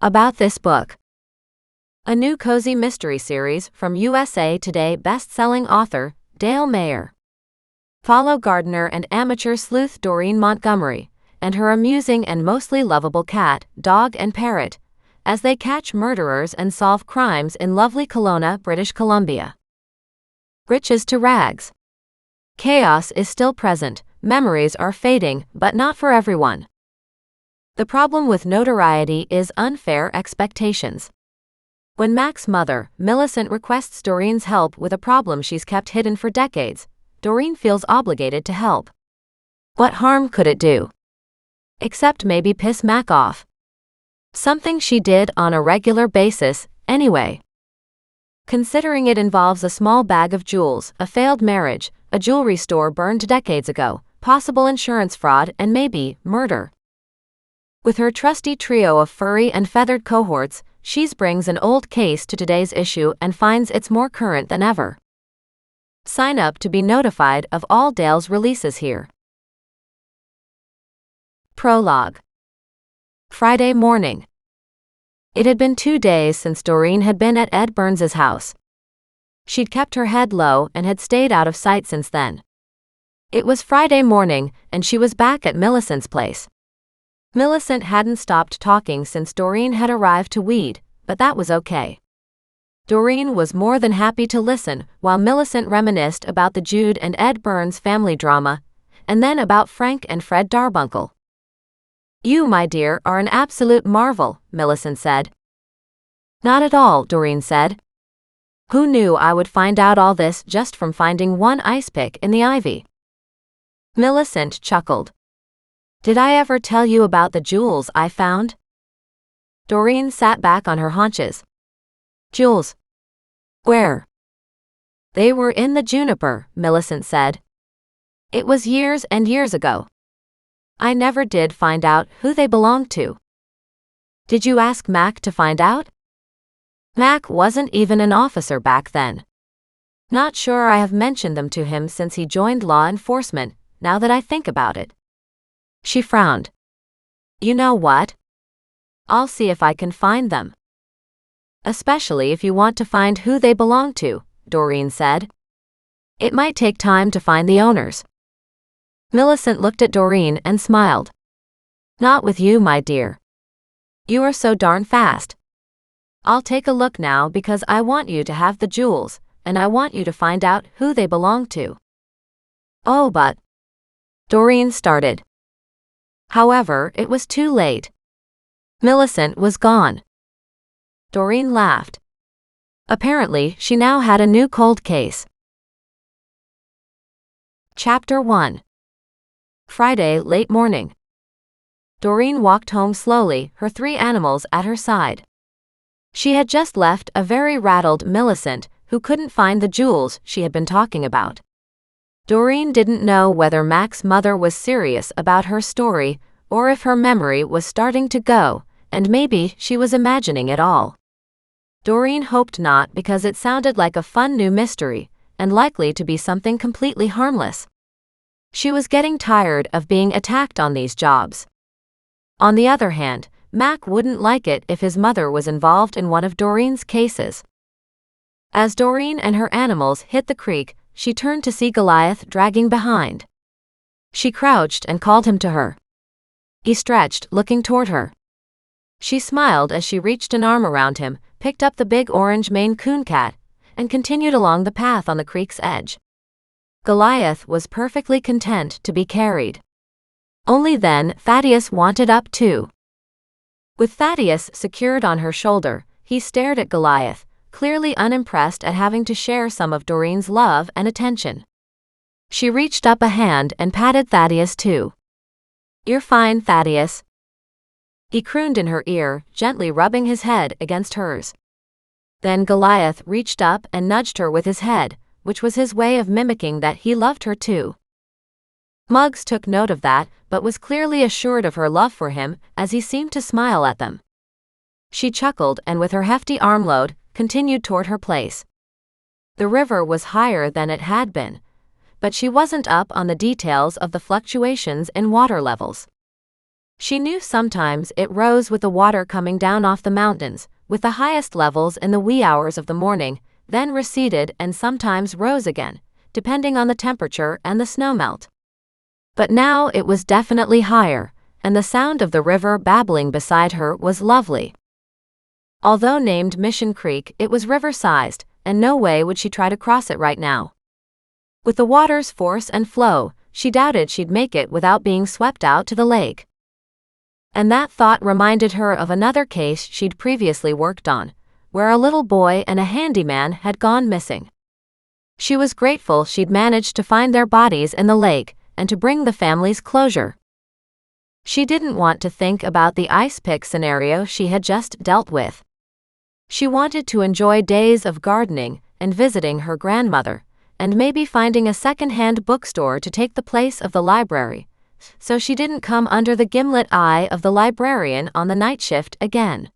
About this book. A new cozy mystery series from USA Today best-selling author, Dale Mayer. Follow gardener and amateur sleuth Doreen Montgomery, and her amusing and mostly lovable cat, dog and parrot, as they catch murderers and solve crimes in lovely Kelowna, British Columbia. Riches to rags. Chaos is still present, memories are fading, but not for everyone. The problem with notoriety is unfair expectations. When Mac's mother, Millicent, requests Doreen's help with a problem she's kept hidden for decades, Doreen feels obligated to help. What harm could it do? Except maybe piss Mac off. Something she did on a regular basis, anyway. Considering it involves a small bag of jewels, a failed marriage, a jewelry store burned decades ago, possible insurance fraud, and maybe murder. With her trusty trio of furry and feathered cohorts, she brings an old case to today's issue and finds it's more current than ever. Sign up to be notified of all Dale's releases here. Prologue. Friday morning. It had been 2 days since Doreen had been at Ed Burns's house. She'd kept her head low and had stayed out of sight since then. It was Friday morning, and she was back at Millicent's place. Millicent hadn't stopped talking since Doreen had arrived to weed, but that was okay. Doreen was more than happy to listen while Millicent reminisced about the Jude and Ed Burns family drama, and then about Frank and Fred Darbuncle. "You, my dear, are an absolute marvel," Millicent said. "Not at all," Doreen said. "Who knew I would find out all this just from finding one ice pick in the ivy?" Millicent chuckled. "Did I ever tell you about the jewels I found?" Doreen sat back on her haunches. "Jewels? Where?" "They were in the Juniper," Millicent said. "It was years and years ago. I never did find out who they belonged to." "Did you ask Mac to find out?" "Mac wasn't even an officer back then. Not sure I have mentioned them to him since he joined law enforcement, now that I think about it." She frowned. "You know what? I'll see if I can find them." "Especially if you want to find who they belong to," Doreen said. "It might take time to find the owners." Millicent looked at Doreen and smiled. "Not with you, my dear. You are so darn fast. I'll take a look now because I want you to have the jewels, and I want you to find out who they belong to." "Oh, but..." Doreen started. However, it was too late. Millicent was gone. Doreen laughed. Apparently, she now had a new cold case. Chapter 1. Friday, late morning. Doreen walked home slowly, her 3 animals at her side. She had just left a very rattled Millicent, who couldn't find the jewels she had been talking about. Doreen didn't know whether Mac's mother was serious about her story, or if her memory was starting to go, and maybe she was imagining it all. Doreen hoped not, because it sounded like a fun new mystery, and likely to be something completely harmless. She was getting tired of being attacked on these jobs. On the other hand, Mac wouldn't like it if his mother was involved in one of Doreen's cases. As Doreen and her animals hit the creek, she turned to see Goliath dragging behind. She crouched and called him to her. He stretched, looking toward her. She smiled as she reached an arm around him, picked up the big orange Maine Coon cat, and continued along the path on the creek's edge. Goliath was perfectly content to be carried. Only then, Thaddeus wanted up too. With Thaddeus secured on her shoulder, he stared at Goliath, clearly unimpressed at having to share some of Doreen's love and attention. She reached up a hand and patted Thaddeus too. "You're fine, Thaddeus," he crooned in her ear, gently rubbing his head against hers. Then Goliath reached up and nudged her with his head, which was his way of mimicking that he loved her too. Muggs took note of that, but was clearly assured of her love for him, as he seemed to smile at them. She chuckled and with her hefty armload, continued toward her place. The river was higher than it had been, but she wasn't up on the details of the fluctuations in water levels. She knew sometimes it rose with the water coming down off the mountains, with the highest levels in the wee hours of the morning, then receded and sometimes rose again, depending on the temperature and the snowmelt. But now it was definitely higher, and the sound of the river babbling beside her was lovely. Although named Mission Creek, it was river-sized, and no way would she try to cross it right now. With the water's force and flow, she doubted she'd make it without being swept out to the lake. And that thought reminded her of another case she'd previously worked on, where a little boy and a handyman had gone missing. She was grateful she'd managed to find their bodies in the lake and to bring the families closure. She didn't want to think about the ice pick scenario she had just dealt with. She wanted to enjoy days of gardening and visiting her grandmother, and maybe finding a second-hand bookstore to take the place of the library, so she didn't come under the gimlet eye of the librarian on the night shift again.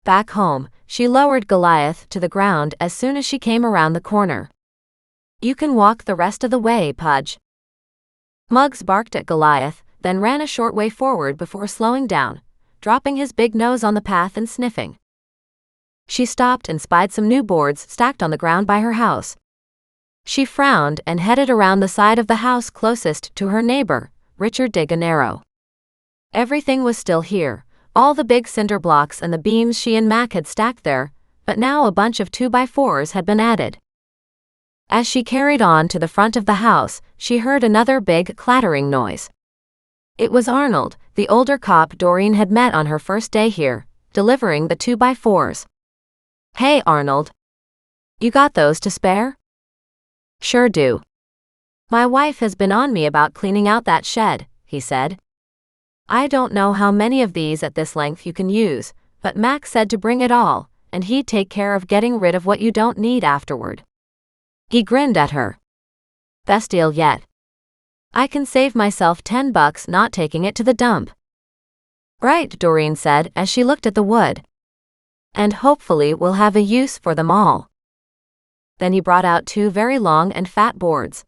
Back home, she lowered Goliath to the ground as soon as she came around the corner. "You can walk the rest of the way, Pudge." Muggs barked at Goliath, then ran a short way forward before slowing down, dropping his big nose on the path and sniffing. She stopped and spied some new boards stacked on the ground by her house. She frowned and headed around the side of the house closest to her neighbor, Richard de Gennaro. Everything was still here, all the big cinder blocks and the beams she and Mac had stacked there, but now a bunch of 2x4s had been added. As she carried on to the front of the house, she heard another big clattering noise. It was Arnold, the older cop Doreen had met on her first day here, delivering the 2x4s. "Hey, Arnold. You got those to spare?" "Sure do. My wife has been on me about cleaning out that shed," he said. "I don't know how many of these at this length you can use, but Mac said to bring it all, and he'd take care of getting rid of what you don't need afterward." He grinned at her. "Best deal yet. I can save myself $10 not taking it to the dump." "Right," Doreen said as she looked at the wood. "And hopefully we'll have a use for them all." Then he brought out 2 very long and fat boards.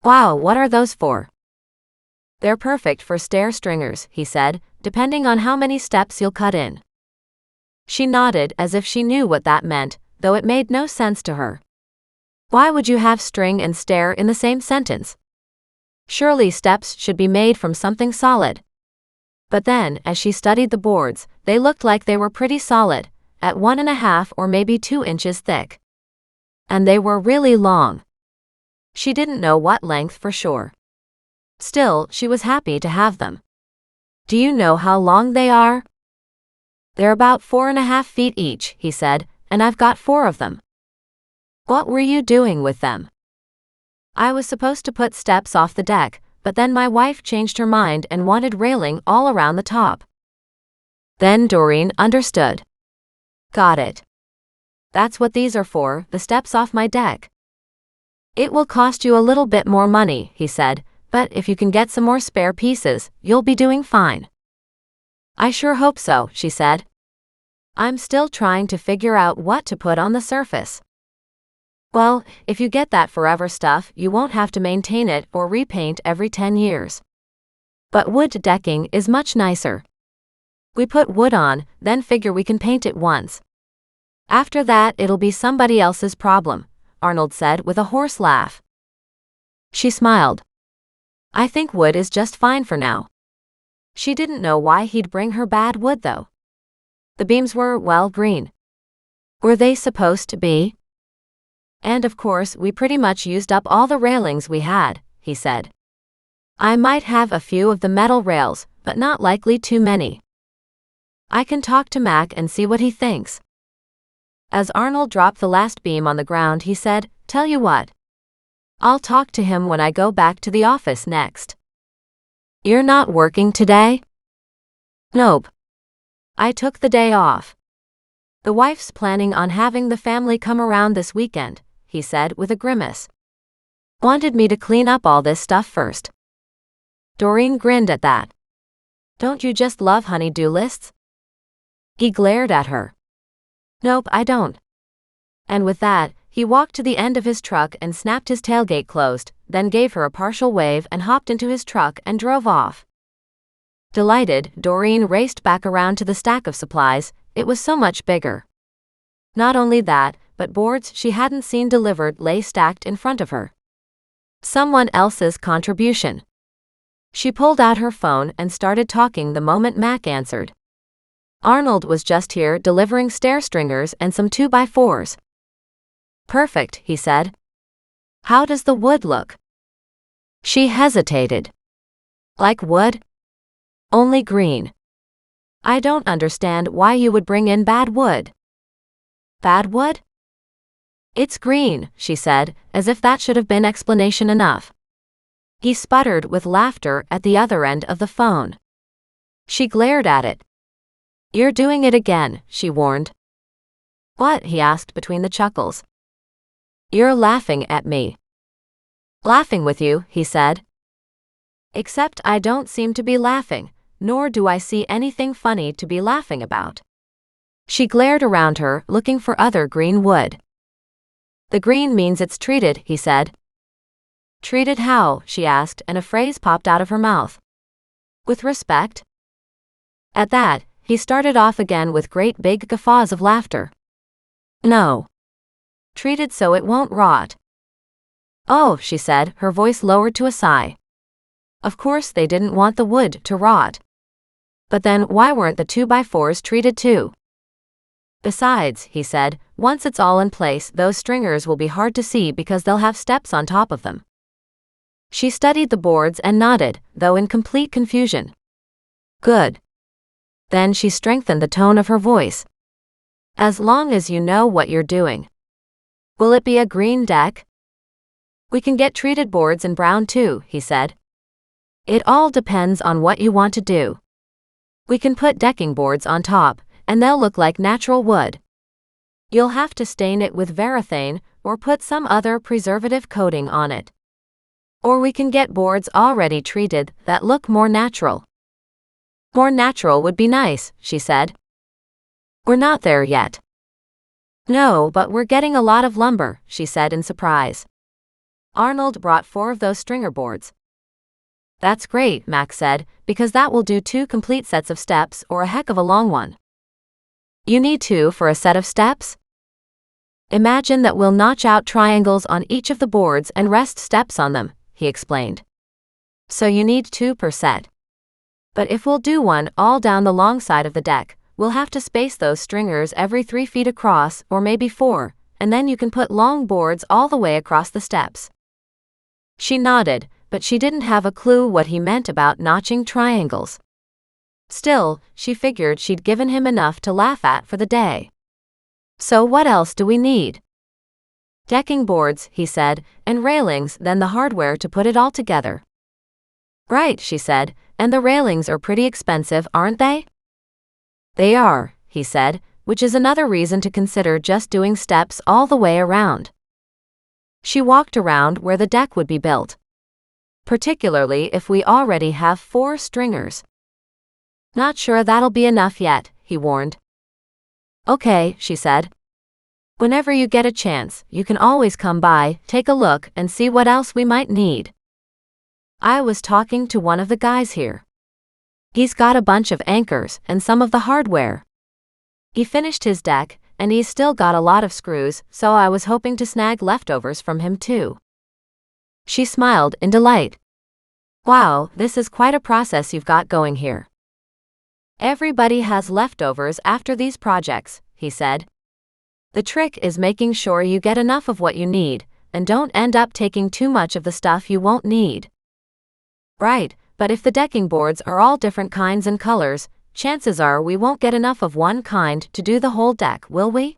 "Wow, what are those for?" "They're perfect for stair stringers," he said, "depending on how many steps you'll cut in." She nodded as if she knew what that meant, though it made no sense to her. Why would you have string and stair in the same sentence? Surely steps should be made from something solid. But then, as she studied the boards, they looked like they were pretty solid, at 1.5 or maybe 2 inches thick. And they were really long. She didn't know what length for sure. Still, she was happy to have them. "Do you know how long they are?" "They're about 4.5 feet each," he said, "and I've got 4 of them." "What were you doing with them?" "I was supposed to put steps off the deck, but then my wife changed her mind and wanted railing all around the top." Then Doreen understood. "Got it. That's what these are for, the steps off my deck." "It will cost you a little bit more money," he said, "but if you can get some more spare pieces, you'll be doing fine." "I sure hope so," she said. "I'm still trying to figure out what to put on the surface." "Well, if you get that forever stuff, you won't have to maintain it or repaint every 10 years. But wood decking is much nicer. We put wood on, then figure we can paint it once. After that it'll be somebody else's problem," Arnold said with a hoarse laugh. She smiled. "I think wood is just fine for now." She didn't know why he'd bring her bad wood though. The beams were, well, green. Were they supposed to be? "And of course we pretty much used up all the railings we had," he said. "I might have a few of the metal rails, but not likely too many. I can talk to Mac and see what he thinks." As Arnold dropped the last beam on the ground, he said, "Tell you what. I'll talk to him when I go back to the office next." "You're not working today?" "Nope. I took the day off. The wife's planning on having the family come around this weekend," he said with a grimace. "Wanted me to clean up all this stuff first." Doreen grinned at that. "Don't you just love honey-do lists?" He glared at her. "Nope, I don't." And with that, he walked to the end of his truck and snapped his tailgate closed, then gave her a partial wave and hopped into his truck and drove off. Delighted, Doreen raced back around to the stack of supplies. It was so much bigger. Not only that, but boards she hadn't seen delivered lay stacked in front of her. Someone else's contribution. She pulled out her phone and started talking the moment Mac answered. Arnold was just here delivering stair stringers and some 2x4s. Perfect, he said. How does the wood look? She hesitated. Like wood? Only green. I don't understand why you would bring in bad wood. Bad wood? It's green, she said, as if that should have been explanation enough. He sputtered with laughter at the other end of the phone. She glared at it. You're doing it again, she warned. What? He asked between the chuckles. You're laughing at me. Laughing with you, he said. Except I don't seem to be laughing, nor do I see anything funny to be laughing about. She glared around her, looking for other green wood. The green means it's treated, he said. Treated how? She asked, and a phrase popped out of her mouth. With respect? At that, he started off again with great big guffaws of laughter. No. Treated so it won't rot. Oh, she said, her voice lowered to a sigh. Of course they didn't want the wood to rot. But then why weren't the 2x4s treated too? Besides, he said, once it's all in place, those stringers will be hard to see because they'll have steps on top of them. She studied the boards and nodded, though in complete confusion. Good. Then she strengthened the tone of her voice. As long as you know what you're doing. Will it be a green deck? We can get treated boards in brown too, he said. It all depends on what you want to do. We can put decking boards on top, and they'll look like natural wood. You'll have to stain it with varathane or put some other preservative coating on it. Or we can get boards already treated that look more natural. More natural would be nice, she said. We're not there yet. No, but we're getting a lot of lumber, she said in surprise. Arnold brought 4 of those stringer boards. That's great, Max said, because that will do 2 complete sets of steps or a heck of a long one. You need 2 for a set of steps? Imagine that we'll notch out triangles on each of the boards and rest steps on them, he explained. So you need 2 per set. But if we'll do one all down the long side of the deck, we'll have to space those stringers every 3 feet across, or maybe 4, and then you can put long boards all the way across the steps. She nodded, but she didn't have a clue what he meant about notching triangles. Still, she figured she'd given him enough to laugh at for the day. So what else do we need? Decking boards, he said, and railings, then the hardware to put it all together. Right, she said, and the railings are pretty expensive, aren't they? They are, he said, which is another reason to consider just doing steps all the way around. She walked around where the deck would be built. Particularly if we already have 4 stringers. Not sure that'll be enough yet, he warned. Okay, she said. Whenever you get a chance, you can always come by, take a look, and see what else we might need. I was talking to one of the guys here. He's got a bunch of anchors and some of the hardware. He finished his deck, and he's still got a lot of screws, so I was hoping to snag leftovers from him too. She smiled in delight. Wow, this is quite a process you've got going here. Everybody has leftovers after these projects, he said. The trick is making sure you get enough of what you need, and don't end up taking too much of the stuff you won't need. Right, but if the decking boards are all different kinds and colors, chances are we won't get enough of one kind to do the whole deck, will we?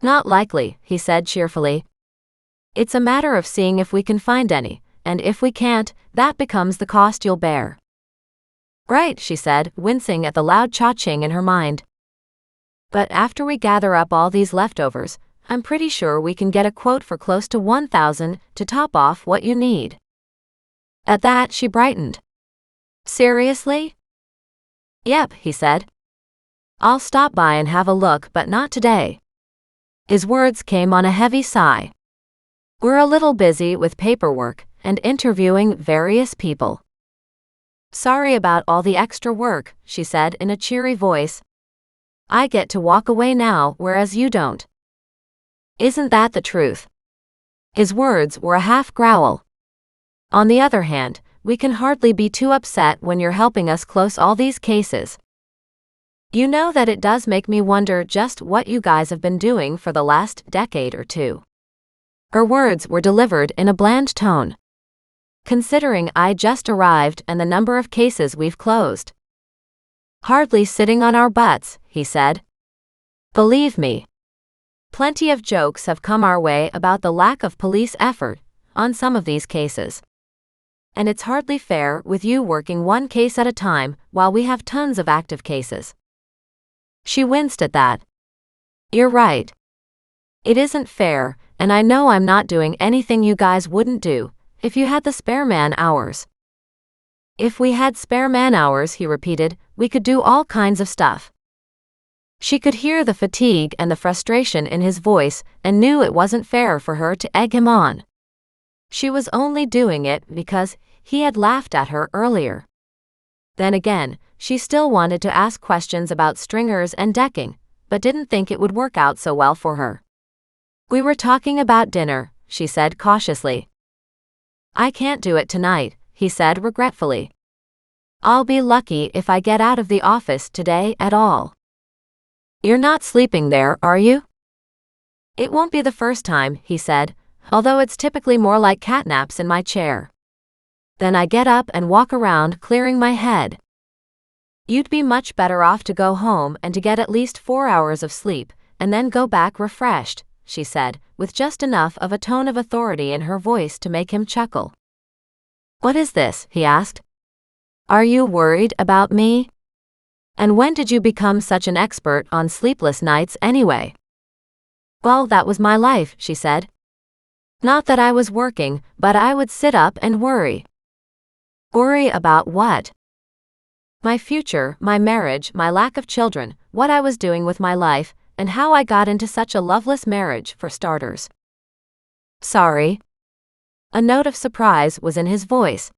Not likely, he said cheerfully. It's a matter of seeing if we can find any, and if we can't, that becomes the cost you'll bear. Right, she said, wincing at the loud cha-ching in her mind. But after we gather up all these leftovers, I'm pretty sure we can get a quote for close to 1,000 to top off what you need. At that, she brightened. Seriously? Yep, he said. I'll stop by and have a look, but not today. His words came on a heavy sigh. We're a little busy with paperwork and interviewing various people. Sorry about all the extra work, she said in a cheery voice. I get to walk away now, whereas you don't. Isn't that the truth? His words were a half growl. On the other hand, we can hardly be too upset when you're helping us close all these cases. You know that it does make me wonder just what you guys have been doing for the last decade or two. Her words were delivered in a bland tone. Considering I just arrived and the number of cases we've closed. Hardly sitting on our butts, he said. Believe me. Plenty of jokes have come our way about the lack of police effort on some of these cases. And it's hardly fair with you working one case at a time while we have tons of active cases. She winced at that. You're right. It isn't fair, and I know I'm not doing anything you guys wouldn't do if you had the spare man hours. If we had spare man hours, he repeated, we could do all kinds of stuff. She could hear the fatigue and the frustration in his voice and knew it wasn't fair for her to egg him on. She was only doing it because he had laughed at her earlier. Then again, she still wanted to ask questions about stringers and decking, but didn't think it would work out so well for her. We were talking about dinner, she said cautiously. I can't do it tonight, he said regretfully. I'll be lucky if I get out of the office today at all. You're not sleeping there, are you? It won't be the first time, he said, although it's typically more like catnaps in my chair. Then I get up and walk around clearing my head. You'd be much better off to go home and to get at least 4 hours of sleep, and then go back refreshed, she said, with just enough of a tone of authority in her voice to make him chuckle. What is this? He asked. Are you worried about me? And when did you become such an expert on sleepless nights anyway? Well, that was my life, she said. Not that I was working, but I would sit up and worry. Worry about what? My future, my marriage, my lack of children, what I was doing with my life, and how I got into such a loveless marriage, for starters. Sorry. A note of surprise was in his voice.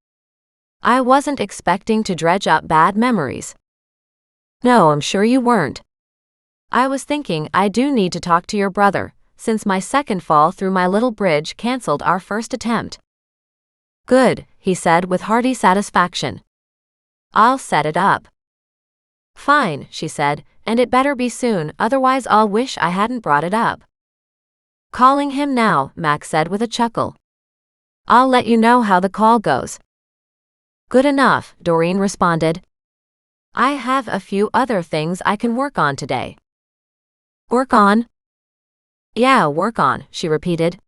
I wasn't expecting to dredge up bad memories. No, I'm sure you weren't. I was thinking I do need to talk to your brother, since my second fall through my little bridge canceled our first attempt. Good, he said with hearty satisfaction. I'll set it up. Fine, she said, and it better be soon, otherwise I'll wish I hadn't brought it up. Calling him now, Max said with a chuckle. I'll let you know how the call goes. Good enough, Doreen responded. I have a few other things I can work on today. Work on? Yeah, work on, she repeated.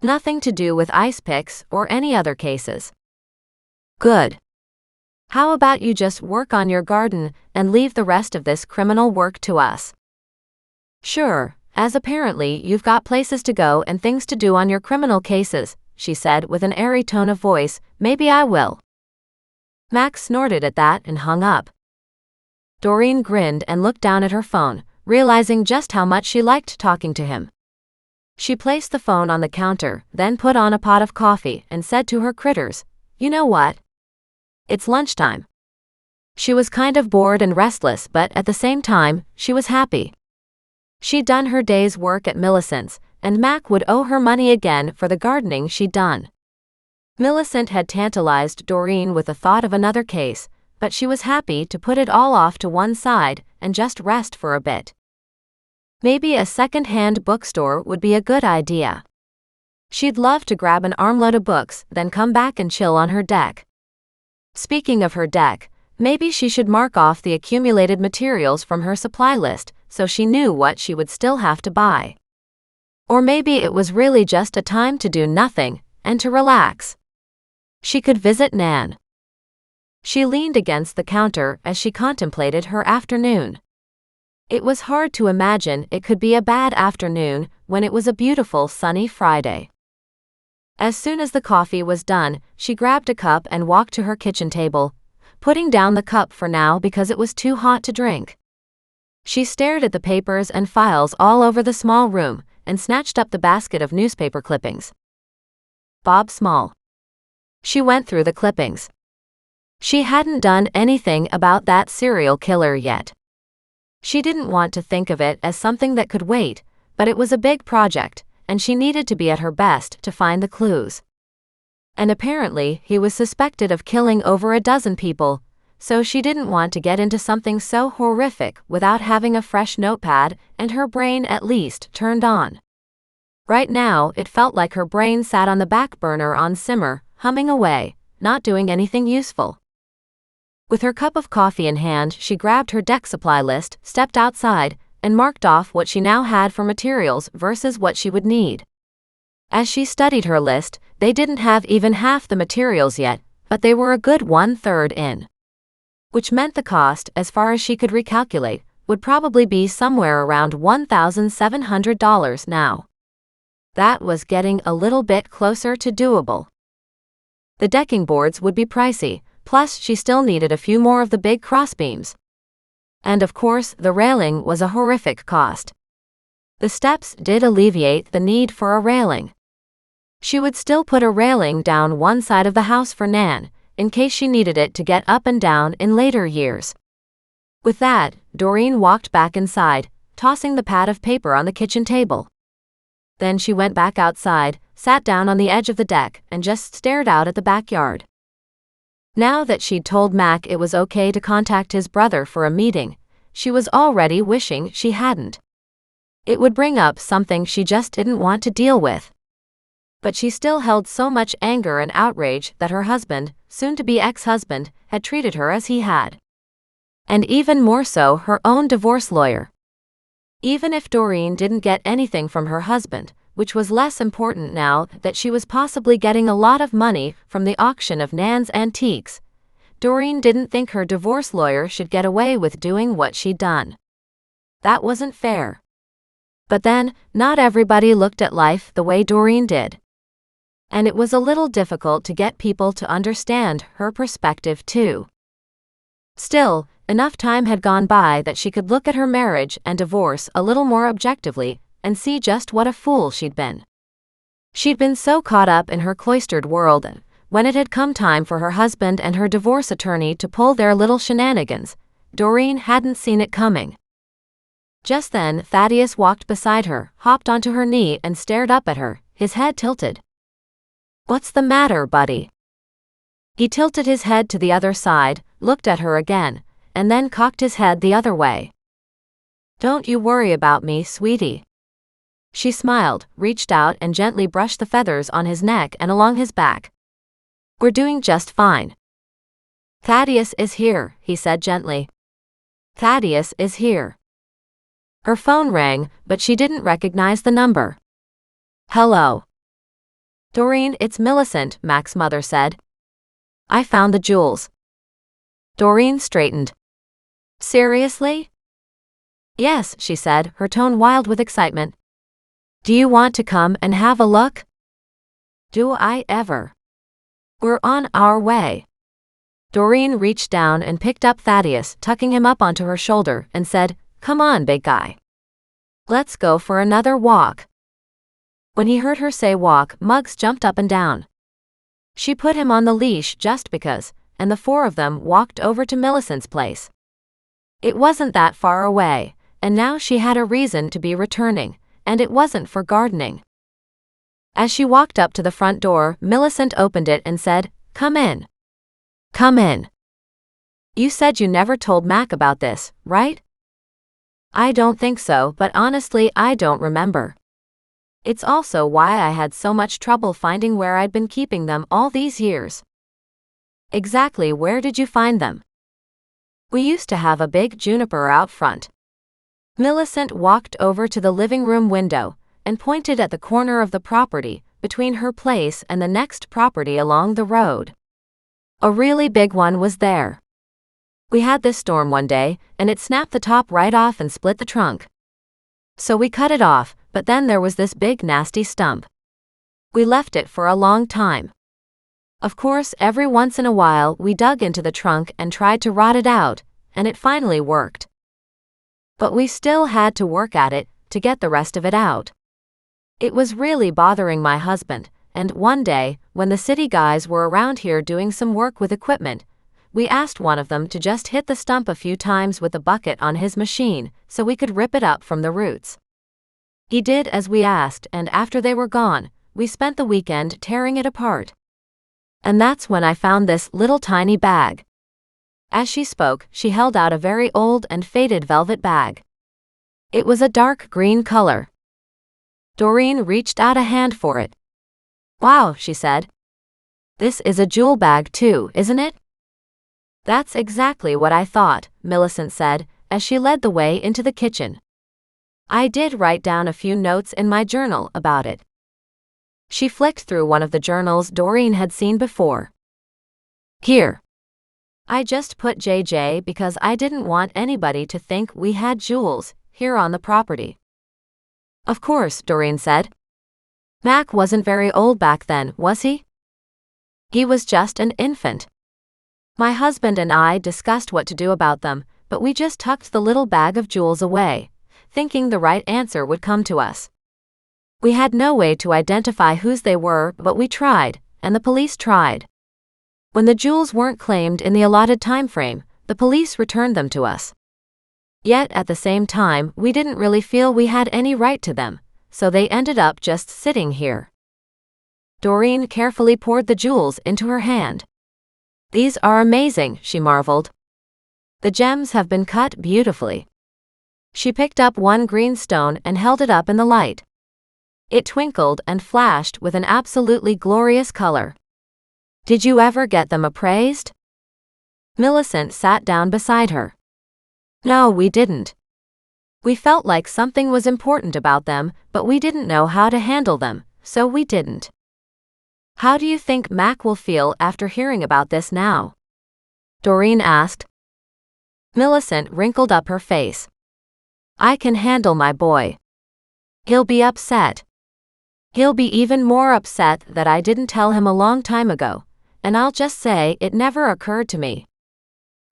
Nothing to do with ice picks or any other cases. Good. How about you just work on your garden and leave the rest of this criminal work to us? Sure, as apparently you've got places to go and things to do on your criminal cases, she said with an airy tone of voice, maybe I will. Max snorted at that and hung up. Doreen grinned and looked down at her phone, realizing just how much she liked talking to him. She placed the phone on the counter, then put on a pot of coffee and said to her critters, you know what? It's lunchtime. She was kind of bored and restless, but at the same time, she was happy. She'd done her day's work at Millicent's, and Mac would owe her money again for the gardening she'd done. Millicent had tantalized Doreen with the thought of another case, but she was happy to put it all off to one side and just rest for a bit. Maybe a second-hand bookstore would be a good idea. She'd love to grab an armload of books, then come back and chill on her deck. Speaking of her deck, maybe she should mark off the accumulated materials from her supply list so she knew what she would still have to buy. Or maybe it was really just a time to do nothing and to relax. She could visit Nan. She leaned against the counter as she contemplated her afternoon. It was hard to imagine it could be a bad afternoon when it was a beautiful sunny Friday. As soon as the coffee was done, she grabbed a cup and walked to her kitchen table, putting down the cup for now because it was too hot to drink. She stared at the papers and files all over the small room and snatched up the basket of newspaper clippings. Bob Small. She went through the clippings. She hadn't done anything about that serial killer yet. She didn't want to think of it as something that could wait, but it was a big project, and she needed to be at her best to find the clues. And apparently, he was suspected of killing over a dozen people, so she didn't want to get into something so horrific without having a fresh notepad and her brain at least turned on. Right now, it felt like her brain sat on the back burner on simmer, humming away, not doing anything useful. With her cup of coffee in hand, she grabbed her deck supply list, stepped outside, and marked off what she now had for materials versus what she would need. As she studied her list, they didn't have even half the materials yet, but they were a good 1/3 in. Which meant the cost, as far as she could recalculate, would probably be somewhere around $1,700 now. That was getting a little bit closer to doable. The decking boards would be pricey, plus she still needed a few more of the big crossbeams. And of course, the railing was a horrific cost. The steps did alleviate the need for a railing. She would still put a railing down one side of the house for Nan, in case she needed it to get up and down in later years. With that, Doreen walked back inside, tossing the pad of paper on the kitchen table. Then she went back outside, sat down on the edge of the deck, and just stared out at the backyard. Now that she'd told Mac it was okay to contact his brother for a meeting, she was already wishing she hadn't. It would bring up something she just didn't want to deal with. But she still held so much anger and outrage that her husband, soon-to-be ex-husband, had treated her as he had. And even more so her own divorce lawyer. Even if Doreen didn't get anything from her husband, which was less important now that she was possibly getting a lot of money from the auction of Nan's antiques, Doreen didn't think her divorce lawyer should get away with doing what she'd done. That wasn't fair. But then, not everybody looked at life the way Doreen did. And it was a little difficult to get people to understand her perspective too. Still, enough time had gone by that she could look at her marriage and divorce a little more objectively and see just what a fool she'd been. She'd been so caught up in her cloistered world, and when it had come time for her husband and her divorce attorney to pull their little shenanigans, Doreen hadn't seen it coming. Just then, Thaddeus walked beside her, hopped onto her knee and stared up at her, his head tilted. "What's the matter, buddy?" He tilted his head to the other side, looked at her again, and then cocked his head the other way. "Don't you worry about me, sweetie." She smiled, reached out and gently brushed the feathers on his neck and along his back. "We're doing just fine." "Thaddeus is here," he said gently. "Thaddeus is here." Her phone rang, but she didn't recognize the number. "Hello." "Doreen, it's Millicent," Mac's mother said. "I found the jewels." Doreen straightened. "Seriously?" "Yes," she said, her tone wild with excitement. "Do you want to come and have a look?" "Do I ever?" "We're on our way." Doreen reached down and picked up Thaddeus, tucking him up onto her shoulder, and said, "Come on, big guy. Let's go for another walk." When he heard her say walk, Muggs jumped up and down. She put him on the leash just because, and the four of them walked over to Millicent's place. It wasn't that far away, and now she had a reason to be returning, and it wasn't for gardening. As she walked up to the front door, Millicent opened it and said, "Come in. Come in. You said you never told Mac about this, right?" "I don't think so, but honestly I don't remember. It's also why I had so much trouble finding where I'd been keeping them all these years." "Exactly where did you find them?" "We used to have a big juniper out front." Millicent walked over to the living room window and pointed at the corner of the property between her place and the next property along the road. A really big one was there. "We had this storm one day, and it snapped the top right off and split the trunk. So we cut it off, but then there was this big nasty stump. We left it for a long time. Of course, every once in a while we dug into the trunk and tried to rot it out, and it finally worked. But we still had to work at it to get the rest of it out. It was really bothering my husband, and one day, when the city guys were around here doing some work with equipment, we asked one of them to just hit the stump a few times with a bucket on his machine so we could rip it up from the roots. He did as we asked, and after they were gone, we spent the weekend tearing it apart. And that's when I found this little tiny bag. As she spoke, she held out a very old and faded velvet bag. It was a dark green color. Doreen reached out a hand for it. "Wow," she said. "This is a jewel bag too, isn't it?" "That's exactly what I thought," Millicent said, as she led the way into the kitchen. "I did write down a few notes in my journal about it." She flicked through one of the journals Doreen had seen before. "Here. I just put JJ because I didn't want anybody to think we had jewels here on the property." "Of course," Doreen said. "Mac wasn't very old back then, was he?" "He was just an infant. My husband and I discussed what to do about them, but we just tucked the little bag of jewels away, thinking the right answer would come to us. We had no way to identify whose they were, but we tried, and the police tried. When the jewels weren't claimed in the allotted time frame, the police returned them to us. Yet at the same time, we didn't really feel we had any right to them, so they ended up just sitting here." Doreen carefully poured the jewels into her hand. "These are amazing," she marveled. "The gems have been cut beautifully." She picked up one green stone and held it up in the light. It twinkled and flashed with an absolutely glorious color. "Did you ever get them appraised?" Millicent sat down beside her. "No, we didn't. We felt like something was important about them, but we didn't know how to handle them, so we didn't." "How do you think Mac will feel after hearing about this now?" Doreen asked. Millicent wrinkled up her face. "I can handle my boy. He'll be upset. He'll be even more upset that I didn't tell him a long time ago, and I'll just say it never occurred to me.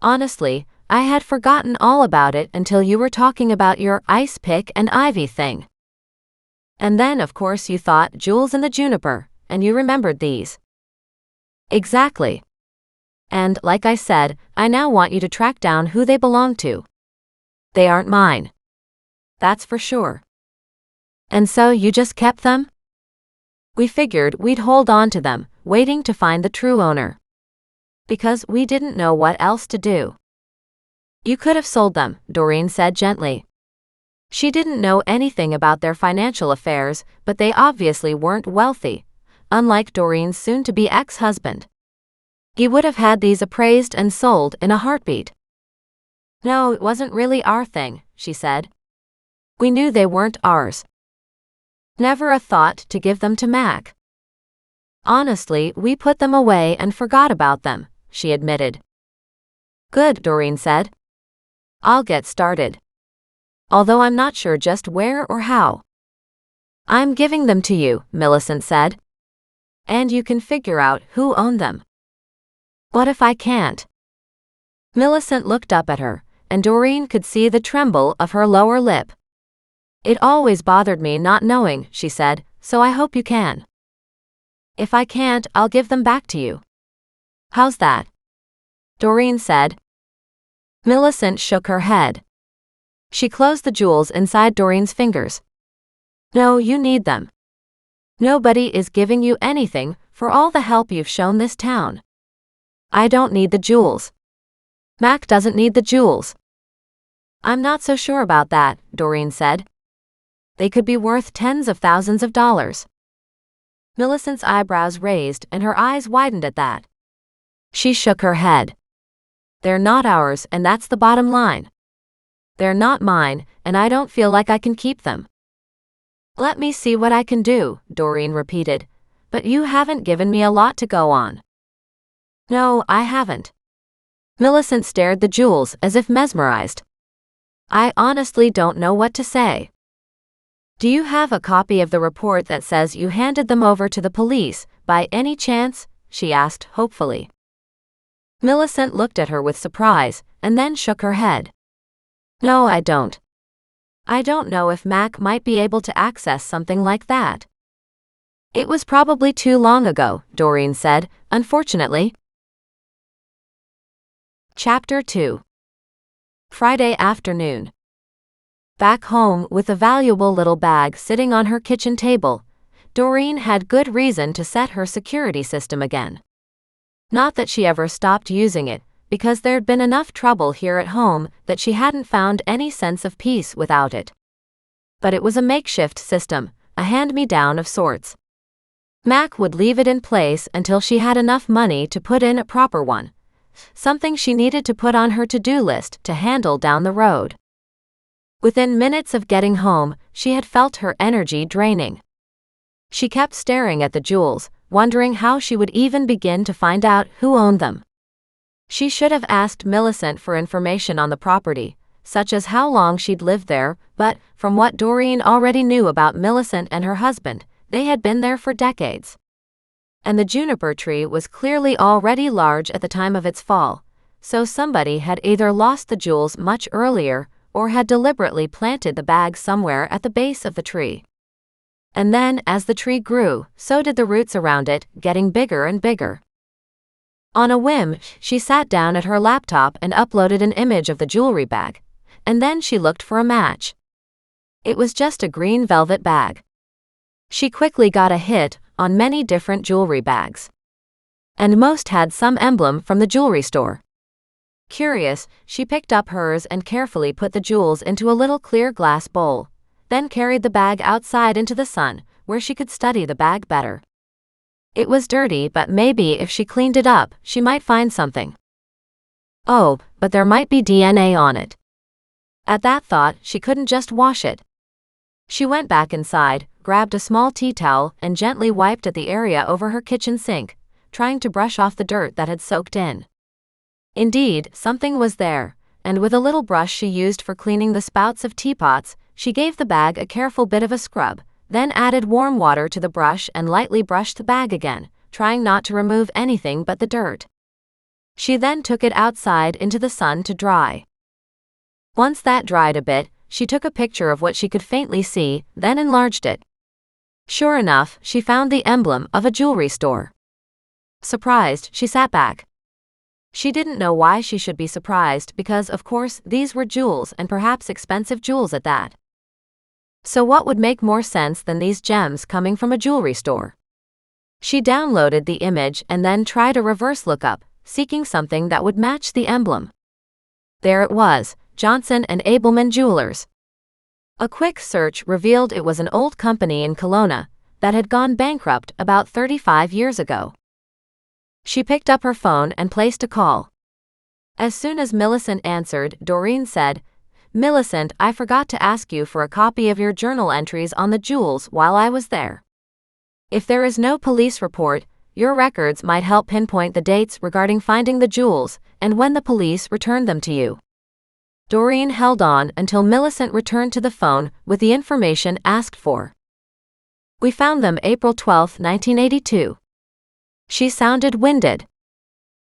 Honestly, I had forgotten all about it until you were talking about your ice pick and ivy thing. And then of course you thought jewels in the Juniper, and you remembered these." "Exactly. And, like I said, I now want you to track down who they belong to. They aren't mine. That's for sure." "And so you just kept them?" "We figured we'd hold on to them, waiting to find the true owner. Because we didn't know what else to do." "You could have sold them," Doreen said gently. She didn't know anything about their financial affairs, but they obviously weren't wealthy, unlike Doreen's soon-to-be ex-husband. He would have had these appraised and sold in a heartbeat. "No, it wasn't really our thing," she said. "We knew they weren't ours. Never a thought to give them to Mac. Honestly, we put them away and forgot about them," she admitted. "Good," Doreen said. "I'll get started. Although I'm not sure just where or how." "I'm giving them to you," Millicent said. "And you can figure out who owned them." "What if I can't?" Millicent looked up at her, and Doreen could see the tremble of her lower lip. "It always bothered me not knowing," she said, "so I hope you can." "If I can't, I'll give them back to you." "How's that?" Doreen said. Millicent shook her head. She closed the jewels inside Doreen's fingers. "No, you need them. Nobody is giving you anything for all the help you've shown this town. I don't need the jewels. Mac doesn't need the jewels." "I'm not so sure about that," Doreen said. "They could be worth tens of thousands of dollars." Millicent's eyebrows raised and her eyes widened at that. She shook her head. "They're not ours, and that's the bottom line. They're not mine, and I don't feel like I can keep them." "Let me see what I can do," Doreen repeated. "But you haven't given me a lot to go on." "No, I haven't." Millicent stared the jewels as if mesmerized. "I honestly don't know what to say." "Do you have a copy of the report that says you handed them over to the police, by any chance?" she asked hopefully. Millicent looked at her with surprise, and then shook her head. "No, I don't. I don't know if Mac might be able to access something like that." "It was probably too long ago," Doreen said, "unfortunately." Chapter 2. Friday afternoon. Back home, with a valuable little bag sitting on her kitchen table, Doreen had good reason to set her security system again. Not that she ever stopped using it, because there'd been enough trouble here at home that she hadn't found any sense of peace without it. But it was a makeshift system, a hand-me-down of sorts. Mac would leave it in place until she had enough money to put in a proper one, something she needed to put on her to-do list to handle down the road. Within minutes of getting home, she had felt her energy draining. She kept staring at the jewels, wondering how she would even begin to find out who owned them. She should have asked Millicent for information on the property, such as how long she'd lived there, but, from what Doreen already knew about Millicent and her husband, they had been there for decades. And the juniper tree was clearly already large at the time of its fall, so somebody had either lost the jewels much earlier or had deliberately planted the bag somewhere at the base of the tree. And then, as the tree grew, so did the roots around it, getting bigger and bigger. On a whim, she sat down at her laptop and uploaded an image of the jewelry bag, and then she looked for a match. It was just a green velvet bag. She quickly got a hit on many different jewelry bags, and most had some emblem from the jewelry store. Curious, she picked up hers and carefully put the jewels into a little clear glass bowl, then carried the bag outside into the sun, where she could study the bag better. It was dirty, but maybe if she cleaned it up, she might find something. Oh, but there might be DNA on it. At that thought, she couldn't just wash it. She went back inside, grabbed a small tea towel, and gently wiped at the area over her kitchen sink, trying to brush off the dirt that had soaked in. Indeed, something was there, and with a little brush she used for cleaning the spouts of teapots, she gave the bag a careful bit of a scrub, then added warm water to the brush and lightly brushed the bag again, trying not to remove anything but the dirt. She then took it outside into the sun to dry. Once that dried a bit, she took a picture of what she could faintly see, then enlarged it. Sure enough, she found the emblem of a jewelry store. Surprised, she sat back. She didn't know why she should be surprised because, of course, these were jewels and perhaps expensive jewels at that. So what would make more sense than these gems coming from a jewelry store? She downloaded the image and then tried a reverse lookup, seeking something that would match the emblem. There it was, Johnson and Abelman Jewelers. A quick search revealed it was an old company in Kelowna that had gone bankrupt about 35 years ago. She picked up her phone and placed a call. As soon as Millicent answered, Doreen said, "Millicent, I forgot to ask you for a copy of your journal entries on the jewels while I was there. If there is no police report, your records might help pinpoint the dates regarding finding the jewels and when the police returned them to you." Doreen held on until Millicent returned to the phone with the information asked for. "We found them April 12, 1982. She sounded winded.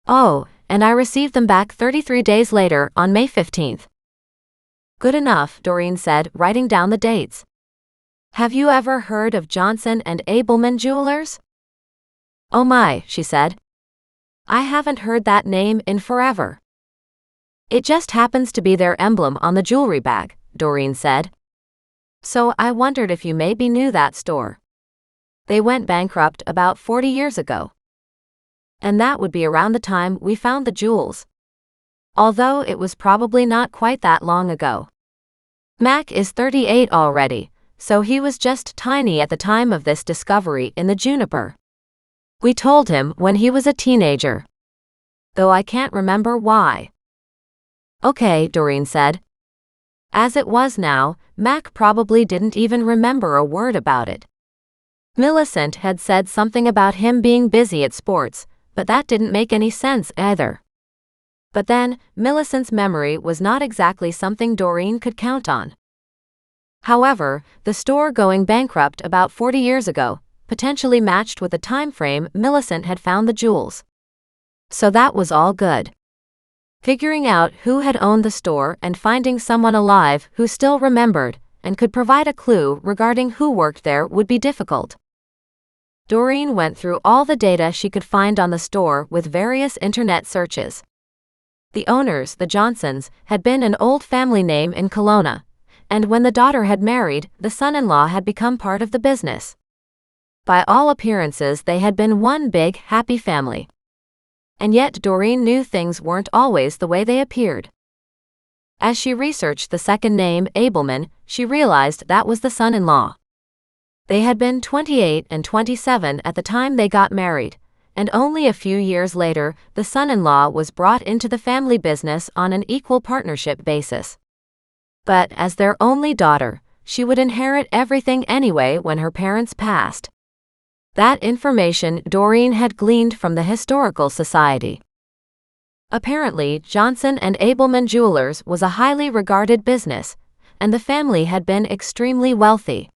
"Oh, and I received them back 33 days later on May 15th. "Good enough," Doreen said, writing down the dates. "Have you ever heard of Johnson and Abelman Jewelers?" "Oh my," she said. "I haven't heard that name in forever." "It just happens to be their emblem on the jewelry bag," Doreen said. "So I wondered if you maybe knew that store. They went bankrupt about 40 years ago. And that would be around the time we found the jewels. Although it was probably not quite that long ago. Mac is 38 already, so he was just tiny at the time of this discovery in the Juniper. We told him when he was a teenager. Though I can't remember why." "Okay," Doreen said. As it was now, Mac probably didn't even remember a word about it. Millicent had said something about him being busy at sports, but that didn't make any sense either. But then, Millicent's memory was not exactly something Doreen could count on. However, the store going bankrupt about 40 years ago potentially matched with the time frame Millicent had found the jewels. So that was all good. Figuring out who had owned the store and finding someone alive who still remembered and could provide a clue regarding who worked there would be difficult. Doreen went through all the data she could find on the store with various internet searches. The owners, the Johnsons, had been an old family name in Kelowna, and when the daughter had married, the son-in-law had become part of the business. By all appearances, they had been one big, happy family. And yet Doreen knew things weren't always the way they appeared. As she researched the second name, Abelman, she realized that was the son-in-law. They had been 28 and 27 at the time they got married, and only a few years later, the son-in-law was brought into the family business on an equal partnership basis. But as their only daughter, she would inherit everything anyway when her parents passed. That information Doreen had gleaned from the Historical Society. Apparently, Johnson and Abelman Jewelers was a highly regarded business, and the family had been extremely wealthy.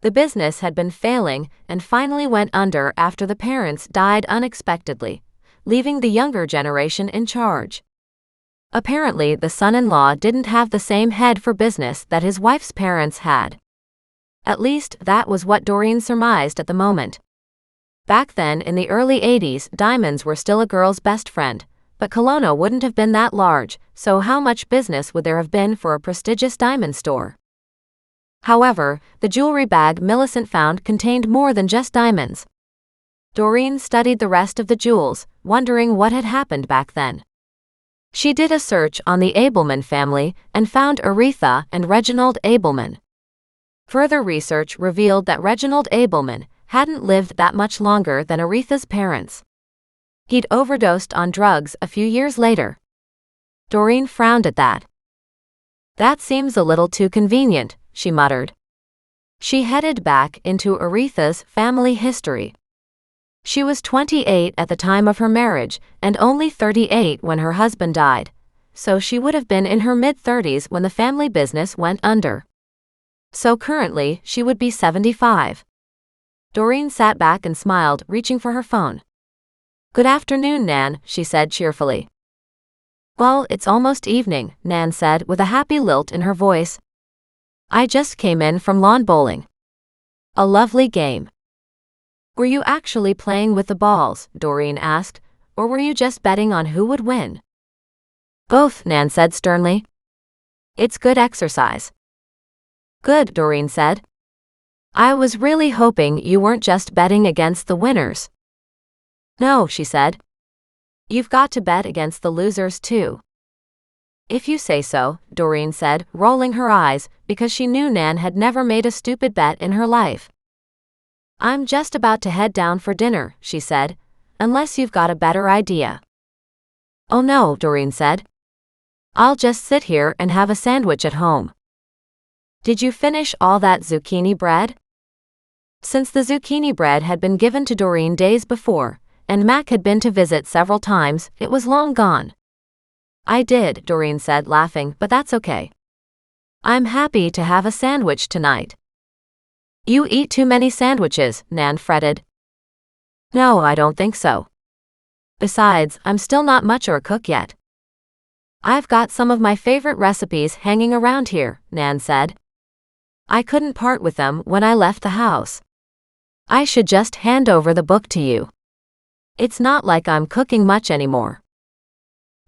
The business had been failing and finally went under after the parents died unexpectedly, leaving the younger generation in charge. Apparently, the son-in-law didn't have the same head for business that his wife's parents had. At least, that was what Doreen surmised at the moment. Back then, in the early 80s, diamonds were still a girl's best friend, but Kelowna wouldn't have been that large, so how much business would there have been for a prestigious diamond store? However, the jewelry bag Millicent found contained more than just diamonds. Doreen studied the rest of the jewels, wondering what had happened back then. She did a search on the Abelman family and found Aretha and Reginald Abelman. Further research revealed that Reginald Abelman hadn't lived that much longer than Aretha's parents. He'd overdosed on drugs a few years later. Doreen frowned at that. "That seems a little too convenient," she muttered. She headed back into Aretha's family history. She was 28 at the time of her marriage and only 38 when her husband died, so she would have been in her mid-30s when the family business went under. So currently, she would be 75. Doreen sat back and smiled, reaching for her phone. "Good afternoon, Nan," she said cheerfully. "Well, it's almost evening," Nan said with a happy lilt in her voice. "I just came in from lawn bowling. A lovely game." "Were you actually playing with the balls?" Doreen asked, "or were you just betting on who would win?" "Both," Nan said sternly. "It's good exercise." "Good," Doreen said. "I was really hoping you weren't just betting against the winners." "No," she said. "You've got to bet against the losers too." "If you say so," Doreen said, rolling her eyes, because she knew Nan had never made a stupid bet in her life. "I'm just about to head down for dinner," she said, "unless you've got a better idea." "Oh no," Doreen said. "I'll just sit here and have a sandwich at home." "Did you finish all that zucchini bread?" Since the zucchini bread had been given to Doreen days before, and Mac had been to visit several times, it was long gone. "I did," Doreen said, laughing, "but that's okay. I'm happy to have a sandwich tonight." "You eat too many sandwiches," Nan fretted. "No, I don't think so. Besides, I'm still not much of a cook yet." "I've got some of my favorite recipes hanging around here," Nan said. "I couldn't part with them when I left the house. I should just hand over the book to you. It's not like I'm cooking much anymore."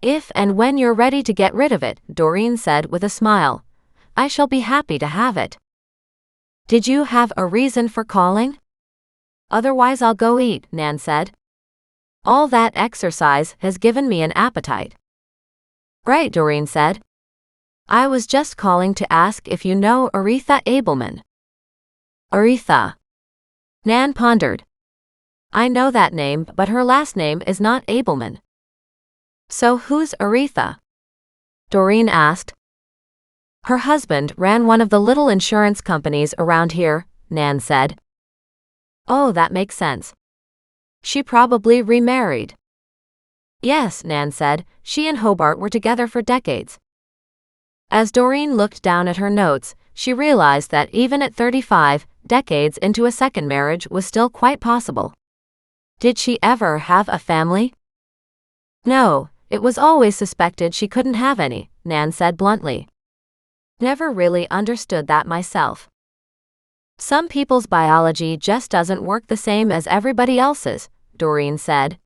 "If and when you're ready to get rid of it," Doreen said with a smile, "I shall be happy to have it." "Did you have a reason for calling?" "Otherwise I'll go eat," Nan said. "All that exercise has given me an appetite." "Right," Doreen said. "I was just calling to ask if you know Aretha Abelman." "Aretha?" Nan pondered. "I know that name, but her last name is not Abelman." "So who's Aretha?" Doreen asked. "Her husband ran one of the little insurance companies around here," Nan said. "Oh, that makes sense. She probably remarried." "Yes," Nan said, "she and Hobart were together for decades." As Doreen looked down at her notes, she realized that even at 35, decades into a second marriage was still quite possible. Did she ever have a family? "No, it was always suspected she couldn't have any," Nan said bluntly. "Never really understood that myself. Some people's biology just doesn't work the same as everybody else's," Doreen said.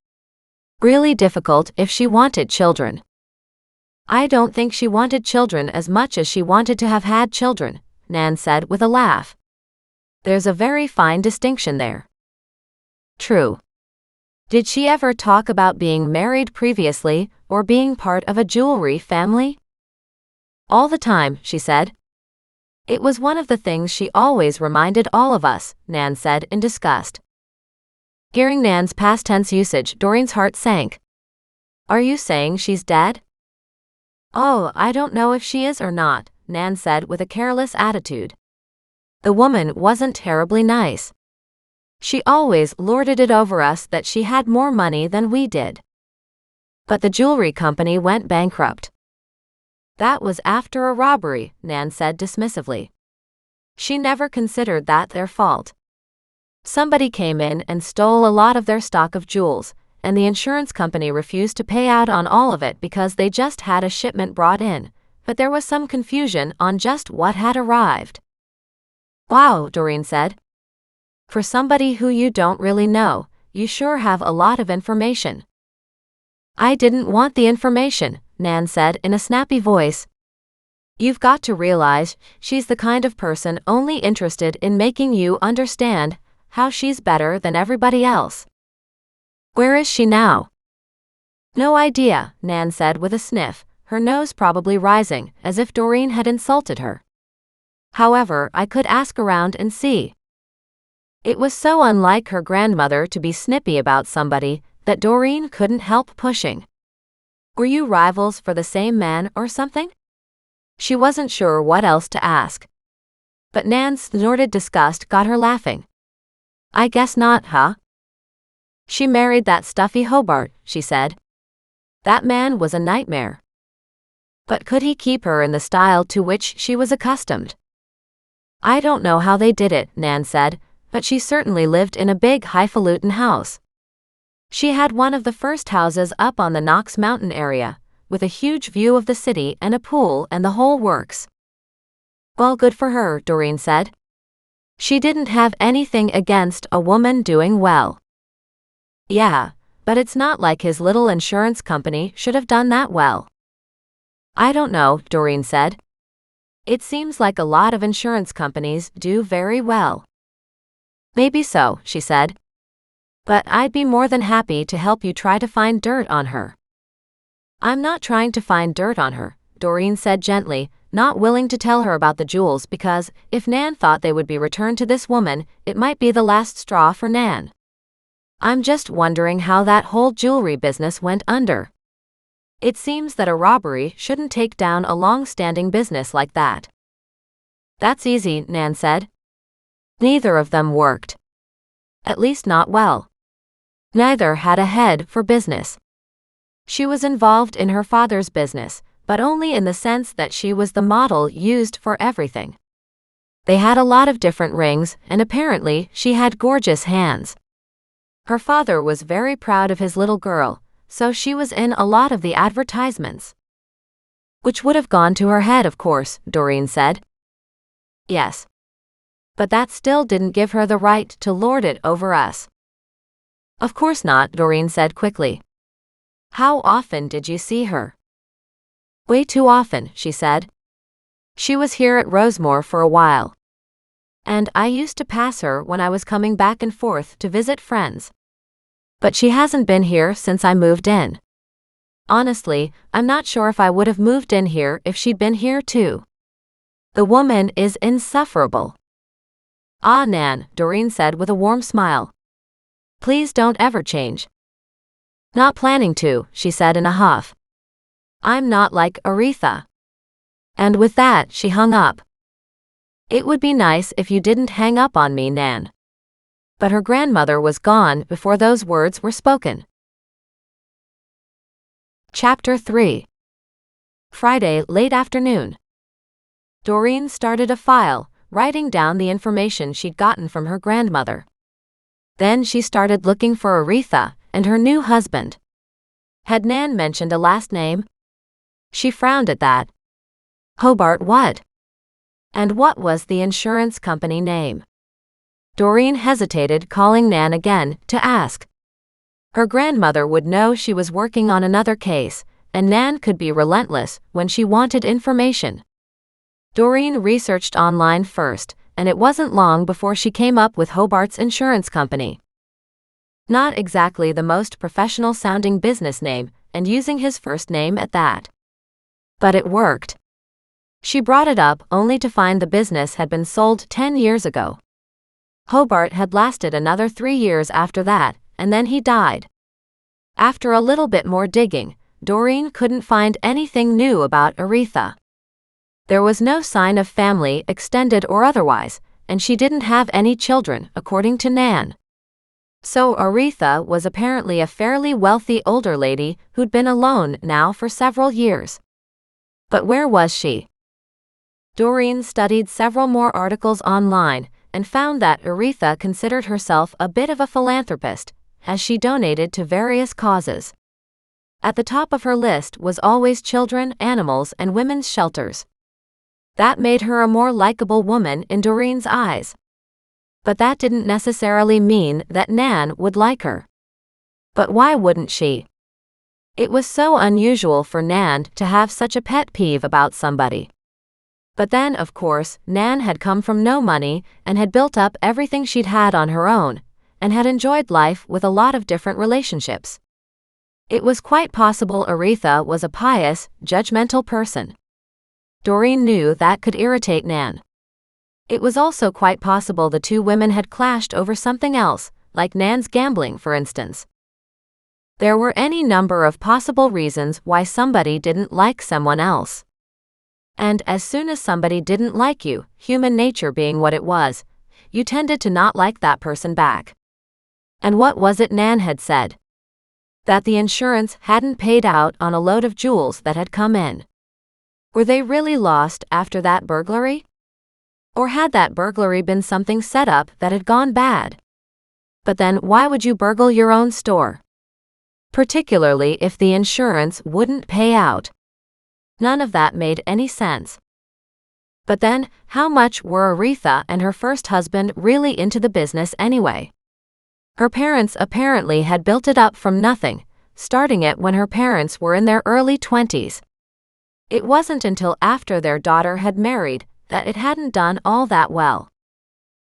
"Really difficult if she wanted children." I don't think she wanted children as much as she wanted to have had children, Nan said with a laugh. There's a very fine distinction there. True. Did she ever talk about being married previously or being part of a jewelry family? All the time, she said. It was one of the things she always reminded all of us, Nan said in disgust. Hearing Nan's past tense usage, Doreen's heart sank. Are you saying she's dead? Oh, I don't know if she is or not, Nan said with a careless attitude. The woman wasn't terribly nice. She always lorded it over us that she had more money than we did. But the jewelry company went bankrupt. That was after a robbery, Nan said dismissively. She never considered that their fault. Somebody came in and stole a lot of their stock of jewels, and the insurance company refused to pay out on all of it because they just had a shipment brought in, but there was some confusion on just what had arrived. Wow, Doreen said. For somebody who you don't really know, you sure have a lot of information. I didn't want the information, Nan said in a snappy voice. You've got to realize she's the kind of person only interested in making you understand how she's better than everybody else. Where is she now? No idea, Nan said with a sniff, her nose probably rising, as if Doreen had insulted her. However, I could ask around and see. It was so unlike her grandmother to be snippy about somebody that Doreen couldn't help pushing. Were you rivals for the same man or something? She wasn't sure what else to ask. But Nan's snorted disgust got her laughing. I guess not, huh? She married that stuffy Hobart, she said. That man was a nightmare. But could he keep her in the style to which she was accustomed? I don't know how they did it, Nan said, but she certainly lived in a big highfalutin house. She had one of the first houses up on the Knox Mountain area, with a huge view of the city and a pool and the whole works. Well, good for her, Doreen said. She didn't have anything against a woman doing well. Yeah, but it's not like his little insurance company should have done that well. I don't know, Doreen said. It seems like a lot of insurance companies do very well. Maybe so, she said. But I'd be more than happy to help you try to find dirt on her. I'm not trying to find dirt on her, Doreen said gently, not willing to tell her about the jewels because, if Nan thought they would be returned to this woman, it might be the last straw for Nan. I'm just wondering how that whole jewelry business went under. It seems that a robbery shouldn't take down a long-standing business like that. That's easy, Nan said. Neither of them worked. At least not well. Neither had a head for business. She was involved in her father's business, but only in the sense that she was the model used for everything. They had a lot of different rings, and apparently she had gorgeous hands. Her father was very proud of his little girl, so she was in a lot of the advertisements. Which would have gone to her head, of course, Doreen said. Yes. But that still didn't give her the right to lord it over us. Of course not, Doreen said quickly. How often did you see her? Way too often, she said. She was here at Rosemore for a while. And I used to pass her when I was coming back and forth to visit friends. But she hasn't been here since I moved in. Honestly, I'm not sure if I would have moved in here if she'd been here too. The woman is insufferable. Ah, Nan, Doreen said with a warm smile. Please don't ever change. Not planning to, she said in a huff. I'm not like Aretha. And with that, she hung up. It would be nice if you didn't hang up on me, Nan. But her grandmother was gone before those words were spoken. Chapter 3. Friday, late afternoon. Doreen started a file, writing down the information she'd gotten from her grandmother. Then she started looking for Aretha and her new husband. Had Nan mentioned a last name? She frowned at that. Hobart what? And what was the insurance company name? Doreen hesitated, calling Nan again to ask. Her grandmother would know she was working on another case, and Nan could be relentless when she wanted information. Doreen researched online first, and it wasn't long before she came up with Hobart's insurance company. Not exactly the most professional-sounding business name, and using his first name at that. But it worked. She brought it up only to find the business had been sold 10 years ago. Hobart had lasted another 3 years after that, and then he died. After a little bit more digging, Doreen couldn't find anything new about Aretha. There was no sign of family, extended or otherwise, and she didn't have any children, according to Nan. So Aretha was apparently a fairly wealthy older lady who'd been alone now for several years. But where was she? Doreen studied several more articles online and found that Aretha considered herself a bit of a philanthropist, as she donated to various causes. At the top of her list was always children, animals, and women's shelters. That made her a more likable woman in Doreen's eyes. But that didn't necessarily mean that Nan would like her. But why wouldn't she? It was so unusual for Nan to have such a pet peeve about somebody. But then, of course, Nan had come from no money and had built up everything she'd had on her own, and had enjoyed life with a lot of different relationships. It was quite possible Aretha was a pious, judgmental person. Doreen knew that could irritate Nan. It was also quite possible the two women had clashed over something else, like Nan's gambling, for instance. There were any number of possible reasons why somebody didn't like someone else. And as soon as somebody didn't like you, human nature being what it was, you tended to not like that person back. And what was it Nan had said? That the insurance hadn't paid out on a load of jewels that had come in. Were they really lost after that burglary? Or had that burglary been something set up that had gone bad? But then why would you burgle your own store? Particularly if the insurance wouldn't pay out. None of that made any sense. But then, how much were Aretha and her first husband really into the business anyway? Her parents apparently had built it up from nothing, starting it when her parents were in their early 20s. It wasn't until after their daughter had married that it hadn't done all that well.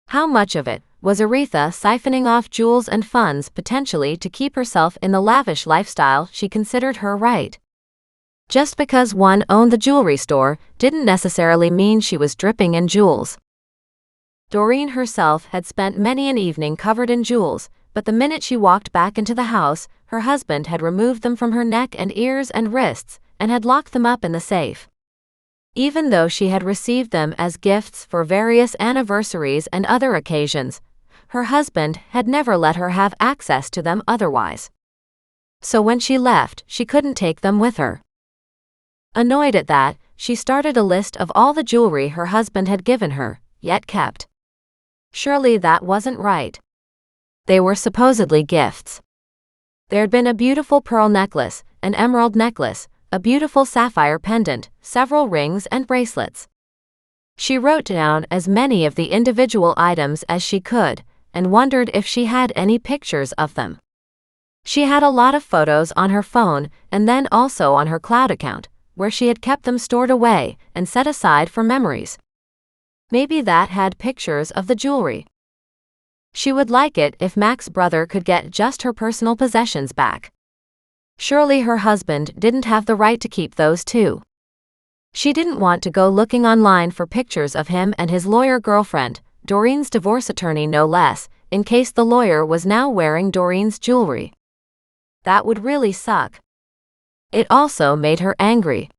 How much of it was Aretha siphoning off jewels and funds potentially to keep herself in the lavish lifestyle she considered her right? Just because one owned the jewelry store didn't necessarily mean she was dripping in jewels. Doreen herself had spent many an evening covered in jewels, but the minute she walked back into the house, her husband had removed them from her neck and ears and wrists, and had locked them up in the safe. Even though she had received them as gifts for various anniversaries and other occasions, her husband had never let her have access to them otherwise. So when she left, she couldn't take them with her. Annoyed at that, she started a list of all the jewelry her husband had given her, yet kept. Surely that wasn't right. They were supposedly gifts. There'd been a beautiful pearl necklace, an emerald necklace, a beautiful sapphire pendant, several rings and bracelets. She wrote down as many of the individual items as she could, and wondered if she had any pictures of them. She had a lot of photos on her phone and then also on her cloud account, where she had kept them stored away and set aside for memories. Maybe that had pictures of the jewelry. She would like it if Mac's brother could get just her personal possessions back. Surely her husband didn't have the right to keep those too. She didn't want to go looking online for pictures of him and his lawyer girlfriend, Doreen's divorce attorney no less, in case the lawyer was now wearing Doreen's jewelry. That would really suck. It also made her angry.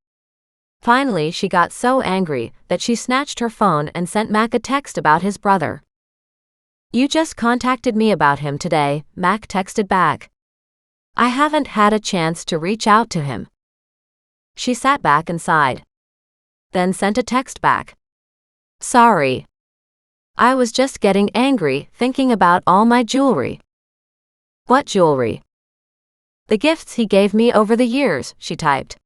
Finally, she got so angry that she snatched her phone and sent Mac a text about his brother. "You just contacted me about him today," Mac texted back. "I haven't had a chance to reach out to him." She sat back and sighed. Then sent a text back. "Sorry. I was just getting angry thinking about all my jewelry." "What jewelry?" "The gifts he gave me over the years," she typed.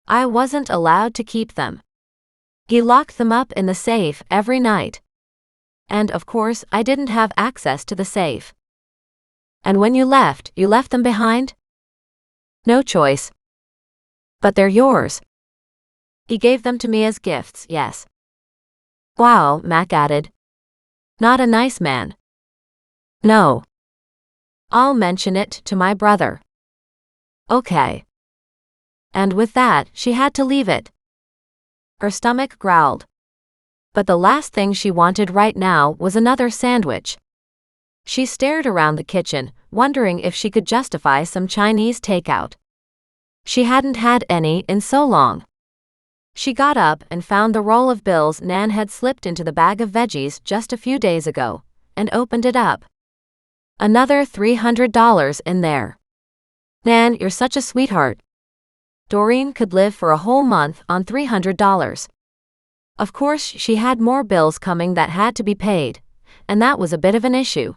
"I wasn't allowed to keep them. He locked them up in the safe every night. And of course, I didn't have access to the safe." "And when you left them behind?" "No choice. But they're yours. He gave them to me as gifts, yes. Wow, Mac added. Not a nice man. No. I'll mention it to my brother. Okay. And with that, she had to leave it. Her stomach growled. But the last thing she wanted right now was another sandwich. She stared around the kitchen, wondering if she could justify some Chinese takeout. She hadn't had any in so long. She got up and found the roll of bills Nan had slipped into the bag of veggies just a few days ago, and opened it up. Another $300 in there. Nan, you're such a sweetheart. Doreen could live for a whole month on $300. Of course, she had more bills coming that had to be paid, and that was a bit of an issue.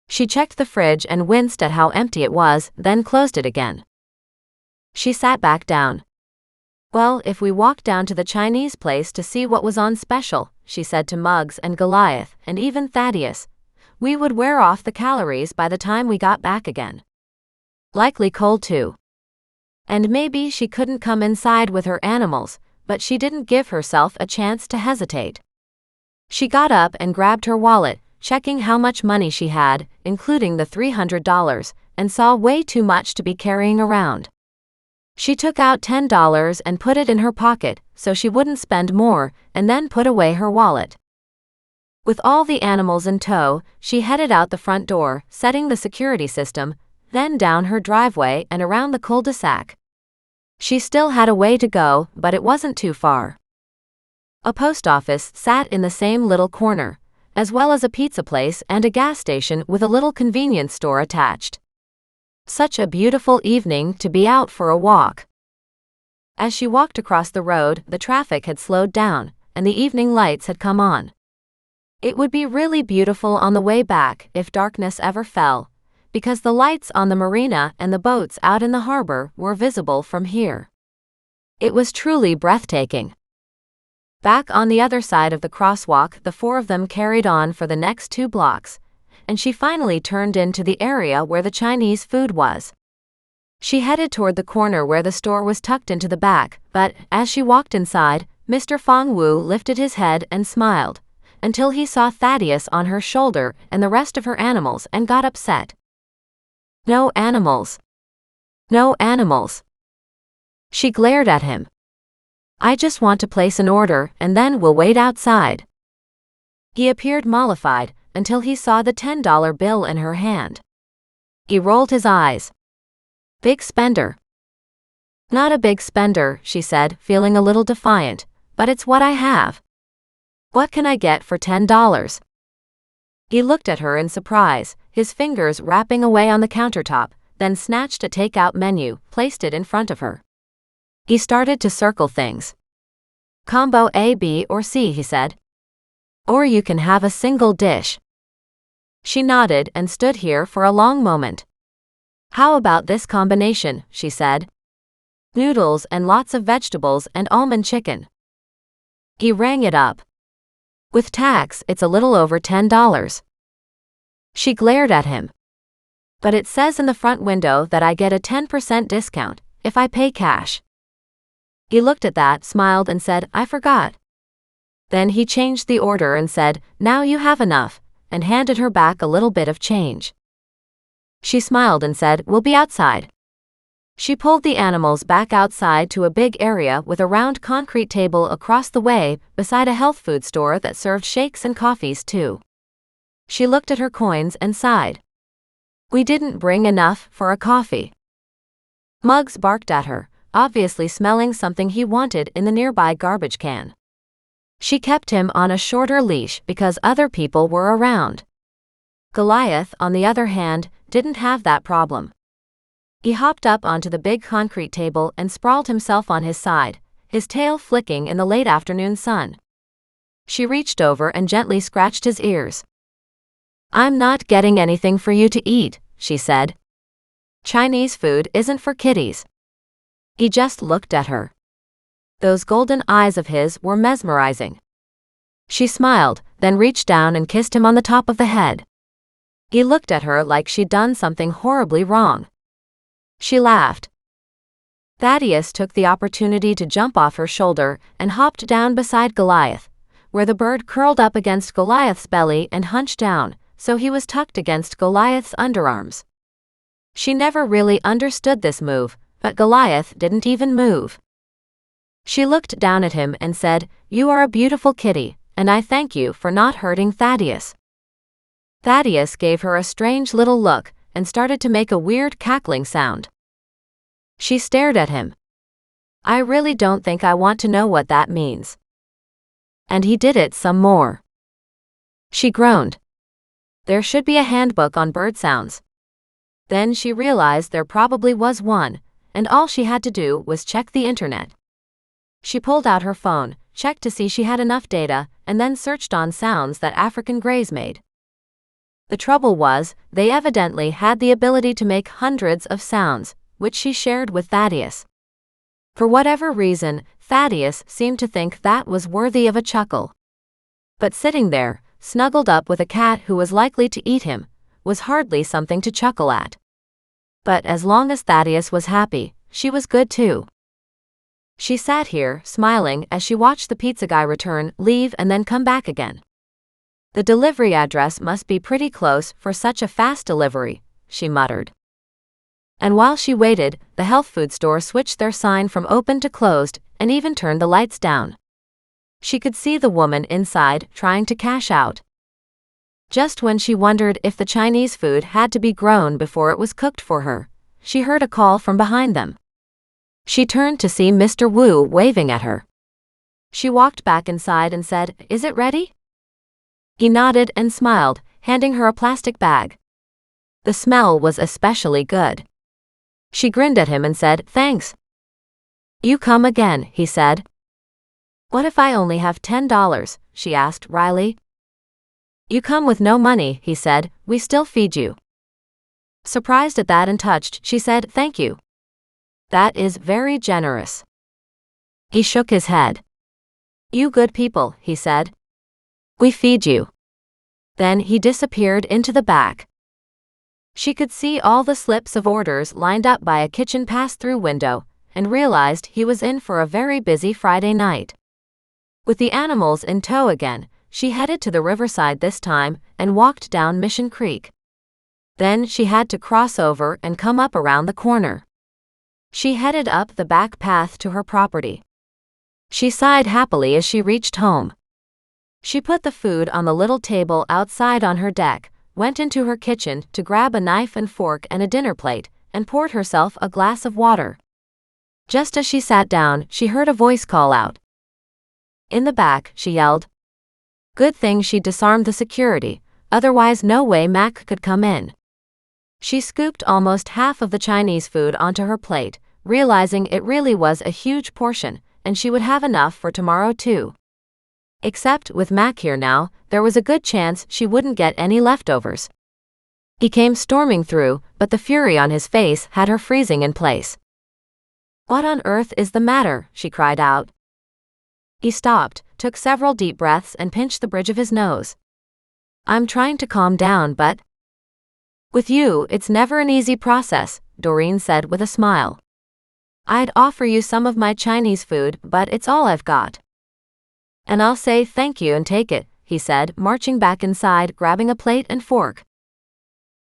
She checked the fridge and winced at how empty it was, then closed it again. She sat back down. Well, if we walked down to the Chinese place to see what was on special, she said to Muggs and Goliath, and even Thaddeus, we would wear off the calories by the time we got back again. Likely cold too. And maybe she couldn't come inside with her animals, but she didn't give herself a chance to hesitate. She got up and grabbed her wallet, checking how much money she had, including the $300, and saw way too much to be carrying around. She took out $10 and put it in her pocket so she wouldn't spend more, and then put away her wallet. With all the animals in tow, she headed out the front door, setting the security system, then down her driveway and around the cul-de-sac. She still had a way to go, but it wasn't too far. A post office sat in the same little corner, as well as a pizza place and a gas station with a little convenience store attached. Such a beautiful evening to be out for a walk. As she walked across the road, the traffic had slowed down, and the evening lights had come on. It would be really beautiful on the way back if darkness ever fell, because the lights on the marina and the boats out in the harbor were visible from here. It was truly breathtaking. Back on the other side of the crosswalk, the four of them carried on for the next 2 blocks, and she finally turned into the area where the Chinese food was. She headed toward the corner where the store was tucked into the back, but, as she walked inside, Mr. Fong Wu lifted his head and smiled, until he saw Thaddeus on her shoulder and the rest of her animals and got upset. No animals. No animals. She glared at him. I just want to place an order and then we'll wait outside. He appeared mollified until he saw the $10 bill in her hand. He rolled his eyes. Big spender. Not a big spender, she said, feeling a little defiant, but it's what I have. What can I get for $10? He looked at her in surprise, his fingers rapping away on the countertop, then snatched a takeout menu, placed it in front of her. He started to circle things. Combo A, B, or C, he said. Or you can have a single dish. She nodded and stood here for a long moment. How about this combination, she said. Noodles and lots of vegetables and almond chicken. He rang it up. With tax, it's a little over $10. She glared at him. But it says in the front window that I get a 10% discount if I pay cash. He looked at that, smiled and said, I forgot. Then he changed the order and said, now you have enough, and handed her back a little bit of change. She smiled and said, we'll be outside. She pulled the animals back outside to a big area with a round concrete table across the way beside a health food store that served shakes and coffees too. She looked at her coins and sighed. We didn't bring enough for a coffee. Muggs barked at her, obviously smelling something he wanted in the nearby garbage can. She kept him on a shorter leash because other people were around. Goliath, on the other hand, didn't have that problem. He hopped up onto the big concrete table and sprawled himself on his side, his tail flicking in the late afternoon sun. She reached over and gently scratched his ears. I'm not getting anything for you to eat, she said. Chinese food isn't for kiddies. He just looked at her. Those golden eyes of his were mesmerizing. She smiled, then reached down and kissed him on the top of the head. He looked at her like she'd done something horribly wrong. She laughed. Thaddeus took the opportunity to jump off her shoulder and hopped down beside Goliath, where the bird curled up against Goliath's belly and hunched down, so he was tucked against Goliath's underarms. She never really understood this move, but Goliath didn't even move. She looked down at him and said, "You are a beautiful kitty, and I thank you for not hurting Thaddeus." Thaddeus gave her a strange little look and started to make a weird cackling sound. She stared at him. "I really don't think I want to know what that means." And he did it some more. She groaned. There should be a handbook on bird sounds. Then she realized there probably was one, and all she had to do was check the internet. She pulled out her phone, checked to see she had enough data, and then searched on sounds that African greys made. The trouble was, they evidently had the ability to make hundreds of sounds, which she shared with Thaddeus. For whatever reason, Thaddeus seemed to think that was worthy of a chuckle. But sitting there, snuggled up with a cat who was likely to eat him, was hardly something to chuckle at. But as long as Thaddeus was happy, she was good too. She sat here, smiling as she watched the pizza guy return, leave and then come back again. The delivery address must be pretty close for such a fast delivery, she muttered. And while she waited, the health food store switched their sign from open to closed and even turned the lights down. She could see the woman inside trying to cash out. Just when she wondered if the Chinese food had to be grown before it was cooked for her, she heard a call from behind them. She turned to see Mr. Wu waving at her. She walked back inside and said, "Is it ready?" He nodded and smiled, handing her a plastic bag. The smell was especially good. She grinned at him and said, "Thanks." "You come again," he said. "What if I only have $10? She asked wryly. "You come with no money," he said, "we still feed you." Surprised at that and touched, she said, "Thank you. That is very generous." He shook his head. "You good people," he said. "We feed you." Then he disappeared into the back. She could see all the slips of orders lined up by a kitchen pass-through window, and realized he was in for a very busy Friday night. With the animals in tow again, she headed to the riverside this time and walked down Mission Creek. Then she had to cross over and come up around the corner. She headed up the back path to her property. She sighed happily as she reached home. She put the food on the little table outside on her deck, went into her kitchen to grab a knife and fork and a dinner plate, and poured herself a glass of water. Just as she sat down, she heard a voice call out. In the back, she yelled. Good thing she disarmed the security, otherwise no way Mac could come in. She scooped almost half of the Chinese food onto her plate, realizing it really was a huge portion, and she would have enough for tomorrow too. Except with Mac here now, there was a good chance she wouldn't get any leftovers. He came storming through, but the fury on his face had her freezing in place. What on earth is the matter? She cried out. He stopped, took several deep breaths and pinched the bridge of his nose. I'm trying to calm down, but... With you, it's never an easy process, Doreen said with a smile. I'd offer you some of my Chinese food, but it's all I've got. And I'll say thank you and take it, he said, marching back inside, grabbing a plate and fork.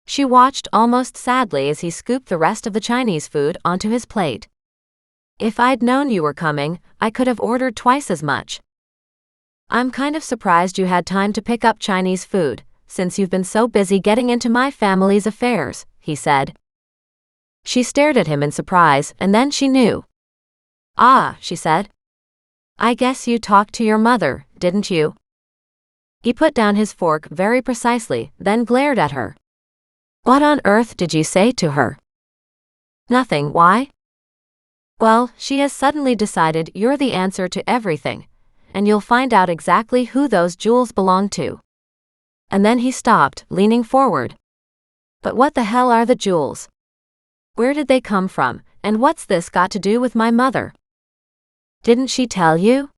She watched almost sadly as he scooped the rest of the Chinese food onto his plate. If I'd known you were coming, I could have ordered twice as much. I'm kind of surprised you had time to pick up Chinese food, since you've been so busy getting into my family's affairs, he said. She stared at him in surprise, and then she knew. Ah, she said. I guess you talked to your mother, didn't you? He put down his fork very precisely, then glared at her. What on earth did you say to her? Nothing, why? Well, she has suddenly decided you're the answer to everything, and you'll find out exactly who those jewels belong to. And then he stopped, leaning forward. But what the hell are the jewels? Where did they come from, and what's this got to do with my mother? Didn't she tell you?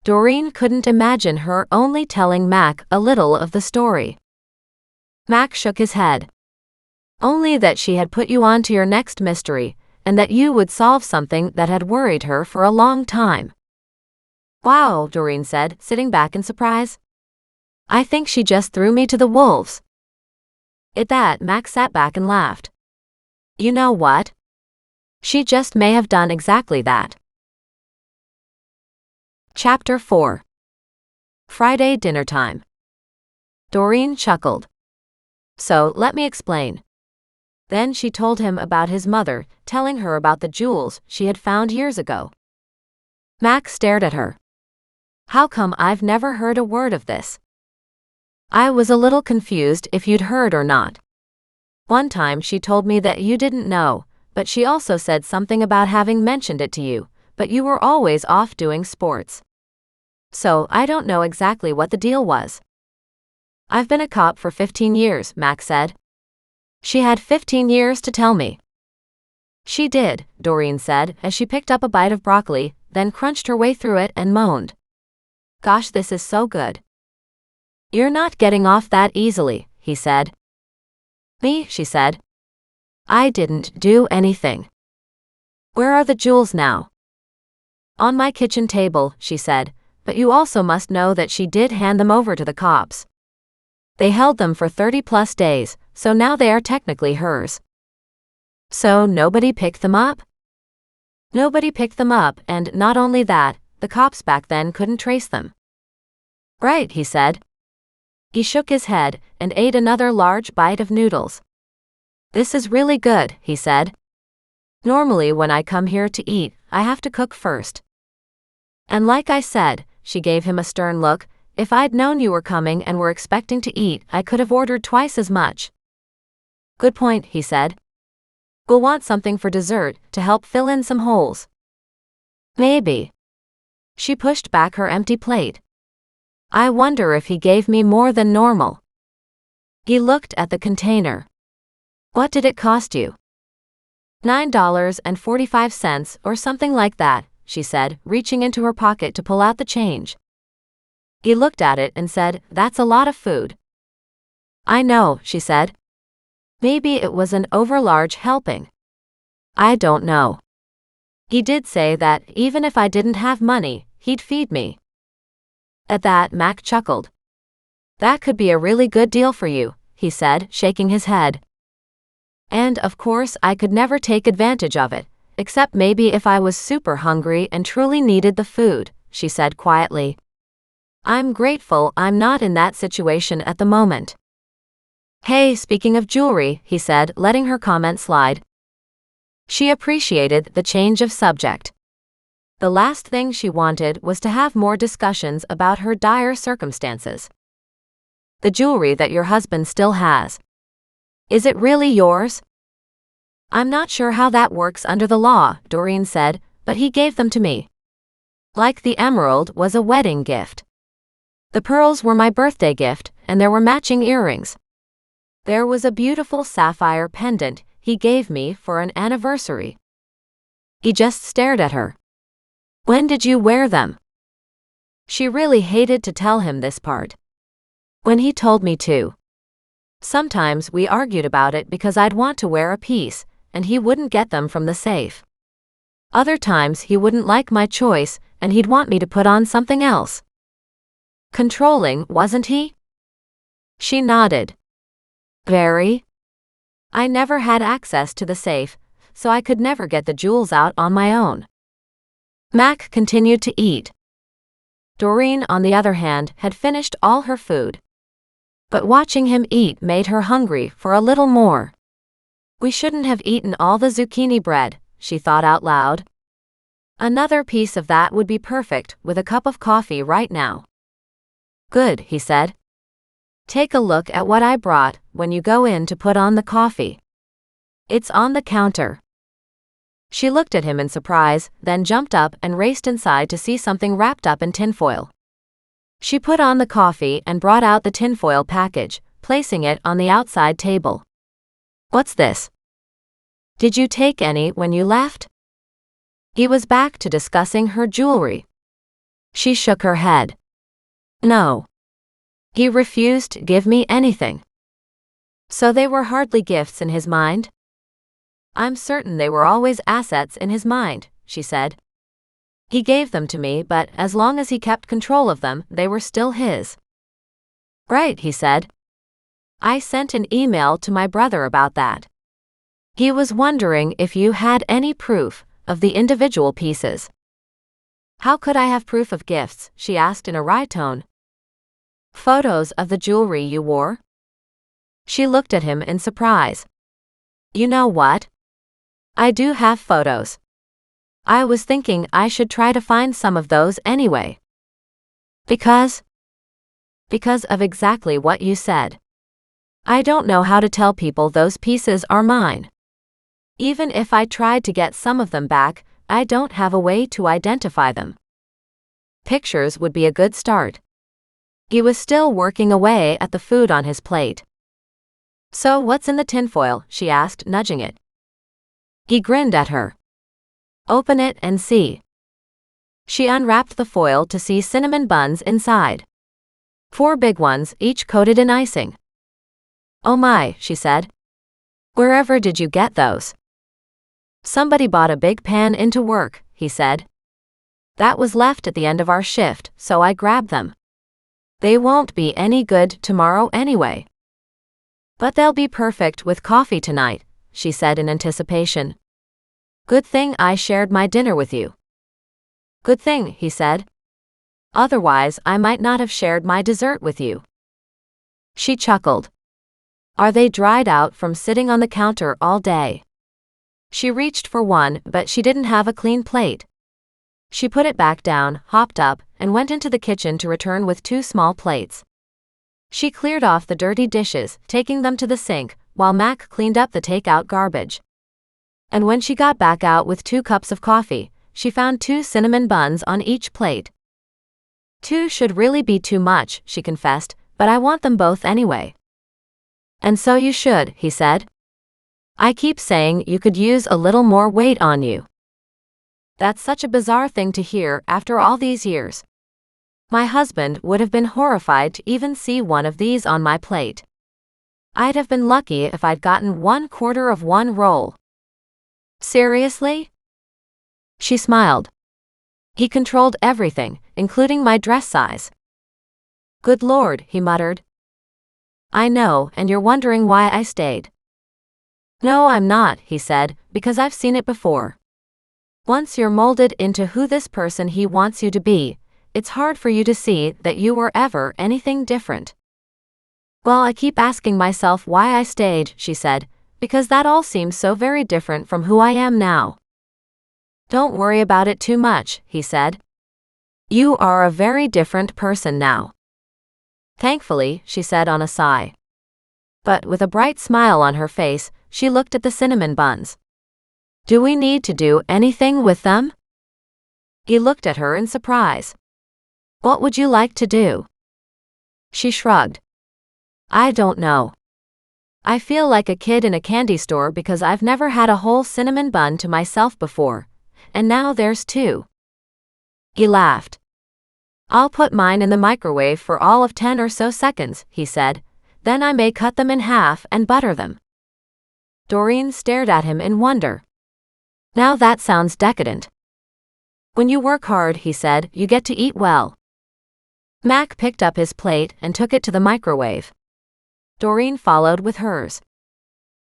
Doreen couldn't imagine her only telling Mac a little of the story. Mac shook his head. Only that she had put you on to your next mystery, and that you would solve something that had worried her for a long time. Wow, Doreen said, sitting back in surprise. I think she just threw me to the wolves. At that, Max sat back and laughed. You know what? She just may have done exactly that. Chapter 4. Friday dinner time. Doreen chuckled. So, let me explain. Then she told him about his mother, telling her about the jewels she had found years ago. Max stared at her. How come I've never heard a word of this? I was a little confused if you'd heard or not. One time she told me that you didn't know, but she also said something about having mentioned it to you, but you were always off doing sports. So, I don't know exactly what the deal was. I've been a cop for 15 years, Max said. She had 15 years to tell me. She did, Doreen said as she picked up a bite of broccoli, then crunched her way through it and moaned. Gosh, this is so good. You're not getting off that easily, he said. Me, she said. I didn't do anything. Where are the jewels now? On my kitchen table, she said, but you also must know that she did hand them over to the cops. They held them for 30+ days, so now they are technically hers. So nobody picked them up? Nobody picked them up, and not only that, the cops back then couldn't trace them. Right, he said. He shook his head and ate another large bite of noodles. This is really good, he said. Normally when I come here to eat, I have to cook first. And like I said, she gave him a stern look, if I'd known you were coming and were expecting to eat, I could have ordered twice as much. Good point, he said. We'll want something for dessert to help fill in some holes. Maybe. She pushed back her empty plate. I wonder if he gave me more than normal. He looked at the container. What did it cost you? $9.45 or something like that, she said, reaching into her pocket to pull out the change. He looked at it and said, That's a lot of food. I know, she said. Maybe it was an overlarge helping. I don't know. He did say that, even if I didn't have money, he'd feed me. At that, Mac chuckled. That could be a really good deal for you, he said, shaking his head. And of course I could never take advantage of it, except maybe if I was super hungry and truly needed the food, she said quietly. I'm grateful I'm not in that situation at the moment. Hey, speaking of jewelry, he said, letting her comment slide. She appreciated the change of subject. The last thing she wanted was to have more discussions about her dire circumstances. The jewelry that your husband still has. Is it really yours? I'm not sure how that works under the law, Doreen said, but he gave them to me. Like the emerald was a wedding gift. The pearls were my birthday gift, and there were matching earrings. There was a beautiful sapphire pendant he gave me for an anniversary. He just stared at her. When did you wear them? She really hated to tell him this part. When he told me to. Sometimes we argued about it because I'd want to wear a piece, and he wouldn't get them from the safe. Other times he wouldn't like my choice, and he'd want me to put on something else. Controlling, wasn't he? She nodded. Very. I never had access to the safe, so I could never get the jewels out on my own. Mac continued to eat. Doreen, on the other hand, had finished all her food. But watching him eat made her hungry for a little more. We shouldn't have eaten all the zucchini bread, she thought out loud. Another piece of that would be perfect with a cup of coffee right now. Good, he said. Take a look at what I brought when you go in to put on the coffee. It's on the counter. She looked at him in surprise, then jumped up and raced inside to see something wrapped up in tinfoil. She put on the coffee and brought out the tinfoil package, placing it on the outside table. What's this? Did you take any when you left? He was back to discussing her jewelry. She shook her head. No. He refused to give me anything. So they were hardly gifts in his mind? I'm certain they were always assets in his mind, she said. He gave them to me, but as long as he kept control of them, they were still his. Right, he said. I sent an email to my brother about that. He was wondering if you had any proof of the individual pieces. How could I have proof of gifts? She asked in a wry tone. Photos of the jewelry you wore? She looked at him in surprise. You know what? I do have photos. I was thinking I should try to find some of those anyway. Because of exactly what you said. I don't know how to tell people those pieces are mine. Even if I tried to get some of them back, I don't have a way to identify them. Pictures would be a good start. He was still working away at the food on his plate. So what's in the tinfoil? She asked, nudging it. He grinned at her. Open it and see. She unwrapped the foil to see cinnamon buns inside. 4 big ones, each coated in icing. Oh my, she said. Wherever did you get those? Somebody bought a big pan into work, he said. That was left at the end of our shift, so I grabbed them. They won't be any good tomorrow anyway. But they'll be perfect with coffee tonight, she said in anticipation. Good thing I shared my dinner with you. Good thing, he said. Otherwise, I might not have shared my dessert with you. She chuckled. Are they dried out from sitting on the counter all day? She reached for one, but she didn't have a clean plate. She put it back down, hopped up, and went into the kitchen to return with 2 small plates. She cleared off the dirty dishes, taking them to the sink, while Mac cleaned up the takeout garbage. And when she got back out with 2 cups of coffee, she found 2 cinnamon buns on each plate. 2 should really be too much, she confessed, but I want them both anyway. And so you should, he said. I keep saying you could use a little more weight on you. That's such a bizarre thing to hear after all these years. My husband would have been horrified to even see one of these on my plate. I'd have been lucky if I'd gotten 1/4 of one roll. Seriously? She smiled. He controlled everything, including my dress size. Good Lord, he muttered. I know, and you're wondering why I stayed. No, I'm not, he said, because I've seen it before. Once you're molded into who this person he wants you to be, it's hard for you to see that you were ever anything different. Well, I keep asking myself why I stayed, she said, because that all seems so very different from who I am now. Don't worry about it too much, he said. You are a very different person now. Thankfully, she said on a sigh. But with a bright smile on her face, she looked at the cinnamon buns. Do we need to do anything with them? He looked at her in surprise. What would you like to do? She shrugged. I don't know. I feel like a kid in a candy store because I've never had a whole cinnamon bun to myself before, and now there's 2. He laughed. I'll put mine in the microwave for all of 10 or so seconds, he said. Then I may cut them in half and butter them. Doreen stared at him in wonder. Now that sounds decadent. When you work hard, he said, you get to eat well. Mac picked up his plate and took it to the microwave. Doreen followed with hers.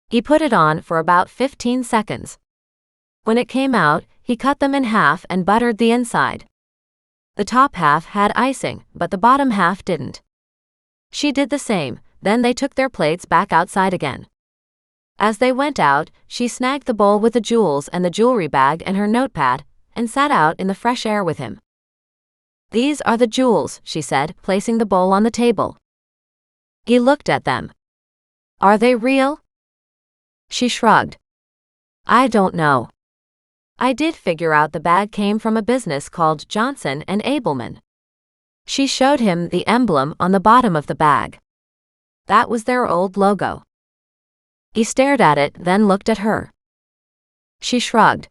He put it on for about 15 seconds. When it came out, he cut them in half and buttered the inside. The top half had icing, but the bottom half didn't. She did the same, then they took their plates back outside again. As they went out, she snagged the bowl with the jewels and the jewelry bag and her notepad, and sat out in the fresh air with him. These are the jewels, she said, placing the bowl on the table. He looked at them. Are they real? She shrugged. I don't know. I did figure out the bag came from a business called Johnson and Abelman. She showed him the emblem on the bottom of the bag. That was their old logo. He stared at it, then looked at her. She shrugged.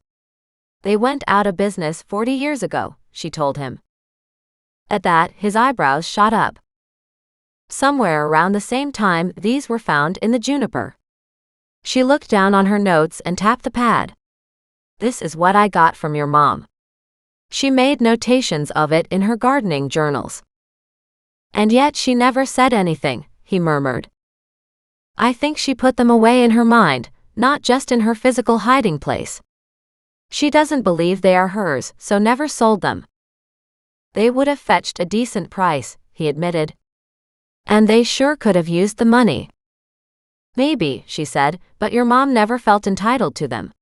They went out of business 40 years ago, she told him. At that, his eyebrows shot up. Somewhere around the same time, these were found in the Juniper. She looked down on her notes and tapped the pad. This is what I got from your mom. She made notations of it in her gardening journals. And yet she never said anything, he murmured. I think she put them away in her mind, not just in her physical hiding place. She doesn't believe they are hers, so never sold them. They would have fetched a decent price, he admitted. And they sure could have used the money. Maybe, she said, but your mom never felt entitled to them.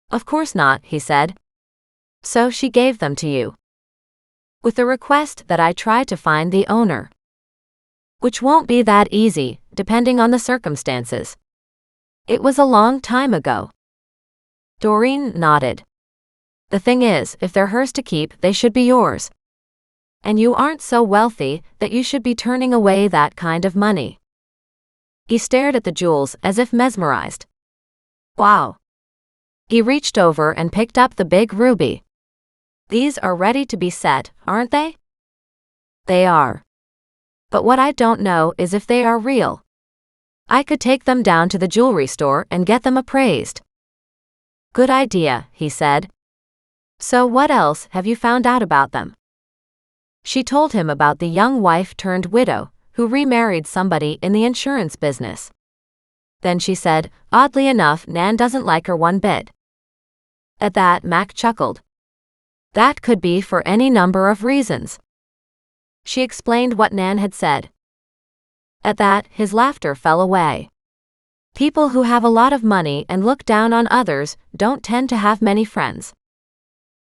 Of course not, he said. So she gave them to you. With the request that I try to find the owner. Which won't be that easy, depending on the circumstances. It was a long time ago. Doreen nodded. The thing is, if they're hers to keep, they should be yours. And you aren't so wealthy that you should be turning away that kind of money. He stared at the jewels as if mesmerized. Wow. He reached over and picked up the big ruby. These are ready to be set, aren't they? They are. But what I don't know is if they are real. I could take them down to the jewelry store and get them appraised. Good idea, he said. So what else have you found out about them? She told him about the young wife turned widow, who remarried somebody in the insurance business. Then she said, oddly enough, Nan doesn't like her one bit. At that, Mac chuckled. That could be for any number of reasons. She explained what Nan had said. At that, his laughter fell away. People who have a lot of money and look down on others don't tend to have many friends.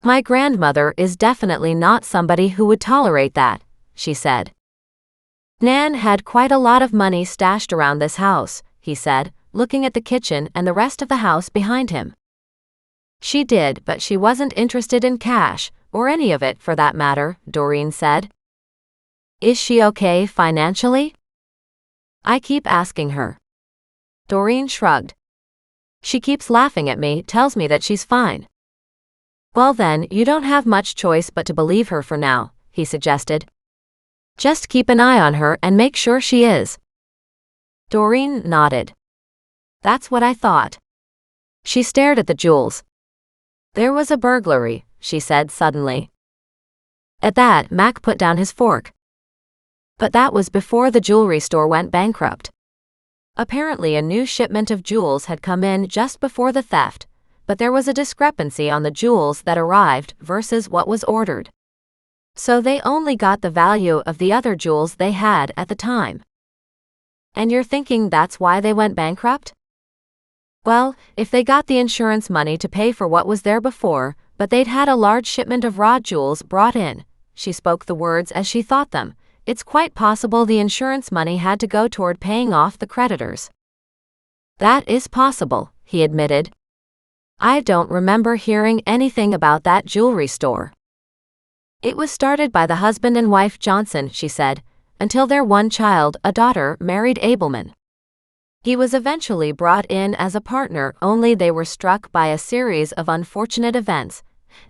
My grandmother is definitely not somebody who would tolerate that, she said. Nan had quite a lot of money stashed around this house, he said, looking at the kitchen and the rest of the house behind him. She did, but she wasn't interested in cash, or any of it for that matter, Doreen said. Is she okay financially? I keep asking her. Doreen shrugged. She keeps laughing at me, tells me that she's fine. Well then, you don't have much choice but to believe her for now, he suggested. Just keep an eye on her and make sure she is. Doreen nodded. That's what I thought. She stared at the jewels. There was a burglary, she said suddenly. At that, Mac put down his fork. But that was before the jewelry store went bankrupt. Apparently a new shipment of jewels had come in just before the theft, but there was a discrepancy on the jewels that arrived versus what was ordered. So they only got the value of the other jewels they had at the time. And you're thinking that's why they went bankrupt? Well, if they got the insurance money to pay for what was there before, but they'd had a large shipment of raw jewels brought in, she spoke the words as she thought them, it's quite possible the insurance money had to go toward paying off the creditors. That is possible, he admitted. I don't remember hearing anything about that jewelry store. It was started by the husband and wife Johnson, she said, until their one child, a daughter, married Abelman. He was eventually brought in as a partner, only they were struck by a series of unfortunate events,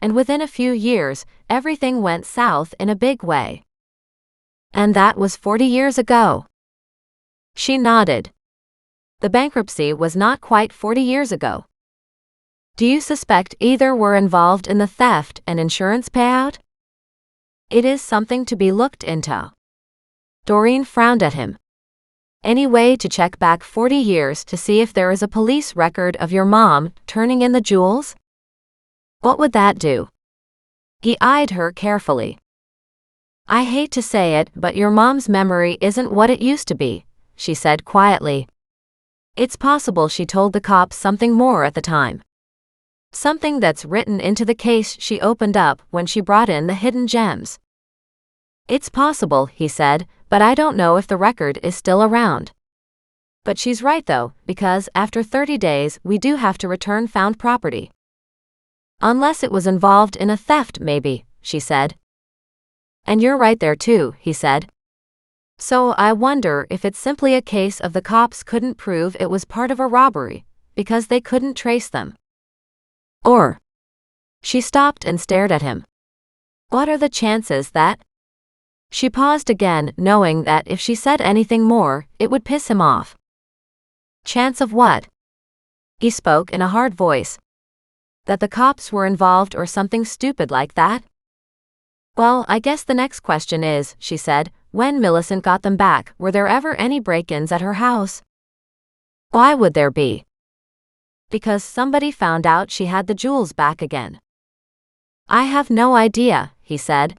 and within a few years, everything went south in a big way. And that was 40 years ago. She nodded. The bankruptcy was not quite 40 years ago. Do you suspect either were involved in the theft and insurance payout? It is something to be looked into. Doreen frowned at him. Any way to check back 40 years to see if there is a police record of your mom turning in the jewels? What would that do? He eyed her carefully. I hate to say it, but your mom's memory isn't what it used to be, she said quietly. It's possible she told the cops something more at the time. Something that's written into the case she opened up when she brought in the hidden gems. It's possible, he said, but I don't know if the record is still around. But she's right though, because after 30 days we do have to return found property. Unless it was involved in a theft maybe, she said. And you're right there too, he said. So I wonder if it's simply a case of the cops couldn't prove it was part of a robbery, because they couldn't trace them. Or. She stopped and stared at him. What are the chances that? She paused again, knowing that if she said anything more, it would piss him off. Chance of what? He spoke in a hard voice. That the cops were involved or something stupid like that? Well, I guess the next question is, she said, when Millicent got them back, were there ever any break-ins at her house? Why would there be? Because somebody found out she had the jewels back again. I have no idea, he said.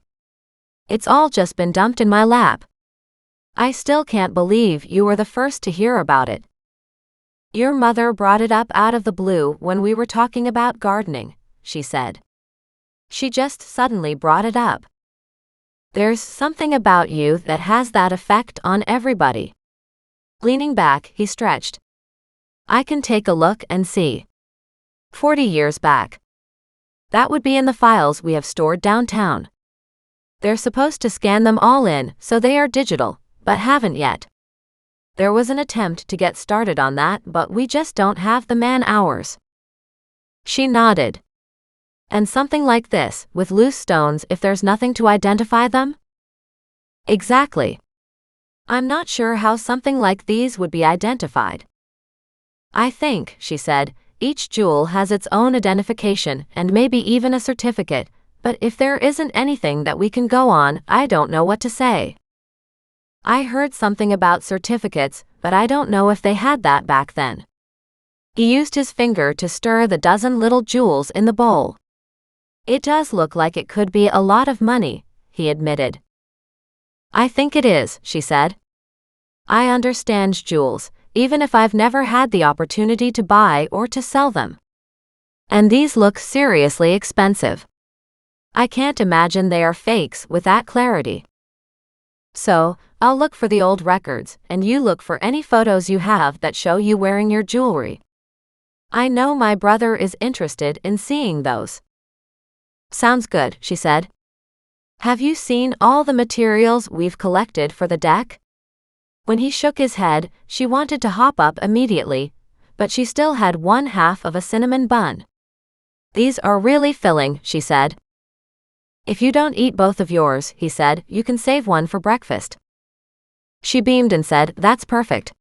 It's all just been dumped in my lap. I still can't believe you were the first to hear about it. Your mother brought it up out of the blue when we were talking about gardening, she said. She just suddenly brought it up. There's something about you that has that effect on everybody. Leaning back, he stretched. I can take a look and see. 40 years back. That would be in the files we have stored downtown. They're supposed to scan them all in, so they are digital, but haven't yet. There was an attempt to get started on that, but we just don't have the man-hours. She nodded. And something like this, with loose stones if there's nothing to identify them? Exactly. I'm not sure how something like these would be identified. I think, she said, each jewel has its own identification and maybe even a certificate, but if there isn't anything that we can go on, I don't know what to say. I heard something about certificates, but I don't know if they had that back then. He used his finger to stir the dozen little jewels in the bowl. It does look like it could be a lot of money, he admitted. I think it is, she said. I understand jewels, even if I've never had the opportunity to buy or to sell them. And these look seriously expensive. I can't imagine they are fakes with that clarity. So, I'll look for the old records, and you look for any photos you have that show you wearing your jewelry. I know my brother is interested in seeing those. Sounds good, she said. Have you seen all the materials we've collected for the deck? When he shook his head, she wanted to hop up immediately, but she still had one half of a cinnamon bun. These are really filling, she said. If you don't eat both of yours, he said, you can save one for breakfast. She beamed and said, that's perfect.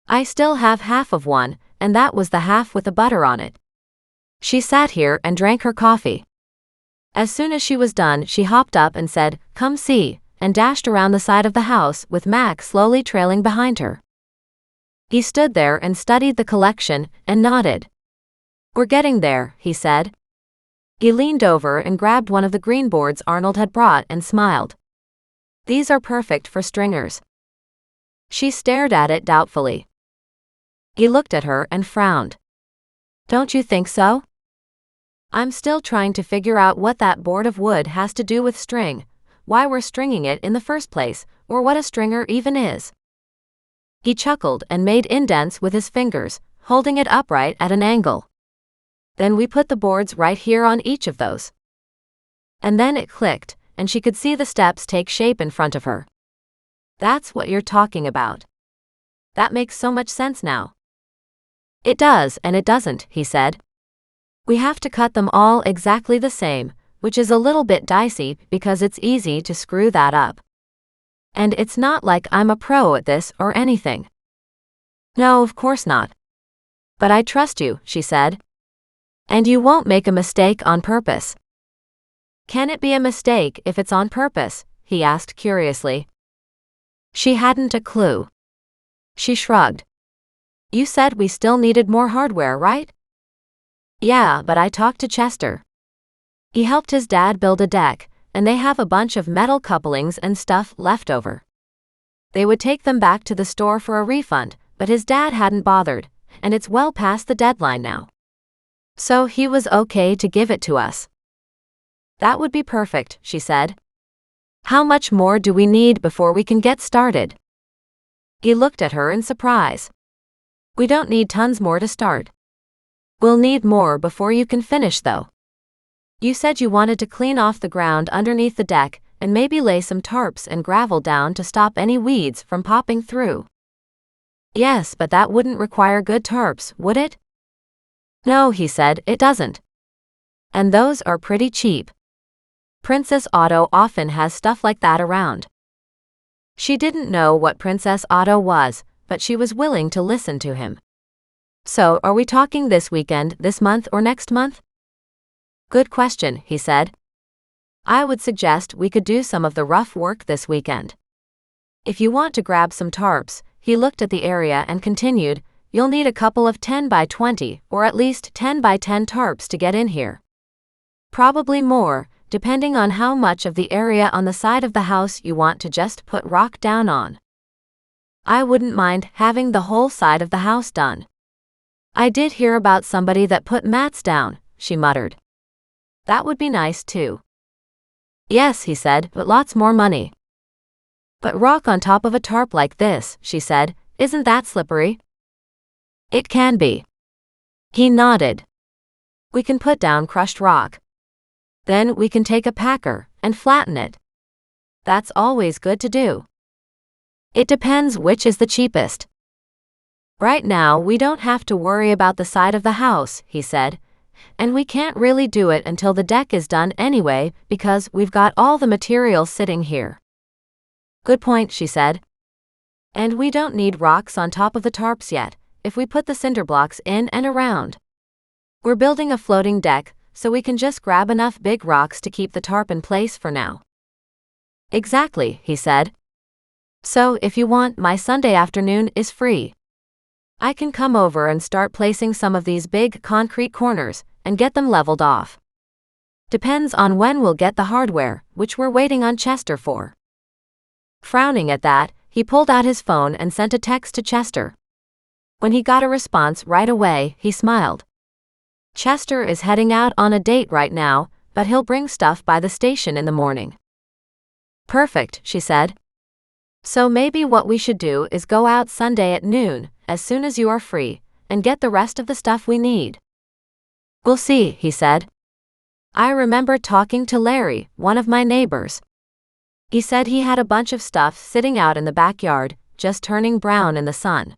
I still have half of one, and that was the half with the butter on it. She sat here and drank her coffee. As soon as she was done, she hopped up and said, come see, and dashed around the side of the house with Mac slowly trailing behind her. He stood there and studied the collection and nodded. We're getting there, he said. He leaned over and grabbed one of the green boards Arnold had brought and smiled. These are perfect for stringers. She stared at it doubtfully. He looked at her and frowned. Don't you think so? I'm still trying to figure out what that board of wood has to do with string, why we're stringing it in the first place, or what a stringer even is. He chuckled and made indents with his fingers, holding it upright at an angle. Then we put the boards right here on each of those. And then it clicked, and she could see the steps take shape in front of her. That's what you're talking about. That makes so much sense now. It does and it doesn't, he said. We have to cut them all exactly the same, which is a little bit dicey because it's easy to screw that up. And it's not like I'm a pro at this or anything. No, of course not. But I trust you, she said. And you won't make a mistake on purpose. Can it be a mistake if it's on purpose? He asked curiously. She hadn't a clue. She shrugged. You said we still needed more hardware, right? Yeah, but I talked to Chester. He helped his dad build a deck, and they have a bunch of metal couplings and stuff left over. They would take them back to the store for a refund, but his dad hadn't bothered, and it's well past the deadline now. So he was okay to give it to us. That would be perfect, she said. How much more do we need before we can get started? He looked at her in surprise. We don't need tons more to start. We'll need more before you can finish though. You said you wanted to clean off the ground underneath the deck and maybe lay some tarps and gravel down to stop any weeds from popping through. Yes, but that wouldn't require good tarps, would it? No, he said, it doesn't. And those are pretty cheap. Princess Auto often has stuff like that around. She didn't know what Princess Auto was, but she was willing to listen to him. So, are we talking this weekend, this month, or next month? Good question, he said. I would suggest we could do some of the rough work this weekend. If you want to grab some tarps, he looked at the area and continued, you'll need a couple of 10 by 20 or at least 10 by 10 tarps to get in here. Probably more, depending on how much of the area on the side of the house you want to just put rock down on. I wouldn't mind having the whole side of the house done. I did hear about somebody that put mats down, she muttered. That would be nice too. Yes, he said, but lots more money. But rock on top of a tarp like this, she said, isn't that slippery? It can be. He nodded. We can put down crushed rock. Then we can take a packer and flatten it. That's always good to do. It depends which is the cheapest. Right now we don't have to worry about the side of the house, he said, and we can't really do it until the deck is done anyway because we've got all the materials sitting here. Good point, she said. And we don't need rocks on top of the tarps yet, if we put the cinder blocks in and around. We're building a floating deck, so we can just grab enough big rocks to keep the tarp in place for now. Exactly, he said. So if you want, my Sunday afternoon is free. I can come over and start placing some of these big concrete corners and get them leveled off. Depends on when we'll get the hardware, which we're waiting on Chester for. Frowning at that, he pulled out his phone and sent a text to Chester. When he got a response right away, he smiled. Chester is heading out on a date right now, but he'll bring stuff by the station in the morning. Perfect, she said. So maybe what we should do is go out Sunday at noon, as soon as you are free, and get the rest of the stuff we need. We'll see, he said. I remember talking to Larry, one of my neighbors. He said he had a bunch of stuff sitting out in the backyard, just turning brown in the sun.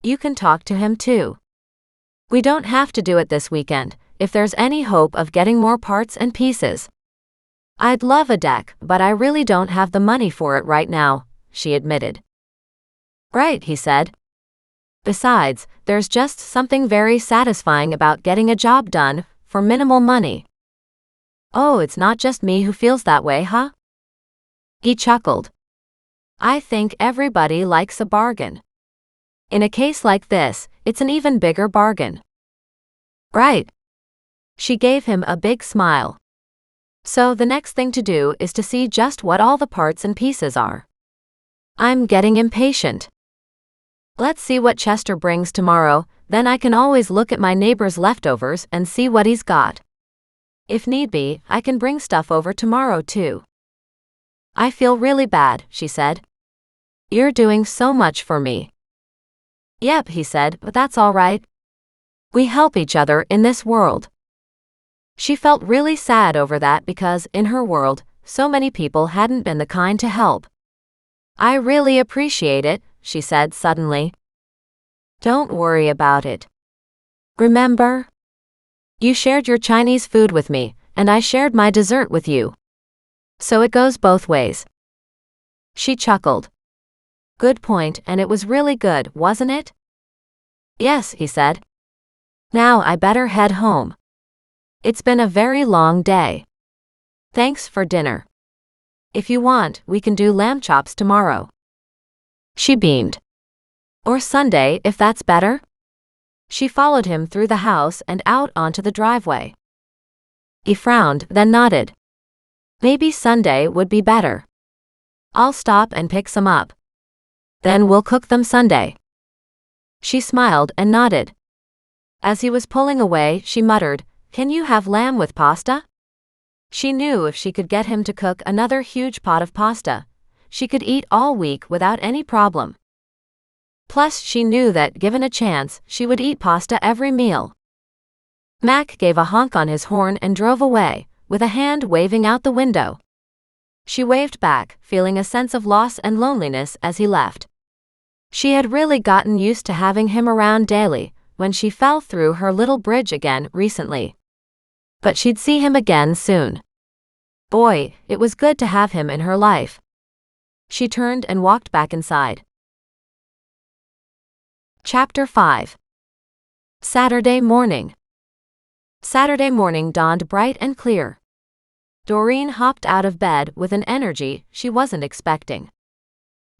You can talk to him too. We don't have to do it this weekend, if there's any hope of getting more parts and pieces. I'd love a deck, but I really don't have the money for it right now, she admitted. Right, he said. Besides, there's just something very satisfying about getting a job done for minimal money. Oh, it's not just me who feels that way, huh? He chuckled. I think everybody likes a bargain. In a case like this, it's an even bigger bargain. Right. She gave him a big smile. So the next thing to do is to see just what all the parts and pieces are. I'm getting impatient. Let's see what Chester brings tomorrow, then I can always look at my neighbor's leftovers and see what he's got. If need be, I can bring stuff over tomorrow too. I feel really bad, she said. You're doing so much for me. Yep, he said, but that's all right. We help each other in this world. She felt really sad over that because, in her world, so many people hadn't been the kind to help. I really appreciate it, she said suddenly. Don't worry about it. Remember? You shared your Chinese food with me, and I shared my dessert with you. So it goes both ways. She chuckled. Good point, and it was really good, wasn't it? Yes, he said. Now I better head home. It's been a very long day. Thanks for dinner. If you want, we can do lamb chops tomorrow. She beamed. Or Sunday, if that's better? She followed him through the house and out onto the driveway. He frowned, then nodded. Maybe Sunday would be better. I'll stop and pick some up. Then we'll cook them Sunday. She smiled and nodded. As he was pulling away, she muttered, Can you have lamb with pasta? She knew if she could get him to cook another huge pot of pasta, she could eat all week without any problem. Plus, she knew that, given a chance, she would eat pasta every meal. Mac gave a honk on his horn and drove away, with a hand waving out the window. She waved back, feeling a sense of loss and loneliness as he left. She had really gotten used to having him around daily, when she fell through her little bridge again recently. But she'd see him again soon. Boy, it was good to have him in her life. She turned and walked back inside. Chapter 5. Saturday morning. Saturday morning dawned bright and clear. Doreen hopped out of bed with an energy she wasn't expecting.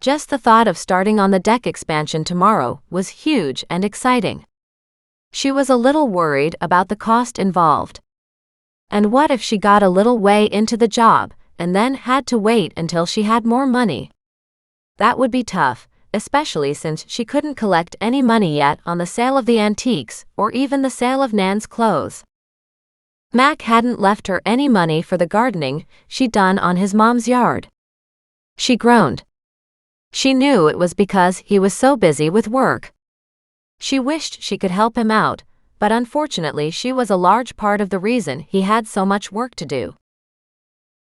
Just the thought of starting on the deck expansion tomorrow was huge and exciting. She was a little worried about the cost involved. And what if she got a little way into the job and then had to wait until she had more money? That would be tough, especially since she couldn't collect any money yet on the sale of the antiques or even the sale of Nan's clothes. Mac hadn't left her any money for the gardening she'd done on his mom's yard. She groaned. She knew it was because he was so busy with work. She wished she could help him out, but unfortunately she was a large part of the reason he had so much work to do.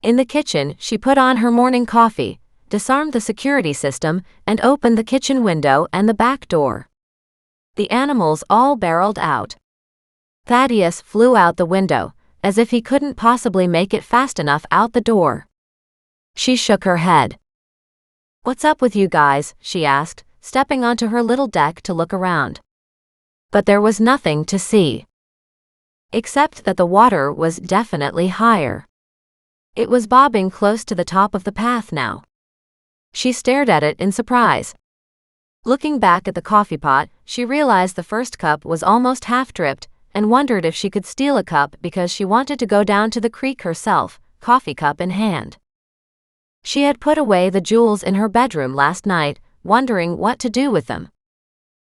In the kitchen, she put on her morning coffee, disarmed the security system, and opened the kitchen window and the back door. The animals all barreled out. Thaddeus flew out the window, as if he couldn't possibly make it fast enough out the door. She shook her head. "What's up with you guys?" she asked, stepping onto her little deck to look around. But there was nothing to see. Except that the water was definitely higher. It was bobbing close to the top of the path now. She stared at it in surprise. Looking back at the coffee pot, she realized the first cup was almost half-dripped, and wondered if she could steal a cup because she wanted to go down to the creek herself, coffee cup in hand. She had put away the jewels in her bedroom last night, wondering what to do with them.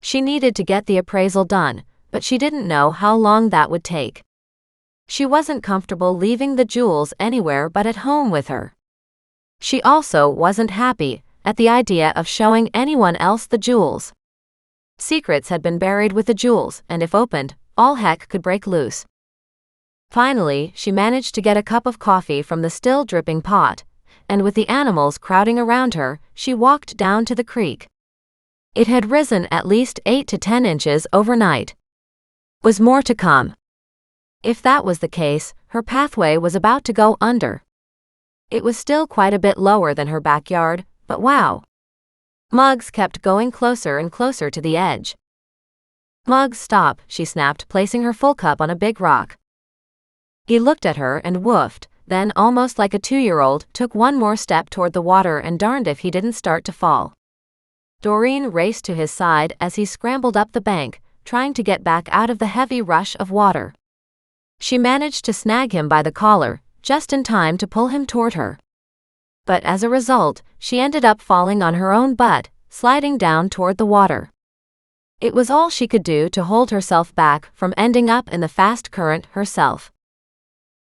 She needed to get the appraisal done, but she didn't know how long that would take. She wasn't comfortable leaving the jewels anywhere but at home with her. She also wasn't happy at the idea of showing anyone else the jewels. Secrets had been buried with the jewels, and if opened, all heck could break loose. Finally, she managed to get a cup of coffee from the still dripping pot, and with the animals crowding around her, she walked down to the creek. It had risen at least 8 to 10 inches overnight. Was more to come? If that was the case, her pathway was about to go under. It was still quite a bit lower than her backyard, but wow. Muggs kept going closer and closer to the edge. "Muggs, stop," she snapped, placing her full cup on a big rock. He looked at her and woofed, then almost like a 2-year-old, took one more step toward the water and darned if he didn't start to fall. Doreen raced to his side as he scrambled up the bank, trying to get back out of the heavy rush of water. She managed to snag him by the collar, just in time to pull him toward her. But as a result, she ended up falling on her own butt, sliding down toward the water. It was all she could do to hold herself back from ending up in the fast current herself.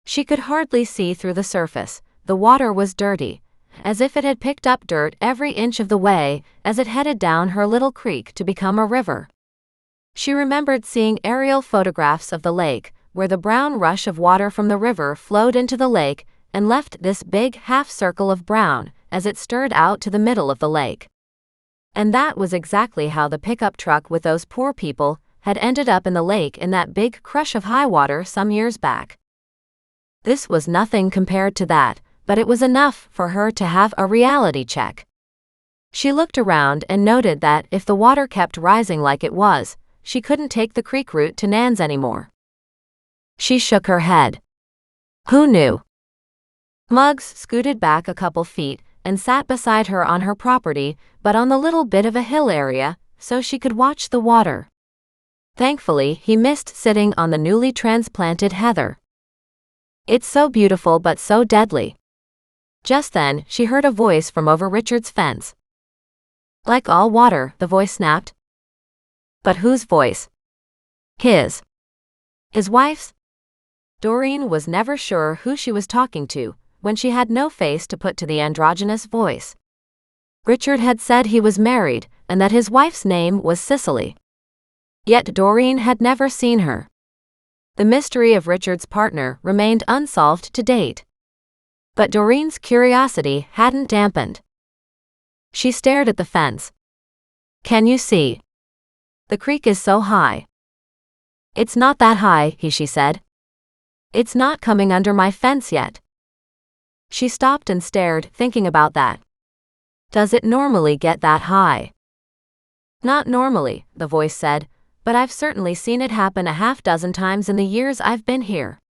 She could hardly see through the surface. The water was dirty, as if it had picked up dirt every inch of the way as it headed down her little creek to become a river. She remembered seeing aerial photographs of the lake, where the brown rush of water from the river flowed into the lake and left this big half-circle of brown as it stirred out to the middle of the lake. And that was exactly how the pickup truck with those poor people had ended up in the lake in that big crush of high water some years back. This was nothing compared to that, but it was enough for her to have a reality check. She looked around and noted that if the water kept rising like it was, she couldn't take the creek route to Nan's anymore. She shook her head. Who knew? Muggs scooted back a couple feet and sat beside her on her property, but on the little bit of a hill area, so she could watch the water. Thankfully, he missed sitting on the newly transplanted heather. "It's so beautiful but so deadly." Just then, she heard a voice from over Richard's fence. "Like all water," the voice snapped. But whose voice? His. His wife's? Doreen was never sure who she was talking to, when she had no face to put to the androgynous voice. Richard had said he was married, and that his wife's name was Cicely. Yet Doreen had never seen her. The mystery of Richard's partner remained unsolved to date. But Doreen's curiosity hadn't dampened. She stared at the fence. "Can you see? The creek is so high." "It's not that high," she said. "It's not coming under my fence yet." She stopped and stared, thinking about that. Does it normally get that high? "Not normally," the voice said, but I've certainly seen it happen a half-dozen times in the years I've been here.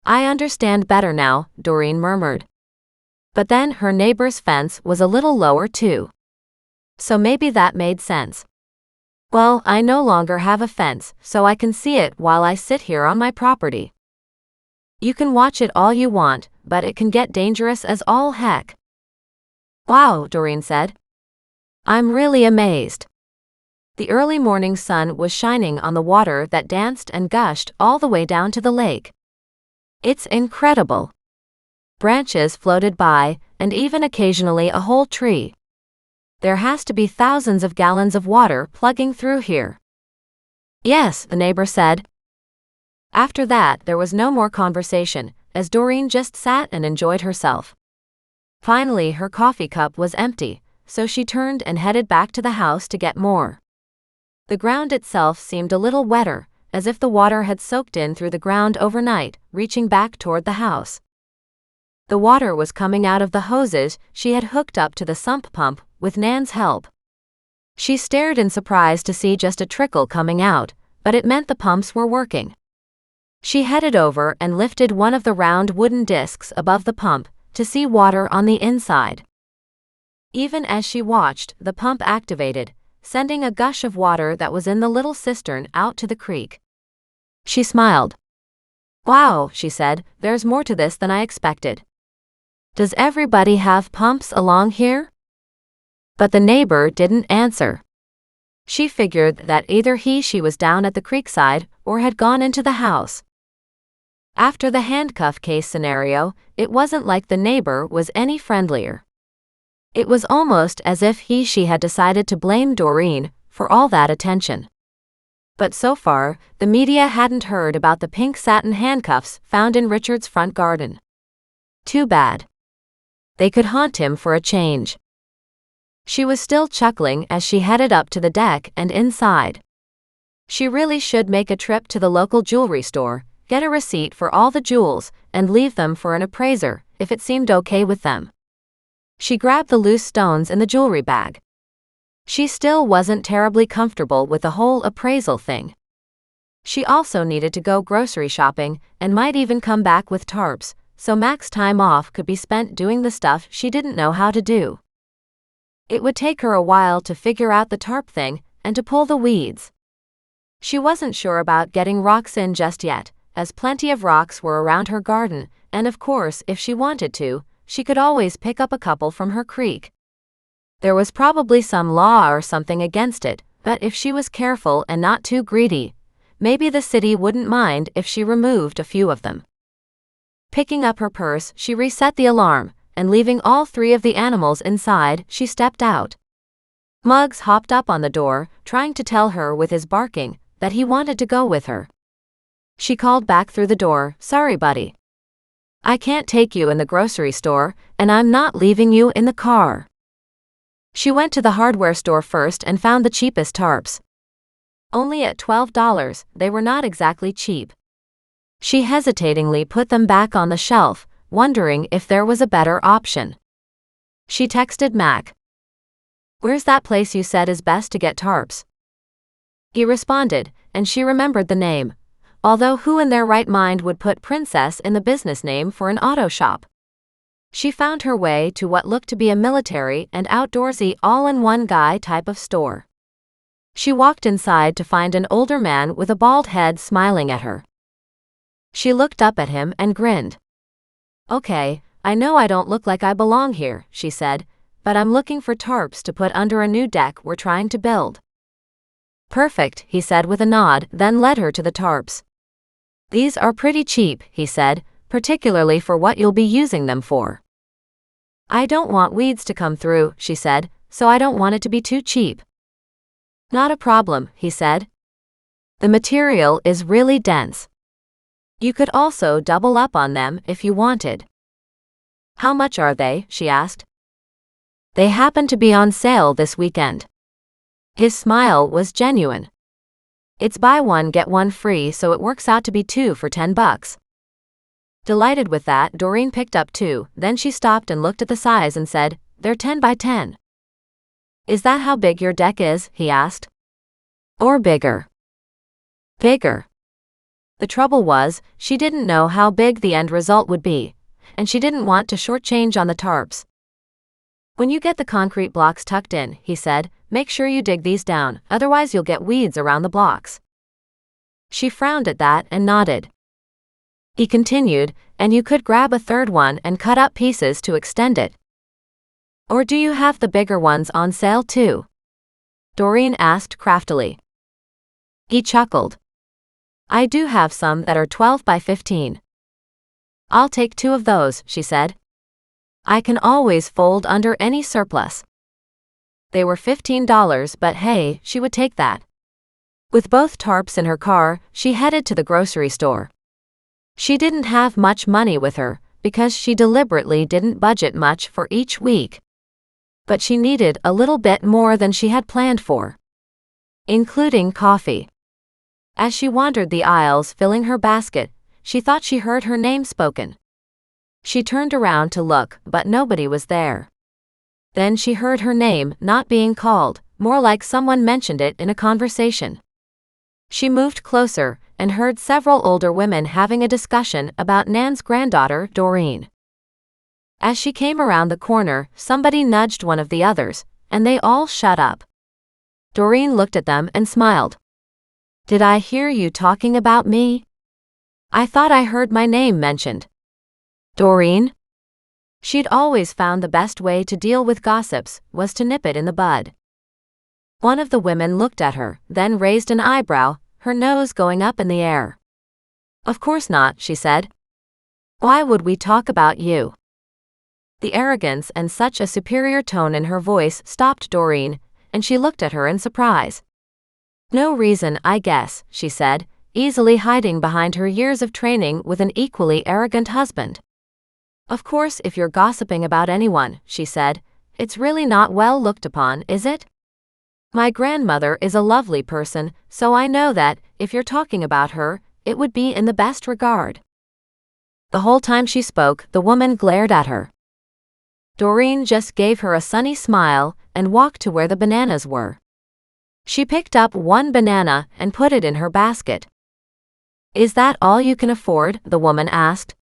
I understand better now, Doreen murmured. But then her neighbor's fence was a little lower too. So maybe that made sense. Well, I no longer have a fence, so I can see it while I sit here on my property. You can watch it all you want, but it can get dangerous as all heck. Wow, Doreen said. I'm really amazed. The early morning sun was shining on the water that danced and gushed all the way down to the lake. It's incredible. Branches floated by, and even occasionally a whole tree. There has to be thousands of gallons of water plugging through here. Yes, the neighbor said. After that, there was no more conversation, as Doreen just sat and enjoyed herself. Finally, her coffee cup was empty, so she turned and headed back to the house to get more. The ground itself seemed a little wetter, as if the water had soaked in through the ground overnight, reaching back toward the house. The water was coming out of the hoses she had hooked up to the sump pump with Nan's help. She stared in surprise to see just a trickle coming out, but it meant the pumps were working. She headed over and lifted one of the round wooden discs above the pump to see water on the inside. Even as she watched, the pump activated, sending a gush of water that was in the little cistern out to the creek. She smiled. Wow, she said, there's more to this than I expected. Does everybody have pumps along here? But the neighbor didn't answer. She figured that either she was down at the creekside or had gone into the house. After the handcuff case scenario, it wasn't like the neighbor was any friendlier. It was almost as if she had decided to blame Doreen for all that attention. But so far, the media hadn't heard about the pink satin handcuffs found in Richard's front garden. Too bad. They could haunt him for a change. She was still chuckling as she headed up to the deck and inside. She really should make a trip to the local jewelry store, get a receipt for all the jewels, and leave them for an appraiser, if it seemed okay with them. She grabbed the loose stones in the jewelry bag. She still wasn't terribly comfortable with the whole appraisal thing. She also needed to go grocery shopping and might even come back with tarps, so Mac's time off could be spent doing the stuff she didn't know how to do. It would take her a while to figure out the tarp thing and to pull the weeds. She wasn't sure about getting rocks in just yet, as plenty of rocks were around her garden, and of course, if she wanted to, she could always pick up a couple from her creek. There was probably some law or something against it, but if she was careful and not too greedy, maybe the city wouldn't mind if she removed a few of them. Picking up her purse, she reset the alarm, and leaving all three of the animals inside, she stepped out. Muggs hopped up on the door, trying to tell her with his barking that he wanted to go with her. She called back through the door, "Sorry, buddy. I can't take you in the grocery store, and I'm not leaving you in the car." She went to the hardware store first and found the cheapest tarps. Only at $12, they were not exactly cheap. She hesitatingly put them back on the shelf, wondering if there was a better option. She texted Mac. "Where's that place you said is best to get tarps?" He responded, and she remembered the name. Although who in their right mind would put Princess in the business name for an auto shop? She found her way to what looked to be a military and outdoorsy all-in-one guy type of store. She walked inside to find an older man with a bald head smiling at her. She looked up at him and grinned. "Okay, I know I don't look like I belong here," she said, "but I'm looking for tarps to put under a new deck we're trying to build." "Perfect," he said with a nod, then led her to the tarps. "These are pretty cheap," he said, "particularly for what you'll be using them for." "I don't want weeds to come through," she said, "so I don't want it to be too cheap." "Not a problem," he said. "The material is really dense. You could also double up on them if you wanted." "How much are they?" she asked. "They happen to be on sale this weekend." His smile was genuine. "It's buy one get one free, so it works out to be 2 for $10. Delighted with that, Doreen picked up 2, then she stopped and looked at the size and said, "They're 10 by 10. "Is that how big your deck is?" he asked. "Or bigger?" Bigger. The trouble was, she didn't know how big the end result would be, and she didn't want to shortchange on the tarps. When you get the concrete blocks tucked in, he said, make sure you dig these down, otherwise you'll get weeds around the blocks. She frowned at that and nodded. He continued, and you could grab a third one and cut up pieces to extend it. Or do you have the bigger ones on sale too? Doreen asked craftily. He chuckled. I do have some that are 12 by 15. I'll take 2 of those, she said. I can always fold under any surplus. They were $15, but hey, she would take that. With both tarps in her car, she headed to the grocery store. She didn't have much money with her, because she deliberately didn't budget much for each week. But she needed a little bit more than she had planned for, including coffee. As she wandered the aisles filling her basket, she thought she heard her name spoken. She turned around to look, but nobody was there. Then she heard her name not being called, more like someone mentioned it in a conversation. She moved closer and heard several older women having a discussion about Nan's granddaughter, Doreen. As she came around the corner, somebody nudged one of the others, and they all shut up. Doreen looked at them and smiled. Did I hear you talking about me? I thought I heard my name mentioned. Doreen? She'd always found the best way to deal with gossips was to nip it in the bud. One of the women looked at her, then raised an eyebrow, her nose going up in the air. Of course not, she said. Why would we talk about you? The arrogance and such a superior tone in her voice stopped Doreen, and she looked at her in surprise. No reason, I guess, she said, easily hiding behind her years of training with an equally arrogant husband. Of course, if you're gossiping about anyone, she said, it's really not well looked upon, is it? My grandmother is a lovely person, so I know that, if you're talking about her, it would be in the best regard. The whole time she spoke, the woman glared at her. Doreen just gave her a sunny smile and walked to where the bananas were. She picked up one banana and put it in her basket. Is that all you can afford? The woman asked.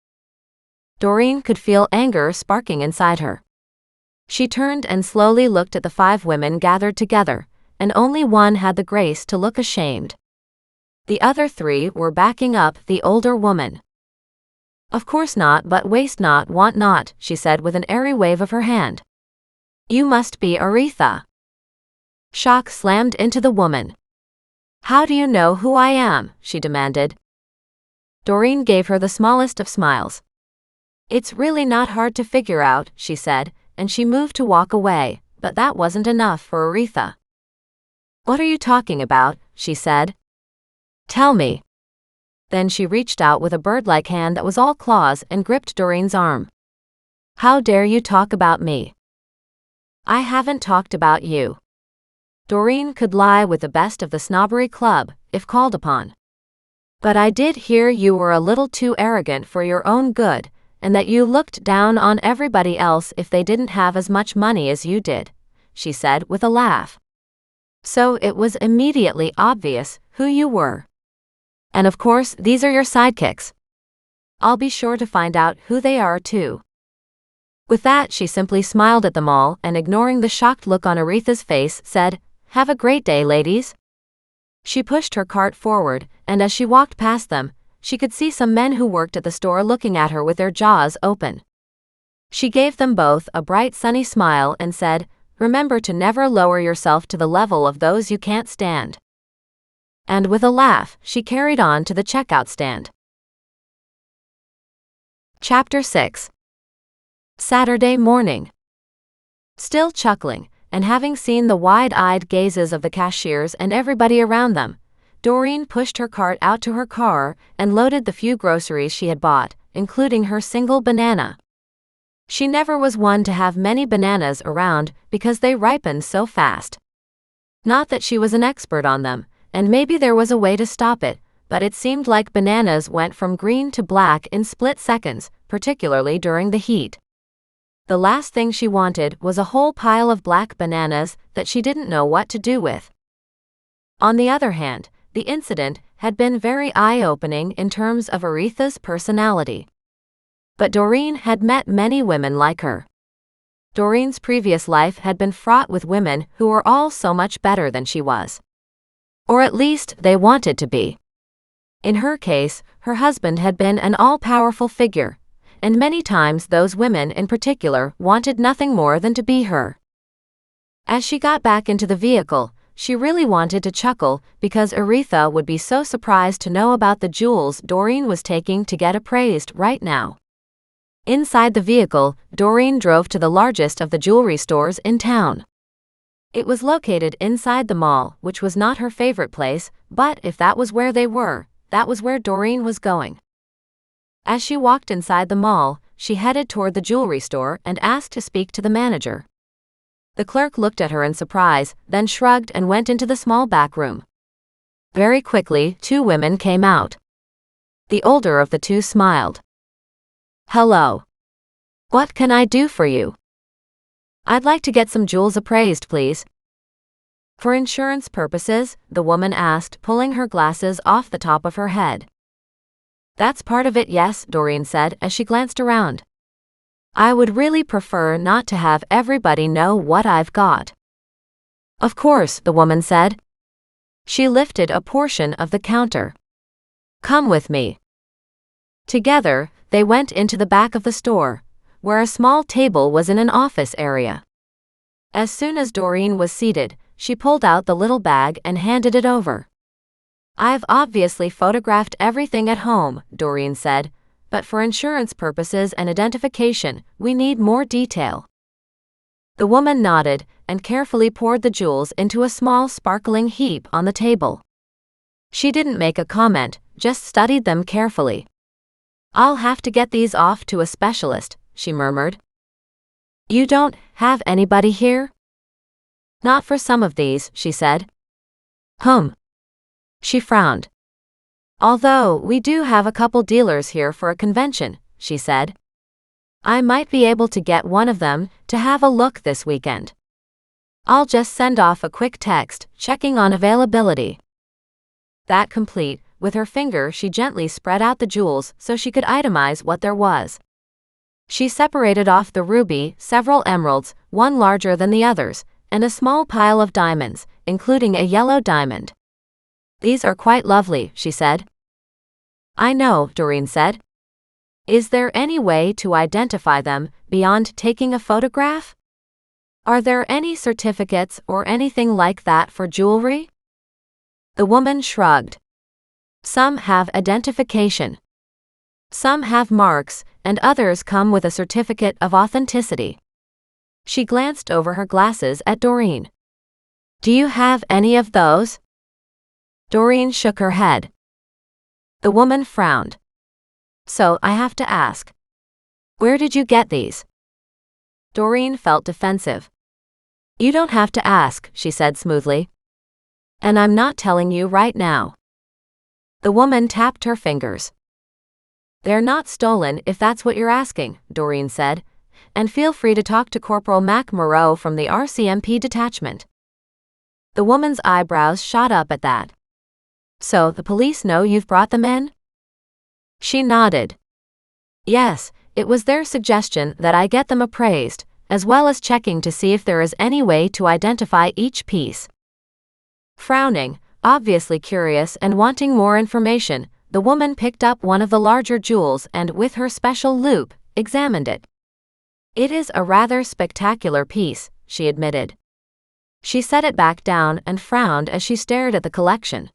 Doreen could feel anger sparking inside her. She turned and slowly looked at the 5 women gathered together, and only one had the grace to look ashamed. The other 3 were backing up the older woman. Of course not, but waste not, want not, she said with an airy wave of her hand. You must be Aretha. Shock slammed into the woman. How do you know who I am? She demanded. Doreen gave her the smallest of smiles. It's really not hard to figure out, she said, and she moved to walk away, but that wasn't enough for Aretha. What are you talking about? She said. Tell me. Then she reached out with a bird-like hand that was all claws and gripped Doreen's arm. How dare you talk about me? I haven't talked about you. Doreen could lie with the best of the snobbery club, if called upon. But I did hear you were a little too arrogant for your own good, and that you looked down on everybody else if they didn't have as much money as you did, she said with a laugh. So it was immediately obvious who you were. And of course, these are your sidekicks. I'll be sure to find out who they are too. With that, she simply smiled at them all and, ignoring the shocked look on Aretha's face, said, Have a great day, ladies. She pushed her cart forward, and as she walked past them, she could see some men who worked at the store looking at her with their jaws open. She gave them both a bright sunny smile and said, Remember to never lower yourself to the level of those you can't stand. And with a laugh, she carried on to the checkout stand. Chapter 6. Saturday morning. Still chuckling, and having seen the wide-eyed gazes of the cashiers and everybody around them, Doreen pushed her cart out to her car and loaded the few groceries she had bought, including her single banana. She never was one to have many bananas around because they ripened so fast. Not that she was an expert on them, and maybe there was a way to stop it, but it seemed like bananas went from green to black in split seconds, particularly during the heat. The last thing she wanted was a whole pile of black bananas that she didn't know what to do with. On the other hand, the incident had been very eye-opening in terms of Aretha's personality. But Doreen had met many women like her. Doreen's previous life had been fraught with women who were all so much better than she was. Or at least they wanted to be. In her case, her husband had been an all-powerful figure, and many times those women in particular wanted nothing more than to be her. As she got back into the vehicle, she really wanted to chuckle because Aretha would be so surprised to know about the jewels Doreen was taking to get appraised right now. Inside the vehicle, Doreen drove to the largest of the jewelry stores in town. It was located inside the mall, which was not her favorite place, but if that was where they were, that was where Doreen was going. As she walked inside the mall, she headed toward the jewelry store and asked to speak to the manager. The clerk looked at her in surprise, then shrugged and went into the small back room. Very quickly, two women came out. The older of the two smiled. "Hello. What can I do for you?" "I'd like to get some jewels appraised, please." "For insurance purposes?" the woman asked, pulling her glasses off the top of her head. "That's part of it, yes," Doreen said as she glanced around. "I would really prefer not to have everybody know what I've got." "Of course," the woman said. She lifted a portion of the counter. "Come with me." Together, they went into the back of the store, where a small table was in an office area. As soon as Doreen was seated, she pulled out the little bag and handed it over. "I've obviously photographed everything at home," Doreen said, "but for insurance purposes and identification, we need more detail." The woman nodded and carefully poured the jewels into a small sparkling heap on the table. She didn't make a comment, just studied them carefully. "I'll have to get these off to a specialist," she murmured. "You don't have anybody here?" "Not for some of these," she said. She frowned. "Although we do have a couple dealers here for a convention," she said. "I might be able to get one of them to have a look this weekend. I'll just send off a quick text, checking on availability." That complete, with her finger she gently spread out the jewels so she could itemize what there was. She separated off the ruby, several emeralds, one larger than the others, and a small pile of diamonds, including a yellow diamond. "These are quite lovely," she said. "I know," Doreen said. "Is there any way to identify them beyond taking a photograph? Are there any certificates or anything like that for jewelry?" The woman shrugged. "Some have identification. Some have marks, and others come with a certificate of authenticity." She glanced over her glasses at Doreen. "Do you have any of those?" Doreen shook her head. The woman frowned. "So I have to ask. Where did you get these?" Doreen felt defensive. "You don't have to ask," she said smoothly. "And I'm not telling you right now." The woman tapped her fingers. "They're not stolen if that's what you're asking," Doreen said, "and feel free to talk to Corporal Mac Moreau from the RCMP detachment." The woman's eyebrows shot up at that. "So the police know you've brought them in?" She nodded. "Yes, it was their suggestion that I get them appraised, as well as checking to see if there is any way to identify each piece." Frowning, obviously curious and wanting more information, the woman picked up one of the larger jewels and, with her special loupe, examined it. "It is a rather spectacular piece," she admitted. She set it back down and frowned as she stared at the collection.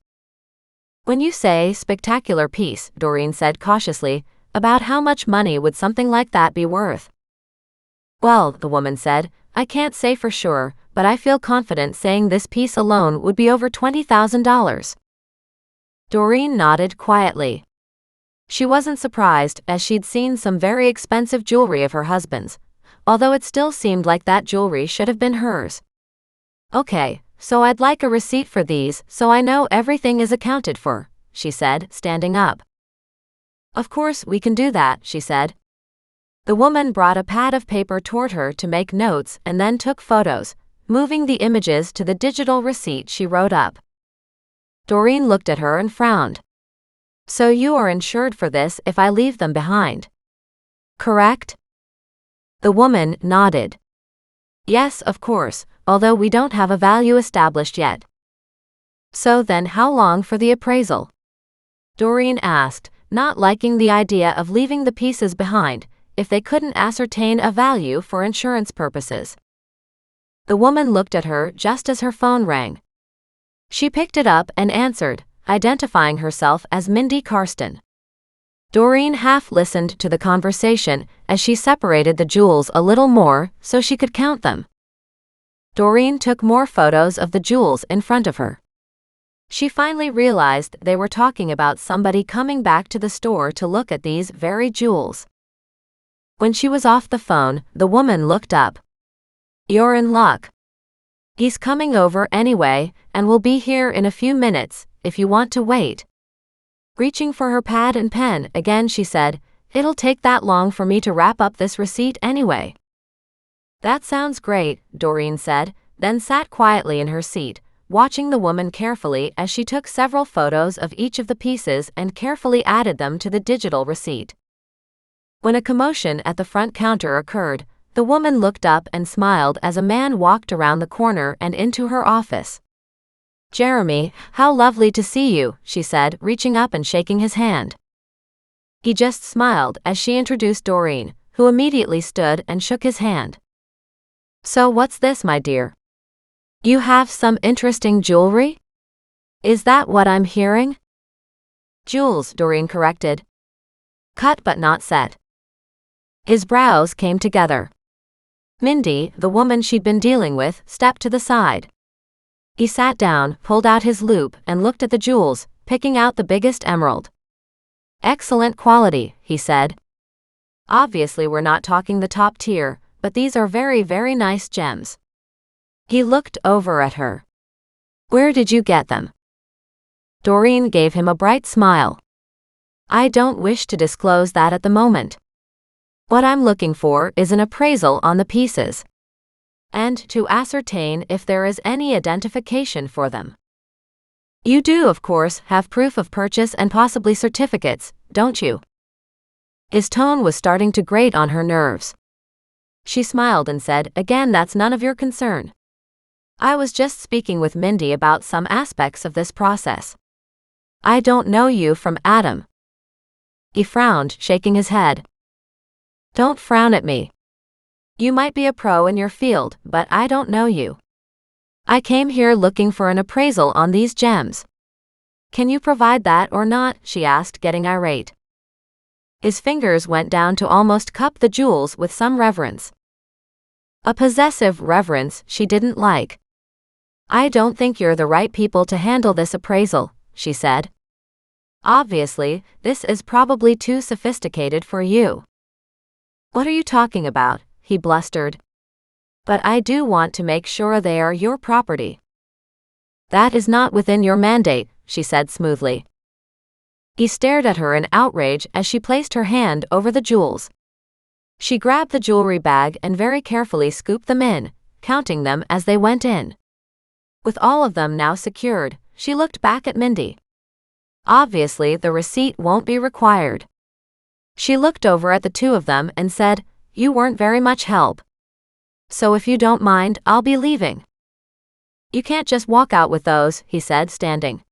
"When you say spectacular piece," Doreen said cautiously, "about how much money would something like that be worth?" "Well," the woman said, "I can't say for sure, but I feel confident saying this piece alone would be over $20,000. Doreen nodded quietly. She wasn't surprised, as she'd seen some very expensive jewelry of her husband's, although it still seemed like that jewelry should have been hers. "Okay, so I'd like a receipt for these so I know everything is accounted for," she said, standing up. "Of course we can do that," she said. The woman brought a pad of paper toward her to make notes and then took photos, moving the images to the digital receipt she wrote up. Doreen looked at her and frowned. So you are insured for this if I leave them behind. Correct? The woman nodded. Yes, of course, although we don't have a value established yet. So then how long for the appraisal? Doreen asked, not liking the idea of leaving the pieces behind if they couldn't ascertain a value for insurance purposes. The woman looked at her just as her phone rang. She picked it up and answered, identifying herself as Mindy Karsten. Doreen half listened to the conversation as she separated the jewels a little more so she could count them. Doreen took more photos of the jewels in front of her. She finally realized they were talking about somebody coming back to the store to look at these very jewels. When she was off the phone, the woman looked up. You're in luck. He's coming over anyway, and will be here in a few minutes, if you want to wait. Reaching for her pad and pen again, she said, It'll take that long for me to wrap up this receipt anyway. That sounds great, Doreen said, then sat quietly in her seat, watching the woman carefully as she took several photos of each of the pieces and carefully added them to the digital receipt. When a commotion at the front counter occurred, the woman looked up and smiled as a man walked around the corner and into her office. Jeremy, how lovely to see you, she said, reaching up and shaking his hand. He just smiled as she introduced Doreen, who immediately stood and shook his hand. So what's this, my dear? You have some interesting jewelry? Is that what I'm hearing? Jewels, Doreen corrected. Cut but not set. His brows came together. Mindy, the woman she'd been dealing with, stepped to the side. He sat down, pulled out his loupe, and looked at the jewels, picking out the biggest emerald. Excellent quality, he said. Obviously we're not talking the top tier, but these are very, very nice gems. He looked over at her. Where did you get them? Doreen gave him a bright smile. I don't wish to disclose that at the moment. What I'm looking for is an appraisal on the pieces. And to ascertain if there is any identification for them. You do, of course, have proof of purchase and possibly certificates, don't you? His tone was starting to grate on her nerves. She smiled and said, Again, that's none of your concern. I was just speaking with Mindy about some aspects of this process. I don't know you from Adam. He frowned, shaking his head. Don't frown at me. You might be a pro in your field, but I don't know you. I came here looking for an appraisal on these gems. Can you provide that or not? She asked, getting irate. His fingers went down to almost cup the jewels with some reverence. A possessive reverence she didn't like. I don't think you're the right people to handle this appraisal, she said. Obviously, this is probably too sophisticated for you. What are you talking about? He blustered. But I do want to make sure they are your property. That is not within your mandate, she said smoothly. He stared at her in outrage as she placed her hand over the jewels. She grabbed the jewelry bag and very carefully scooped them in, counting them as they went in. With all of them now secured, she looked back at Mindy. Obviously, the receipt won't be required. She looked over at the two of them and said, You weren't very much help. So if you don't mind, I'll be leaving. You can't just walk out with those, he said, standing.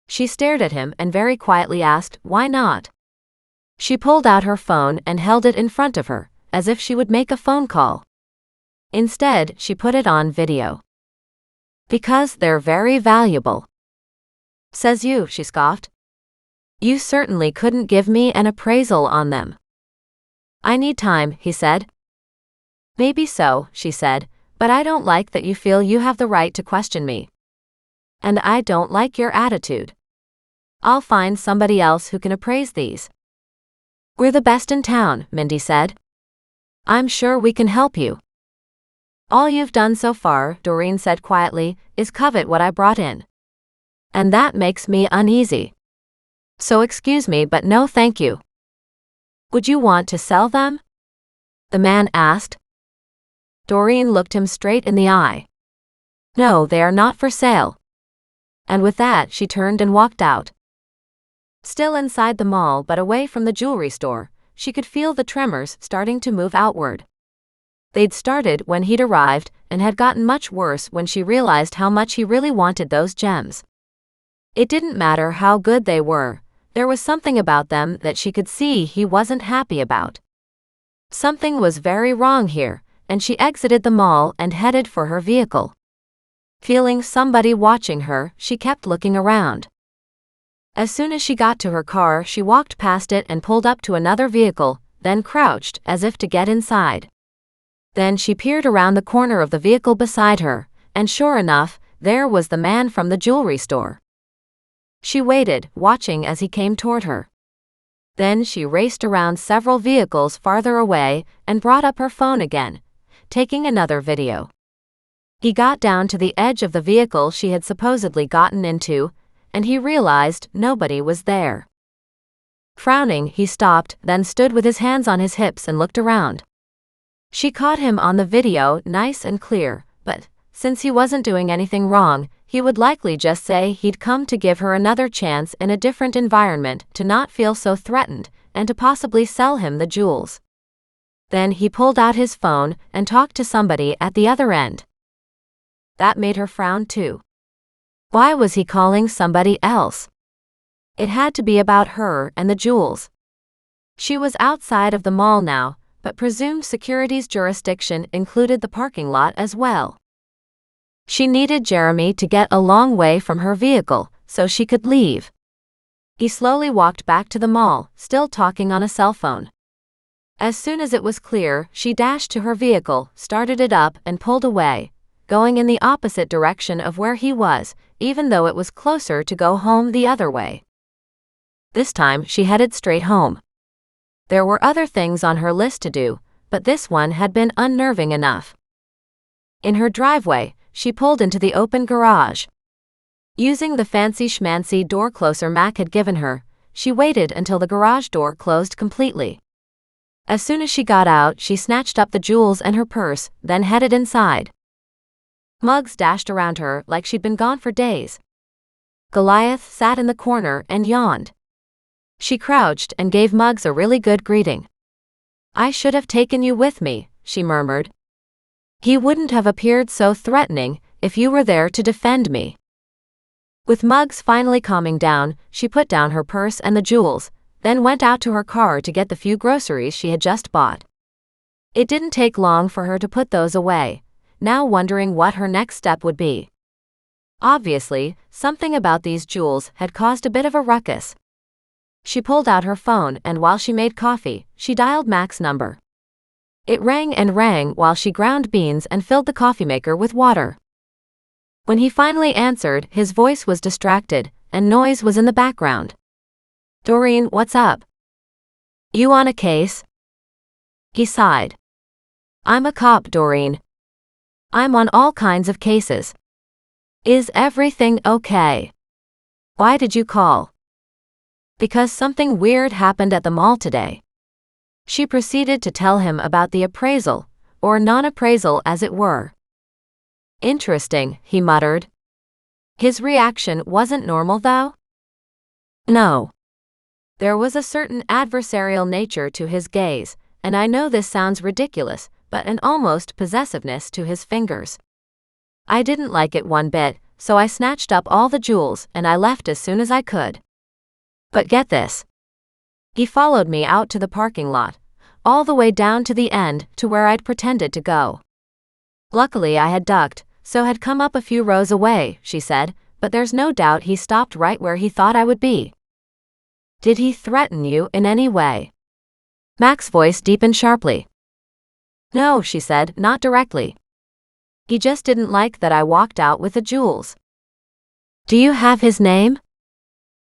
She stared at him and very quietly asked, Why not? She pulled out her phone and held it in front of her, as if she would make a phone call. Instead, she put it on video. Because they're very valuable. Says you, she scoffed. You certainly couldn't give me an appraisal on them. I need time, he said. Maybe so, she said, but I don't like that you feel you have the right to question me. And I don't like your attitude. I'll find somebody else who can appraise these. We're the best in town, Mindy said. I'm sure we can help you. All you've done so far, Doreen said quietly, is covet what I brought in. And that makes me uneasy. So excuse me, but no thank you. Would you want to sell them? The man asked. Doreen looked him straight in the eye. No, they are not for sale. And with that, she turned and walked out. Still inside the mall but away from the jewelry store, she could feel the tremors starting to move outward. They'd started when he'd arrived and had gotten much worse when she realized how much he really wanted those gems. It didn't matter how good they were, there was something about them that she could see he wasn't happy about. Something was very wrong here, and she exited the mall and headed for her vehicle. Feeling somebody watching her, she kept looking around. As soon as she got to her car, she walked past it and pulled up to another vehicle, then crouched as if to get inside. Then she peered around the corner of the vehicle beside her, and sure enough, there was the man from the jewelry store. She waited, watching as he came toward her. Then she raced around several vehicles farther away and brought up her phone again, taking another video. He got down to the edge of the vehicle she had supposedly gotten into, and he realized nobody was there. Frowning, he stopped, then stood with his hands on his hips and looked around. She caught him on the video, nice and clear, but since he wasn't doing anything wrong, he would likely just say he'd come to give her another chance in a different environment to not feel so threatened, and to possibly sell him the jewels. Then he pulled out his phone and talked to somebody at the other end. That made her frown too. Why was he calling somebody else? It had to be about her and the jewels. She was outside of the mall now, but presumed security's jurisdiction included the parking lot as well. She needed Jeremy to get a long way from her vehicle, so she could leave. He slowly walked back to the mall, still talking on a cell phone. As soon as it was clear, she dashed to her vehicle, started it up, and pulled away, going in the opposite direction of where he was, even though it was closer to go home the other way. This time, she headed straight home. There were other things on her list to do, but this one had been unnerving enough. In her driveway, she pulled into the open garage. Using the fancy schmancy door closer Mac had given her, she waited until the garage door closed completely. As soon as she got out, she snatched up the jewels and her purse, then headed inside. Muggs dashed around her like she'd been gone for days. Goliath sat in the corner and yawned. She crouched and gave Muggs a really good greeting. "I should have taken you with me," she murmured. "He wouldn't have appeared so threatening if you were there to defend me." With Muggs finally calming down, she put down her purse and the jewels, then went out to her car to get the few groceries she had just bought. It didn't take long for her to put those away, now wondering what her next step would be. Obviously, something about these jewels had caused a bit of a ruckus. She pulled out her phone and while she made coffee, she dialed Mac's number. It rang and rang while she ground beans and filled the coffee maker with water. When he finally answered, his voice was distracted, and noise was in the background. "Doreen, what's up? You on a case?" He sighed. "I'm a cop, Doreen. I'm on all kinds of cases. Is everything okay? Why did you call?" "Because something weird happened at the mall today." She proceeded to tell him about the appraisal, or non-appraisal as it were. "Interesting," he muttered. His reaction wasn't normal though. No. There was a certain adversarial nature to his gaze, and I know this sounds ridiculous, but an almost possessiveness to his fingers. I didn't like it one bit, so I snatched up all the jewels and I left as soon as I could. But get this. He followed me out to the parking lot, all the way down to the end to where I'd pretended to go. Luckily I had ducked, so had come up a few rows away, she said, but there's no doubt he stopped right where he thought I would be. Did he threaten you in any way? Mac's voice deepened sharply. No, she said, not directly. He just didn't like that I walked out with the jewels. Do you have his name?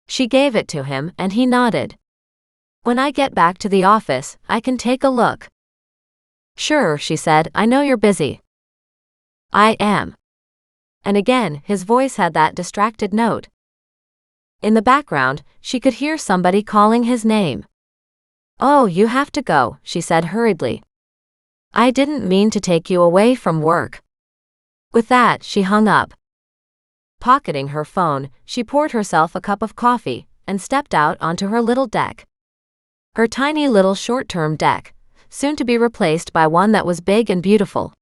She gave it to him and he nodded. When I get back to the office, I can take a look. Sure, she said, I know you're busy. I am. And again, his voice had that distracted note. In the background, she could hear somebody calling his name. Oh, you have to go, she said hurriedly. I didn't mean to take you away from work. With that, she hung up. Pocketing her phone, she poured herself a cup of coffee and stepped out onto her little deck. Her tiny little short-term deck, soon to be replaced by one that was big and beautiful.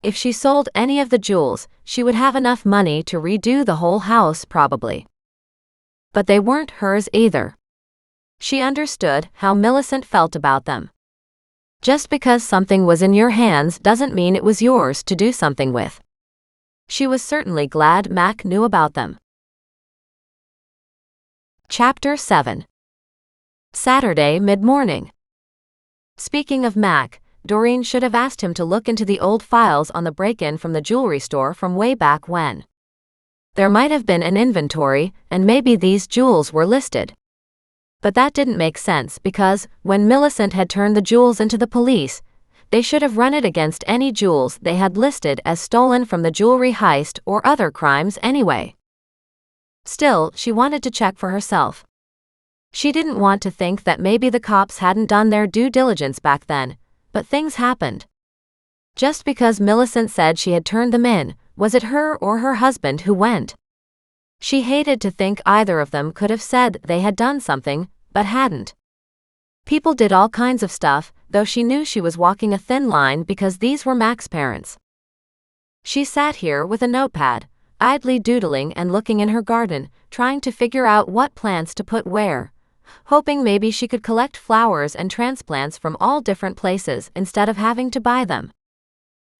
If she sold any of the jewels, she would have enough money to redo the whole house probably. But they weren't hers either. She understood how Millicent felt about them. Just because something was in your hands doesn't mean it was yours to do something with. She was certainly glad Mac knew about them. Chapter 7. Saturday mid-morning. Speaking of Mac, Doreen should have asked him to look into the old files on the break-in from the jewelry store from way back when. There might have been an inventory, and maybe these jewels were listed. But that didn't make sense because, when Millicent had turned the jewels into the police, they should have run it against any jewels they had listed as stolen from the jewelry heist or other crimes anyway. Still, she wanted to check for herself. She didn't want to think that maybe the cops hadn't done their due diligence back then, but things happened. Just because Millicent said she had turned them in, was it her or her husband who went? She hated to think either of them could have said they had done something, but hadn't. People did all kinds of stuff, though she knew she was walking a thin line because these were Mac's parents. She sat here with a notepad, idly doodling and looking in her garden, trying to figure out what plants to put where, hoping maybe she could collect flowers and transplants from all different places instead of having to buy them.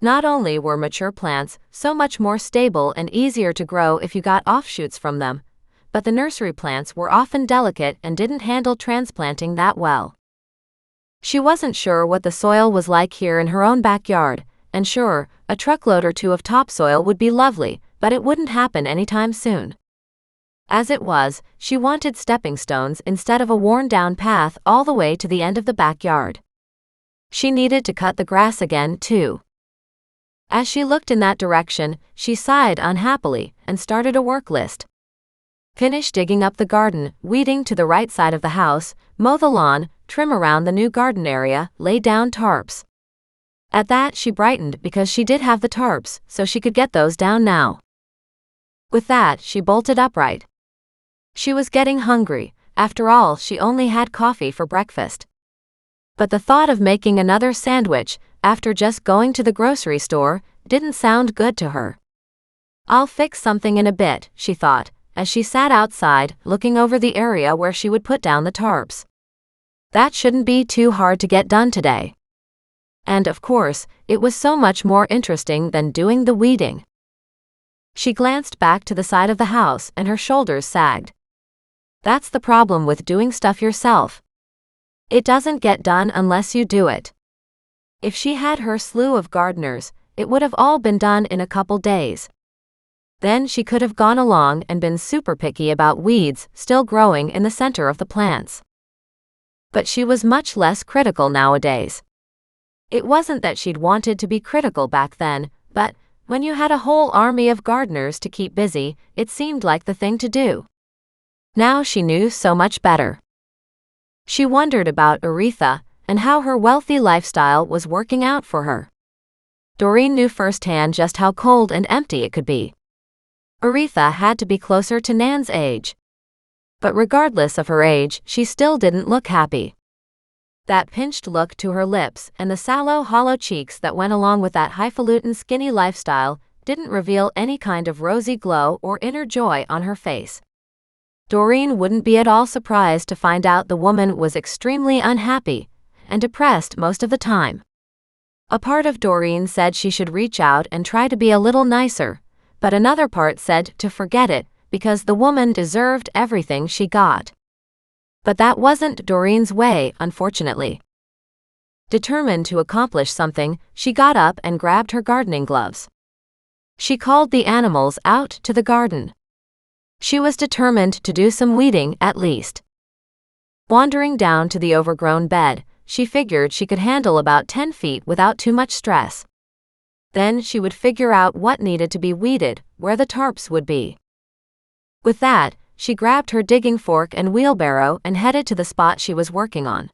Not only were mature plants so much more stable and easier to grow if you got offshoots from them, but the nursery plants were often delicate and didn't handle transplanting that well. She wasn't sure what the soil was like here in her own backyard, and sure, a truckload or two of topsoil would be lovely, but it wouldn't happen anytime soon. As it was, she wanted stepping stones instead of a worn-down path all the way to the end of the backyard. She needed to cut the grass again, too. As she looked in that direction, she sighed unhappily and started a work list. Finish digging up the garden, weeding to the right side of the house, mow the lawn, trim around the new garden area, lay down tarps. At that she brightened because she did have the tarps, so she could get those down now. With that, she bolted upright. She was getting hungry. After all, she only had coffee for breakfast. But the thought of making another sandwich, after just going to the grocery store, didn't sound good to her. I'll fix something in a bit, she thought, as she sat outside, looking over the area where she would put down the tarps. That shouldn't be too hard to get done today. And of course, it was so much more interesting than doing the weeding. She glanced back to the side of the house and her shoulders sagged. That's the problem with doing stuff yourself. It doesn't get done unless you do it. If she had her slew of gardeners, it would have all been done in a couple days. Then she could have gone along and been super picky about weeds still growing in the center of the plants. But she was much less critical nowadays. It wasn't that she'd wanted to be critical back then, but when you had a whole army of gardeners to keep busy, it seemed like the thing to do. Now she knew so much better. She wondered about Aretha and how her wealthy lifestyle was working out for her. Doreen knew firsthand just how cold and empty it could be. Aretha had to be closer to Nan's age. But regardless of her age, she still didn't look happy. That pinched look to her lips and the sallow, hollow cheeks that went along with that highfalutin skinny lifestyle didn't reveal any kind of rosy glow or inner joy on her face. Doreen wouldn't be at all surprised to find out the woman was extremely unhappy and depressed most of the time. A part of Doreen said she should reach out and try to be a little nicer, but another part said to forget it because the woman deserved everything she got. But that wasn't Doreen's way, unfortunately. Determined to accomplish something, she got up and grabbed her gardening gloves. She called the animals out to the garden. She was determined to do some weeding at least. Wandering down to the overgrown bed, she figured she could handle about 10 feet without too much stress. Then she would figure out what needed to be weeded, where the tarps would be. With that, she grabbed her digging fork and wheelbarrow and headed to the spot she was working on.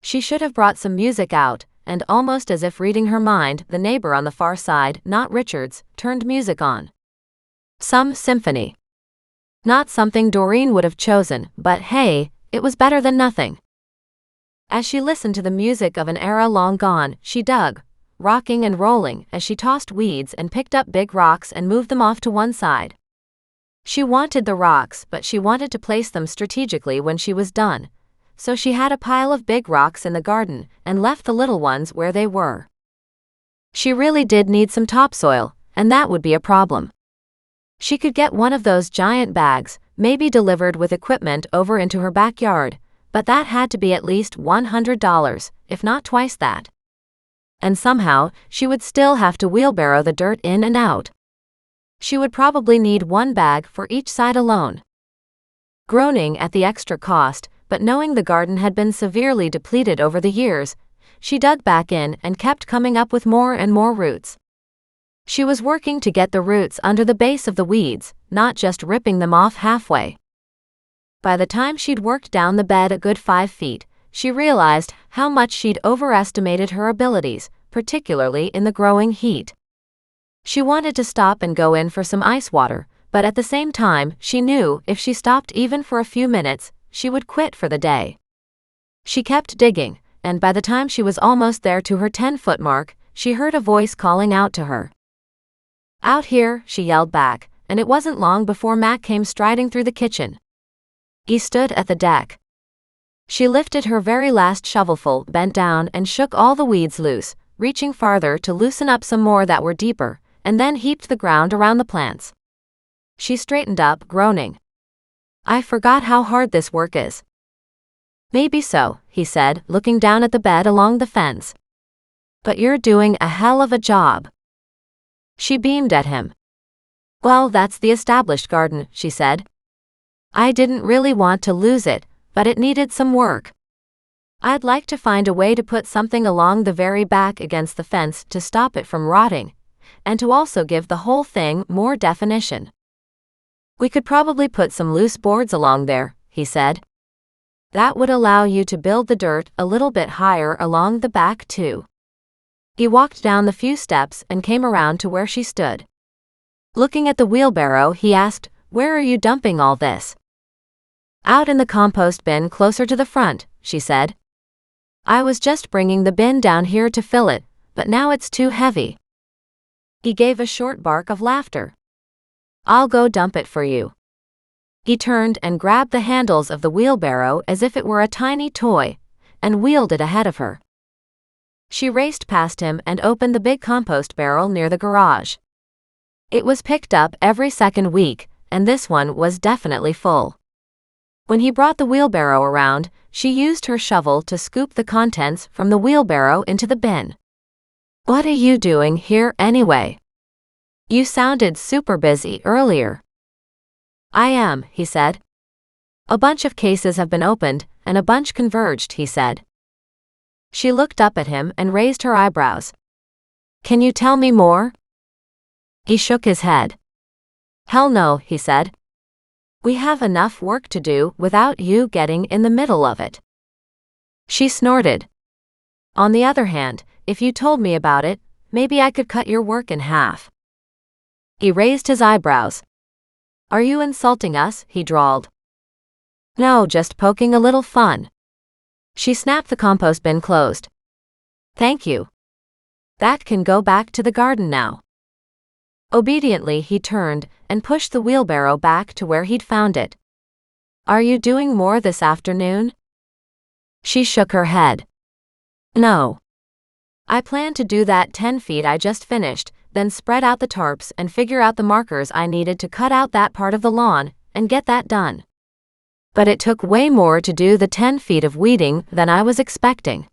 She should have brought some music out, and almost as if reading her mind, the neighbor on the far side, not Richard's, turned music on. Some symphony. Not something Doreen would have chosen, but hey, it was better than nothing. As she listened to the music of an era long gone, she dug, rocking and rolling as she tossed weeds and picked up big rocks and moved them off to one side. She wanted the rocks, but she wanted to place them strategically when she was done, so she had a pile of big rocks in the garden and left the little ones where they were. She really did need some topsoil, and that would be a problem. She could get one of those giant bags, maybe delivered with equipment over into her backyard, but that had to be at least $100, if not twice that. And somehow, she would still have to wheelbarrow the dirt in and out. She would probably need one bag for each side alone. Groaning at the extra cost, but knowing the garden had been severely depleted over the years, she dug back in and kept coming up with more and more roots. She was working to get the roots under the base of the weeds, not just ripping them off halfway. By the time she'd worked down the bed a good 5 feet, she realized how much she'd overestimated her abilities, particularly in the growing heat. She wanted to stop and go in for some ice water, but at the same time, she knew if she stopped even for a few minutes, she would quit for the day. She kept digging, and by the time she was almost there to her 10-foot mark, she heard a voice calling out to her. "Out here," she yelled back, and it wasn't long before Mac came striding through the kitchen. He stood at the deck. She lifted her very last shovelful, bent down, and shook all the weeds loose, reaching farther to loosen up some more that were deeper, and then heaped the ground around the plants. She straightened up, groaning. "I forgot how hard this work is." "Maybe so," he said, looking down at the bed along the fence. "But you're doing a hell of a job." She beamed at him. "Well, that's the established garden," she said. "I didn't really want to lose it, but it needed some work. I'd like to find a way to put something along the very back against the fence to stop it from rotting, and to also give the whole thing more definition. We could probably put some loose boards along there," he said. "That would allow you to build the dirt a little bit higher along the back too." He walked down the few steps and came around to where she stood. Looking at the wheelbarrow, he asked, "Where are you dumping all this?" "Out in the compost bin closer to the front," she said. "I was just bringing the bin down here to fill it, but now it's too heavy." He gave a short bark of laughter. "I'll go dump it for you." He turned and grabbed the handles of the wheelbarrow as if it were a tiny toy, and wheeled it ahead of her. She raced past him and opened the big compost barrel near the garage. It was picked up every second week, and this one was definitely full. When he brought the wheelbarrow around, she used her shovel to scoop the contents from the wheelbarrow into the bin. "What are you doing here anyway? You sounded super busy earlier." "I am," he said. "A bunch of cases have been opened, and a bunch converged," he said. She looked up at him and raised her eyebrows. "Can you tell me more?" He shook his head. "Hell no," he said. "We have enough work to do without you getting in the middle of it." She snorted. "On the other hand, if you told me about it, maybe I could cut your work in half." He raised his eyebrows. "Are you insulting us?" he drawled. "No, just poking a little fun." She snapped the compost bin closed. "Thank you. That can go back to the garden now." Obediently, he turned and pushed the wheelbarrow back to where he'd found it. "Are you doing more this afternoon?" She shook her head. "No. I plan to do that 10 feet I just finished, then spread out the tarps and figure out the markers I needed to cut out that part of the lawn, and get that done. But it took way more to do the 10 feet of weeding than I was expecting."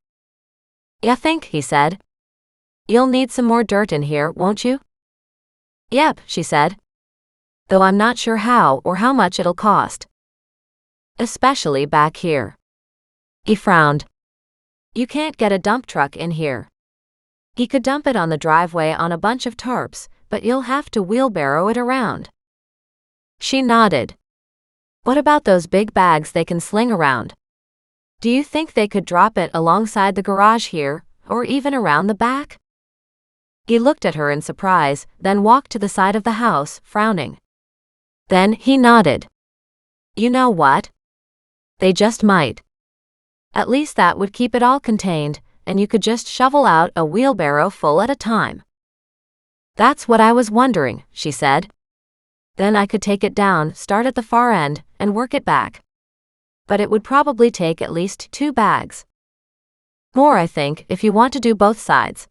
"You think," he said. "You'll need some more dirt in here, won't you?" "Yep," she said. "Though I'm not sure how or how much it'll cost. Especially back here." He frowned. "You can't get a dump truck in here." He could dump it on the driveway on a bunch of tarps, but you'll have to wheelbarrow it around. She nodded. "What about those big bags they can sling around? Do you think they could drop it alongside the garage here, or even around the back?" He looked at her in surprise, then walked to the side of the house, frowning. Then he nodded. You know what? They just might. At least that would keep it all contained, and you could just shovel out a wheelbarrow full at a time. That's what I was wondering, she said. Then I could take it down, start at the far end, and work it back. But it would probably take at least 2 bags. More, I think, if you want to do both sides.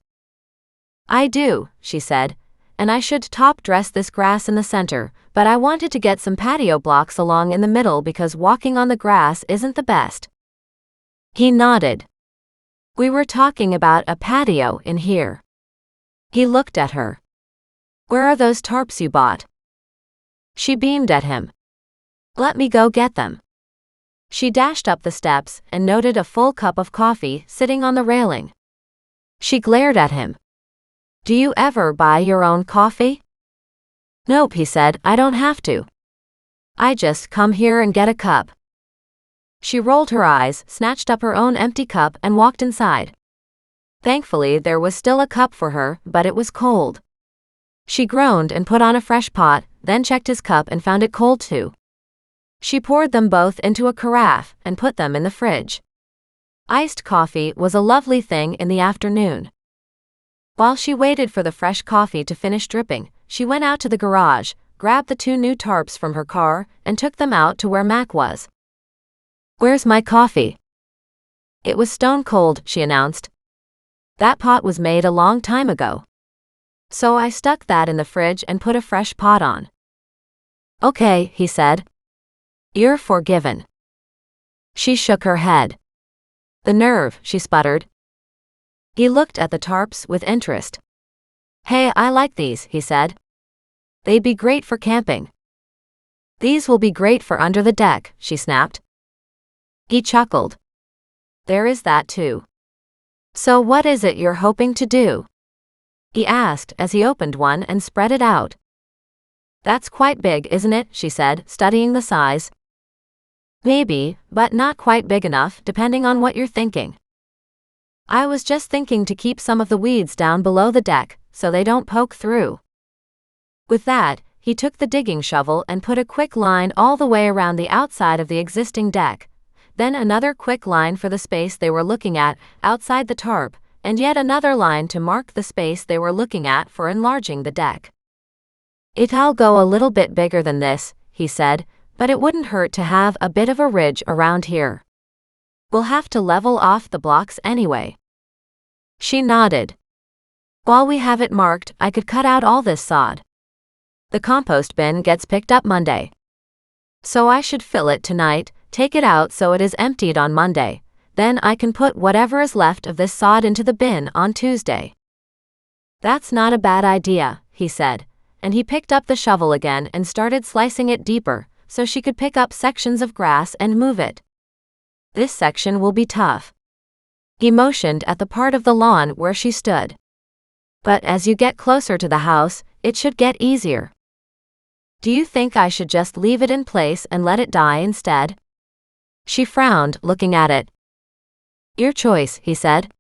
I do, she said, and I should top dress this grass in the center, but I wanted to get some patio blocks along in the middle because walking on the grass isn't the best. He nodded. We were talking about a patio in here. He looked at her. Where are those tarps you bought? She beamed at him. Let me go get them. She dashed up the steps and noted a full cup of coffee sitting on the railing. She glared at him. Do you ever buy your own coffee? Nope, he said, I don't have to. I just come here and get a cup. She rolled her eyes, snatched up her own empty cup and walked inside. Thankfully, there was still a cup for her, but it was cold. She groaned and put on a fresh pot, then checked his cup and found it cold too. She poured them both into a carafe and put them in the fridge. Iced coffee was a lovely thing in the afternoon. While she waited for the fresh coffee to finish dripping, she went out to the garage, grabbed the 2 new tarps from her car, and took them out to where Mac was. Where's my coffee? It was stone cold, she announced. That pot was made a long time ago. So I stuck that in the fridge and put a fresh pot on. Okay, he said. You're forgiven. She shook her head. The nerve, she sputtered. He looked at the tarps with interest. Hey, I like these, he said. They'd be great for camping. These will be great for under the deck, she snapped. He chuckled. There is that too. So what is it you're hoping to do? He asked as he opened one and spread it out. That's quite big, isn't it? She said, studying the size. Maybe, but not quite big enough, depending on what you're thinking. I was just thinking to keep some of the weeds down below the deck, so they don't poke through. With that, he took the digging shovel and put a quick line all the way around the outside of the existing deck, then another quick line for the space they were looking at, outside the tarp, and yet another line to mark the space they were looking at for enlarging the deck. It'll go a little bit bigger than this, he said, but it wouldn't hurt to have a bit of a ridge around here. We'll have to level off the blocks anyway. She nodded. While we have it marked, I could cut out all this sod. The compost bin gets picked up Monday. So I should fill it tonight, take it out so it is emptied on Monday, then I can put whatever is left of this sod into the bin on Tuesday. That's not a bad idea, he said, and he picked up the shovel again and started slicing it deeper, so she could pick up sections of grass and move it. This section will be tough. He motioned at the part of the lawn where she stood. But as you get closer to the house, it should get easier. Do you think I should just leave it in place and let it die instead? She frowned, looking at it. Your choice, he said.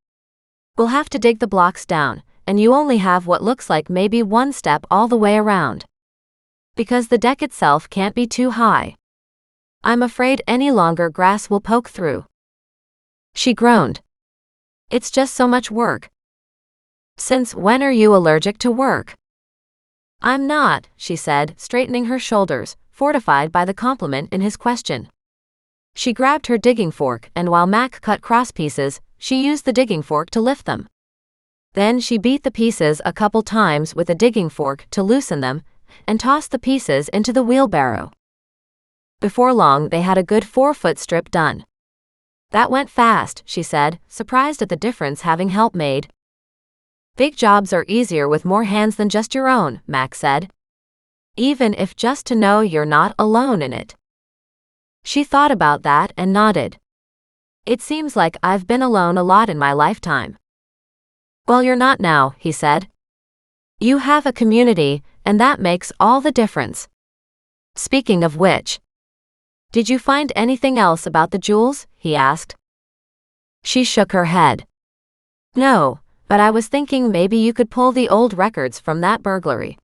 We'll have to dig the blocks down, and you only have what looks like maybe one step all the way around. Because the deck itself can't be too high. I'm afraid any longer grass will poke through. She groaned. It's just so much work. Since when are you allergic to work? I'm not, she said, straightening her shoulders, fortified by the compliment in his question. She grabbed her digging fork, and while Mac cut cross pieces, she used the digging fork to lift them. Then she beat the pieces a couple times with a digging fork to loosen them, and tossed the pieces into the wheelbarrow. Before long, they had a good 4-foot strip done. That went fast, she said, surprised at the difference having help made. Big jobs are easier with more hands than just your own, Mac said. Even if just to know you're not alone in it. She thought about that and nodded. It seems like I've been alone a lot in my lifetime. Well, you're not now, he said. You have a community, and that makes all the difference. Speaking of which, did you find anything else about the jewels? He asked. She shook her head. No, but I was thinking maybe you could pull the old records from that burglary.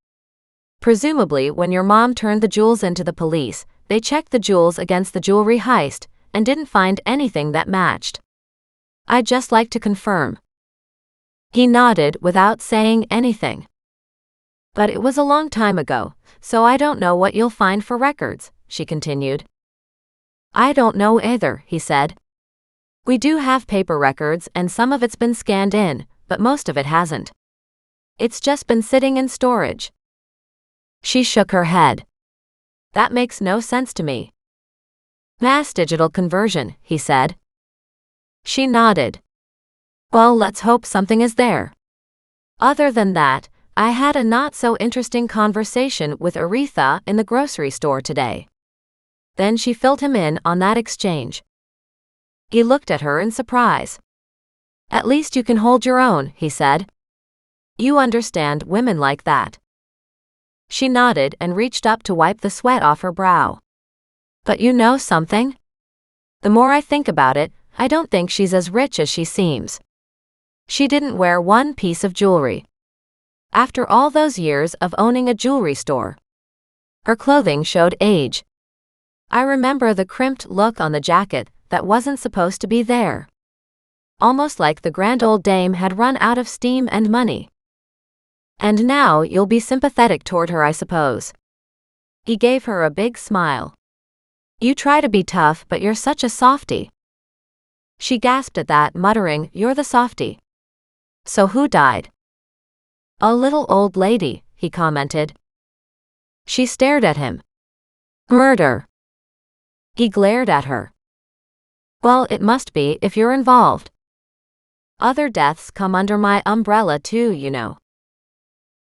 Presumably, when your mom turned the jewels into the police, they checked the jewels against the jewelry heist and didn't find anything that matched. I'd just like to confirm. He nodded without saying anything. But it was a long time ago, so I don't know what you'll find for records, she continued. I don't know either, he said. We do have paper records and some of it's been scanned in, but most of it hasn't. It's just been sitting in storage. She shook her head. That makes no sense to me. Mass digital conversion, he said. She nodded. Well, let's hope something is there. Other than that, I had a not-so-interesting conversation with Aretha in the grocery store today. Then she filled him in on that exchange. He looked at her in surprise. At least you can hold your own, he said. You understand women like that. She nodded and reached up to wipe the sweat off her brow. But you know something? The more I think about it, I don't think she's as rich as she seems. She didn't wear one piece of jewelry. After all those years of owning a jewelry store, her clothing showed age. I remember the crimped look on the jacket that wasn't supposed to be there. Almost like the grand old dame had run out of steam and money. And now you'll be sympathetic toward her, I suppose. He gave her a big smile. You try to be tough, but you're such a softie. She gasped at that, muttering, You're the softie. So who died? A little old lady, he commented. She stared at him. Murder. He glared at her. Well, it must be if you're involved. Other deaths come under my umbrella too, you know.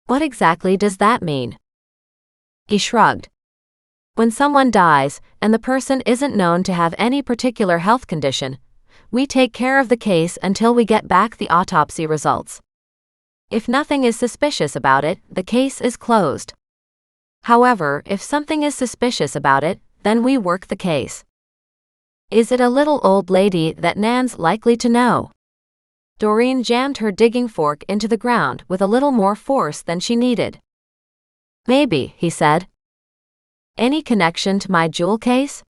What exactly does that mean? He shrugged. When someone dies, and the person isn't known to have any particular health condition, we take care of the case until we get back the autopsy results. If nothing is suspicious about it, the case is closed. However, if something is suspicious about it, then we work the case. Is it a little old lady that Nan's likely to know? Doreen jammed her digging fork into the ground with a little more force than she needed. Maybe, he said. Any connection to my jewel case?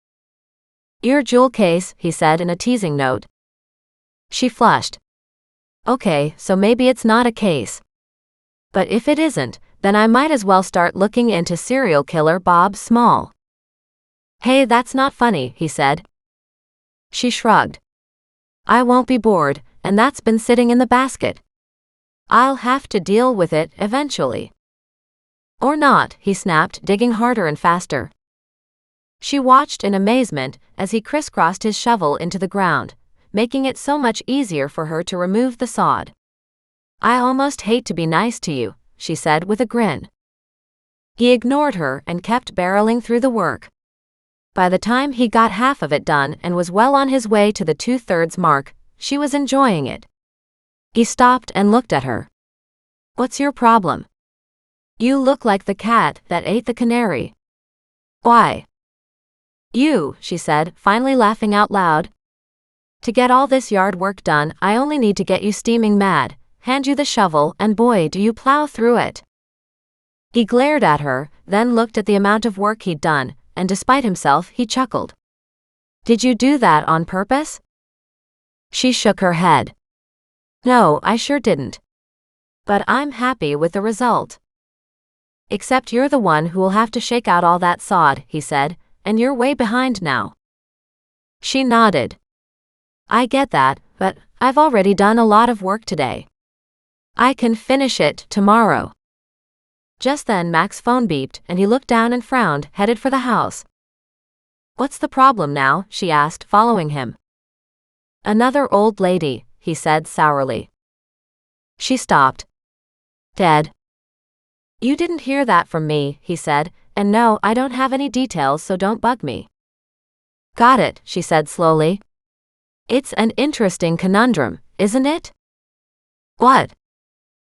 Your jewel case, he said in a teasing note. She flushed. Okay, so maybe it's not a case. But if it isn't, then I might as well start looking into serial killer Bob Small. Hey, that's not funny, he said. She shrugged. I won't be bored, and that's been sitting in the basket. I'll have to deal with it eventually. Or not, he snapped, digging harder and faster. She watched in amazement as he crisscrossed his shovel into the ground, making it so much easier for her to remove the sod. I almost hate to be nice to you, she said with a grin. He ignored her and kept barreling through the work. By the time he got half of it done and was well on his way to the 2/3 mark, she was enjoying it. He stopped and looked at her. What's your problem? You look like the cat that ate the canary. Why? You, she said, finally laughing out loud. To get all this yard work done, I only need to get you steaming mad, hand you the shovel, and boy, do you plow through it. He glared at her, then looked at the amount of work he'd done, and despite himself, he chuckled. Did you do that on purpose? She shook her head. No, I sure didn't. But I'm happy with the result. Except you're the one who will have to shake out all that sod, he said, and you're way behind now. She nodded. I get that, but I've already done a lot of work today. I can finish it tomorrow. Just then Mac's phone beeped and he looked down and frowned, headed for the house. What's the problem now? She asked, following him. Another old lady, he said sourly. She stopped. Dead. You didn't hear that from me, he said, and no, I don't have any details, so don't bug me. Got it, she said slowly. It's an interesting conundrum, isn't it? What?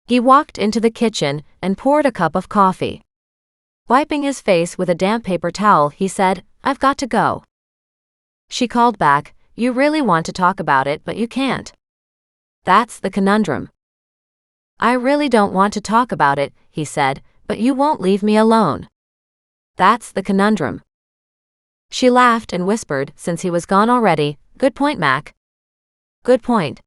He walked into the kitchen and poured a cup of coffee. Wiping his face with a damp paper towel, he said, I've got to go. She called back, You really want to talk about it, but you can't. That's the conundrum. I really don't want to talk about it, he said, But you won't leave me alone. That's the conundrum. She laughed and whispered, since he was gone already, "Good point, Mac. Good point."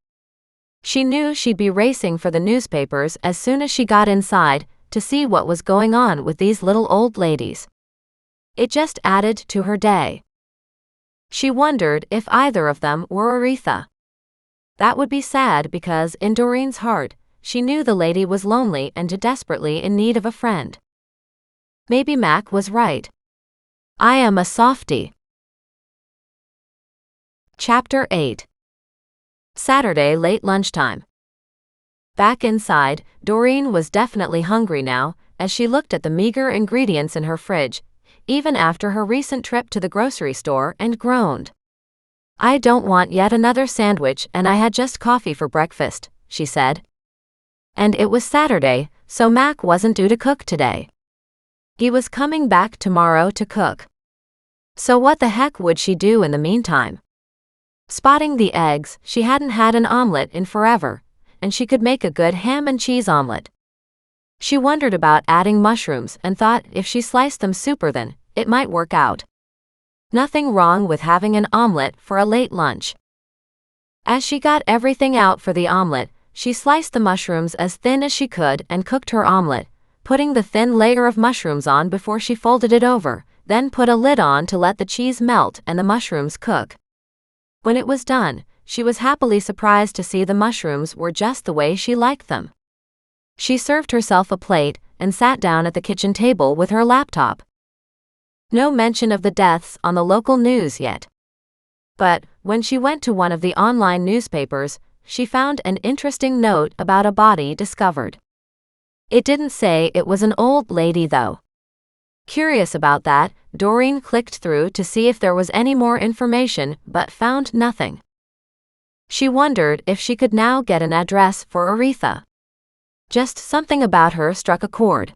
She knew she'd be racing for the newspapers as soon as she got inside to see what was going on with these little old ladies. It just added to her day. She wondered if either of them were Aretha. That would be sad because, in Doreen's heart, she knew the lady was lonely and desperately in need of a friend. Maybe Mac was right. I am a softie. Chapter 8. Saturday late lunchtime. Back inside, Doreen was definitely hungry now, as she looked at the meager ingredients in her fridge, even after her recent trip to the grocery store, and groaned. "I don't want yet another sandwich, and I had just coffee for breakfast," she said. And it was Saturday, so Mac wasn't due to cook today. He was coming back tomorrow to cook. So what the heck would she do in the meantime? Spotting the eggs, she hadn't had an omelet in forever, and she could make a good ham and cheese omelet. She wondered about adding mushrooms and thought if she sliced them super thin, it might work out. Nothing wrong with having an omelet for a late lunch. As she got everything out for the omelet, she sliced the mushrooms as thin as she could and cooked her omelet, putting the thin layer of mushrooms on before she folded it over, then put a lid on to let the cheese melt and the mushrooms cook. When it was done, she was happily surprised to see the mushrooms were just the way she liked them. She served herself a plate and sat down at the kitchen table with her laptop. No mention of the deaths on the local news yet. But, when she went to one of the online newspapers, she found an interesting note about a body discovered. It didn't say it was an old lady though. Curious about that, Doreen clicked through to see if there was any more information but found nothing. She wondered if she could now get an address for Aretha. Just something about her struck a chord.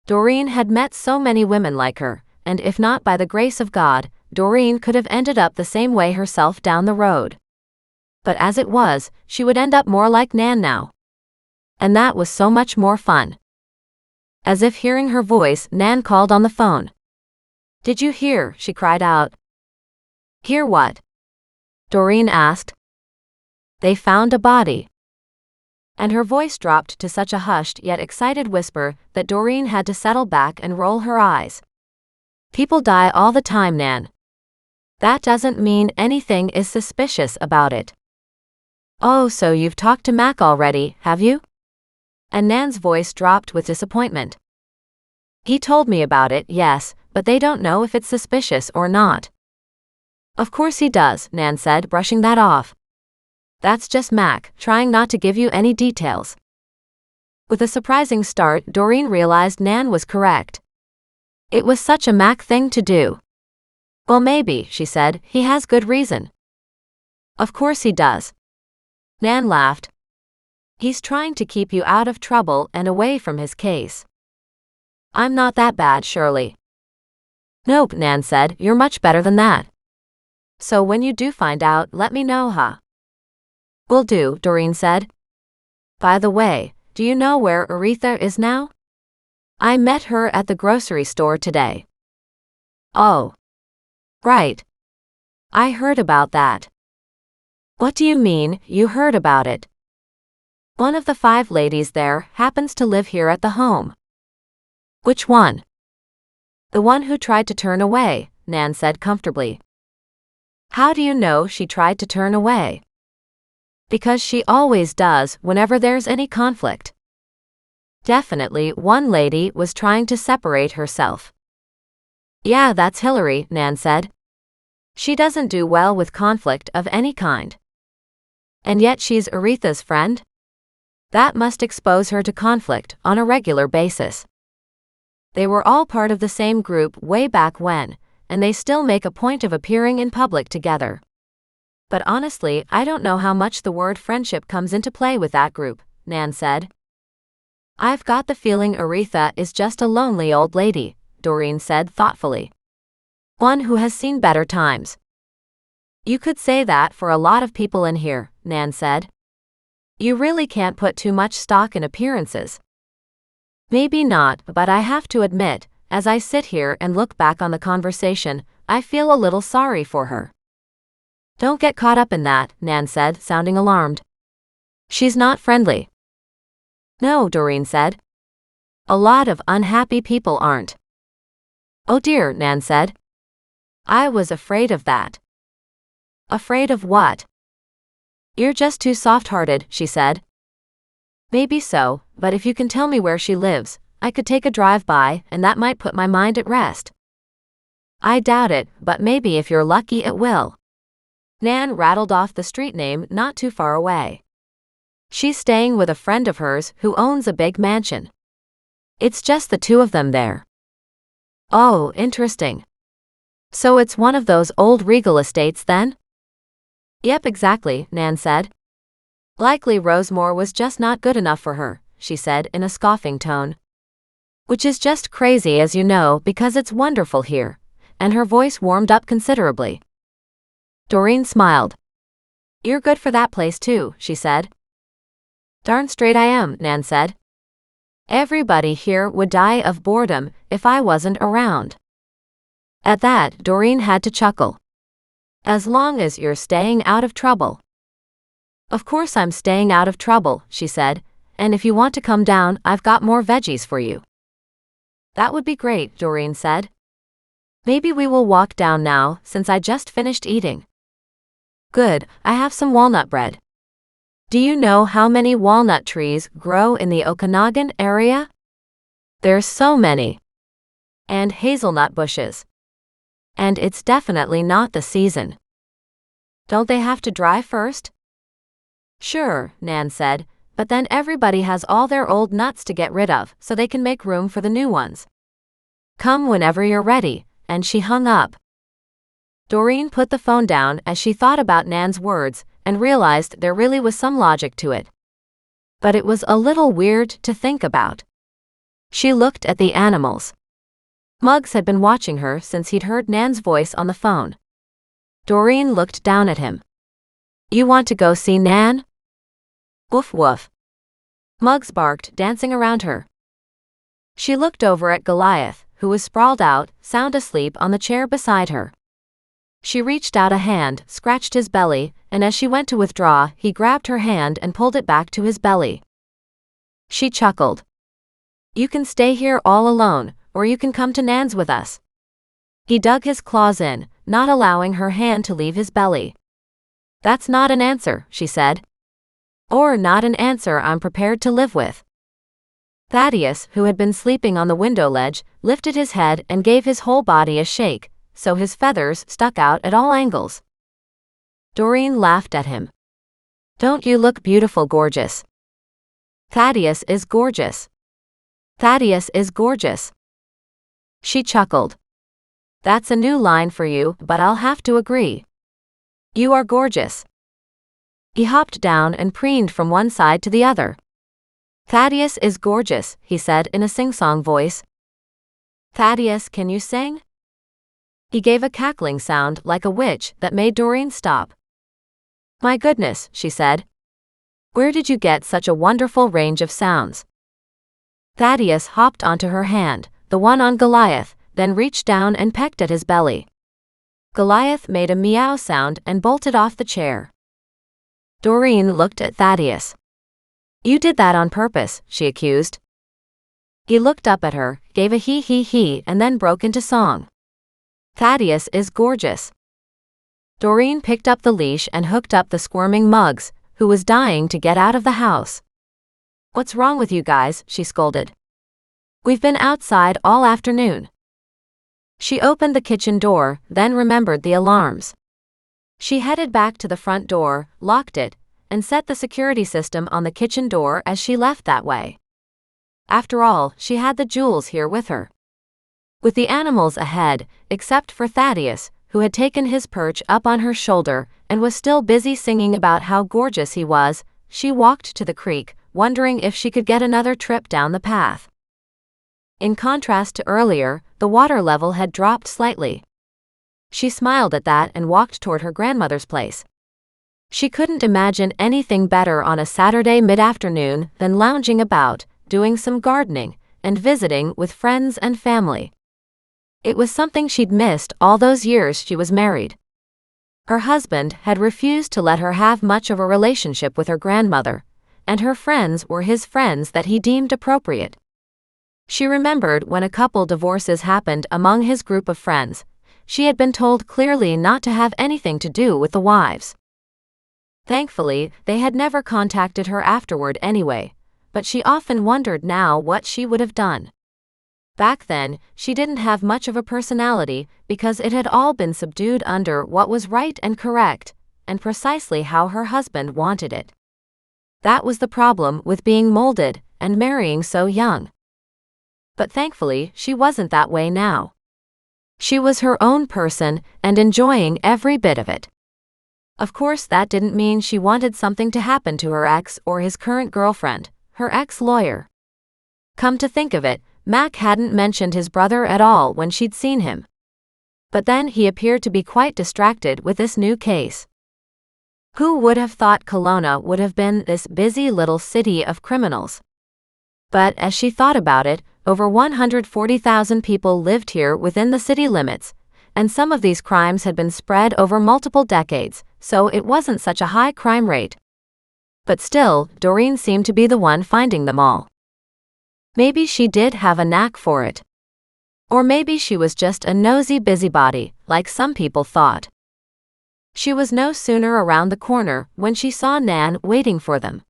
Doreen had met so many women like her, and if not by the grace of God, Doreen could have ended up the same way herself down the road. But as it was, she would end up more like Nan now. And that was so much more fun. As if hearing her voice, Nan called on the phone. "Did you hear?" she cried out. "Hear what?" Doreen asked. "They found a body." And her voice dropped to such a hushed yet excited whisper that Doreen had to settle back and roll her eyes. "People die all the time, Nan. That doesn't mean anything is suspicious about it." "Oh, so you've talked to Mac already, have you?" And Nan's voice dropped with disappointment. "He told me about it, yes, but they don't know if it's suspicious or not." "Of course he does," Nan said, brushing that off. "That's just Mac, trying not to give you any details." With a surprising start, Doreen realized Nan was correct. It was such a Mac thing to do. "Well, maybe," she said, "he has good reason." "Of course he does." Nan laughed. "He's trying to keep you out of trouble and away from his case." "I'm not that bad, surely." "Nope," Nan said, "you're much better than that. So when you do find out, let me know, huh?" "Will do," Doreen said. "By the way, do you know where Aretha is now? I met her at the grocery store today." "Oh. Right. I heard about that." "What do you mean, you heard about it?" "One of the 5 ladies there happens to live here at the home." "Which one?" "The one who tried to turn away," Nan said comfortably. "How do you know she tried to turn away?" "Because she always does whenever there's any conflict." "Definitely one lady was trying to separate herself." "Yeah, that's Hillary," Nan said. "She doesn't do well with conflict of any kind." "And yet she's Aretha's friend? That must expose her to conflict on a regular basis." "They were all part of the same group way back when, and they still make a point of appearing in public together. But honestly, I don't know how much the word friendship comes into play with that group," Nan said. "I've got the feeling Aretha is just a lonely old lady," Doreen said thoughtfully. "One who has seen better times." "You could say that for a lot of people in here," Nan said. "You really can't put too much stock in appearances." Maybe not, but I have to admit, as I sit here and look back on the conversation, I feel a little sorry for her. Don't get caught up in that, Nan said, sounding alarmed. She's not friendly. No, Doreen said. A lot of unhappy people aren't. Oh dear, Nan said. I was afraid of that. Afraid of what? You're just too soft-hearted, she said. Maybe so, but if you can tell me where she lives, I could take a drive by, and that might put my mind at rest. I doubt it, but maybe if you're lucky it will. Nan rattled off the street name not too far away. She's staying with a friend of hers who owns a big mansion. It's just the two of them there. Oh, interesting. So it's one of those old regal estates then? Yep, exactly, Nan said. Likely Rosemore was just not good enough for her, she said in a scoffing tone. Which is just crazy, as you know, because it's wonderful here. And her voice warmed up considerably. Doreen smiled. You're good for that place too, she said. Darn straight I am, Nan said. Everybody here would die of boredom if I wasn't around. At that, Doreen had to chuckle. As long as you're staying out of trouble. Of course I'm staying out of trouble, she said, and if you want to come down, I've got more veggies for you. That would be great, Doreen said. Maybe we will walk down now, since I just finished eating. Good, I have some walnut bread. Do you know how many walnut trees grow in the Okanagan area? There's so many. And hazelnut bushes. And it's definitely not the season. Don't they have to dry first? Sure, Nan said, but then everybody has all their old nuts to get rid of, so they can make room for the new ones. Come whenever you're ready, and she hung up. Doreen put the phone down as she thought about Nan's words and realized there really was some logic to it. But it was a little weird to think about. She looked at the animals. Muggs had been watching her since he'd heard Nan's voice on the phone. Doreen looked down at him. You want to go see Nan? Woof woof. Muggs barked, dancing around her. She looked over at Goliath, who was sprawled out, sound asleep on the chair beside her. She reached out a hand, scratched his belly, and as she went to withdraw, he grabbed her hand and pulled it back to his belly. She chuckled. You can stay here all alone, or you can come to Nan's with us. He dug his claws in, not allowing her hand to leave his belly. That's not an answer, she said. Or not an answer I'm prepared to live with. Thaddeus, who had been sleeping on the window ledge, lifted his head and gave his whole body a shake, so his feathers stuck out at all angles. Doreen laughed at him. Don't you look beautiful, gorgeous? Thaddeus is gorgeous. Thaddeus is gorgeous. She chuckled. That's a new line for you, but I'll have to agree. You are gorgeous. He hopped down and preened from one side to the other. Thaddeus is gorgeous, he said in a sing-song voice. Thaddeus, can you sing? He gave a cackling sound like a witch that made Doreen stop. My goodness, she said. Where did you get such a wonderful range of sounds? Thaddeus hopped onto her hand, the one on Goliath, then reached down and pecked at his belly. Goliath made a meow sound and bolted off the chair. Doreen looked at Thaddeus. You did that on purpose, she accused. He looked up at her, gave a he, and then broke into song. Thaddeus is gorgeous. Doreen picked up the leash and hooked up the squirming Muggs, who was dying to get out of the house. What's wrong with you guys? She scolded. We've been outside all afternoon. She opened the kitchen door, then remembered the alarms. She headed back to the front door, locked it, and set the security system on the kitchen door as she left that way. After all, she had the jewels here with her. With the animals ahead, except for Thaddeus, who had taken his perch up on her shoulder and was still busy singing about how gorgeous he was, she walked to the creek, wondering if she could get another trip down the path. In contrast to earlier, the water level had dropped slightly. She smiled at that and walked toward her grandmother's place. She couldn't imagine anything better on a Saturday mid-afternoon than lounging about, doing some gardening, and visiting with friends and family. It was something she'd missed all those years she was married. Her husband had refused to let her have much of a relationship with her grandmother, and her friends were his friends that he deemed appropriate. She remembered when a couple divorces happened among his group of friends, she had been told clearly not to have anything to do with the wives. Thankfully, they had never contacted her afterward anyway, but she often wondered now what she would have done. Back then, she didn't have much of a personality because it had all been subdued under what was right and correct, and precisely how her husband wanted it. That was the problem with being molded and marrying so young. But thankfully, she wasn't that way now. She was her own person and enjoying every bit of it. Of course, that didn't mean she wanted something to happen to her ex or his current girlfriend, her ex-lawyer. Come to think of it, Mac hadn't mentioned his brother at all when she'd seen him. But then he appeared to be quite distracted with this new case. Who would have thought Kelowna would have been this busy little city of criminals? But as she thought about it, over 140,000 people lived here within the city limits, and some of these crimes had been spread over multiple decades, so it wasn't such a high crime rate. But still, Doreen seemed to be the one finding them all. Maybe she did have a knack for it. Or maybe she was just a nosy busybody, like some people thought. She was no sooner around the corner when she saw Nan waiting for them.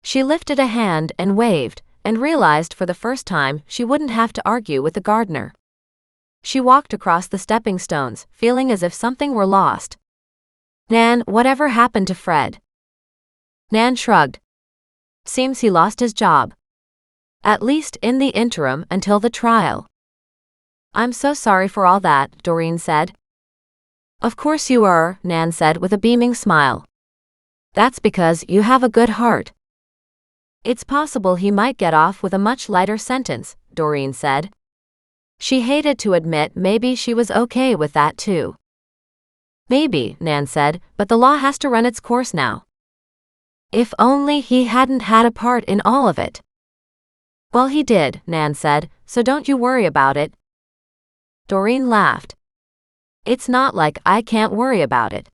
She lifted a hand and waved, and realized for the first time she wouldn't have to argue with the gardener. She walked across the stepping stones, feeling as if something were lost. Nan, whatever happened to Fred? Nan shrugged. Seems he lost his job. At least in the interim until the trial. I'm so sorry for all that, Doreen said. Of course you are, Nan said with a beaming smile. That's because you have a good heart. It's possible he might get off with a much lighter sentence, Doreen said. She hated to admit maybe she was okay with that too. Maybe, Nan said, but the law has to run its course now. If only he hadn't had a part in all of it. Well, he did, Nan said, so don't you worry about it. Doreen laughed. It's not like I can't worry about it.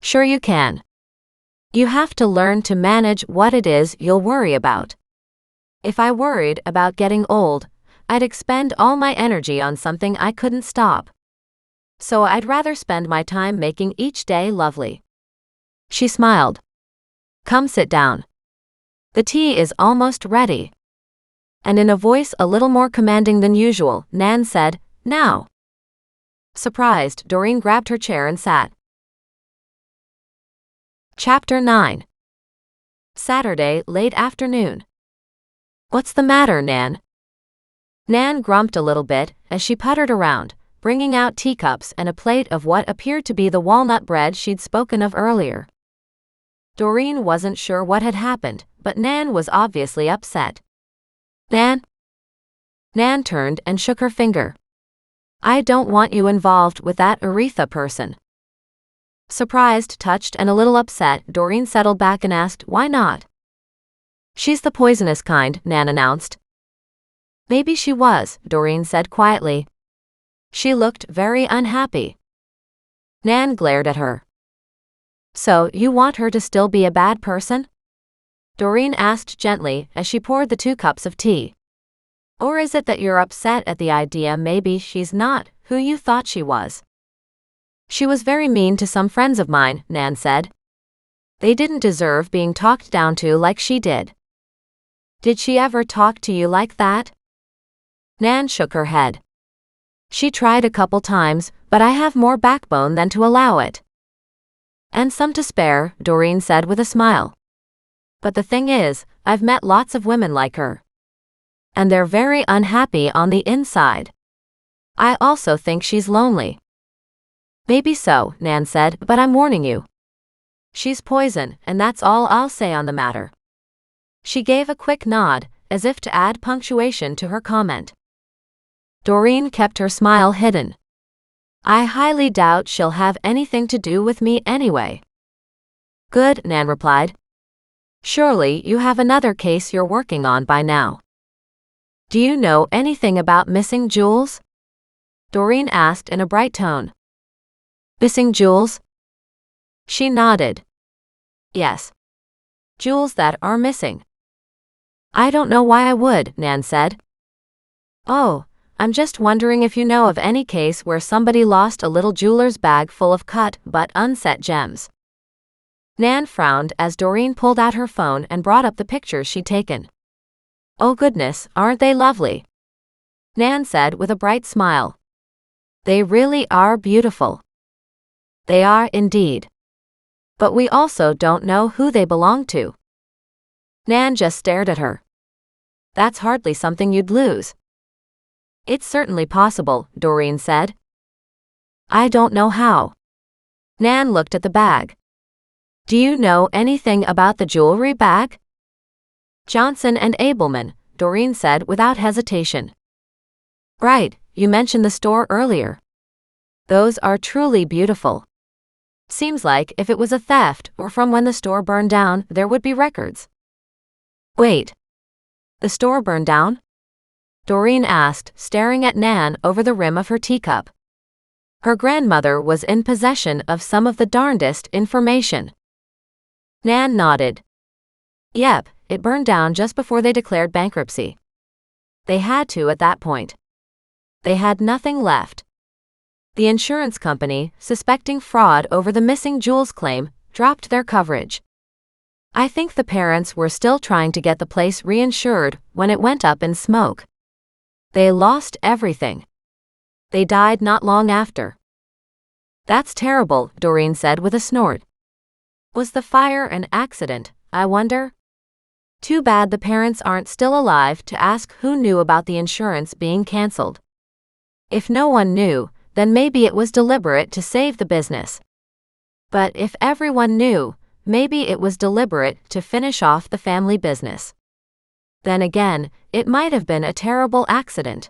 Sure you can. You have to learn to manage what it is you'll worry about. If I worried about getting old, I'd expend all my energy on something I couldn't stop. So I'd rather spend my time making each day lovely. She smiled. Come sit down. The tea is almost ready. And in a voice a little more commanding than usual, Nan said, Now. Surprised, Doreen grabbed her chair and sat. Chapter 9. Saturday, late afternoon. What's the matter, Nan? Nan grumped a little bit as she puttered around, bringing out teacups and a plate of what appeared to be the walnut bread she'd spoken of earlier. Doreen wasn't sure what had happened, but Nan was obviously upset. Nan? Nan turned and shook her finger. I don't want you involved with that Aretha person. Surprised, touched, and a little upset, Doreen settled back and asked, Why not? She's the poisonous kind, Nan announced. Maybe she was, Doreen said quietly. She looked very unhappy. Nan glared at her. So, you want her to still be a bad person? Doreen asked gently as she poured the 2 cups of tea. Or is it that you're upset at the idea maybe she's not who you thought she was? She was very mean to some friends of mine, Nan said. They didn't deserve being talked down to like she did. Did she ever talk to you like that? Nan shook her head. She tried a couple times, but I have more backbone than to allow it. And some to spare, Doreen said with a smile. But the thing is, I've met lots of women like her. And they're very unhappy on the inside. I also think she's lonely. Maybe so, Nan said, but I'm warning you. She's poison, and that's all I'll say on the matter. She gave a quick nod, as if to add punctuation to her comment. Doreen kept her smile hidden. I highly doubt she'll have anything to do with me anyway. Good, Nan replied. Surely you have another case you're working on by now. Do you know anything about missing jewels? Doreen asked in a bright tone. Missing jewels? She nodded. Yes. Jewels that are missing. I don't know why I would, Nan said. Oh, I'm just wondering if you know of any case where somebody lost a little jeweler's bag full of cut but unset gems. Nan frowned as Doreen pulled out her phone and brought up the pictures she'd taken. Oh goodness, aren't they lovely? Nan said with a bright smile. They really are beautiful. They are indeed. But we also don't know who they belong to. Nan just stared at her. That's hardly something you'd lose. It's certainly possible, Doreen said. I don't know how. Nan looked at the bag. Do you know anything about the jewelry bag? Johnson and Abelman, Doreen said without hesitation. Right, you mentioned the store earlier. Those are truly beautiful. Seems like if it was a theft or from when the store burned down, there would be records. Wait. The store burned down? Doreen asked, staring at Nan over the rim of her teacup. Her grandmother was in possession of some of the darndest information. Nan nodded. Yep, it burned down just before they declared bankruptcy. They had to at that point. They had nothing left. The insurance company, suspecting fraud over the missing jewels claim, dropped their coverage. I think the parents were still trying to get the place reinsured when it went up in smoke. They lost everything. They died not long after. That's terrible, Doreen said with a snort. Was the fire an accident, I wonder? Too bad the parents aren't still alive to ask who knew about the insurance being canceled. If no one knew, then maybe it was deliberate to save the business. But if everyone knew, maybe it was deliberate to finish off the family business. Then again, it might have been a terrible accident.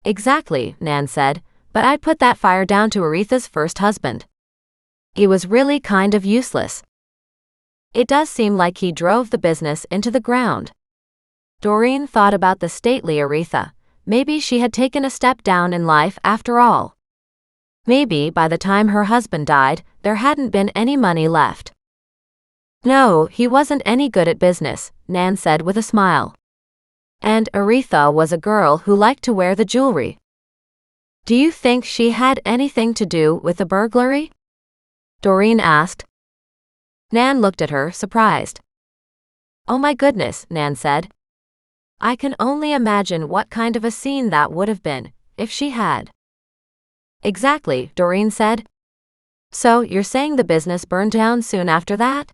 Exactly, Nan said, but I'd put that fire down to Aretha's first husband. He was really kind of useless. It does seem like he drove the business into the ground. Doreen thought about the stately Aretha. Maybe she had taken a step down in life after all. Maybe by the time her husband died, there hadn't been any money left. No, he wasn't any good at business, Nan said with a smile. And Aretha was a girl who liked to wear the jewelry. Do you think she had anything to do with the burglary? Doreen asked. Nan looked at her, surprised. Oh my goodness, Nan said. I can only imagine what kind of a scene that would have been, if she had. Exactly, Doreen said. So you're saying the business burned down soon after that?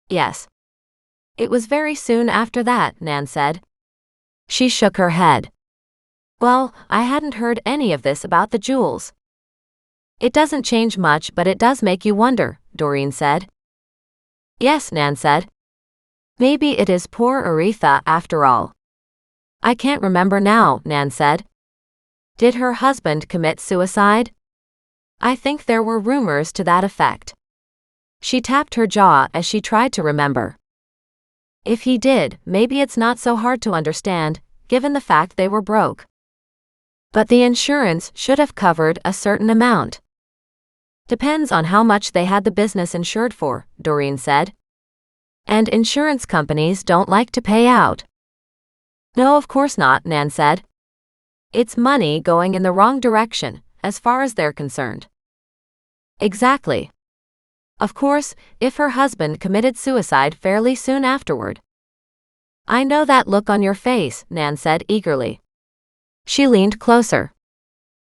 Yes. It was very soon after that, Nan said. She shook her head. Well, I hadn't heard any of this about the jewels. It doesn't change much, but it does make you wonder, Doreen said. Yes, Nan said. Maybe it is poor Aretha after all. I can't remember now, Nan said. Did her husband commit suicide? I think there were rumors to that effect. She tapped her jaw as she tried to remember. If he did, maybe it's not so hard to understand, given the fact they were broke. But the insurance should have covered a certain amount. Depends on how much they had the business insured for, Doreen said. And insurance companies don't like to pay out. No, of course not, Nan said. It's money going in the wrong direction, as far as they're concerned. Exactly. Of course, if her husband committed suicide fairly soon afterward. I know that look on your face, Nan said eagerly. She leaned closer.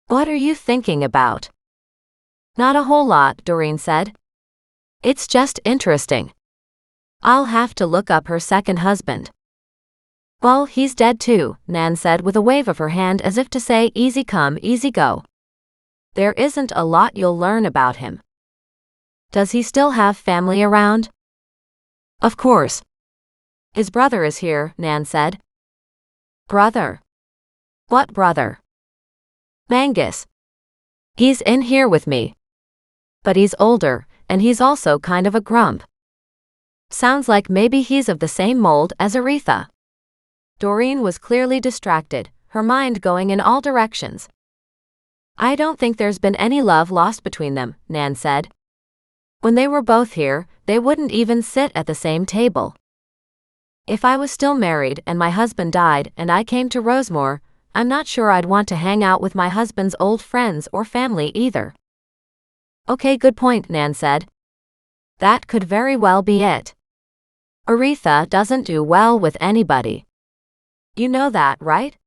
What are you thinking about? Not a whole lot, Doreen said. It's just interesting. I'll have to look up her second husband. Well, he's dead too, Nan said with a wave of her hand as if to say easy come, easy go. There isn't a lot you'll learn about him. Does he still have family around? Of course. His brother is here, Nan said. Brother? What brother? Mangus. He's in here with me. But he's older, and he's also kind of a grump. Sounds like maybe he's of the same mold as Aretha. Doreen was clearly distracted, her mind going in all directions. I don't think there's been any love lost between them, Nan said. When they were both here, they wouldn't even sit at the same table. If I was still married and my husband died and I came to Rosemore, I'm not sure I'd want to hang out with my husband's old friends or family either. Okay, good point, Nan said. That could very well be it. Aretha doesn't do well with anybody. You know that, right?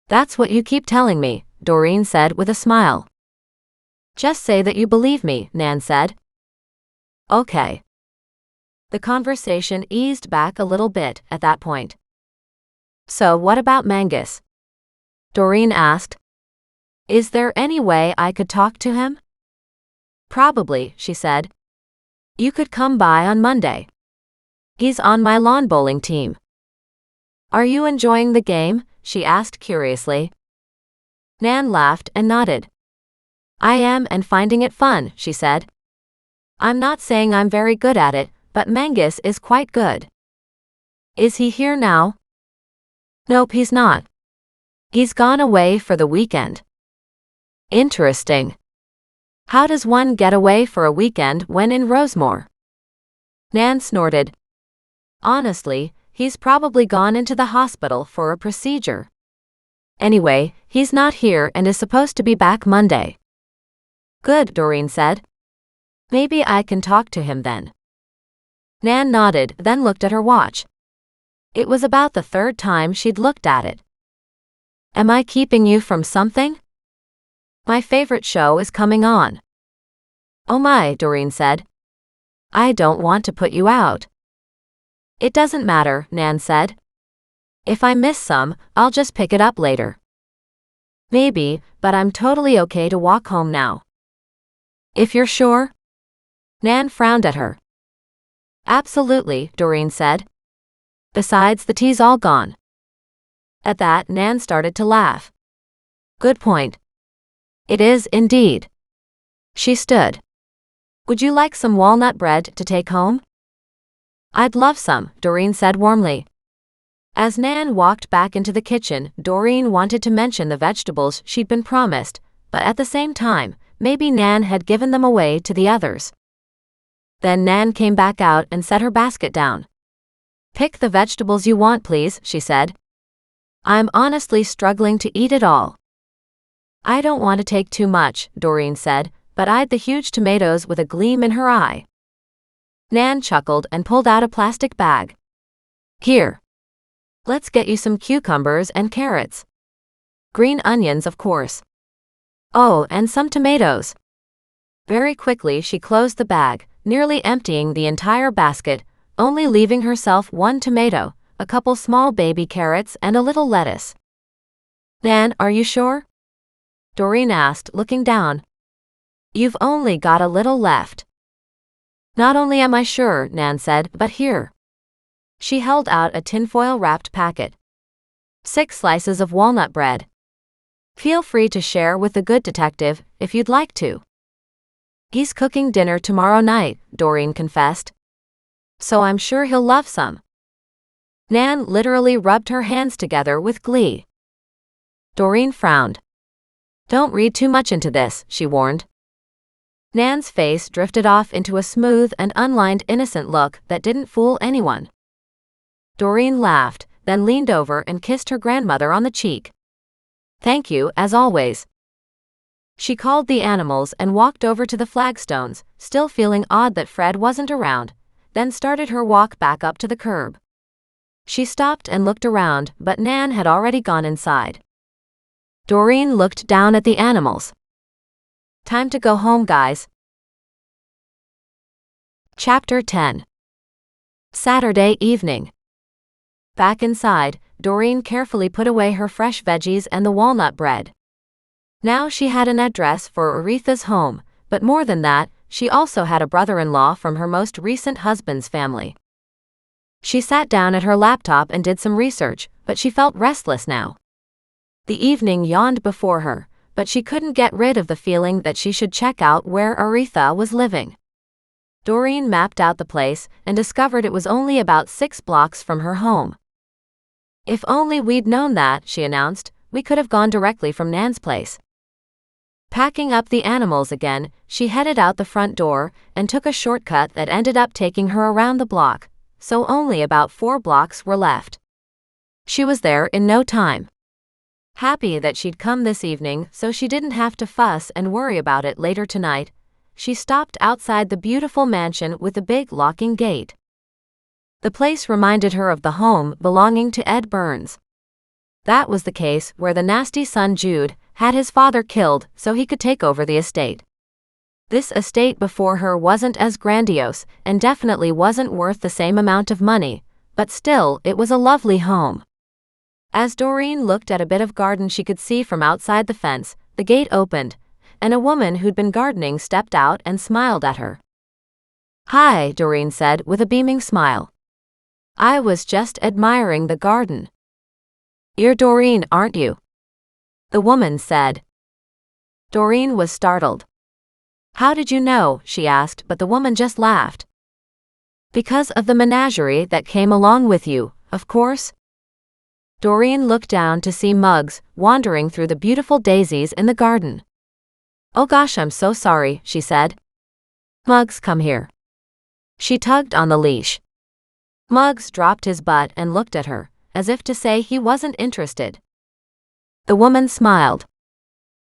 That's what you keep telling me, Doreen said with a smile. Just say that you believe me, Nan said. Okay. The conversation eased back a little bit at that point. So what about Mangus? Doreen asked. Is there any way I could talk to him? Probably, she said. You could come by on Monday. He's on my lawn bowling team. Are you enjoying the game? She asked curiously. Nan laughed and nodded. I am, and finding it fun, she said. I'm not saying I'm very good at it, but Mangus is quite good. Is he here now? Nope, he's not. He's gone away for the weekend. Interesting. How does one get away for a weekend when in Rosemore? Nan snorted. Honestly, he's probably gone into the hospital for a procedure. Anyway, he's not here and is supposed to be back Monday. Good, Doreen said. Maybe I can talk to him then. Nan nodded, then looked at her watch. It was about the third time she'd looked at it. Am I keeping you from something? My favorite show is coming on. Oh my, Doreen said. I don't want to put you out. It doesn't matter, Nan said. If I miss some, I'll just pick it up later. Maybe, but I'm totally okay to walk home now. If you're sure? Nan frowned at her. Absolutely, Doreen said. Besides, the tea's all gone. At that, Nan started to laugh. Good point. It is indeed. She stood. Would you like some walnut bread to take home? I'd love some, Doreen said warmly. As Nan walked back into the kitchen, Doreen wanted to mention the vegetables she'd been promised, but at the same time, maybe Nan had given them away to the others. Then Nan came back out and set her basket down. Pick the vegetables you want, please, she said. I'm honestly struggling to eat it all. I don't want to take too much, Doreen said, but eyed the huge tomatoes with a gleam in her eye. Nan chuckled and pulled out a plastic bag. Here. Let's get you some cucumbers and carrots. Green onions, of course. Oh, and some tomatoes. Very quickly she closed the bag, nearly emptying the entire basket, only leaving herself one tomato, a couple small baby carrots, and a little lettuce. Nan, are you sure? Doreen asked, looking down. You've only got a little left. Not only am I sure, Nan said, but here. She held out a tinfoil-wrapped packet. 6 slices of walnut bread. Feel free to share with the good detective, if you'd like to. He's cooking dinner tomorrow night, Doreen confessed. So I'm sure he'll love some. Nan literally rubbed her hands together with glee. Doreen frowned. Don't read too much into this, she warned. Nan's face drifted off into a smooth and unlined innocent look that didn't fool anyone. Doreen laughed, then leaned over and kissed her grandmother on the cheek. Thank you, as always. She called the animals and walked over to the flagstones, still feeling odd that Fred wasn't around, then started her walk back up to the curb. She stopped and looked around, but Nan had already gone inside. Doreen looked down at the animals. Time to go home, guys. Chapter 10. Saturday evening. Back inside, Doreen carefully put away her fresh veggies and the walnut bread. Now she had an address for Aretha's home, but more than that, she also had a brother-in-law from her most recent husband's family. She sat down at her laptop and did some research, but she felt restless now. The evening yawned before her, but she couldn't get rid of the feeling that she should check out where Aretha was living. Doreen mapped out the place and discovered it was only about 6 blocks from her home. If only we'd known that, she announced, we could have gone directly from Nan's place. Packing up the animals again, she headed out the front door and took a shortcut that ended up taking her around the block, so only about 4 blocks were left. She was there in no time. Happy that she'd come this evening so she didn't have to fuss and worry about it later tonight, she stopped outside the beautiful mansion with the big locking gate. The place reminded her of the home belonging to Ed Burns. That was the case where the nasty son Jude had his father killed so he could take over the estate. This estate before her wasn't as grandiose and definitely wasn't worth the same amount of money, but still it was a lovely home. As Doreen looked at a bit of garden she could see from outside the fence, the gate opened, and a woman who'd been gardening stepped out and smiled at her. "Hi," Doreen said with a beaming smile. "I was just admiring the garden." "You're Doreen, aren't you?" the woman said. Doreen was startled. "How did you know?" she asked, but the woman just laughed. "Because of the menagerie that came along with you, of course." Doreen looked down to see Muggs wandering through the beautiful daisies in the garden. "Oh gosh, I'm so sorry," she said. "Muggs, come here." She tugged on the leash. Muggs dropped his butt and looked at her, as if to say he wasn't interested. The woman smiled.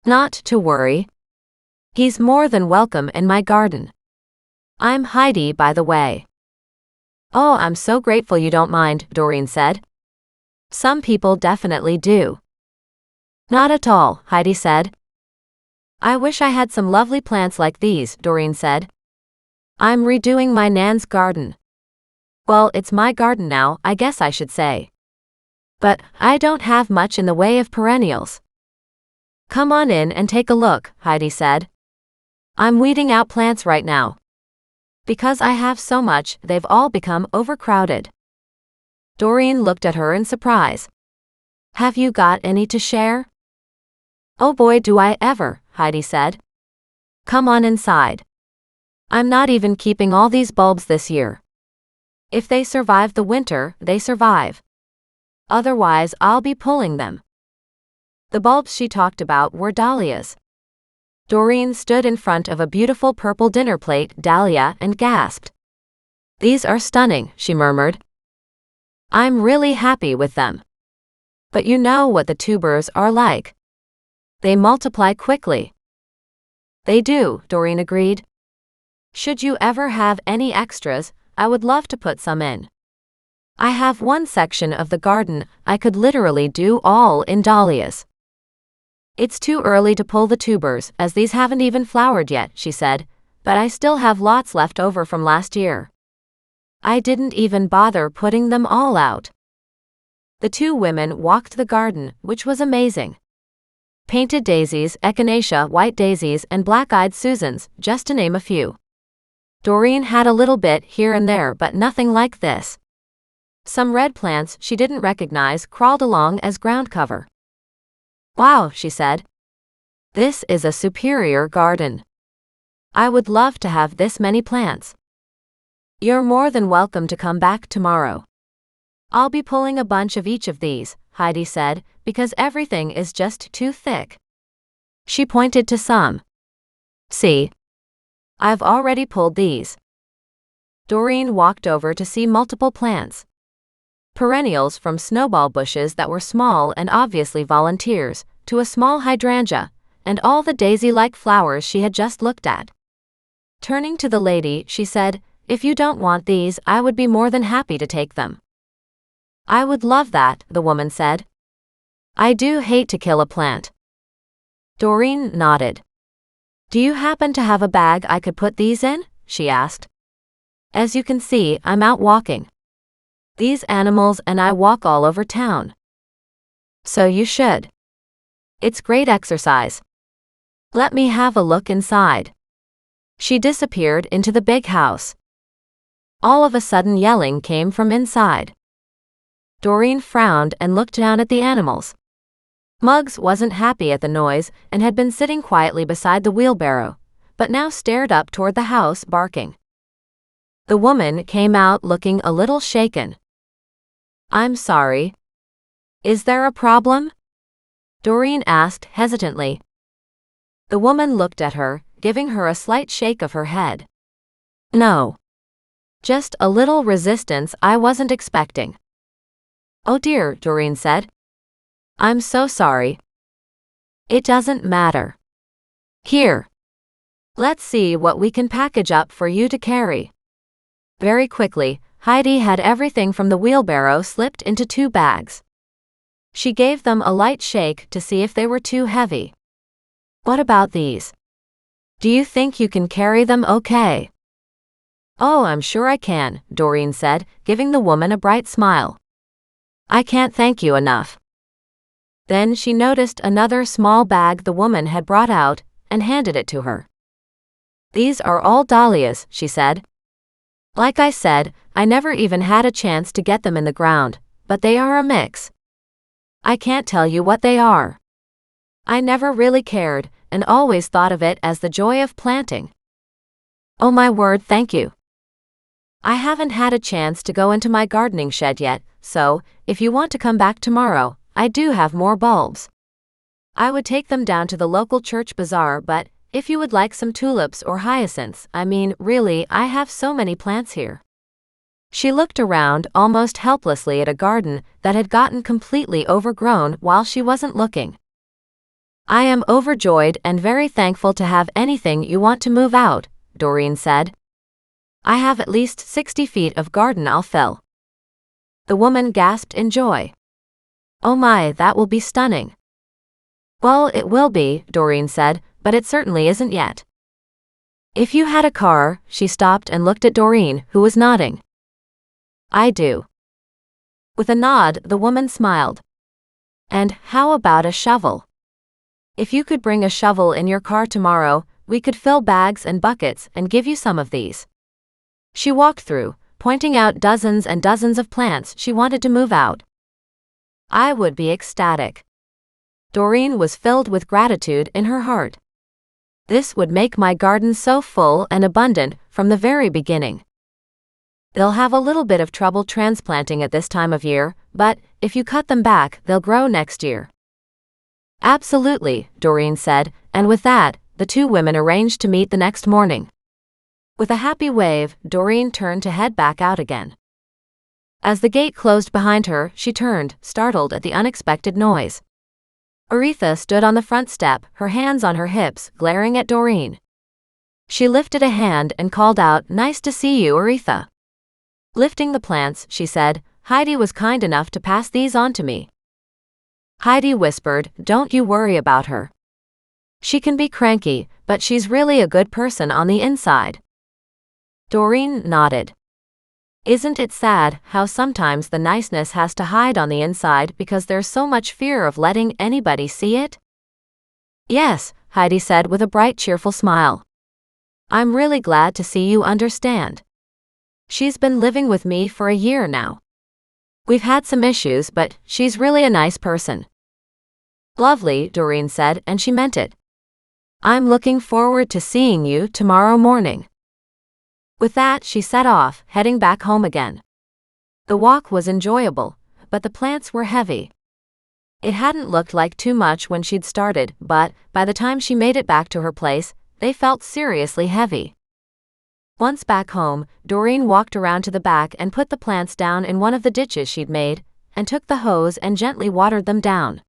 "Not to worry. He's more than welcome in my garden. I'm Heidi, by the way." "Oh, I'm so grateful you don't mind," Doreen said. "Some people definitely do." "Not at all," Heidi said. "I wish I had some lovely plants like these," Doreen said. "I'm redoing my Nan's garden. Well, it's my garden now, I guess I should say. But I don't have much in the way of perennials." "Come on in and take a look," Heidi said. "I'm weeding out plants right now. Because I have so much, they've all become overcrowded." Doreen looked at her in surprise. "Have you got any to share?" "Oh boy, do I ever," Heidi said. "Come on inside. I'm not even keeping all these bulbs this year. If they survive the winter, they survive. Otherwise, I'll be pulling them." The bulbs she talked about were dahlias. Doreen stood in front of a beautiful purple dinner plate dahlia and gasped. "These are stunning," she murmured. "I'm really happy with them. But you know what the tubers are like. They multiply quickly." "They do," Doreen agreed. "Should you ever have any extras, I would love to put some in. I have one section of the garden I could literally do all in dahlias." "It's too early to pull the tubers as these haven't even flowered yet," she said, "but I still have lots left over from last year. I didn't even bother putting them all out." The two women walked the garden, which was amazing. Painted daisies, echinacea, white daisies, and black-eyed Susans, just to name a few. Doreen had a little bit here and there, but nothing like this. Some red plants she didn't recognize crawled along as ground cover. "Wow," she said. "This is a superior garden. I would love to have this many plants." "You're more than welcome to come back tomorrow. I'll be pulling a bunch of each of these," Heidi said, "because everything is just too thick." She pointed to some. "See? I've already pulled these." Doreen walked over to see multiple plants. Perennials from snowball bushes that were small and obviously volunteers, to a small hydrangea, and all the daisy-like flowers she had just looked at. Turning to the lady, she said, "If you don't want these, I would be more than happy to take them." "I would love that," the woman said. "I do hate to kill a plant." Doreen nodded. "Do you happen to have a bag I could put these in?" she asked. "As you can see, I'm out walking. These animals and I walk all over town. So you should. It's great exercise. Let me have a look inside." She disappeared into the big house. All of a sudden yelling came from inside. Doreen frowned and looked down at the animals. Muggs wasn't happy at the noise and had been sitting quietly beside the wheelbarrow, but now stared up toward the house barking. The woman came out looking a little shaken. "I'm sorry. Is there a problem? Doreen asked hesitantly. The woman looked at her, giving her a slight shake of her head. No. Just a little resistance I wasn't expecting. Oh dear, Doreen said. I'm so sorry. It doesn't matter. Here. Let's see what we can package up for you to carry. Very quickly, Heidi had everything from the wheelbarrow slipped into 2 bags. She gave them a light shake to see if they were too heavy. What about these? Do you think you can carry them okay? Oh, I'm sure I can, Doreen said, giving the woman a bright smile. I can't thank you enough. Then she noticed another small bag the woman had brought out and handed it to her. These are all dahlias, she said. Like I said, I never even had a chance to get them in the ground, but they are a mix. I can't tell you what they are. I never really cared and always thought of it as the joy of planting. Oh my word, thank you. I haven't had a chance to go into my gardening shed yet, so, if you want to come back tomorrow, I do have more bulbs. I would take them down to the local church bazaar, but if you would like some tulips or hyacinths, I mean, really, I have so many plants here. She looked around almost helplessly at a garden that had gotten completely overgrown while she wasn't looking. I am overjoyed and very thankful to have anything you want to move out, Doreen said. I have at least 60 feet of garden I'll fill. The woman gasped in joy. Oh my, that will be stunning. Well, it will be, Doreen said, but it certainly isn't yet. If you had a car, she stopped and looked at Doreen, who was nodding. I do. With a nod, the woman smiled. And how about a shovel? If you could bring a shovel in your car tomorrow, we could fill bags and buckets and give you some of these. She walked through, pointing out dozens and dozens of plants she wanted to move out. I would be ecstatic. Doreen was filled with gratitude in her heart. This would make my garden so full and abundant from the very beginning. They'll have a little bit of trouble transplanting at this time of year, but if you cut them back, they'll grow next year. Absolutely, Doreen said, and with that, the 2 women arranged to meet the next morning. With a happy wave, Doreen turned to head back out again. As the gate closed behind her, she turned, startled at the unexpected noise. Aretha stood on the front step, her hands on her hips, glaring at Doreen. She lifted a hand and called out, "Nice to see you, Aretha." Lifting the plants, she said, "Heidi was kind enough to pass these on to me." Heidi whispered, "Don't you worry about her. She can be cranky, but she's really a good person on the inside." Doreen nodded. Isn't it sad how sometimes the niceness has to hide on the inside because there's so much fear of letting anybody see it? Yes, Heidi said with a bright, cheerful smile. I'm really glad to see you understand. She's been living with me for a year now. We've had some issues, but she's really a nice person. Lovely, Doreen said, and she meant it. I'm looking forward to seeing you tomorrow morning. With that, she set off, heading back home again. The walk was enjoyable, but the plants were heavy. It hadn't looked like too much when she'd started, but by the time she made it back to her place, they felt seriously heavy. Once back home, Doreen walked around to the back and put the plants down in one of the ditches she'd made, and took the hose and gently watered them down.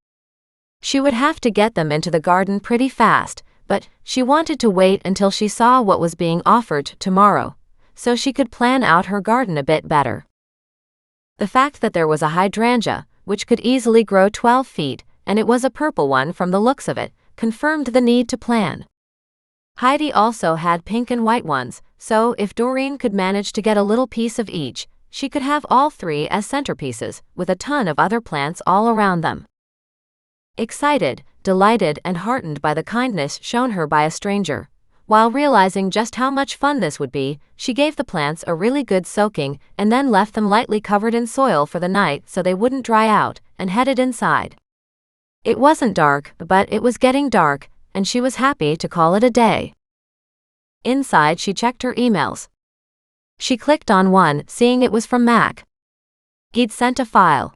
She would have to get them into the garden pretty fast, but she wanted to wait until she saw what was being offered tomorrow, so she could plan out her garden a bit better. The fact that there was a hydrangea, which could easily grow 12 feet, and it was a purple one from the looks of it, confirmed the need to plan. Heidi also had pink and white ones, so if Doreen could manage to get a little piece of each, she could have all 3 as centerpieces, with a ton of other plants all around them. Excited, delighted, and heartened by the kindness shown her by a stranger, while realizing just how much fun this would be, she gave the plants a really good soaking and then left them lightly covered in soil for the night so they wouldn't dry out, and headed inside. It wasn't dark, but it was getting dark, and she was happy to call it a day. Inside, she checked her emails. She clicked on one, seeing it was from Mac. He'd sent a file.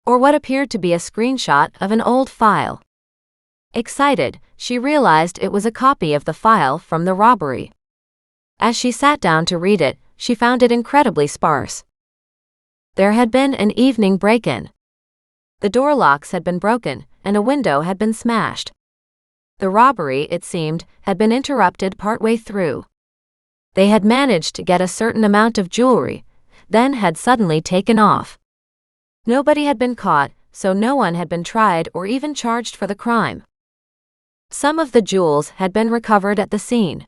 or what appeared to be a screenshot of an old file. Excited, she realized it was a copy of the file from the robbery. As she sat down to read it, she found it incredibly sparse. There had been an evening break-in. The door locks had been broken, and a window had been smashed. The robbery, it seemed, had been interrupted partway through. They had managed to get a certain amount of jewelry, then had suddenly taken off. Nobody had been caught, so no one had been tried or even charged for the crime. Some of the jewels had been recovered at the scene.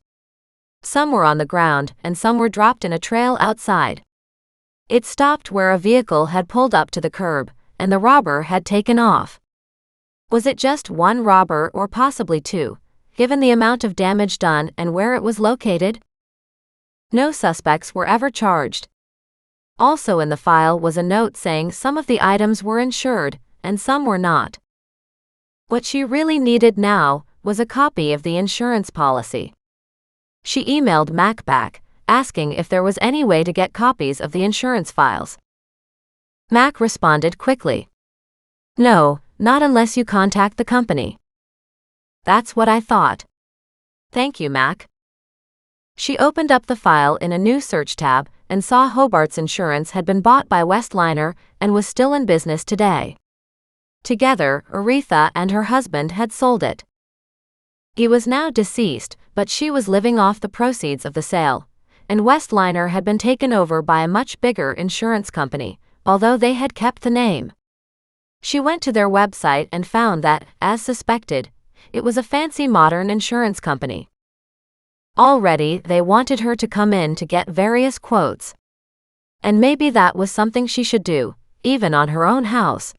Some were on the ground, and some were dropped in a trail outside. It stopped where a vehicle had pulled up to the curb, and the robber had taken off. Was it just one robber or possibly two, given the amount of damage done and where it was located? No suspects were ever charged. Also in the file was a note saying some of the items were insured, and some were not. What she really needed now was a copy of the insurance policy. She emailed Mac back, asking if there was any way to get copies of the insurance files. Mac responded quickly. "No, not unless you contact the company." "That's what I thought. Thank you, Mac." She opened up the file in a new search tab and saw Hobart's insurance had been bought by Westliner and was still in business today. Together, Aretha and her husband had sold it. He was now deceased, but she was living off the proceeds of the sale, and Westliner had been taken over by a much bigger insurance company, although they had kept the name. She went to their website and found that, as suspected, it was a fancy modern insurance company. Already, they wanted her to come in to get various quotes. And maybe that was something she should do, even on her own house.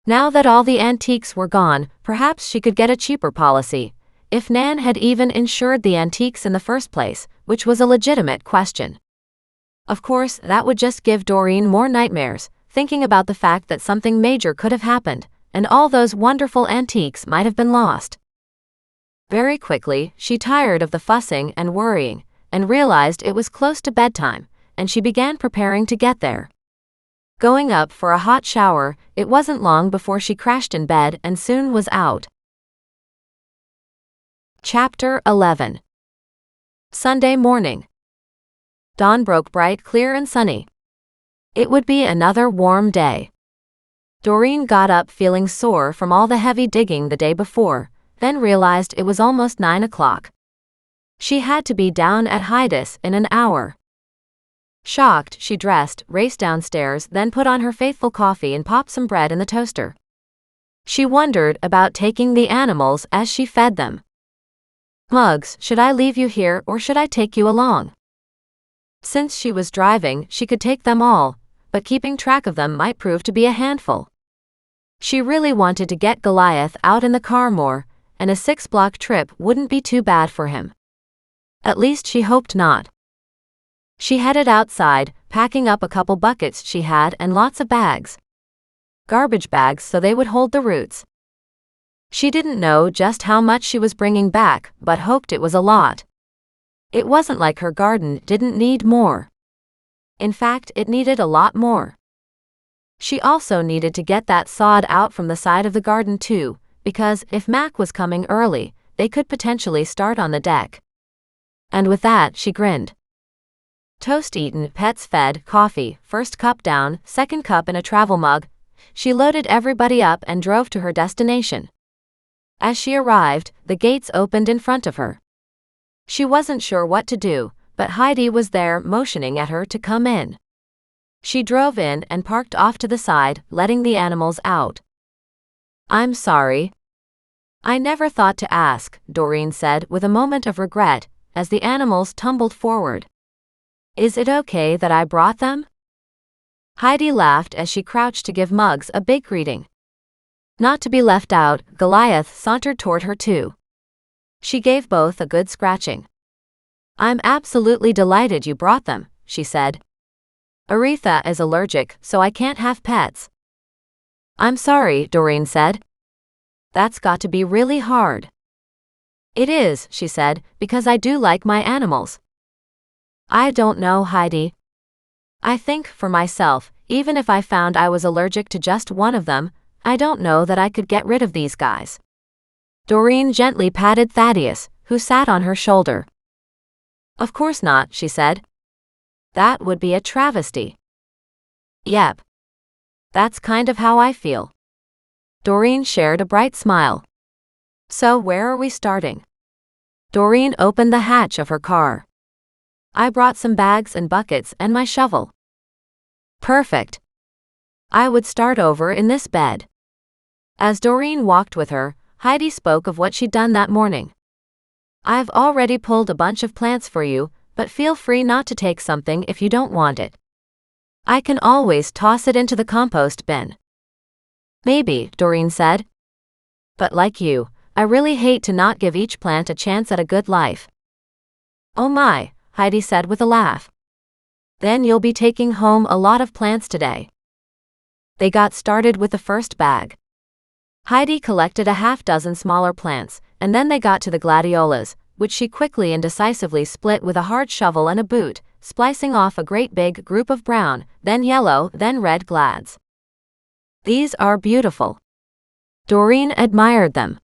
Now that all the antiques were gone, perhaps she could get a cheaper policy, if Nan had even insured the antiques in the first place, which was a legitimate question. Of course, that would just give Doreen more nightmares, thinking about the fact that something major could have happened, and all those wonderful antiques might have been lost. Very quickly, she tired of the fussing and worrying, and realized it was close to bedtime, and she began preparing to get there. Going up for a hot shower, it wasn't long before she crashed in bed and soon was out. Chapter 11. Sunday morning. Dawn broke bright, clear and sunny. It would be another warm day. Doreen got up feeling sore from all the heavy digging the day before, then realized it was almost 9 o'clock. She had to be down at Hydas in an hour. Shocked, she dressed, raced downstairs, then put on her faithful coffee and popped some bread in the toaster. She wondered about taking the animals as she fed them. "Muggs, should I leave you here or should I take you along?" Since she was driving, she could take them all, but keeping track of them might prove to be a handful. She really wanted to get Goliath out in the car more, and a 6-block trip wouldn't be too bad for him. At least she hoped not. She headed outside, packing up a couple buckets she had and lots of bags. Garbage bags so they would hold the roots. She didn't know just how much she was bringing back, but hoped it was a lot. It wasn't like her garden didn't need more. In fact, it needed a lot more. She also needed to get that sod out from the side of the garden too, because if Mac was coming early, they could potentially start on the deck. And with that, she grinned. Toast eaten, pets fed, coffee, first cup down, second cup in a travel mug. She loaded everybody up and drove to her destination. As she arrived, the gates opened in front of her. She wasn't sure what to do, but Heidi was there motioning at her to come in. She drove in and parked off to the side, letting the animals out. "I'm sorry. I never thought to ask," Doreen said with a moment of regret, as the animals tumbled forward. "Is it okay that I brought them?" Heidi laughed as she crouched to give Muggs a big greeting. Not to be left out, Goliath sauntered toward her too. She gave both a good scratching. "I'm absolutely delighted you brought them," she said. "Aretha is allergic, so I can't have pets." "I'm sorry," Doreen said. "That's got to be really hard." "It is," she said, "because I do like my animals." "I don't know, Heidi. I think, for myself, Even if I found I was allergic to just one of them, I don't know that I could get rid of these guys. Doreen gently patted Thaddeus, who sat on her shoulder. Of course not, she said. That would be a travesty. Yep. That's kind of how I feel. Doreen shared a bright smile. So where are we starting? Doreen opened the hatch of her car. I brought some bags and buckets and my shovel. Perfect. I would start over in this bed. As Doreen walked with her, Heidi spoke of what she'd done that morning. I've already pulled a bunch of plants for you, but feel free not to take something if you don't want it. I can always toss it into the compost bin. Maybe, Doreen said. But like you, I really hate to not give each plant a chance at a good life. Oh my, Heidi said with a laugh. Then you'll be taking home a lot of plants today. They got started with the first bag. Heidi collected a half-dozen smaller plants, and then they got to the gladiolas, which she quickly and decisively split with a hard shovel and a boot, splicing off a great big group of brown, then yellow, then red glads. These are beautiful. Doreen admired them.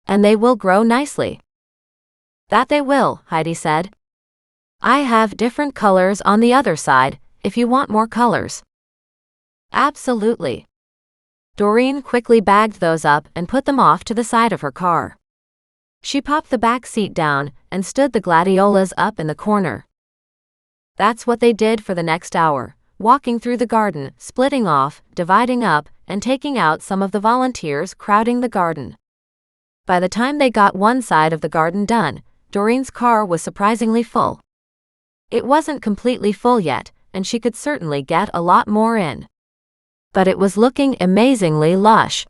And they will grow nicely. That they will, Heidi said. I have different colors on the other side, if you want more colors. Absolutely. Doreen quickly bagged those up and put them off to the side of her car. She popped the back seat down and stood the gladiolas up in the corner. That's what they did for the next hour, walking through the garden, splitting off, dividing up, and taking out some of the volunteers crowding the garden. By the time they got one side of the garden done, Doreen's car was surprisingly full. It wasn't completely full yet, and she could certainly get a lot more in. But it was looking amazingly lush.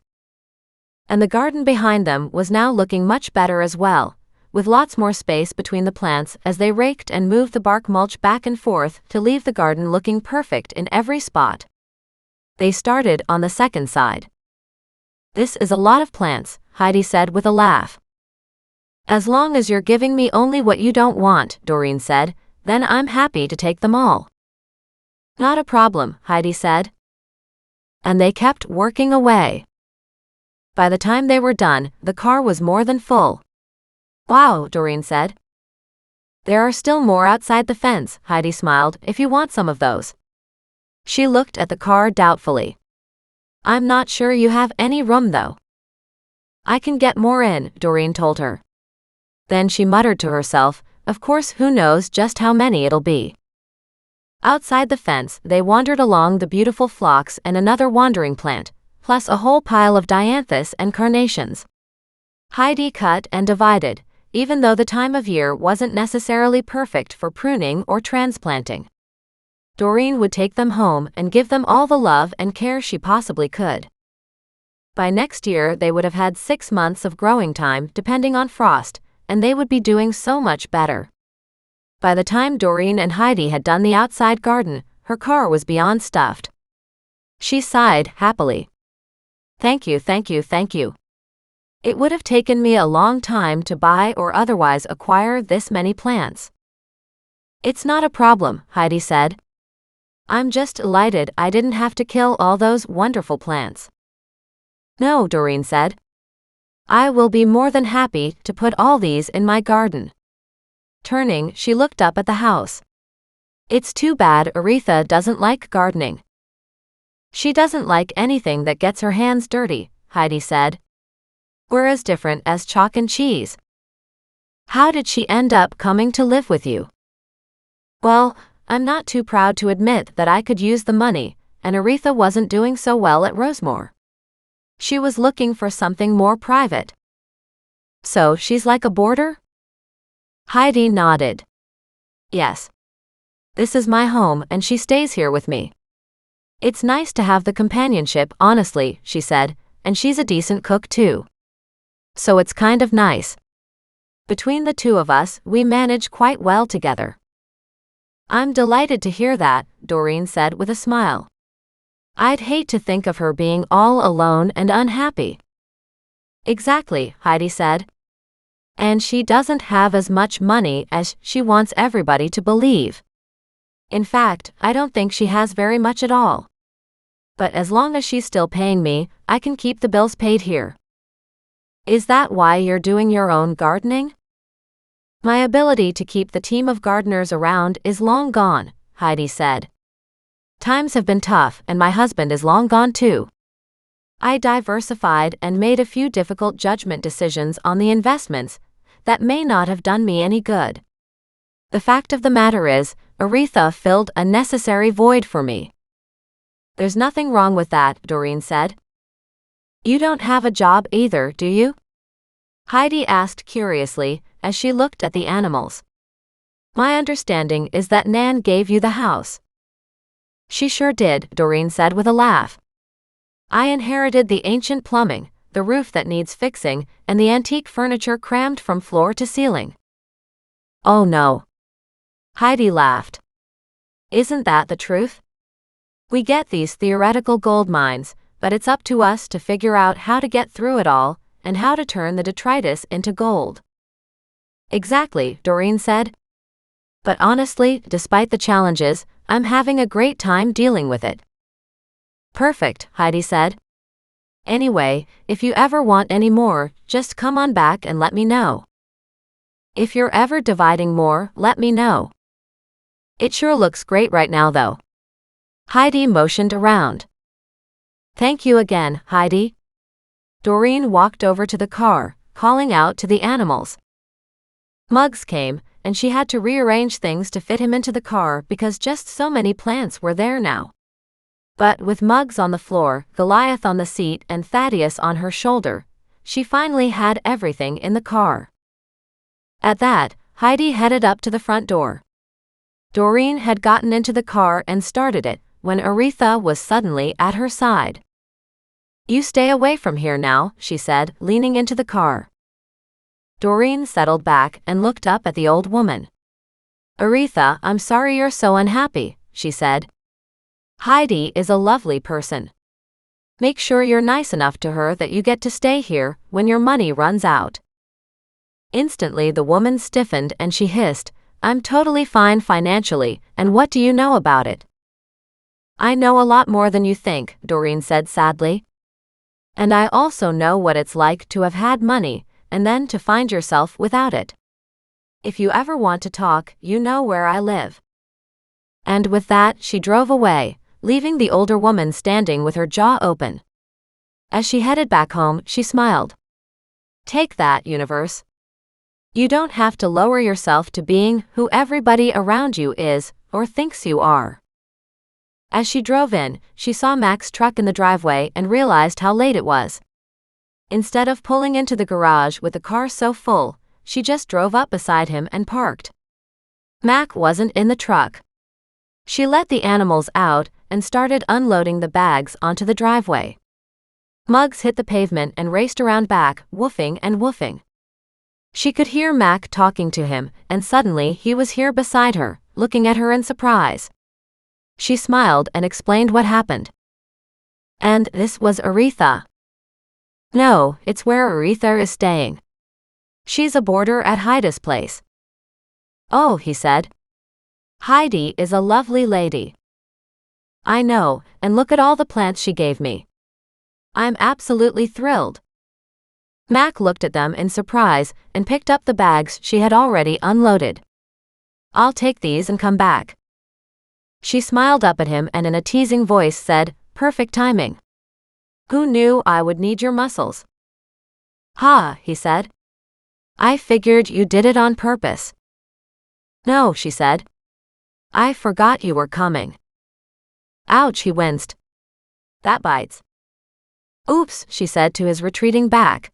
And the garden behind them was now looking much better as well, with lots more space between the plants as they raked and moved the bark mulch back and forth to leave the garden looking perfect in every spot. They started on the second side. This is a lot of plants, Heidi said with a laugh. As long as you're giving me only what you don't want, Doreen said, then I'm happy to take them all. Not a problem, Heidi said. And they kept working away. By the time they were done, the car was more than full. Wow, Doreen said. There are still more outside the fence, Heidi smiled, if you want some of those. She looked at the car doubtfully. I'm not sure you have any room though. I can get more in, Doreen told her. Then she muttered to herself, of course, who knows just how many it'll be. Outside the fence, they wandered along the beautiful phlox and another wandering plant, plus a whole pile of dianthus and carnations. Heidi cut and divided, even though the time of year wasn't necessarily perfect for pruning or transplanting. Doreen would take them home and give them all the love and care she possibly could. By next year they would have had 6 months of growing time depending on frost, and they would be doing so much better. By the time Doreen and Heidi had done the outside garden, her car was beyond stuffed. She sighed happily. Thank you, thank you, thank you. It would have taken me a long time to buy or otherwise acquire this many plants. It's not a problem, Heidi said. I'm just delighted I didn't have to kill all those wonderful plants. No, Doreen said. I will be more than happy to put all these in my garden. Turning, she looked up at the house. It's too bad Aretha doesn't like gardening. She doesn't like anything that gets her hands dirty, Heidi said. We're as different as chalk and cheese. How did she end up coming to live with you? Well, I'm not too proud to admit that I could use the money, and Aretha wasn't doing so well at Rosemore. She was looking for something more private. So she's like a boarder? Heidi nodded. Yes. This is my home and she stays here with me. It's nice to have the companionship, honestly, she said, and she's a decent cook too. So it's kind of nice. Between the two of us, we manage quite well together. I'm delighted to hear that, Doreen said with a smile. I'd hate to think of her being all alone and unhappy. Exactly, Heidi said. And she doesn't have as much money as she wants everybody to believe. In fact, I don't think she has very much at all. But as long as she's still paying me, I can keep the bills paid here. Is that why you're doing your own gardening? My ability to keep the team of gardeners around is long gone, Heidi said. Times have been tough and my husband is long gone too. I diversified and made a few difficult judgment decisions on the investments that may not have done me any good. The fact of the matter is, Aretha filled a necessary void for me. There's nothing wrong with that, Doreen said. You don't have a job either, do you? Heidi asked curiously as she looked at the animals. My understanding is that Nan gave you the house. She sure did, Doreen said with a laugh. I inherited the ancient plumbing, the roof that needs fixing, and the antique furniture crammed from floor to ceiling. Oh no. Heidi laughed. Isn't that the truth? We get these theoretical gold mines, but it's up to us to figure out how to get through it all, and how to turn the detritus into gold. Exactly, Doreen said. But honestly, despite the challenges, I'm having a great time dealing with it. Perfect, Heidi said. Anyway, if you ever want any more, just come on back and let me know. If you're ever dividing more, let me know. It sure looks great right now though. Heidi motioned around. Thank you again, Heidi. Doreen walked over to the car, calling out to the animals. Muggs came, and she had to rearrange things to fit him into the car because just so many plants were there now. But with Muggs on the floor, Goliath on the seat, and Thaddeus on her shoulder, she finally had everything in the car. At that, Heidi headed up to the front door. Doreen had gotten into the car and started it when Aretha was suddenly at her side. You stay away from here now, she said, leaning into the car. Doreen settled back and looked up at the old woman. Aretha, I'm sorry you're so unhappy, she said. Heidi is a lovely person. Make sure you're nice enough to her that you get to stay here when your money runs out. Instantly the woman stiffened and she hissed, I'm totally fine financially, and what do you know about it? I know a lot more than you think, Doreen said sadly. And I also know what it's like to have had money, and then to find yourself without it. If you ever want to talk, you know where I live. And with that, she drove away, leaving the older woman standing with her jaw open. As she headed back home, she smiled. Take that, universe. You don't have to lower yourself to being who everybody around you is, or thinks you are. As she drove in, she saw Mac's truck in the driveway and realized how late it was. Instead of pulling into the garage with the car so full, she just drove up beside him and parked. Mac wasn't in the truck. She let the animals out and started unloading the bags onto the driveway. Muggs hit the pavement and raced around back, woofing and woofing. She could hear Mac talking to him, and suddenly he was here beside her, looking at her in surprise. She smiled and explained what happened. And this was Aretha. No, it's where Aretha is staying. She's a boarder at Heidi's place. Oh, he said. Heidi is a lovely lady. I know, and look at all the plants she gave me. I'm absolutely thrilled. Mac looked at them in surprise and picked up the bags she had already unloaded. I'll take these and come back. She smiled up at him and in a teasing voice said, Perfect timing. Who knew I would need your muscles? Ha, he said. I figured you did it on purpose. No, she said. I forgot you were coming. Ouch, he winced. That bites. Oops, she said to his retreating back.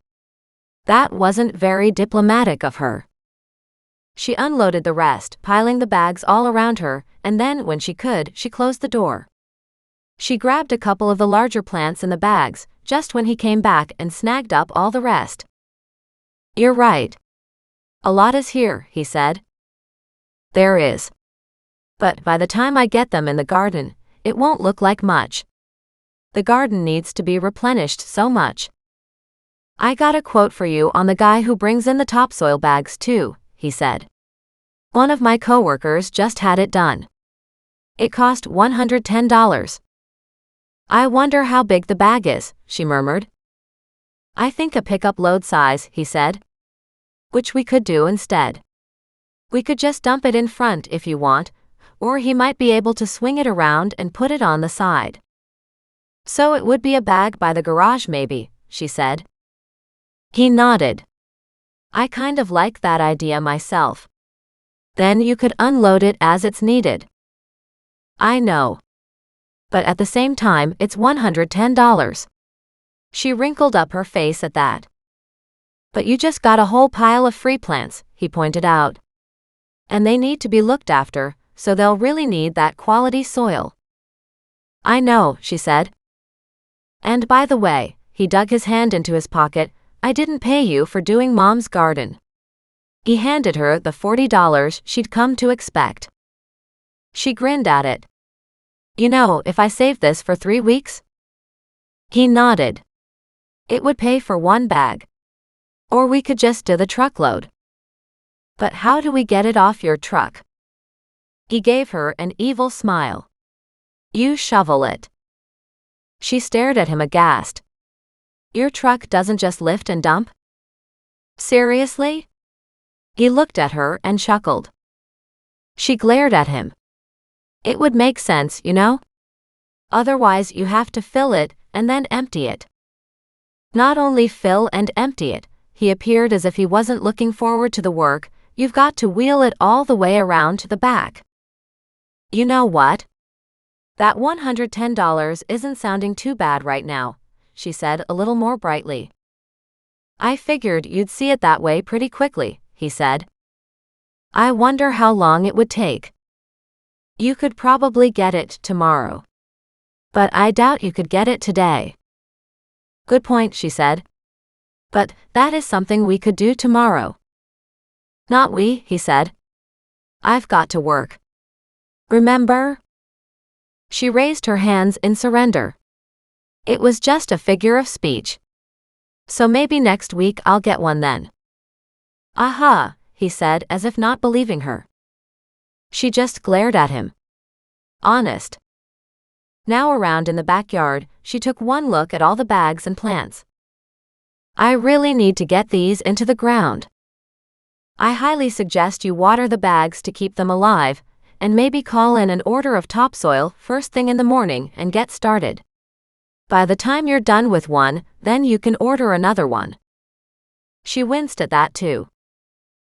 That wasn't very diplomatic of her. She unloaded the rest, piling the bags all around her, and then, when she could, she closed the door. She grabbed a couple of the larger plants in the bags, just when he came back and snagged up all the rest. You're right. A lot is here, he said. There is. But by the time I get them in the garden, it won't look like much. The garden needs to be replenished so much. I got a quote for you on the guy who brings in the topsoil bags too, he said. One of my coworkers just had it done. It cost $110. I wonder how big the bag is, she murmured. I think a pickup load size, he said. Which we could do instead. We could just dump it in front if you want, or he might be able to swing it around and put it on the side. So it would be a bag by the garage maybe, she said. He nodded. I kind of like that idea myself. Then you could unload it as it's needed. I know. But at the same time, it's $110. She wrinkled up her face at that. But you just got a whole pile of free plants, he pointed out. And they need to be looked after, so they'll really need that quality soil. I know, she said. And by the way, he dug his hand into his pocket, I didn't pay you for doing Mom's garden. He handed her the $40 she'd come to expect. She grinned at it. You know, if I saved this for 3 weeks? He nodded. It would pay for one bag. Or we could just do the truckload. But how do we get it off your truck? He gave her an evil smile. You shovel it. She stared at him aghast. Your truck doesn't just lift and dump? Seriously? He looked at her and chuckled. She glared at him. It would make sense, you know? Otherwise you have to fill it and then empty it. Not only fill and empty it, he appeared as if he wasn't looking forward to the work, you've got to wheel it all the way around to the back. You know what? That $110 isn't sounding too bad right now, she said a little more brightly. I figured you'd see it that way pretty quickly, he said. I wonder how long it would take. You could probably get it tomorrow. But I doubt you could get it today. Good point, she said. But that is something we could do tomorrow. Not we, he said. I've got to work. Remember? She raised her hands in surrender. It was just a figure of speech. So maybe next week I'll get one then. Aha, he said as if not believing her. She just glared at him. Honest. Now around in the backyard, she took one look at all the bags and plants. I really need to get these into the ground. I highly suggest you water the bags to keep them alive, and maybe call in an order of topsoil first thing in the morning and get started. By the time you're done with one, then you can order another one. She winced at that too.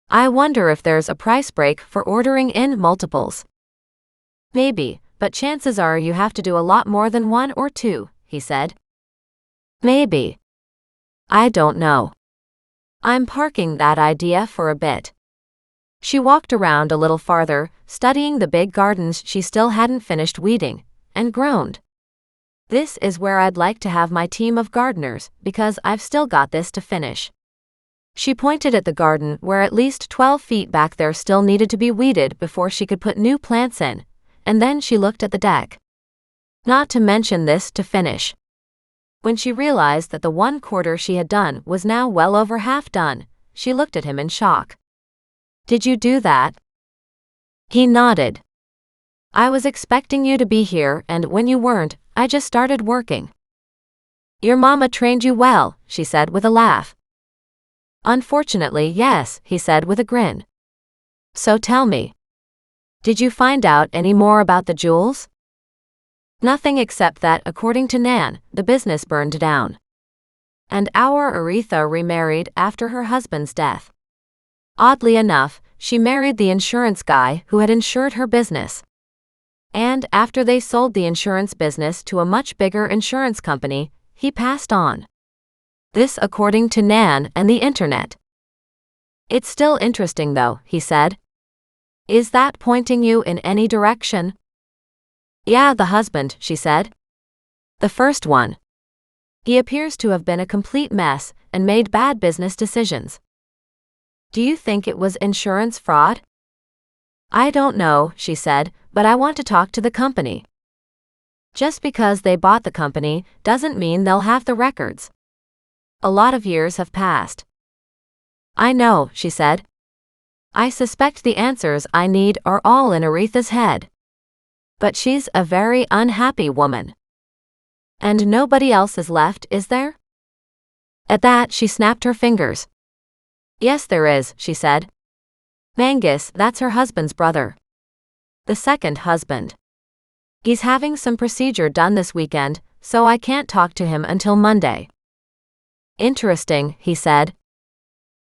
I wonder if there's a price break for ordering in multiples. Maybe, but chances are you have to do a lot more than 1 or 2, he said. Maybe. I don't know. I'm parking that idea for a bit. She walked around a little farther, studying the big gardens she still hadn't finished weeding, and groaned. This is where I'd like to have my team of gardeners, because I've still got this to finish. She pointed at the garden where at least 12 feet back there still needed to be weeded before she could put new plants in, and then she looked at the deck. Not to mention this to finish. When she realized that the 1/4 she had done was now well over half done, she looked at him in shock. Did you do that? He nodded. I was expecting you to be here, and when you weren't, I just started working. Your mama trained you well, she said with a laugh. Unfortunately, yes, he said with a grin. So tell me. Did you find out any more about the jewels? Nothing except that, according to Nan, the business burned down. And our Aretha remarried after her husband's death. Oddly enough, she married the insurance guy who had insured her business. And after they sold the insurance business to a much bigger insurance company, he passed on. This according to Nan and the internet. It's still interesting though, he said. Is that pointing you in any direction? Yeah, the husband, she said. The first one. He appears to have been a complete mess and made bad business decisions. Do you think it was insurance fraud? I don't know, she said, but I want to talk to the company. Just because they bought the company doesn't mean they'll have the records. A lot of years have passed. I know, she said. I suspect the answers I need are all in Aretha's head. But she's a very unhappy woman. And nobody else is left, is there? At that, she snapped her fingers. Yes, there is, she said. Mangus, that's her husband's brother. The second husband. He's having some procedure done this weekend, so I can't talk to him until Monday. Interesting, he said.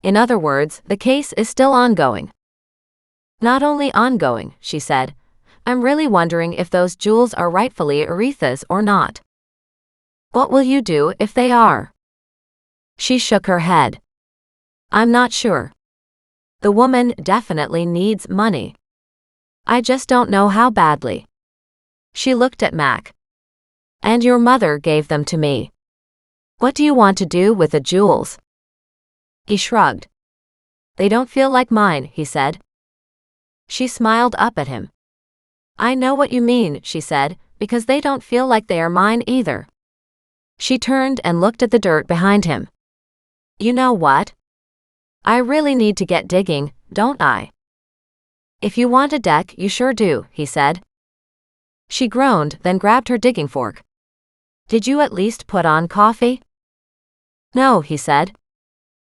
In other words, the case is still ongoing. Not only ongoing, she said. I'm really wondering if those jewels are rightfully Aretha's or not. What will you do if they are? She shook her head. I'm not sure. The woman definitely needs money. I just don't know how badly. She looked at Mac. And your mother gave them to me. What do you want to do with the jewels? He shrugged. They don't feel like mine, he said. She smiled up at him. I know what you mean, she said, because they don't feel like they are mine either. She turned and looked at the dirt behind him. You know what? I really need to get digging, don't I? If you want a deck, you sure do, he said. She groaned, then grabbed her digging fork. Did you at least put on coffee? No, he said.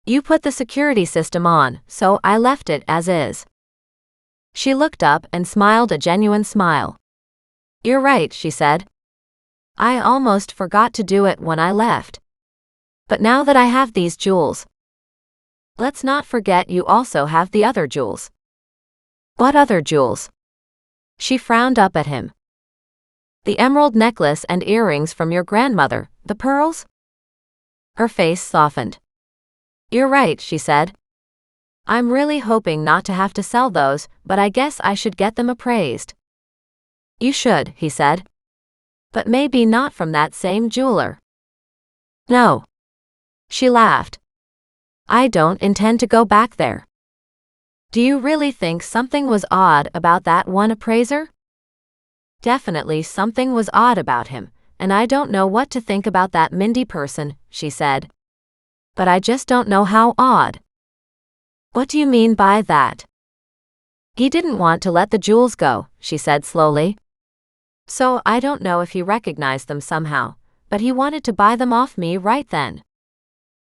You put the security system on, so I left it as is. She looked up and smiled a genuine smile. You're right, she said. I almost forgot to do it when I left. But now that I have these jewels. Let's not forget you also have the other jewels. What other jewels? She frowned up at him. The emerald necklace and earrings from your grandmother, the pearls? Her face softened. You're right, she said. I'm really hoping not to have to sell those, but I guess I should get them appraised. You should, he said. But maybe not from that same jeweler. No. She laughed. I don't intend to go back there. Do you really think something was odd about that one appraiser? Definitely something was odd about him, and I don't know what to think about that Mindy person, she said. But I just don't know how odd. What do you mean by that? He didn't want to let the jewels go, she said slowly. So I don't know if he recognized them somehow, but he wanted to buy them off me right then.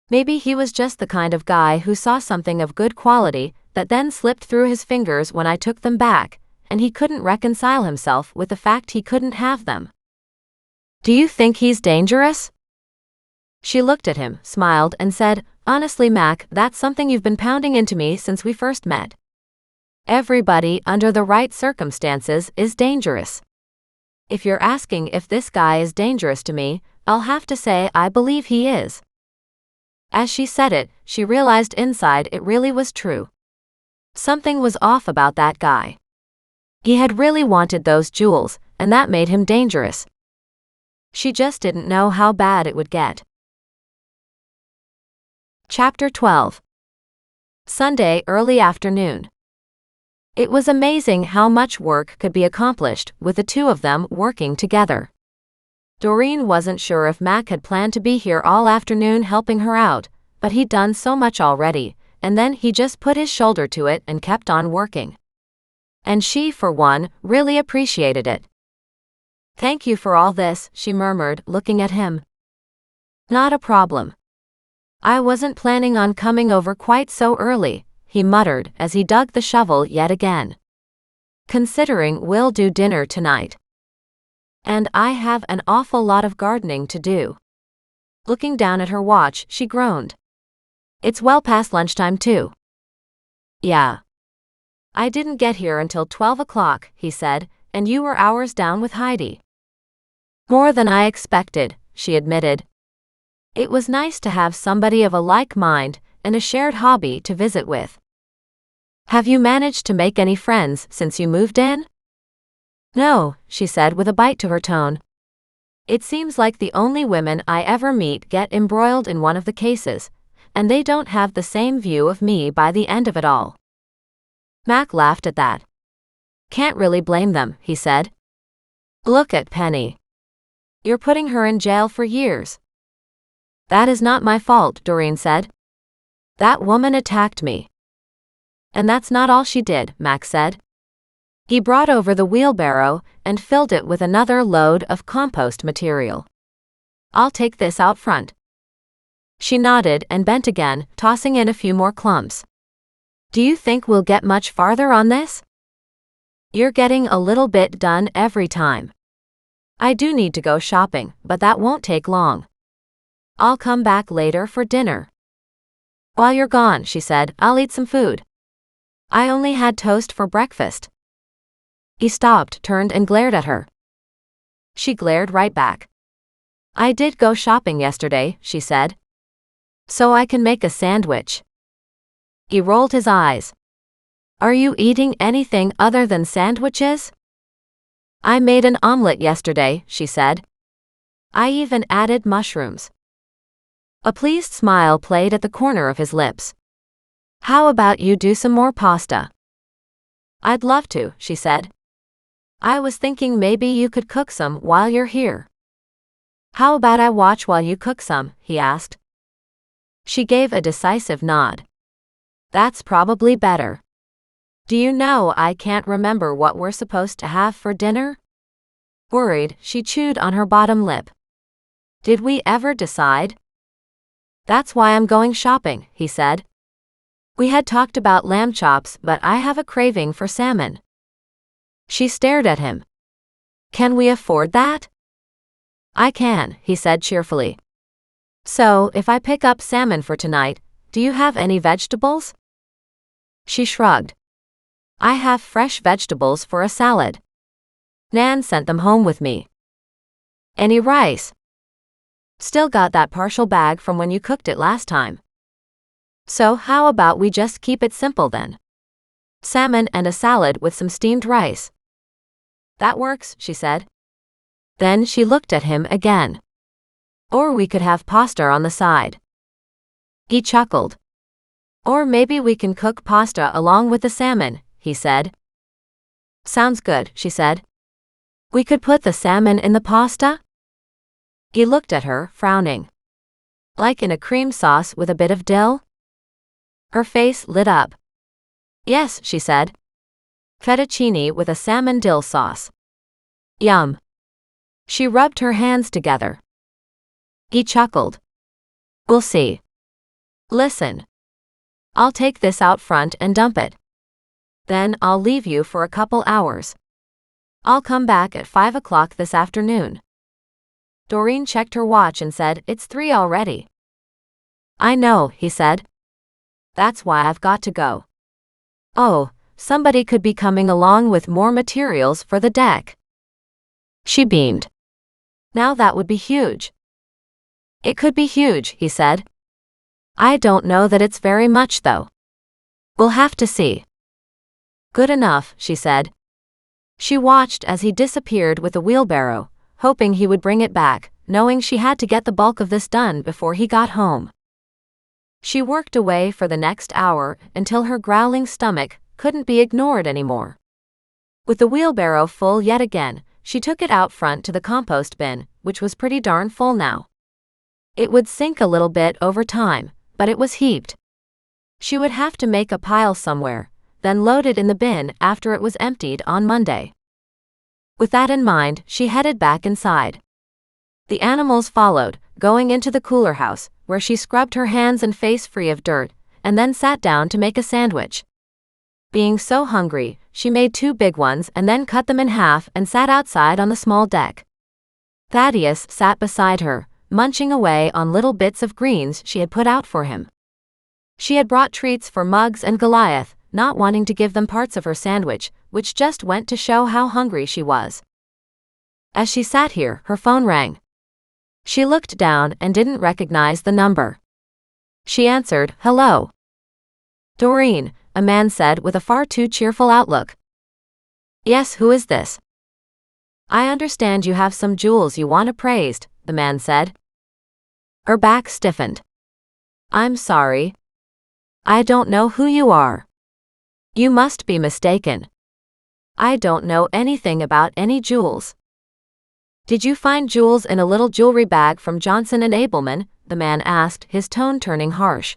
Maybe he was just the kind of guy who saw something of good quality that then slipped through his fingers when I took them back, and he couldn't reconcile himself with the fact he couldn't have them. Do you think he's dangerous? She looked at him, smiled, and said, Honestly, Mac, that's something you've been pounding into me since we first met. Everybody, under the right circumstances, is dangerous. If you're asking if this guy is dangerous to me, I'll have to say I believe he is. As she said it, she realized inside it really was true. Something was off about that guy. He had really wanted those jewels, and that made him dangerous. She just didn't know how bad it would get. Chapter 12. Sunday early afternoon. It was amazing how much work could be accomplished with the two of them working together. Doreen wasn't sure if Mac had planned to be here all afternoon helping her out, but he'd done so much already, and then he just put his shoulder to it and kept on working. And she, for one, really appreciated it. Thank you for all this, she murmured, looking at him. Not a problem. I wasn't planning on coming over quite so early, he muttered as he dug the shovel yet again. Considering we'll do dinner tonight. And I have an awful lot of gardening to do. Looking down at her watch, she groaned. It's well past lunchtime too. Yeah. I didn't get here until 12 o'clock, he said, and you were hours down with Heidi. More than I expected, she admitted. It was nice to have somebody of a like mind and a shared hobby to visit with. Have you managed to make any friends since you moved in? No, she said with a bite to her tone. It seems like the only women I ever meet get embroiled in one of the cases, and they don't have the same view of me by the end of it all. Mac laughed at that. Can't really blame them, he said. Look at Penny. You're putting her in jail for years. That is not my fault, Doreen said. That woman attacked me. And that's not all she did, Mac said. He brought over the wheelbarrow and filled it with another load of compost material. I'll take this out front. She nodded and bent again, tossing in a few more clumps. Do you think we'll get much farther on this? You're getting a little bit done every time. I do need to go shopping, but that won't take long. I'll come back later for dinner. While you're gone, she said, I'll eat some food. I only had toast for breakfast. He stopped, turned and glared at her. She glared right back. I did go shopping yesterday, she said. So I can make a sandwich. He rolled his eyes. Are you eating anything other than sandwiches? I made an omelet yesterday, she said. I even added mushrooms. A pleased smile played at the corner of his lips. How about you do some more pasta? I'd love to, she said. I was thinking maybe you could cook some while you're here. How about I watch while you cook some, he asked. She gave a decisive nod. That's probably better. Do you know I can't remember what we're supposed to have for dinner? Worried, she chewed on her bottom lip. Did we ever decide? That's why I'm going shopping, he said. We had talked about lamb chops, but I have a craving for salmon. She stared at him. Can we afford that? I can, he said cheerfully. So, if I pick up salmon for tonight, do you have any vegetables? She shrugged. I have fresh vegetables for a salad. Nan sent them home with me. Any rice? Still got that partial bag from when you cooked it last time. So how about we just keep it simple then? Salmon and a salad with some steamed rice. That works, she said. Then she looked at him again. Or we could have pasta on the side. He chuckled. Or maybe we can cook pasta along with the salmon, he said. Sounds good, she said. We could put the salmon in the pasta? He looked at her, frowning. Like in a cream sauce with a bit of dill? Her face lit up. Yes, she said. Fettuccine with a salmon dill sauce. Yum. She rubbed her hands together. He chuckled. We'll see. Listen. I'll take this out front and dump it. Then I'll leave you for a couple hours. I'll come back at 5 o'clock this afternoon. Doreen checked her watch and said, It's 3 already. I know, he said. That's why I've got to go. Oh, somebody could be coming along with more materials for the deck. She beamed. Now that would be huge. It could be huge, he said. I don't know that it's very much though. We'll have to see. Good enough, she said. She watched as he disappeared with the wheelbarrow, hoping he would bring it back, knowing she had to get the bulk of this done before he got home. She worked away for the next hour until her growling stomach couldn't be ignored anymore. With the wheelbarrow full yet again, she took it out front to the compost bin, which was pretty darn full now. It would sink a little bit over time, but it was heaped. She would have to make a pile somewhere, then load it in the bin after it was emptied on Monday. With that in mind, she headed back inside. The animals followed, going into the cooler house, where she scrubbed her hands and face free of dirt, and then sat down to make a sandwich. Being so hungry, she made 2 big ones and then cut them in half and sat outside on the small deck. Thaddeus sat beside her, munching away on little bits of greens she had put out for him. She had brought treats for Muggs and Goliath, not wanting to give them parts of her sandwich, which just went to show how hungry she was. As she sat here, her phone rang. She looked down and didn't recognize the number. She answered, Hello. Doreen, a man said with a far too cheerful outlook. Yes, who is this? I understand you have some jewels you want appraised, the man said. Her back stiffened. I'm sorry. I don't know who you are. You must be mistaken. I don't know anything about any jewels. Did you find jewels in a little jewelry bag from Johnson and Abelman? The man asked, his tone turning harsh.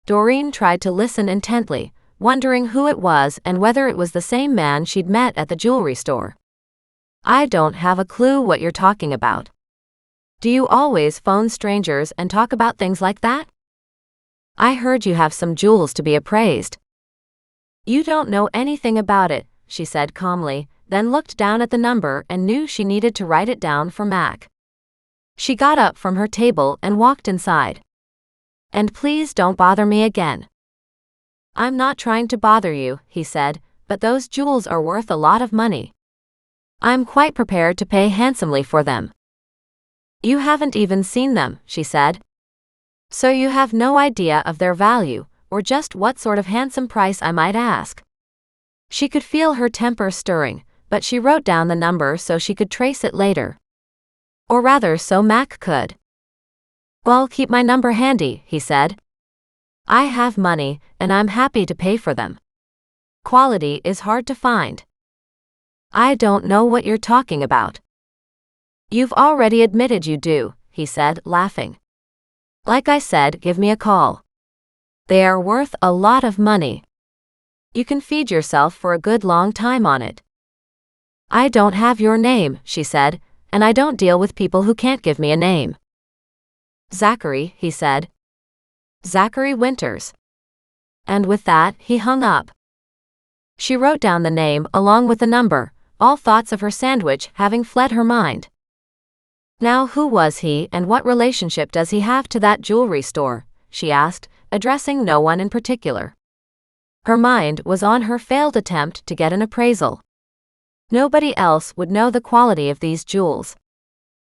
Doreen tried to listen intently, wondering who it was and whether it was the same man she'd met at the jewelry store. I don't have a clue what you're talking about. Do you always phone strangers and talk about things like that? I heard you have some jewels to be appraised. You don't know anything about it, she said calmly, then looked down at the number and knew she needed to write it down for Mac. She got up from her table and walked inside. And please don't bother me again. I'm not trying to bother you, he said, but those jewels are worth a lot of money. I'm quite prepared to pay handsomely for them. You haven't even seen them, she said. So you have no idea of their value, or just what sort of handsome price I might ask. She could feel her temper stirring, but she wrote down the number so she could trace it later. Or rather, so Mac could. Well, keep my number handy, he said. I have money, and I'm happy to pay for them. Quality is hard to find. I don't know what you're talking about. You've already admitted you do, he said, laughing. Like I said, give me a call. They are worth a lot of money. You can feed yourself for a good long time on it. I don't have your name, she said, and I don't deal with people who can't give me a name. Zachary, he said. Zachary Winters. And with that, he hung up. She wrote down the name along with the number, all thoughts of her sandwich having fled her mind. Now who was he and what relationship does he have to that jewelry store? She asked, addressing no one in particular. Her mind was on her failed attempt to get an appraisal. Nobody else would know the quality of these jewels.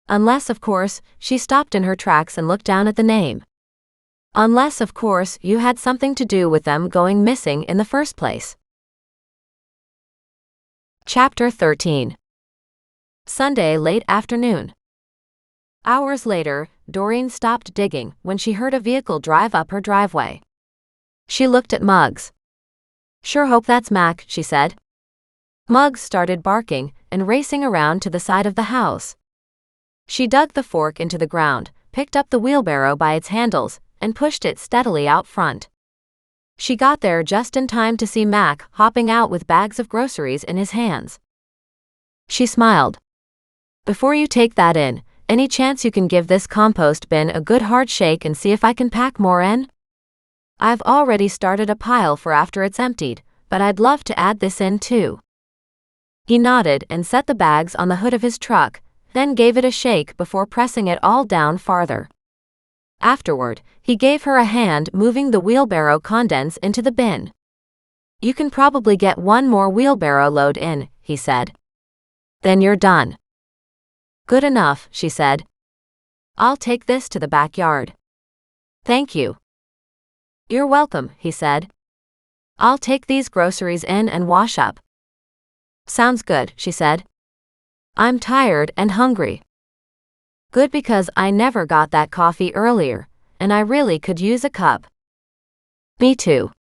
Unless, of course, she stopped in her tracks and looked down at the name. Unless, of course, you had something to do with them going missing in the first place. Chapter 13. Sunday late afternoon. Hours later, Doreen stopped digging when she heard a vehicle drive up her driveway. She looked at Muggs. Sure hope that's Mac, she said. Muggs started barking and racing around to the side of the house. She dug the fork into the ground, picked up the wheelbarrow by its handles, and pushed it steadily out front. She got there just in time to see Mac hopping out with bags of groceries in his hands. She smiled. Before you take that in, any chance you can give this compost bin a good hard shake and see if I can pack more in? I've already started a pile for after it's emptied, but I'd love to add this in too. He nodded and set the bags on the hood of his truck, then gave it a shake before pressing it all down farther. Afterward, he gave her a hand moving the wheelbarrow contents into the bin. You can probably get one more wheelbarrow load in, he said. Then you're done. Good enough, she said. I'll take this to the backyard. Thank you. You're welcome, he said. I'll take these groceries in and wash up. Sounds good, she said. I'm tired and hungry. Good, because I never got that coffee earlier, and I really could use a cup. Me too.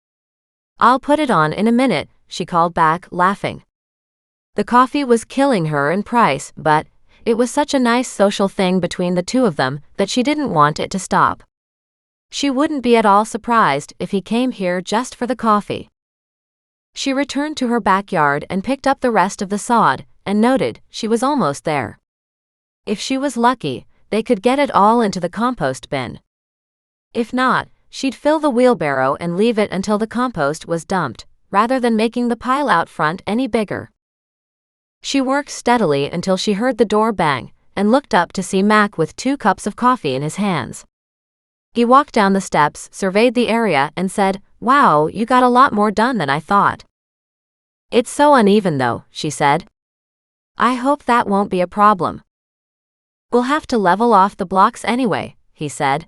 I'll put it on in a minute, she called back, laughing. The coffee was killing her in price, but it was such a nice social thing between the two of them that she didn't want it to stop. She wouldn't be at all surprised if he came here just for the coffee. She returned to her backyard and picked up the rest of the sod, and noted she was almost there. If she was lucky, they could get it all into the compost bin. If not, she'd fill the wheelbarrow and leave it until the compost was dumped, rather than making the pile out front any bigger. She worked steadily until she heard the door bang, and looked up to see Mac with 2 cups of coffee in his hands. He walked down the steps, surveyed the area, and said, "Wow, you got a lot more done than I thought." It's so uneven though, she said. I hope that won't be a problem. We'll have to level off the blocks anyway, he said.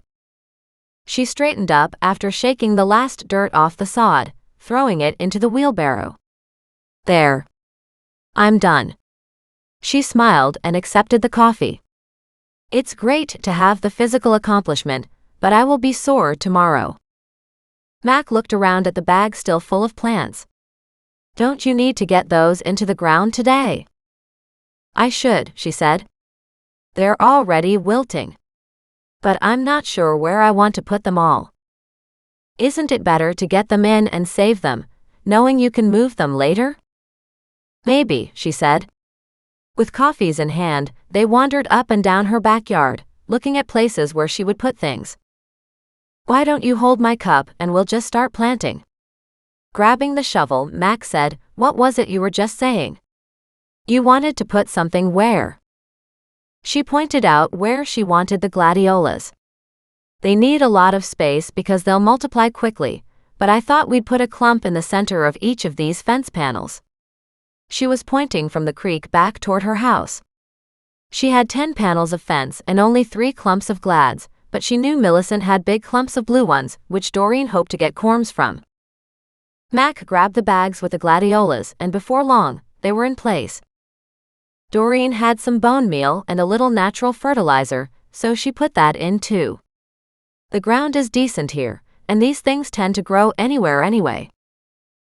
She straightened up after shaking the last dirt off the sod, throwing it into the wheelbarrow. There. I'm done. She smiled and accepted the coffee. It's great to have the physical accomplishment, but I will be sore tomorrow. Mac looked around at the bag still full of plants. Don't you need to get those into the ground today? I should, she said. They're already wilting. But I'm not sure where I want to put them all. Isn't it better to get them in and save them, knowing you can move them later? Maybe, she said. With coffees in hand, they wandered up and down her backyard, looking at places where she would put things. "Why don't you hold my cup and we'll just start planting?" Grabbing the shovel, Mac said, "What was it you were just saying? You wanted to put something where?" She pointed out where she wanted the gladiolas. "They need a lot of space because they'll multiply quickly, but I thought we'd put a clump in the center of each of these fence panels." She was pointing from the creek back toward her house. She had 10 panels of fence and only 3 clumps of glads, but she knew Millicent had big clumps of blue ones, which Doreen hoped to get corms from. Mac grabbed the bags with the gladiolas, and before long, they were in place. Doreen had some bone meal and a little natural fertilizer, so she put that in too. The ground is decent here, and these things tend to grow anywhere anyway.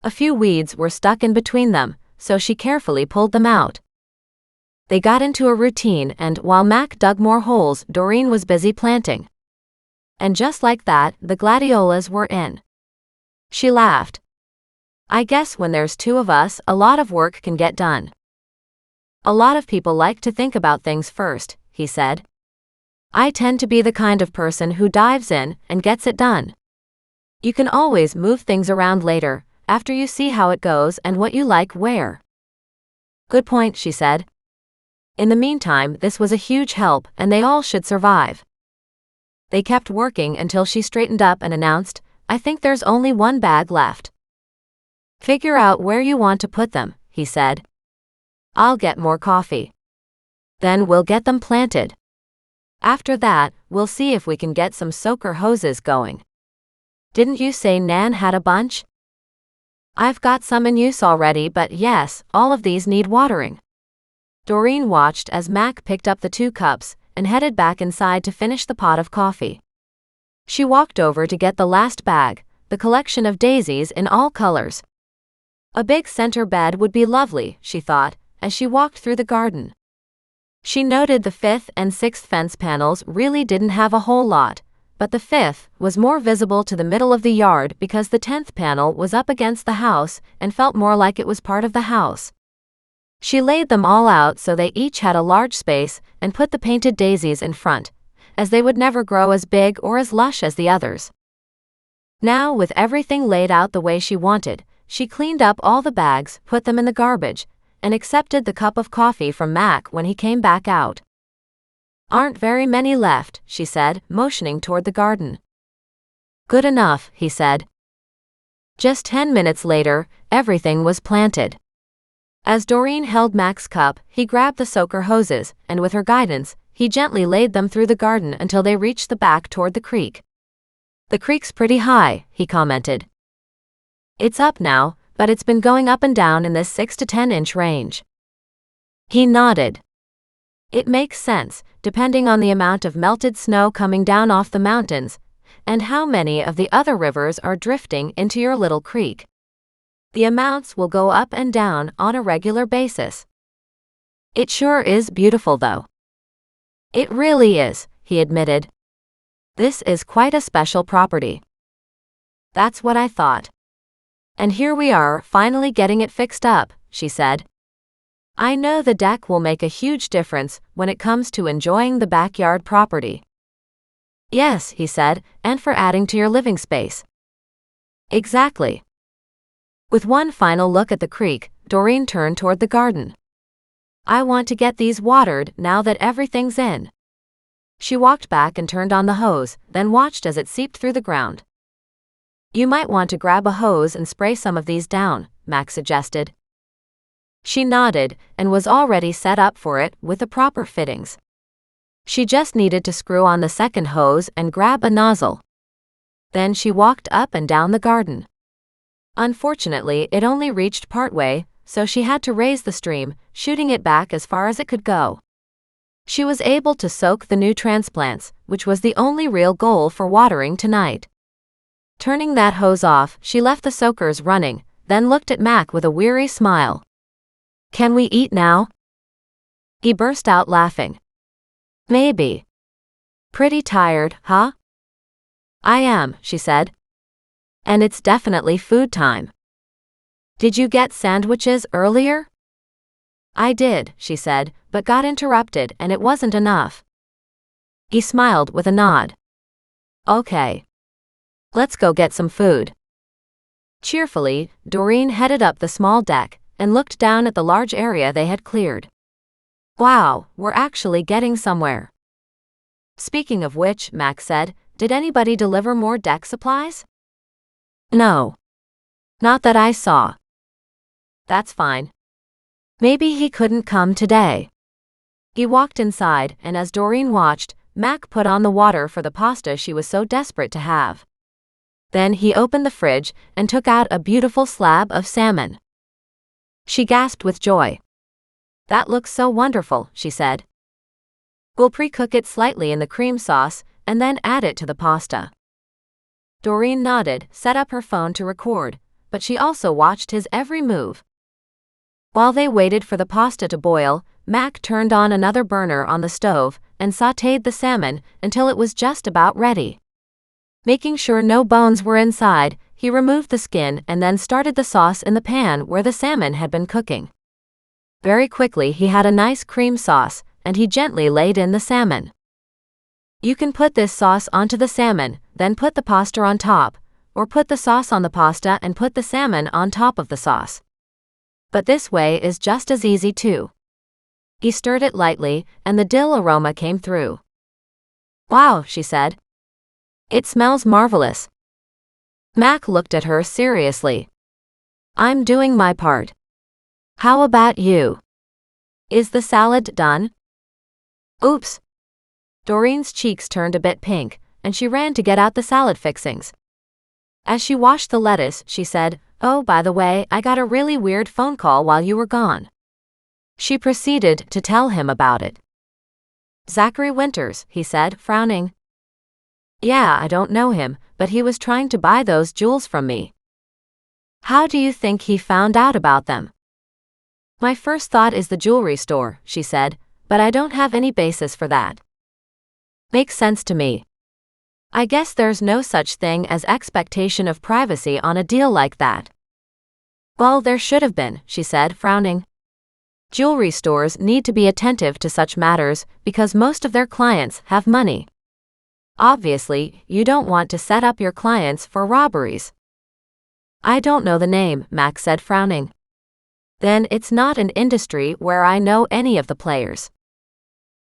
A few weeds were stuck in between them, so she carefully pulled them out. They got into a routine, and while Mac dug more holes, Doreen was busy planting. And just like that, the gladiolas were in. She laughed. "I guess when there's 2 of us, a lot of work can get done." "A lot of people like to think about things first," he said. "I tend to be the kind of person who dives in and gets it done. You can always move things around later, after you see how it goes and what you like where." "Good point," she said. In the meantime, this was a huge help, and they all should survive. They kept working until she straightened up and announced, "I think there's only 1 bag left." "Figure out where you want to put them," he said. "I'll get more coffee. Then we'll get them planted. After that, we'll see if we can get some soaker hoses going. Didn't you say Nan had a bunch?" "I've got some in use already, but yes, all of these need watering." Doreen watched as Mac picked up the 2 cups and headed back inside to finish the pot of coffee. She walked over to get the last bag, the collection of daisies in all colors. A big center bed would be lovely, she thought, as she walked through the garden. She noted the 5th and 6th fence panels really didn't have a whole lot, but the 5th was more visible to the middle of the yard because the 10th panel was up against the house and felt more like it was part of the house. She laid them all out so they each had a large space and put the painted daisies in front, as they would never grow as big or as lush as the others. Now, with everything laid out the way she wanted, she cleaned up all the bags, put them in the garbage, and accepted the cup of coffee from Mac when he came back out. "Aren't very many left," she said, motioning toward the garden. "Good enough," he said. Just 10 minutes later, everything was planted. As Doreen held Mac's cup, he grabbed the soaker hoses, and with her guidance, he gently laid them through the garden until they reached the back toward the creek. "The creek's pretty high," he commented. "It's up now, but it's been going up and down in this 6 to 10 inch range." He nodded. "It makes sense, depending on the amount of melted snow coming down off the mountains, and how many of the other rivers are drifting into your little creek. The amounts will go up and down on a regular basis. It sure is beautiful though." "It really is," he admitted. "This is quite a special property." "That's what I thought. And here we are, finally getting it fixed up," she said. "I know the deck will make a huge difference when it comes to enjoying the backyard property." "Yes," he said, "and for adding to your living space." "Exactly." With one final look at the creek, Doreen turned toward the garden. "I want to get these watered now that everything's in." She walked back and turned on the hose, then watched as it seeped through the ground. "You might want to grab a hose and spray some of these down," Mac suggested. She nodded and was already set up for it with the proper fittings. She just needed to screw on the second hose and grab a nozzle. Then she walked up and down the garden. Unfortunately, it only reached partway, so she had to raise the stream, shooting it back as far as it could go. She was able to soak the new transplants, which was the only real goal for watering tonight. Turning that hose off, she left the soakers running, then looked at Mac with a weary smile. "Can we eat now?" He burst out laughing. "Maybe. Pretty tired, huh?" "I am," she said. "And it's definitely food time." "Did you get sandwiches earlier?" "I did," she said, but got interrupted and it wasn't enough. He smiled with a nod. Okay. Let's go get some food. Cheerfully, Doreen headed up the small deck and looked down at the large area they had cleared. Wow, we're actually getting somewhere. Speaking of which, Max said, did anybody deliver more deck supplies? No. Not that I saw. That's fine. Maybe he couldn't come today. He walked inside, and as Doreen watched, Mac put on the water for the pasta she was so desperate to have. Then he opened the fridge and took out a beautiful slab of salmon. She gasped with joy. That looks so wonderful, she said. We'll pre-cook it slightly in the cream sauce and then add it to the pasta. Doreen nodded, set up her phone to record, but she also watched his every move. While they waited for the pasta to boil, Mac turned on another burner on the stove and sautéed the salmon until it was just about ready. Making sure no bones were inside, he removed the skin and then started the sauce in the pan where the salmon had been cooking. Very quickly he had a nice cream sauce, and he gently laid in the salmon. You can put this sauce onto the salmon, then put the pasta on top, or put the sauce on the pasta and put the salmon on top of the sauce. But this way is just as easy too. He stirred it lightly, and the dill aroma came through. Wow, she said. It smells marvelous. Mac looked at her seriously. I'm doing my part. How about you? Is the salad done? Oops. Doreen's cheeks turned a bit pink, and she ran to get out the salad fixings. As she washed the lettuce, she said, Oh, by the way, I got a really weird phone call while you were gone. She proceeded to tell him about it. Zachary Winters, he said, frowning. Yeah, I don't know him, but he was trying to buy those jewels from me. How do you think he found out about them? My first thought is the jewelry store, she said, but I don't have any basis for that. Makes sense to me. I guess there's no such thing as expectation of privacy on a deal like that. Well, there should have been, she said, frowning. Jewelry stores need to be attentive to such matters because most of their clients have money. Obviously, you don't want to set up your clients for robberies. I don't know the name, Max said, frowning. Then it's not an industry where I know any of the players.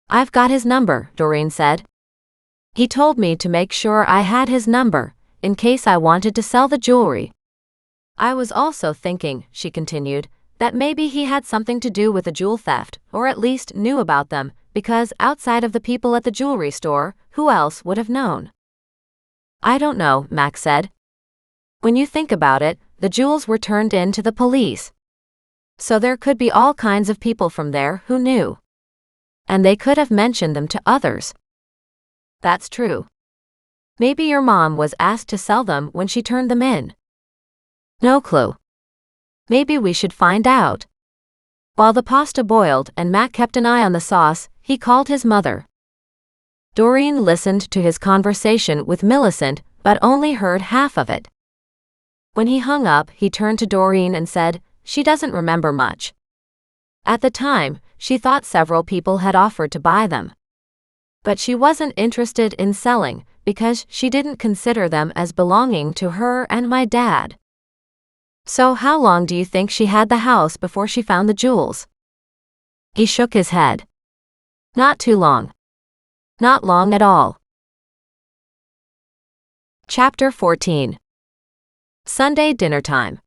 I've got his number, Doreen said. He told me to make sure I had his number, in case I wanted to sell the jewelry. I was also thinking, she continued, that maybe he had something to do with the jewel theft, or at least knew about them, because outside of the people at the jewelry store, who else would have known? I don't know, Max said. When you think about it, the jewels were turned in to the police. So there could be all kinds of people from there who knew. And they could have mentioned them to others. That's true. Maybe your mom was asked to sell them when she turned them in. No clue. Maybe we should find out. While the pasta boiled and Mac kept an eye on the sauce, he called his mother. Doreen listened to his conversation with Millicent, but only heard half of it. When he hung up, he turned to Doreen and said, she doesn't remember much. At the time, she thought several people had offered to buy them. But she wasn't interested in selling because she didn't consider them as belonging to her and my dad. So how long do you think she had the house before she found the jewels? He shook his head. Not too long. Not long at all. Chapter 14. Sunday dinner time.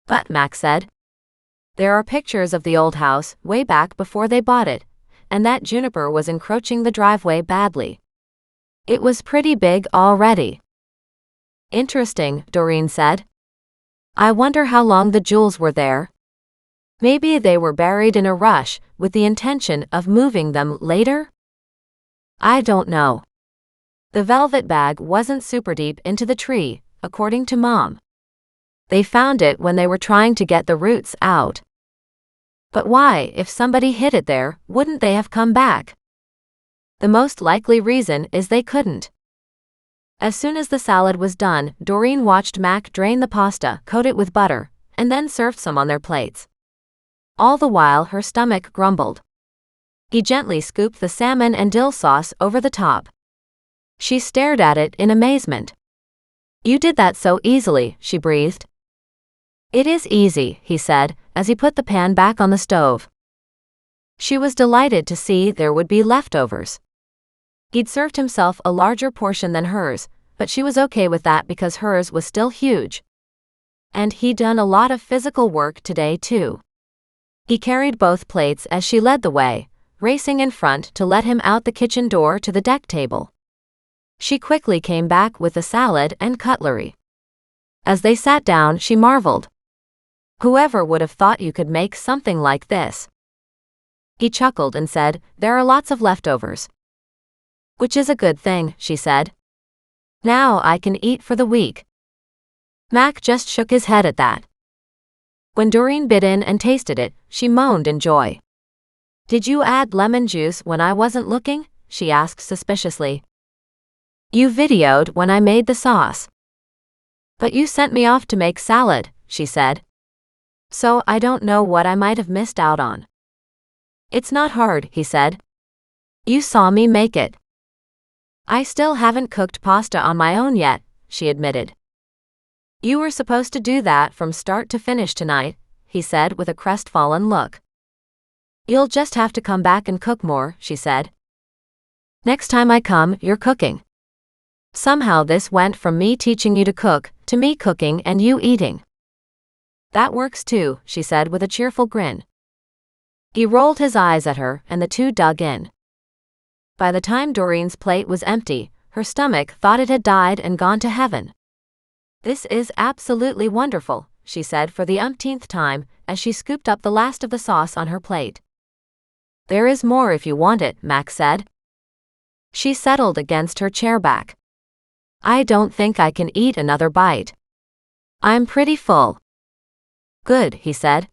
But, Max said, there are pictures of the old house way back before they bought it, and that Juniper was encroaching the driveway badly. It was pretty big already. Interesting, Doreen said. I wonder how long the jewels were there. Maybe they were buried in a rush with the intention of moving them later? I don't know. The velvet bag wasn't super deep into the tree, according to Mom. They found it when they were trying to get the roots out. But why, if somebody hid it there, wouldn't they have come back? The most likely reason is they couldn't. As soon as the salad was done, Doreen watched Mac drain the pasta, coat it with butter, and then served some on their plates. All the while her stomach grumbled. He gently scooped the salmon and dill sauce over the top. She stared at it in amazement. "You did that so easily," she breathed. "It is easy," he said, as he put the pan back on the stove. She was delighted to see there would be leftovers. He'd served himself a larger portion than hers, but she was okay with that because hers was still huge. And he'd done a lot of physical work today too. He carried both plates as she led the way, racing in front to let him out the kitchen door to the deck table. She quickly came back with the salad and cutlery. As they sat down, she marveled. "Whoever would have thought you could make something like this?" He chuckled and said, "There are lots of leftovers." "Which is a good thing," she said. "Now I can eat for the week." Mac just shook his head at that. When Doreen bit in and tasted it, she moaned in joy. "Did you add lemon juice when I wasn't looking?" she asked suspiciously. "You videoed when I made the sauce." "But you sent me off to make salad," she said. "So I don't know what I might have missed out on." "It's not hard," he said. "You saw me make it." "I still haven't cooked pasta on my own yet," she admitted. "You were supposed to do that from start to finish tonight," he said with a crestfallen look. "You'll just have to come back and cook more," she said. "Next time I come, you're cooking." Somehow this went from me teaching you to cook, to me cooking and you eating. "That works too," she said with a cheerful grin. He rolled his eyes at her, and the two dug in. By the time Doreen's plate was empty, her stomach thought it had died and gone to heaven. "This is absolutely wonderful," she said for the umpteenth time, as she scooped up the last of the sauce on her plate. "There is more if you want it," Max said. She settled against her chair back. "I don't think I can eat another bite. I'm pretty full." "Good," he said.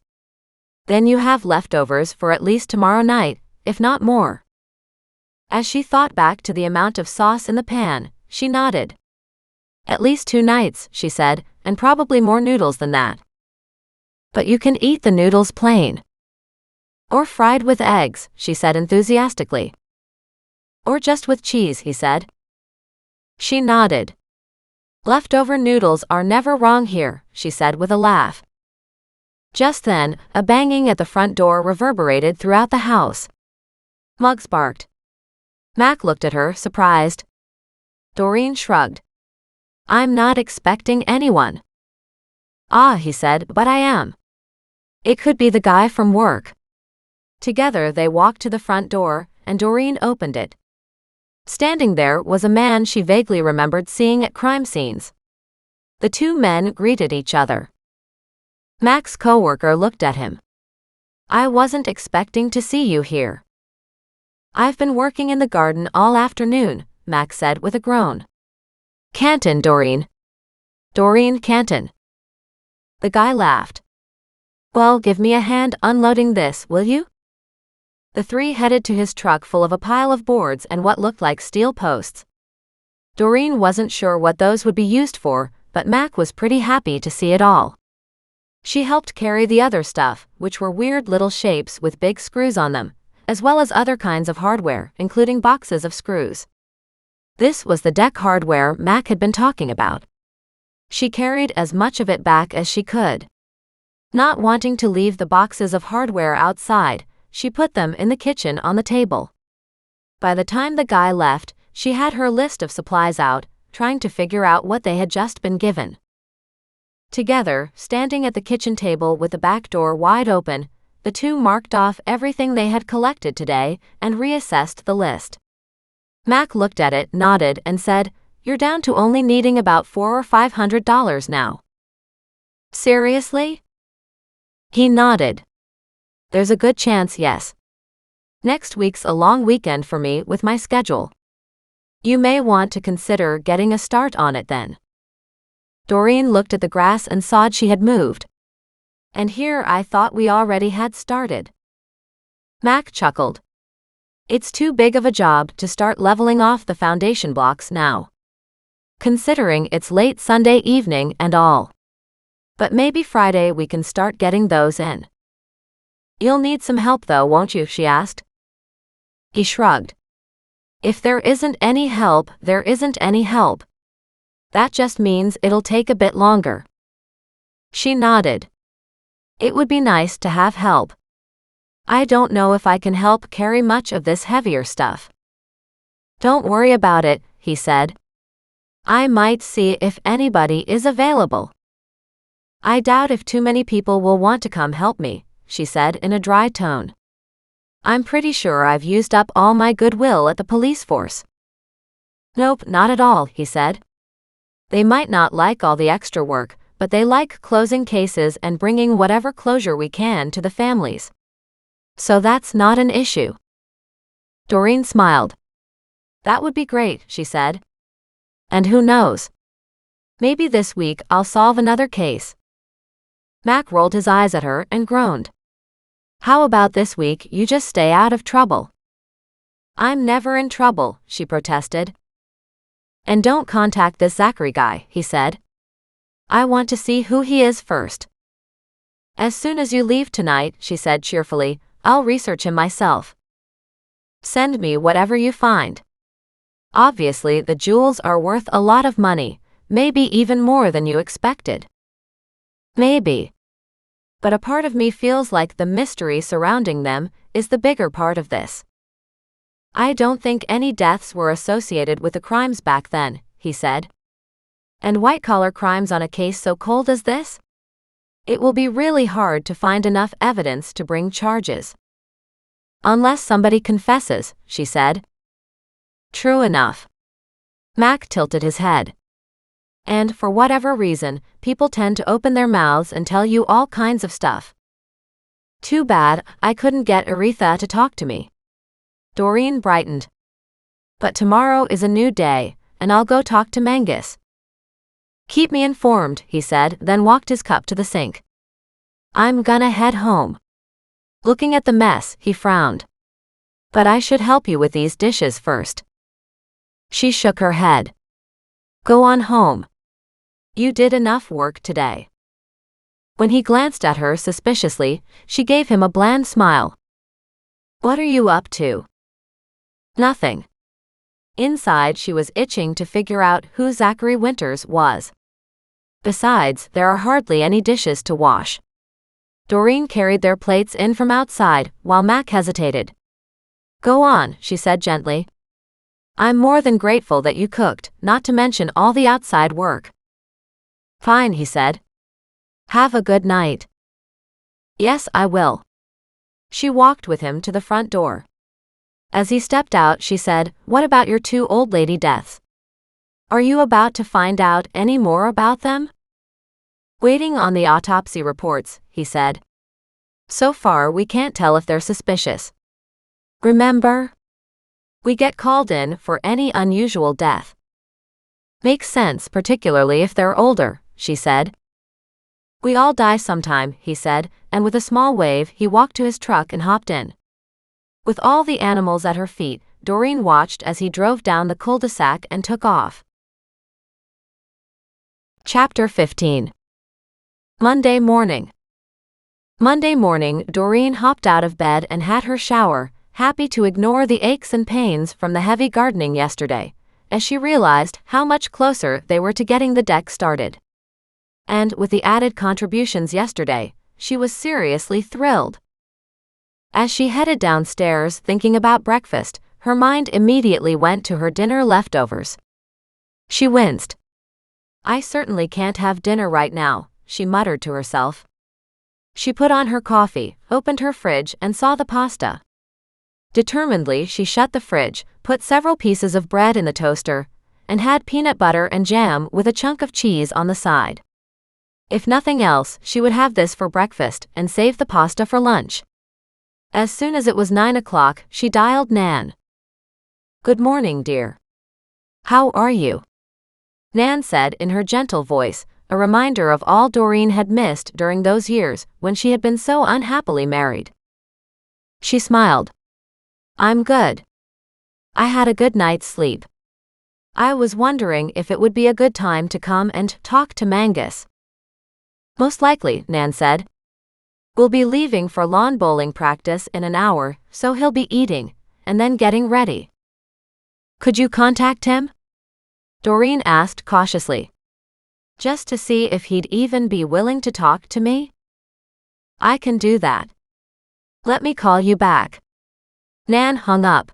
"Then you have leftovers for at least tomorrow night, if not more." As she thought back to the amount of sauce in the pan, she nodded. "At least 2 nights," she said, "and probably more noodles than that." "But you can eat the noodles plain." "Or fried with eggs," she said enthusiastically. "Or just with cheese," he said. She nodded. "Leftover noodles are never wrong here," she said with a laugh. Just then, a banging at the front door reverberated throughout the house. Muggs barked. Mac looked at her, surprised. Doreen shrugged. "I'm not expecting anyone." "Ah," he said, "but I am. It could be the guy from work." Together they walked to the front door, and Doreen opened it. Standing there was a man she vaguely remembered seeing at crime scenes. The two men greeted each other. Mac's coworker looked at him. "I wasn't expecting to see you here." "I've been working in the garden all afternoon," Mac said with a groan. "Canton, Doreen." "Doreen Canton." The guy laughed. "Well, give me a hand unloading this, will you?" The three headed to his truck full of a pile of boards and what looked like steel posts. Doreen wasn't sure what those would be used for, but Mac was pretty happy to see it all. She helped carry the other stuff, which were weird little shapes with big screws on them, as well as other kinds of hardware, including boxes of screws. This was the deck hardware Mac had been talking about. She carried as much of it back as she could. Not wanting to leave the boxes of hardware outside, she put them in the kitchen on the table. By the time the guy left, she had her list of supplies out, trying to figure out what they had just been given. Together, standing at the kitchen table with the back door wide open, the two marked off everything they had collected today and reassessed the list. Mac looked at it, nodded, and said, "You're down to only needing about $400 or $500 now." "Seriously?" He nodded. "There's a good chance, yes. Next week's a long weekend for me with my schedule. You may want to consider getting a start on it then." Doreen looked at the grass and saw she had moved. "And here I thought we already had started." Mac chuckled. "It's too big of a job to start leveling off the foundation blocks now. Considering it's late Sunday evening and all. But maybe Friday we can start getting those in." "You'll need some help though, won't you?" she asked. He shrugged. If there isn't any help, there isn't any help. That just means it'll take a bit longer. She nodded. It would be nice to have help. I don't know if I can help carry much of this heavier stuff. Don't worry about it, he said. I might see if anybody is available. I doubt if too many people will want to come help me, she said in a dry tone. I'm pretty sure I've used up all my goodwill at the police force. Nope, not at all, he said. They might not like all the extra work, but they like closing cases and bringing whatever closure we can to the families. So that's not an issue. Doreen smiled. That would be great, she said. And who knows? Maybe this week I'll solve another case. Mac rolled his eyes at her and groaned. How about this week you just stay out of trouble? I'm never in trouble, she protested. And don't contact this Zachary guy, he said. I want to see who he is first. As soon as you leave tonight, she said cheerfully, I'll research him myself. Send me whatever you find. Obviously, the jewels are worth a lot of money, maybe even more than you expected. Maybe. But a part of me feels like the mystery surrounding them is the bigger part of this. I don't think any deaths were associated with the crimes back then, he said. And white-collar crimes on a case so cold as this? It will be really hard to find enough evidence to bring charges. Unless somebody confesses, she said. True enough. Mac tilted his head. And for whatever reason, people tend to open their mouths and tell you all kinds of stuff. Too bad I couldn't get Aretha to talk to me. Doreen brightened. But tomorrow is a new day, and I'll go talk to Mangus. Keep me informed, he said, then walked his cup to the sink. I'm gonna head home. Looking at the mess, he frowned. But I should help you with these dishes first. She shook her head. Go on home. You did enough work today. When he glanced at her suspiciously, she gave him a bland smile. What are you up to? Nothing. Inside, she was itching to figure out who Zachary Winters was. Besides, there are hardly any dishes to wash. Doreen carried their plates in from outside, while Mac hesitated. Go on, she said gently. I'm more than grateful that you cooked, not to mention all the outside work. Fine, he said. Have a good night. Yes, I will. She walked with him to the front door. As he stepped out, she said, What about your 2 old lady deaths? Are you about to find out any more about them? Waiting on the autopsy reports, he said. So far we can't tell if they're suspicious. Remember? We get called in for any unusual death. Makes sense, particularly if they're older, she said. We all die sometime, he said, and with a small wave he walked to his truck and hopped in. With all the animals at her feet, Doreen watched as he drove down the cul-de-sac and took off. Chapter 15. Monday morning. Monday morning, Doreen hopped out of bed and had her shower, happy to ignore the aches and pains from the heavy gardening yesterday, as she realized how much closer they were to getting the deck started. And with the added contributions yesterday, she was seriously thrilled. As she headed downstairs thinking about breakfast, her mind immediately went to her dinner leftovers. She winced. I certainly can't have dinner right now, she muttered to herself. She put on her coffee, opened her fridge, and saw the pasta. Determinedly, she shut the fridge, put several pieces of bread in the toaster, and had peanut butter and jam with a chunk of cheese on the side. If nothing else, she would have this for breakfast and save the pasta for lunch. As soon as it was 9 o'clock, she dialed Nan. Good morning, dear. How are you? Nan said in her gentle voice, a reminder of all Doreen had missed during those years when she had been so unhappily married. She smiled. I'm good. I had a good night's sleep. I was wondering if it would be a good time to come and talk to Mangus. Most likely, Nan said. We'll be leaving for lawn bowling practice in an hour, so he'll be eating, and then getting ready. Could you contact him? Doreen asked cautiously. Just to see if he'd even be willing to talk to me? I can do that. Let me call you back. Nan hung up.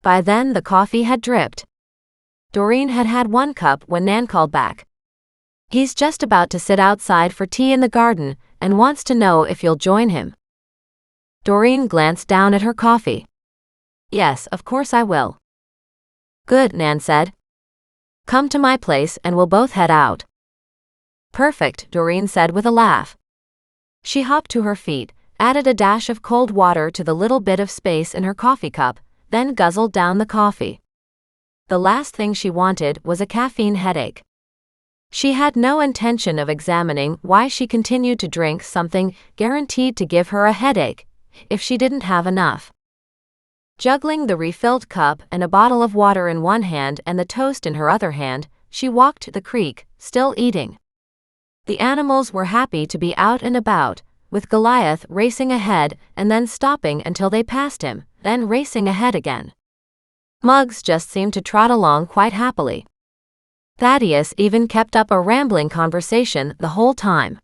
By then the coffee had dripped. Doreen had had 1 cup when Nan called back. He's just about to sit outside for tea in the garden and wants to know if you'll join him. Doreen glanced down at her coffee. Yes, of course I will. Good, Nan said. Come to my place and we'll both head out. Perfect, Doreen said with a laugh. She hopped to her feet, added a dash of cold water to the little bit of space in her coffee cup, then guzzled down the coffee. The last thing she wanted was a caffeine headache. She had no intention of examining why she continued to drink something guaranteed to give her a headache, if she didn't have enough. Juggling the refilled cup and a bottle of water in one hand and the toast in her other hand, she walked to the creek, still eating. The animals were happy to be out and about, with Goliath racing ahead and then stopping until they passed him, then racing ahead again. Muggs just seemed to trot along quite happily. Thaddeus even kept up a rambling conversation the whole time.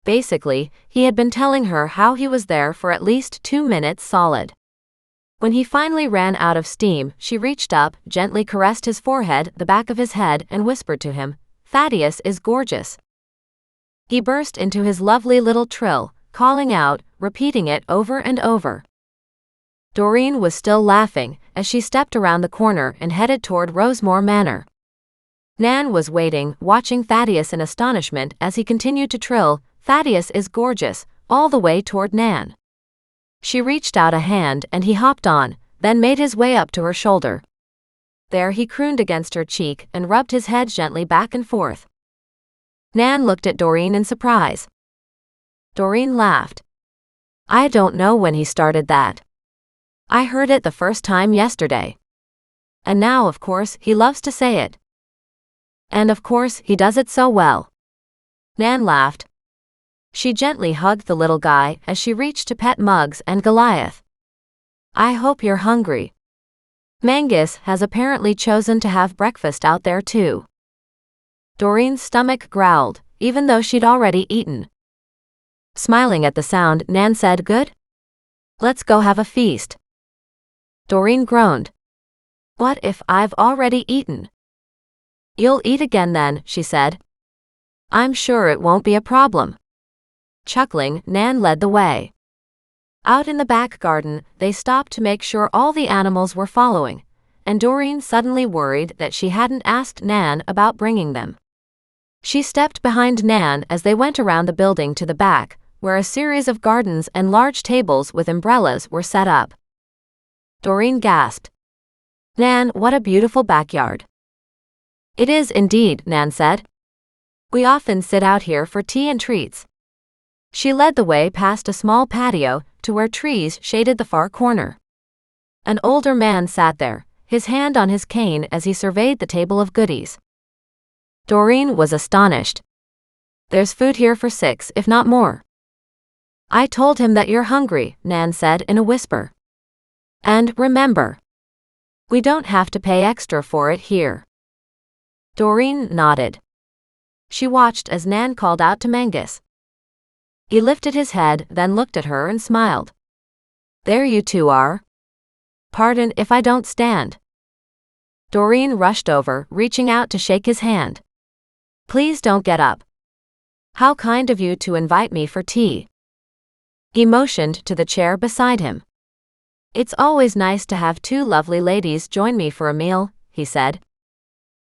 Basically, he had been telling her how he was there for at least 2 minutes solid. When he finally ran out of steam, she reached up, gently caressed his forehead, the back of his head, and whispered to him, "Thaddeus is gorgeous." He burst into his lovely little trill, calling out, repeating it over and over. Doreen was still laughing as she stepped around the corner and headed toward Rosemore Manor. Nan was waiting, watching Thaddeus in astonishment as he continued to trill, "Thaddeus is gorgeous," all the way toward Nan. She reached out a hand and he hopped on, then made his way up to her shoulder. There he crooned against her cheek and rubbed his head gently back and forth. Nan looked at Doreen in surprise. Doreen laughed. "I don't know when he started that. I heard it the first time yesterday. And now, of course, he loves to say it. And of course, he does it so well." Nan laughed. She gently hugged the little guy as she reached to pet Muggs and Goliath. "I hope you're hungry. Mangus has apparently chosen to have breakfast out there too." Doreen's stomach growled, even though she'd already eaten. Smiling at the sound, Nan said, "Good? Let's go have a feast." Doreen groaned. "What if I've already eaten?" "You'll eat again then," she said. "I'm sure it won't be a problem." Chuckling, Nan led the way. Out in the back garden, they stopped to make sure all the animals were following, and Doreen suddenly worried that she hadn't asked Nan about bringing them. She stepped behind Nan as they went around the building to the back, where a series of gardens and large tables with umbrellas were set up. Doreen gasped. "Nan, what a beautiful backyard." "It is indeed," Nan said. "We often sit out here for tea and treats." She led the way past a small patio to where trees shaded the far corner. An older man sat there, his hand on his cane as he surveyed the table of goodies. Doreen was astonished. "There's food here for 6, if not more." "I told him that you're hungry," Nan said in a whisper. "And remember, we don't have to pay extra for it here." Doreen nodded. She watched as Nan called out to Mangus. He lifted his head, then looked at her and smiled. "There you two are. Pardon if I don't stand." Doreen rushed over, reaching out to shake his hand. "Please don't get up. How kind of you to invite me for tea." He motioned to the chair beside him. "It's always nice to have 2 lovely ladies join me for a meal," he said.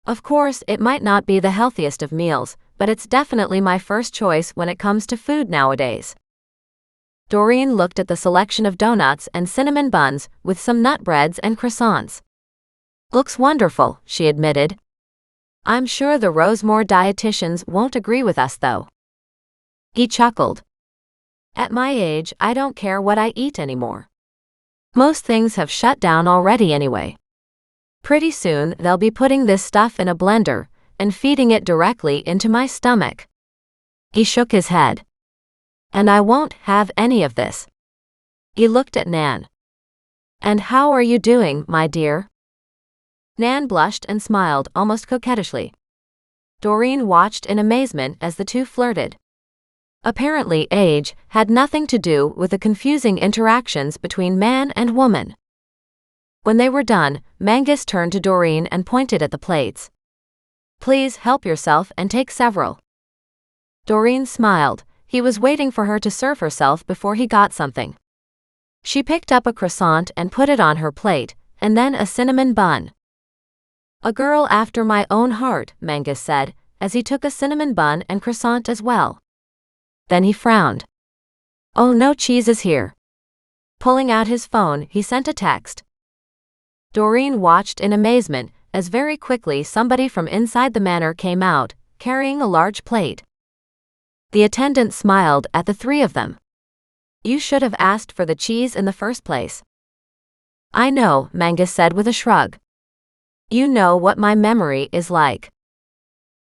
"Of course, it might not be the healthiest of meals, but it's definitely my first choice when it comes to food nowadays." Doreen looked at the selection of donuts and cinnamon buns with some nut breads and croissants. "Looks wonderful," she admitted. "I'm sure the Rosemore dietitians won't agree with us though." He chuckled. "At my age, I don't care what I eat anymore. Most things have shut down already anyway. Pretty soon they'll be putting this stuff in a blender and feeding it directly into my stomach." He shook his head. "And I won't have any of this." He looked at Nan. And how are you doing, my dear? Nan blushed and smiled almost coquettishly. Doreen watched in amazement as the two flirted. Apparently, age had nothing to do with the confusing interactions between man and woman. When they were done, Mangus turned to Doreen and pointed at the plates. Please help yourself and take several. Doreen smiled. He was waiting for her to serve herself before he got something. She picked up a croissant and put it on her plate, and then a cinnamon bun. A girl after my own heart, Mangus said, as he took a cinnamon bun and croissant as well. Then he frowned. Oh, no cheese is here. Pulling out his phone, he sent a text. Doreen watched in amazement as very quickly somebody from inside the manor came out, carrying a large plate. The attendant smiled at the three of them. You should have asked for the cheese in the first place. I know, Mangus said with a shrug. You know what my memory is like.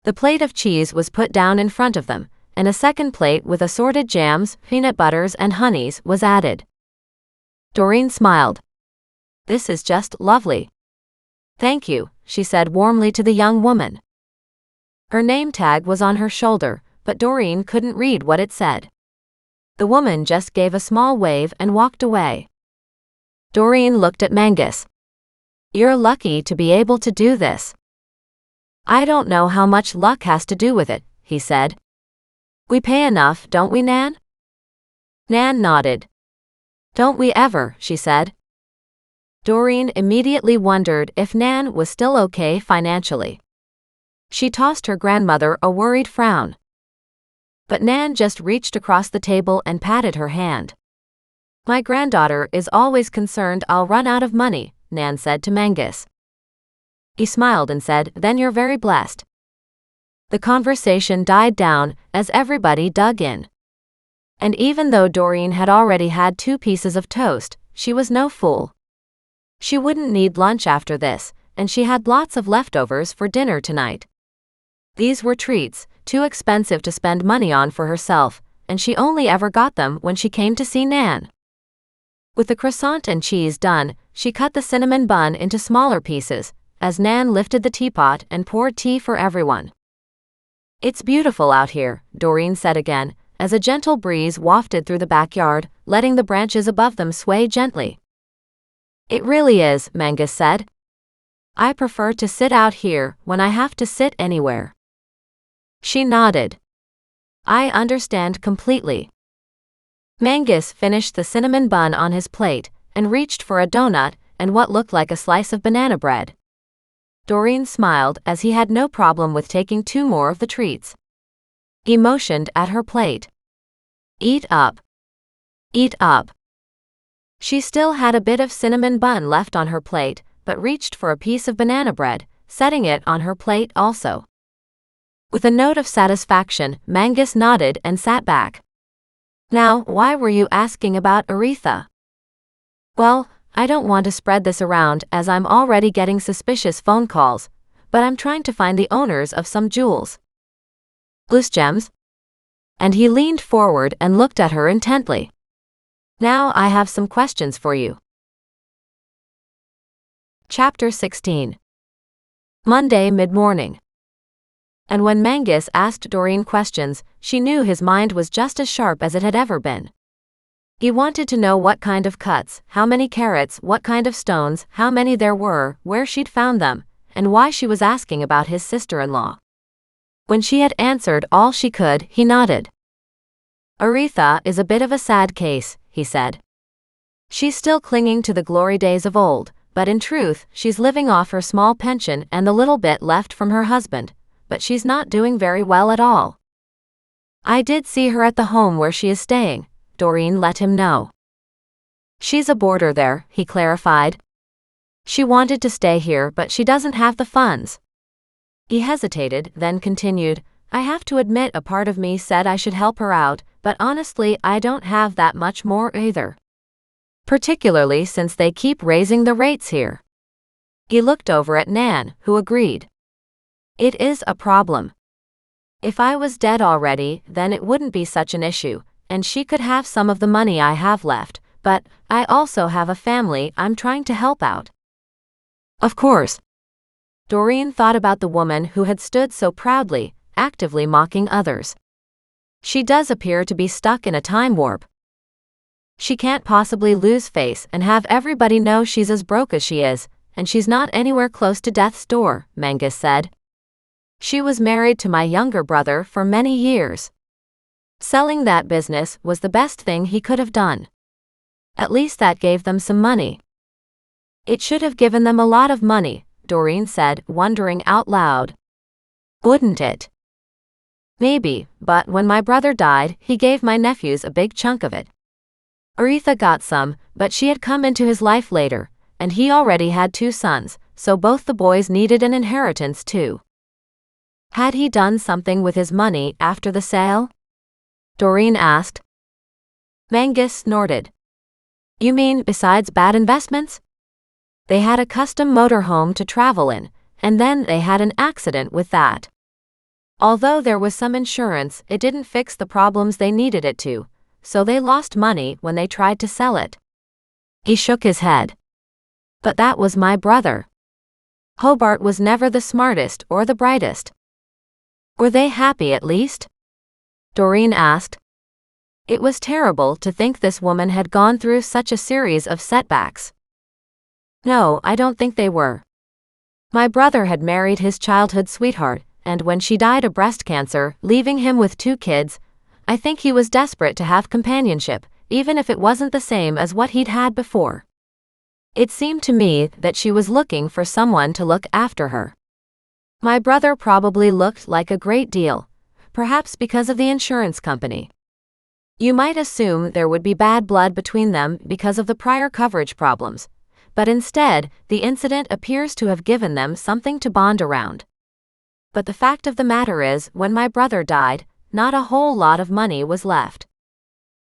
The plate of cheese was put down in front of them, and a second plate with assorted jams, peanut butters and honeys was added. Doreen smiled. This is just lovely. Thank you, she said warmly to the young woman. Her name tag was on her shoulder, but Doreen couldn't read what it said. The woman just gave a small wave and walked away. Doreen looked at Mangus. You're lucky to be able to do this. I don't know how much luck has to do with it, he said. We pay enough, don't we, Nan? Nan nodded. Don't we ever, she said. Doreen immediately wondered if Nan was still okay financially. She tossed her grandmother a worried frown. But Nan just reached across the table and patted her hand. My granddaughter is always concerned I'll run out of money, Nan said to Mangus. He smiled and said, then you're very blessed. The conversation died down as everybody dug in. And even though Doreen had already had 2 pieces of toast, she was no fool. She wouldn't need lunch after this, and she had lots of leftovers for dinner tonight. These were treats, too expensive to spend money on for herself, and she only ever got them when she came to see Nan. With the croissant and cheese done, she cut the cinnamon bun into smaller pieces, as Nan lifted the teapot and poured tea for everyone. It's beautiful out here, Doreen said again, as a gentle breeze wafted through the backyard, letting the branches above them sway gently. It really is, Mangus said. I prefer to sit out here when I have to sit anywhere. She nodded. I understand completely. Mangus finished the cinnamon bun on his plate and reached for a donut and what looked like a slice of banana bread. Doreen smiled as he had no problem with taking 2 more of the treats. He motioned at her plate. Eat up. Eat up. She still had a bit of cinnamon bun left on her plate, but reached for a piece of banana bread, setting it on her plate also. With a note of satisfaction, Mangus nodded and sat back. Now, why were you asking about Aretha? Well, I don't want to spread this around as I'm already getting suspicious phone calls, but I'm trying to find the owners of some jewels. Loose gems? And he leaned forward and looked at her intently. Now I have some questions for you. Chapter 16. Monday mid-morning. And when Mangus asked Doreen questions, she knew his mind was just as sharp as it had ever been. He wanted to know what kind of cuts, how many carats, what kind of stones, how many there were, where she'd found them, and why she was asking about his sister-in-law. When she had answered all she could, he nodded. Aretha is a bit of a sad case, he said. She's still clinging to the glory days of old, but in truth, she's living off her small pension and the little bit left from her husband, but she's not doing very well at all. I did see her at the home where she is staying, Doreen let him know. She's a boarder there, he clarified. She wanted to stay here but she doesn't have the funds. He hesitated, then continued, I have to admit a part of me said I should help her out, but honestly I don't have that much more either. Particularly since they keep raising the rates here. He looked over at Nan, who agreed. It is a problem. If I was dead already, then it wouldn't be such an issue, and she could have some of the money I have left, but I also have a family I'm trying to help out. Of course. Doreen thought about the woman who had stood so proudly, actively mocking others. She does appear to be stuck in a time warp. She can't possibly lose face and have everybody know she's as broke as she is, and she's not anywhere close to death's door, Mangus said. She was married to my younger brother for many years. Selling that business was the best thing he could have done. At least that gave them some money. It should have given them a lot of money, Doreen said, wondering out loud. Wouldn't it? Maybe, but when my brother died, he gave my nephews a big chunk of it. Aretha got some, but she had come into his life later, and he already had 2 sons, so both the boys needed an inheritance too. Had he done something with his money after the sale? Doreen asked. Mangus snorted. You mean besides bad investments? They had a custom motorhome to travel in, and then they had an accident with that. Although there was some insurance, it didn't fix the problems they needed it to, so they lost money when they tried to sell it. He shook his head. But that was my brother. Hobart was never the smartest or the brightest. Were they happy at least? Doreen asked. It was terrible to think this woman had gone through such a series of setbacks. No, I don't think they were. My brother had married his childhood sweetheart, and when she died of breast cancer, leaving him with 2 kids, I think he was desperate to have companionship, even if it wasn't the same as what he'd had before. It seemed to me that she was looking for someone to look after her. My brother probably looked like a great deal, perhaps because of the insurance company. You might assume there would be bad blood between them because of the prior coverage problems, but instead, the incident appears to have given them something to bond around. But the fact of the matter is, when my brother died, not a whole lot of money was left.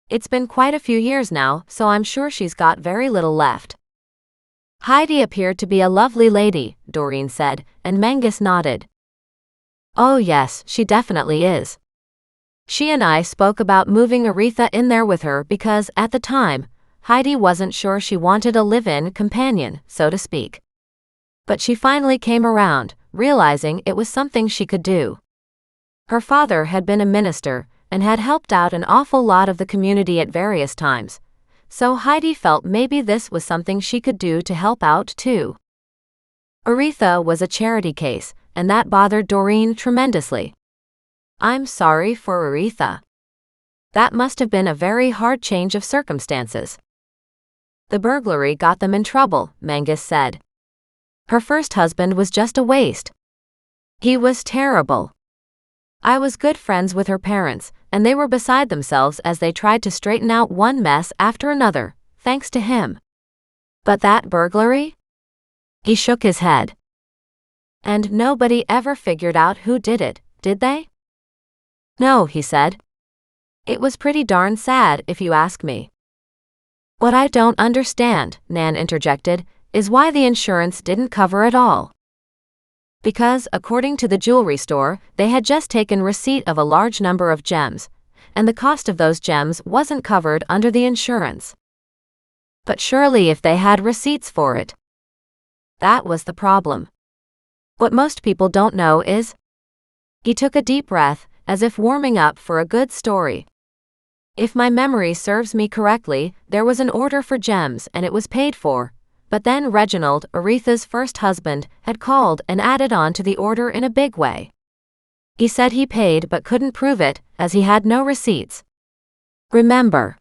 It's been quite a few years now, so I'm sure she's got very little left. Heidi appeared to be a lovely lady, Doreen said, and Mangus nodded. Oh yes, she definitely is. She and I spoke about moving Aretha in there with her because, at the time, Heidi wasn't sure she wanted a live-in companion, so to speak. But she finally came around, realizing it was something she could do. Her father had been a minister and had helped out an awful lot of the community at various times, so Heidi felt maybe this was something she could do to help out too. Aretha was a charity case, and that bothered Doreen tremendously. I'm sorry for Aretha. That must have been a very hard change of circumstances. The burglary got them in trouble, Mangus said. Her first husband was just a waste. He was terrible. I was good friends with her parents, and they were beside themselves as they tried to straighten out one mess after another, thanks to him. But that burglary? He shook his head. And nobody ever figured out who did it, did they? No, he said. It was pretty darn sad, if you ask me. What I don't understand, Nan interjected, is why the insurance didn't cover it all. Because, according to the jewelry store, they had just taken receipt of a large number of gems, and the cost of those gems wasn't covered under the insurance. But surely if they had receipts for it. That was the problem. What most people don't know is... He took a deep breath, as if warming up for a good story. If my memory serves me correctly, there was an order for gems and it was paid for, but then Reginald, Aretha's first husband, had called and added on to the order in a big way. He said he paid but couldn't prove it, as he had no receipts. Remember,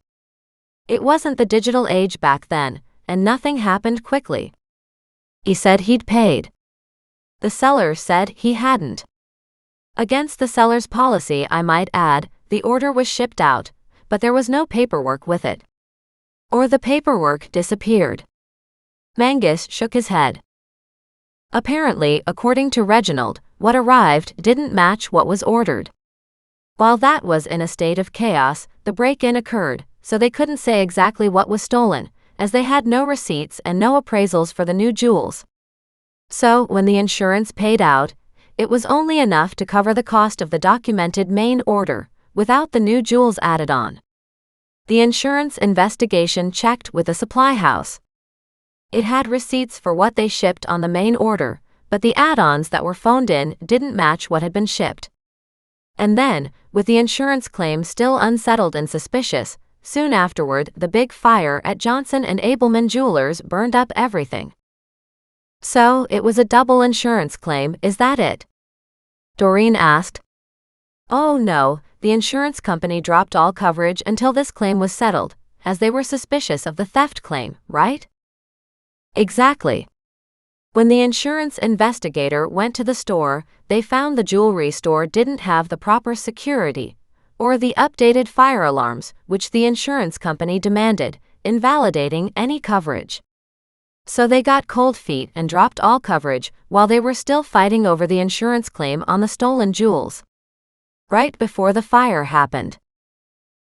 it wasn't the digital age back then, and nothing happened quickly. He said he'd paid. The seller said he hadn't. Against the seller's policy, I might add, the order was shipped out, but there was no paperwork with it. Or the paperwork disappeared. Mangus shook his head. Apparently, according to Reginald, what arrived didn't match what was ordered. While that was in a state of chaos, the break-in occurred, so they couldn't say exactly what was stolen, as they had no receipts and no appraisals for the new jewels. So, when the insurance paid out, it was only enough to cover the cost of the documented main order, without the new jewels added on. The insurance investigation checked with the supply house. It had receipts for what they shipped on the main order, but the add-ons that were phoned in didn't match what had been shipped. And then, with the insurance claim still unsettled and suspicious, soon afterward the big fire at Johnson & Abelman Jewelers burned up everything. So, it was a double insurance claim, is that it? Doreen asked. Oh no, the insurance company dropped all coverage until this claim was settled, as they were suspicious of the theft claim, right? Exactly. When the insurance investigator went to the store, they found the jewelry store didn't have the proper security, or the updated fire alarms, which the insurance company demanded, invalidating any coverage. So they got cold feet and dropped all coverage while they were still fighting over the insurance claim on the stolen jewels. Right before the fire happened.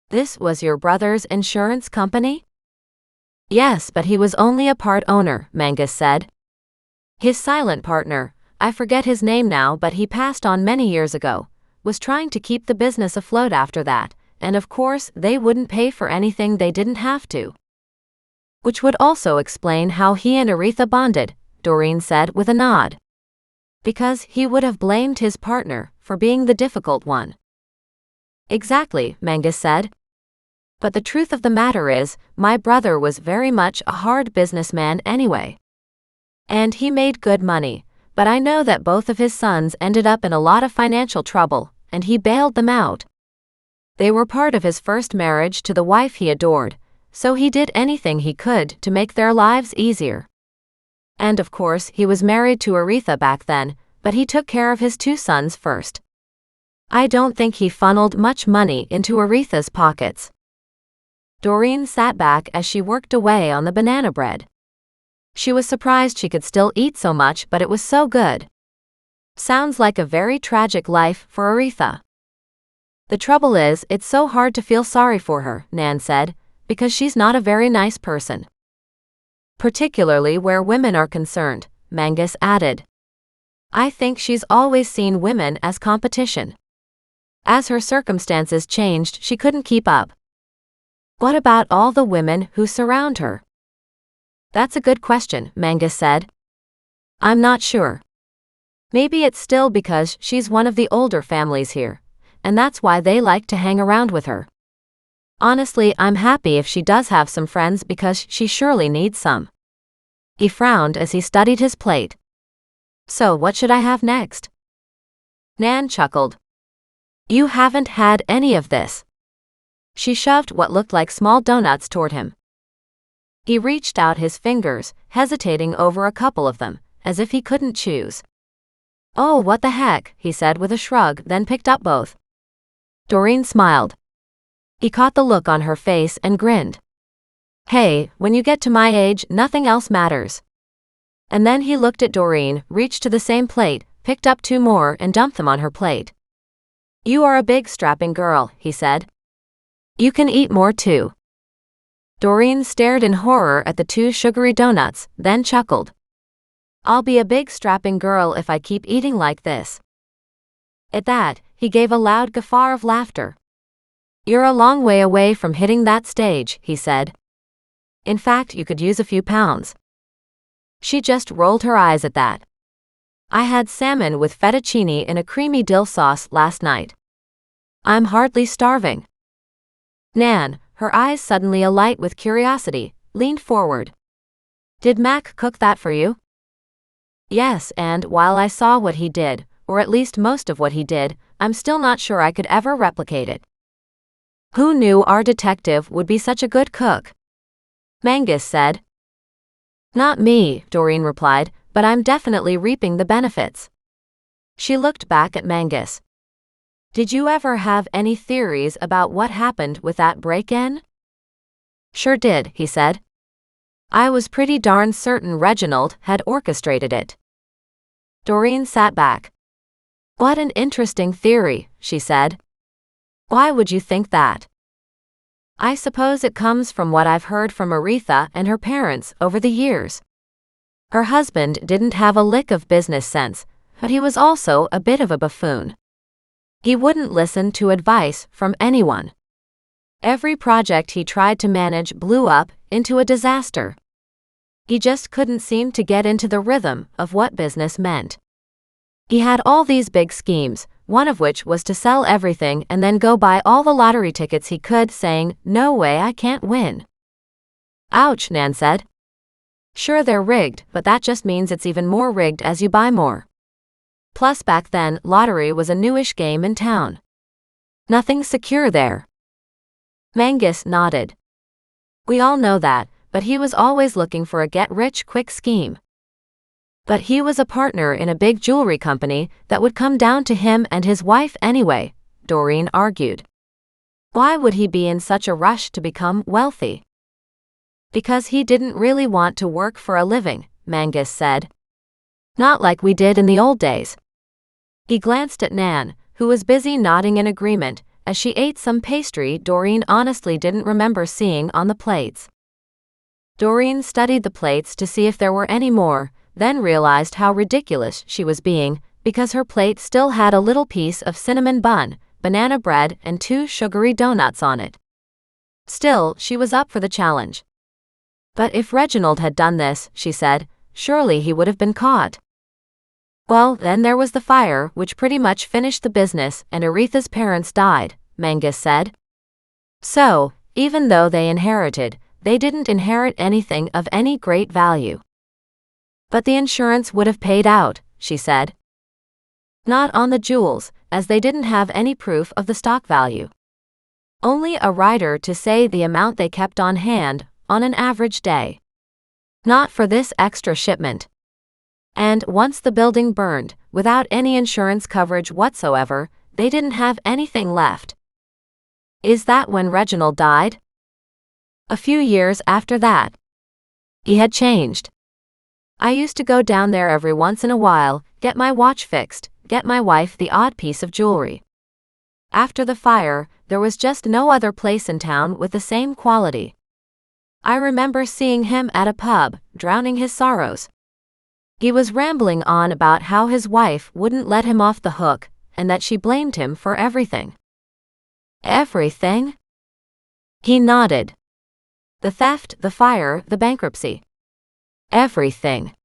This was your brother's insurance company? Yes, but he was only a part owner, Mangus said. His silent partner, I forget his name now but he passed on many years ago, was trying to keep the business afloat after that, and of course they wouldn't pay for anything they didn't have to. Which would also explain how he and Aretha bonded, Doreen said with a nod. Because he would have blamed his partner for being the difficult one. Exactly, Mangus said. But the truth of the matter is, my brother was very much a hard businessman anyway. And he made good money, but I know that both of his sons ended up in a lot of financial trouble, and he bailed them out. They were part of his first marriage to the wife he adored, so he did anything he could to make their lives easier. And of course he was married to Aretha back then, but he took care of his two sons first. I don't think he funneled much money into Aretha's pockets. Doreen sat back as she worked away on the banana bread. She was surprised she could still eat so much, but it was so good. Sounds like a very tragic life for Aretha. The trouble is, it's so hard to feel sorry for her, Nan said, because she's not a very nice person. Particularly where women are concerned, Mangus added. I think she's always seen women as competition. As her circumstances changed, she couldn't keep up. What about all the women who surround her? That's a good question, Mangus said. I'm not sure. Maybe it's still because she's one of the older families here, and that's why they like to hang around with her. Honestly, I'm happy if she does have some friends because she surely needs some. He frowned as he studied his plate. So what should I have next? Nan chuckled. You haven't had any of this. She shoved what looked like small donuts toward him. He reached out his fingers, hesitating over a couple of them, as if he couldn't choose. Oh, what the heck, he said with a shrug, then picked up both. Doreen smiled. He caught the look on her face and grinned. Hey, when you get to my age, nothing else matters. And then he looked at Doreen, reached to the same plate, picked up two more and dumped them on her plate. You are a big strapping girl, he said. You can eat more too. Doreen stared in horror at the two sugary donuts, then chuckled. I'll be a big strapping girl if I keep eating like this. At that, he gave a loud guffaw of laughter. You're a long way away from hitting that stage, he said. In fact, you could use a few pounds. She just rolled her eyes at that. I had salmon with fettuccine in a creamy dill sauce last night. I'm hardly starving. Nan, her eyes suddenly alight with curiosity, leaned forward. Did Mac cook that for you? Yes, and while I saw what he did, or at least most of what he did, I'm still not sure I could ever replicate it. Who knew our detective would be such a good cook? Mangus said. Not me, Doreen replied, but I'm definitely reaping the benefits. She looked back at Mangus. Did you ever have any theories about what happened with that break-in? Sure did, he said. I was pretty darn certain Reginald had orchestrated it. Doreen sat back. What an interesting theory, she said. Why would you think that? I suppose it comes from what I've heard from Aretha and her parents over the years. Her husband didn't have a lick of business sense, but he was also a bit of a buffoon. He wouldn't listen to advice from anyone. Every project he tried to manage blew up into a disaster. He just couldn't seem to get into the rhythm of what business meant. He had all these big schemes, one of which was to sell everything and then go buy all the lottery tickets he could, saying, "No way, I can't win." "Ouch," Nan said. "Sure, they're rigged, but that just means it's even more rigged as you buy more. Plus back then, lottery was a newish game in town. Nothing secure there." Mangus nodded. "We all know that, but he was always looking for a get-rich-quick scheme." "But he was a partner in a big jewelry company that would come down to him and his wife anyway," Doreen argued. "Why would he be in such a rush to become wealthy?" "Because he didn't really want to work for a living," Mangus said. "Not like we did in the old days." He glanced at Nan, who was busy nodding in agreement, as she ate some pastry Doreen honestly didn't remember seeing on the plates. Doreen studied the plates to see if there were any more, then realized how ridiculous she was being, because her plate still had a little piece of cinnamon bun, banana bread, and 2 sugary donuts on it. Still, she was up for the challenge. "But if Reginald had done this," she said, "surely he would have been caught." "Well, then there was the fire, which pretty much finished the business, and Aretha's parents died," Mangus said. "So, even though they inherited, they didn't inherit anything of any great value." "But the insurance would have paid out," she said. "Not on the jewels, as they didn't have any proof of the stock value. Only a rider to say the amount they kept on hand on an average day. Not for this extra shipment. And once the building burned, without any insurance coverage whatsoever, they didn't have anything left." "Is that when Reginald died?" "A few years after that. He had changed. I used to go down there every once in a while, get my watch fixed, get my wife the odd piece of jewelry. After the fire, there was just no other place in town with the same quality. I remember seeing him at a pub, drowning his sorrows. He was rambling on about how his wife wouldn't let him off the hook, and that she blamed him for everything." "Everything?" He nodded. "The theft, the fire, the bankruptcy. Everything."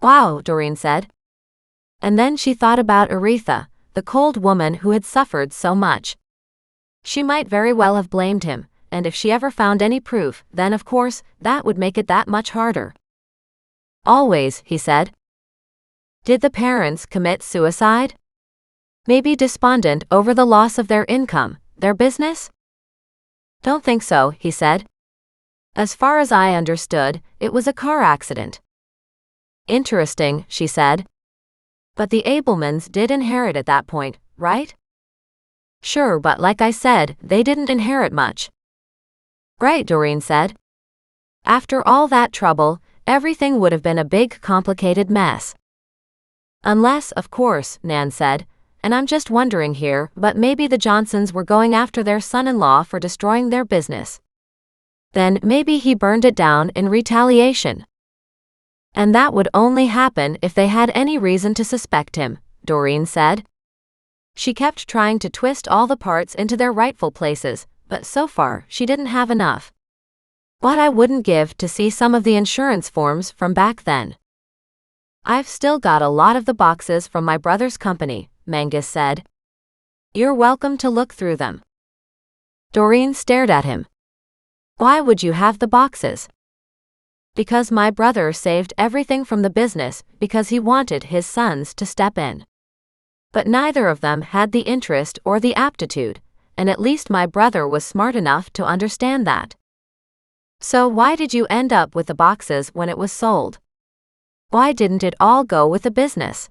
"Wow," Doreen said. And then she thought about Aretha, the cold woman who had suffered so much. She might very well have blamed him, and if she ever found any proof, then of course, that would make it that much harder. "Always," he said. "Did the parents commit suicide? Maybe despondent over the loss of their income, their business?" "Don't think so," he said. "As far as I understood, it was a car accident." "Interesting," she said. "But the Abelmans did inherit at that point, right?" "Sure, but like I said, they didn't inherit much." "Right," Doreen said. "After all that trouble, everything would have been a big complicated mess." "Unless, of course," Nan said, "and I'm just wondering here, but maybe the Johnsons were going after their son-in-law for destroying their business. Then maybe he burned it down in retaliation. And that would only happen if they had any reason to suspect him," Doreen said. She kept trying to twist all the parts into their rightful places, but so far she didn't have enough. "What I wouldn't give to see some of the insurance forms from back then." "I've still got a lot of the boxes from my brother's company," Mangus said. "You're welcome to look through them." Doreen stared at him. "Why would you have the boxes?" "Because my brother saved everything from the business because he wanted his sons to step in. But neither of them had the interest or the aptitude, and at least my brother was smart enough to understand that." "So why did you end up with the boxes when it was sold? Why didn't it all go with the business?"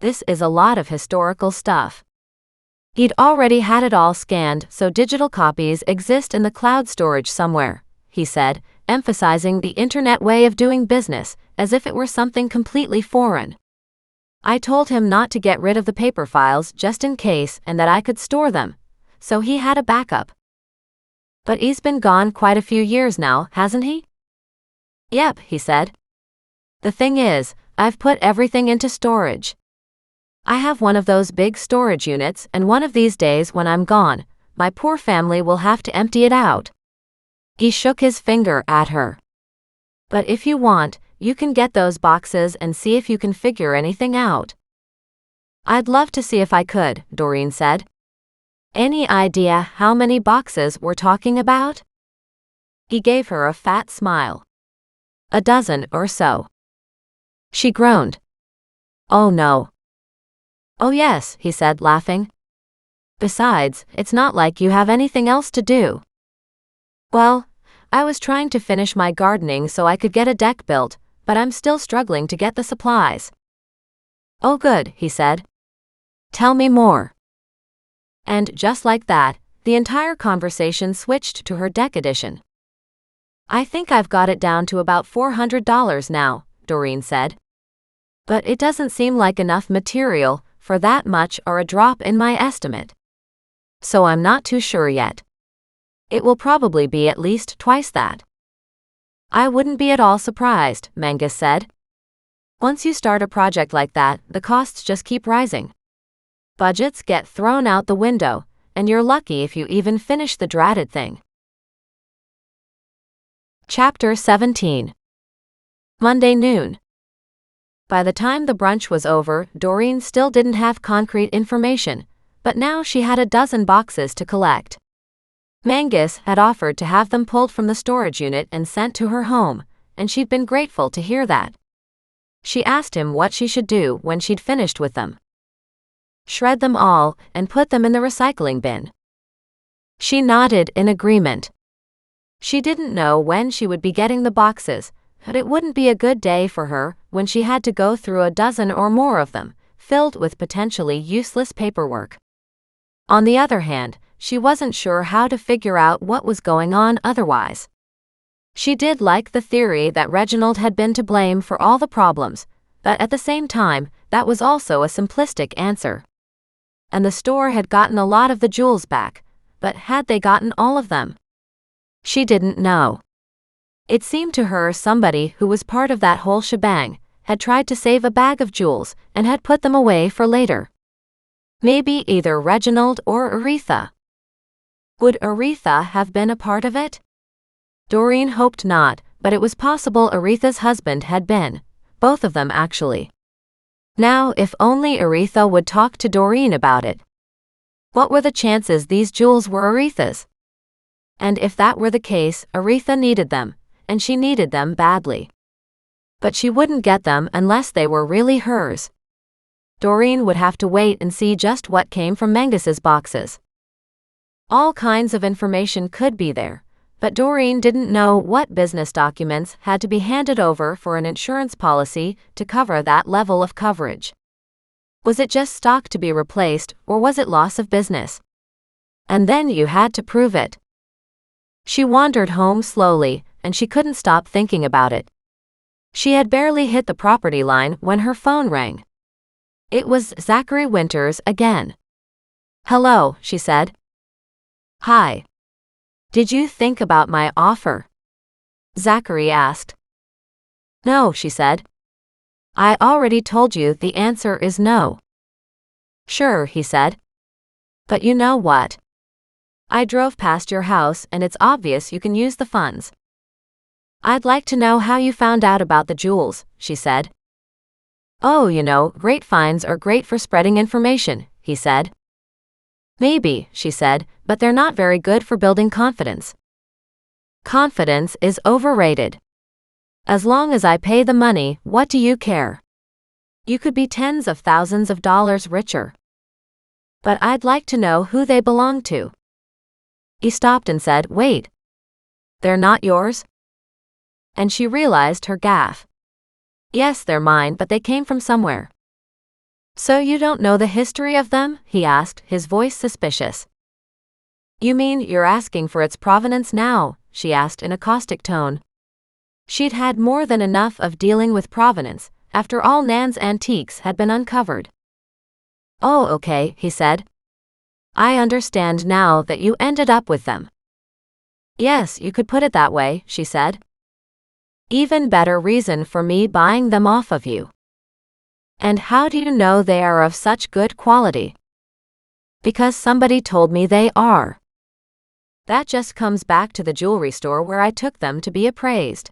"This is a lot of historical stuff. He'd already had it all scanned, so digital copies exist in the cloud storage somewhere," he said, emphasizing the internet way of doing business, as if it were something completely foreign. "I told him not to get rid of the paper files just in case and that I could store them, so he had a backup." "But he's been gone quite a few years now, hasn't he?" "Yep," he said. "The thing is, I've put everything into storage. I have one of those big storage units, and one of these days when I'm gone, my poor family will have to empty it out. He shook his finger at her. But if you want, you can get those boxes and see if you can figure anything out. I'd love to see if I could, Doreen said. Any idea how many boxes we're talking about? He gave her a fat smile. A dozen or so. She groaned. Oh no. Oh yes, he said, laughing. Besides, it's not like you have anything else to do. Well, I was trying to finish my gardening so I could get a deck built, but I'm still struggling to get the supplies. Oh good, he said. Tell me more. And just like that, the entire conversation switched to her deck edition. I think I've got it down to about $400 now, Doreen said. But it doesn't seem like enough material for that much or a drop in my estimate. So I'm not too sure yet. It will probably be at least twice that. I wouldn't be at all surprised, Mangus said. Once you start a project like that, the costs just keep rising. Budgets get thrown out the window, and you're lucky if you even finish the dratted thing. Chapter 17. Monday noon. By the time the brunch was over, Doreen still didn't have concrete information, but now she had a dozen boxes to collect. Mangus had offered to have them pulled from the storage unit and sent to her home, and she'd been grateful to hear that. She asked him what she should do when she'd finished with them. Shred them all and put them in the recycling bin. She nodded in agreement. She didn't know when she would be getting the boxes, but it wouldn't be a good day for her when she had to go through a dozen or more of them, filled with potentially useless paperwork. On the other hand, she wasn't sure how to figure out what was going on otherwise. She did like the theory that Reginald had been to blame for all the problems, but at the same time, that was also a simplistic answer. And the store had gotten a lot of the jewels back, but had they gotten all of them? She didn't know. It seemed to her somebody who was part of that whole shebang had tried to save a bag of jewels and had put them away for later. Maybe either Reginald or Aretha. Would Aretha have been a part of it? Doreen hoped not, but it was possible Aretha's husband had been, both of them actually. Now, if only Aretha would talk to Doreen about it. What were the chances these jewels were Aretha's? And if that were the case, Aretha needed them, and she needed them badly. But she wouldn't get them unless they were really hers. Doreen would have to wait and see just what came from Mangus's boxes. All kinds of information could be there, but Doreen didn't know what business documents had to be handed over for an insurance policy to cover that level of coverage. Was it just stock to be replaced, or was it loss of business? And then you had to prove it. She wandered home slowly, and she couldn't stop thinking about it. She had barely hit the property line when her phone rang. It was Zachary Winters again. Hello, she said. Hi. Did you think about my offer? Zachary asked. No, she said. I already told you the answer is no. Sure, he said. But you know what? I drove past your house and it's obvious you can use the funds. I'd like to know how you found out about the jewels, she said. Oh, grapevines are great for spreading information, he said. Maybe, she said, but they're not very good for building confidence. Confidence is overrated. As long as I pay the money, what do you care? You could be tens of thousands of dollars richer. But I'd like to know who they belong to. He stopped and said, Wait. They're not yours? And she realized her gaffe. Yes, they're mine, but they came from somewhere. So you don't know the history of them? He asked, his voice suspicious. You mean you're asking for its provenance now? She asked in a caustic tone. She'd had more than enough of dealing with provenance, after all Nan's antiques had been uncovered. Oh, okay, he said. I understand now that you ended up with them. Yes, you could put it that way, she said. Even better reason for me buying them off of you. And how do you know they are of such good quality? Because somebody told me they are. That just comes back to the jewelry store where I took them to be appraised.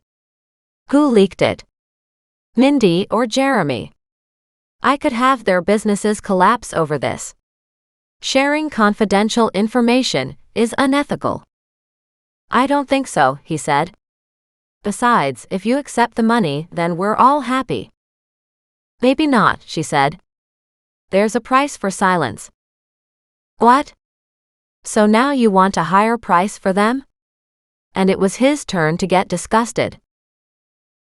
Who leaked it? Mindy or Jeremy? I could have their businesses collapse over this. Sharing confidential information is unethical. I don't think so, he said. Besides, if you accept the money, then we're all happy. Maybe not, she said. There's a price for silence. What? So now you want a higher price for them? And it was his turn to get disgusted.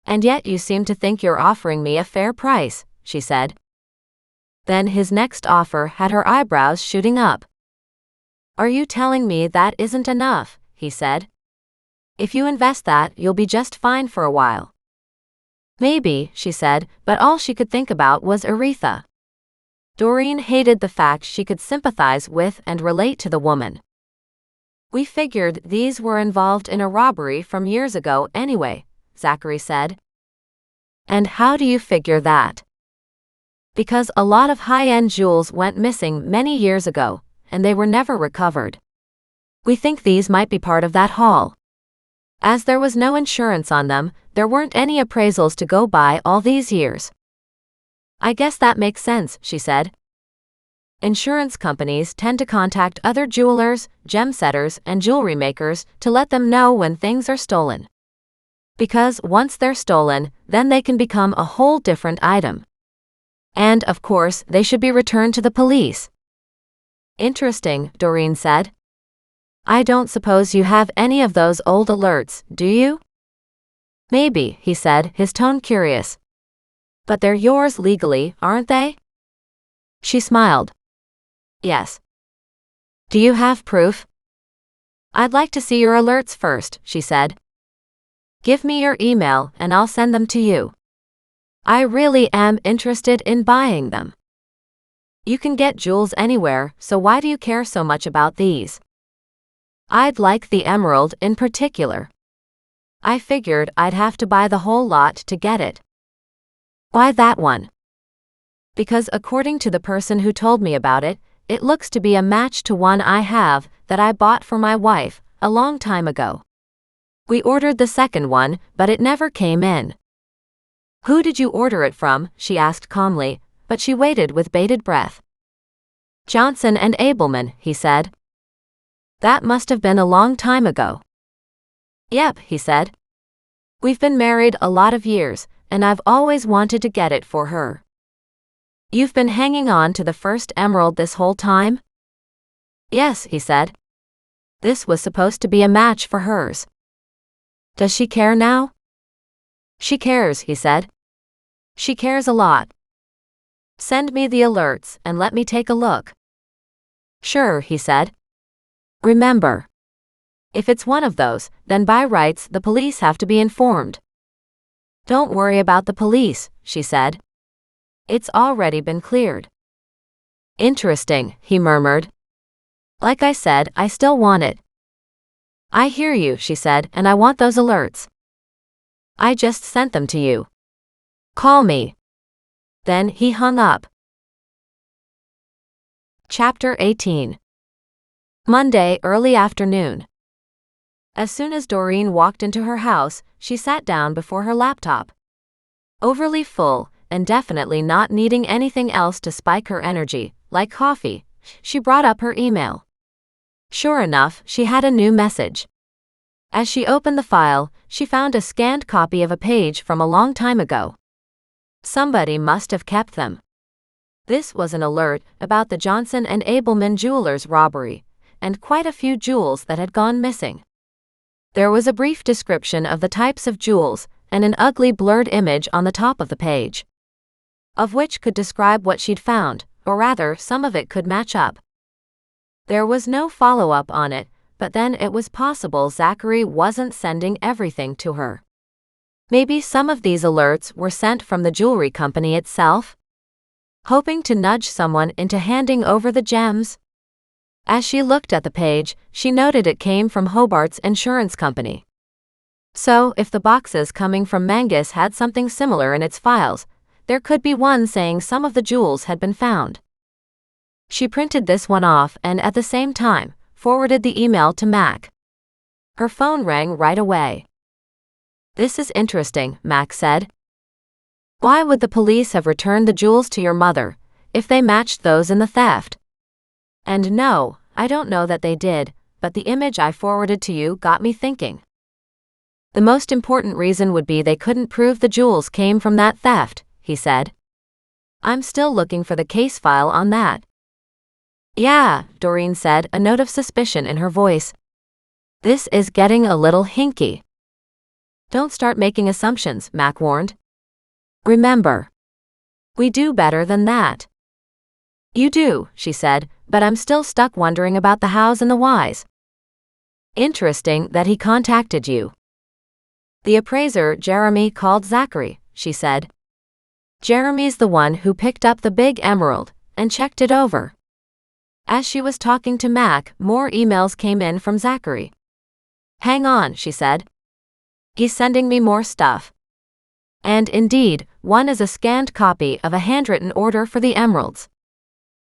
And yet you seem to think you're offering me a fair price, she said. Then his next offer had her eyebrows shooting up. Are you telling me that isn't enough? He said. If you invest that, you'll be just fine for a while. Maybe, she said, but all she could think about was Aretha. Doreen hated the fact she could sympathize with and relate to the woman. We figured these were involved in a robbery from years ago anyway, Zachary said. And how do you figure that? Because a lot of high-end jewels went missing many years ago, and they were never recovered. We think these might be part of that haul. As there was no insurance on them, there weren't any appraisals to go by all these years. I guess that makes sense, she said. Insurance companies tend to contact other jewelers, gem setters, and jewelry makers to let them know when things are stolen. Because once they're stolen, then they can become a whole different item. And, of course, they should be returned to the police. Interesting, Doreen said. I don't suppose you have any of those old alerts, do you? Maybe, he said, his tone curious. But they're yours legally, aren't they? She smiled. Yes. Do you have proof? I'd like to see your alerts first, she said. Give me your email and I'll send them to you. I really am interested in buying them. You can get jewels anywhere, so why do you care so much about these? I'd like the emerald in particular. I figured I'd have to buy the whole lot to get it. Why that one? Because according to the person who told me about it, it looks to be a match to one I have that I bought for my wife a long time ago. We ordered the second one, but it never came in. Who did you order it from? She asked calmly, but she waited with bated breath. Johnson and Abelman, he said. That must have been a long time ago. Yep, he said. We've been married a lot of years, and I've always wanted to get it for her. You've been hanging on to the first emerald this whole time? Yes, he said. This was supposed to be a match for hers. Does she care now? She cares, he said. She cares a lot. Send me the alerts and let me take a look. Sure, he said. Remember, if it's one of those, then by rights the police have to be informed. Don't worry about the police, she said. It's already been cleared. Interesting, he murmured. Like I said, I still want it. I hear you, she said, and I want those alerts. I just sent them to you. Call me. Then he hung up. Chapter 18. Monday, early afternoon. As soon as Doreen walked into her house, she sat down before her laptop. Overly full, and definitely not needing anything else to spike her energy, like coffee, she brought up her email. Sure enough, she had a new message. As she opened the file, she found a scanned copy of a page from a long time ago. Somebody must have kept them. This was an alert about the Johnson and Abelman jewelers robbery, and quite a few jewels that had gone missing. There was a brief description of the types of jewels, and an ugly blurred image on the top of the page, of which could describe what she'd found, or rather, some of it could match up. There was no follow-up on it, but then it was possible Zachary wasn't sending everything to her. Maybe some of these alerts were sent from the jewelry company itself, hoping to nudge someone into handing over the gems. As she looked at the page, she noted it came from Hobart's insurance company. So, if the boxes coming from Mangus had something similar in its files, there could be one saying some of the jewels had been found. She printed this one off and at the same time, forwarded the email to Mac. Her phone rang right away. "This is interesting," Mac said. "Why would the police have returned the jewels to your mother if they matched those in the theft?" "And no, I don't know that they did, but the image I forwarded to you got me thinking. The most important reason would be they couldn't prove the jewels came from that theft," he said. "I'm still looking for the case file on that." "Yeah," Doreen said, a note of suspicion in her voice. "This is getting a little hinky." "Don't start making assumptions," Mac warned. "Remember, we do better than that." "You do," she said, "but I'm still stuck wondering about the hows and the whys." "Interesting that he contacted you." "The appraiser Jeremy called Zachary," she said. "Jeremy's the one who picked up the big emerald and checked it over." As she was talking to Mac, more emails came in from Zachary. "Hang on," she said. "He's sending me more stuff." And indeed, one is a scanned copy of a handwritten order for the emeralds.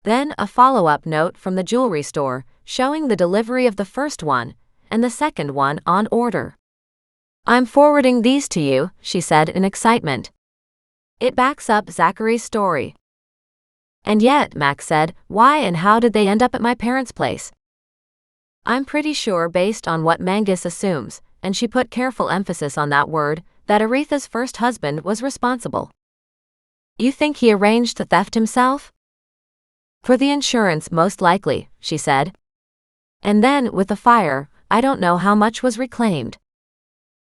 Then a follow-up note from the jewelry store showing the delivery of the first one and the second one on order. "I'm forwarding these to you," she said in excitement. "It backs up Zachary's story." "And yet," Mac said, "why and how did they end up at my parents' place?" "I'm pretty sure based on what Mangus assumes," and she put careful emphasis on that word, "that Aretha's first husband was responsible." "You think he arranged the theft himself?" "For the insurance, most likely," she said. "And then, with the fire, I don't know how much was reclaimed.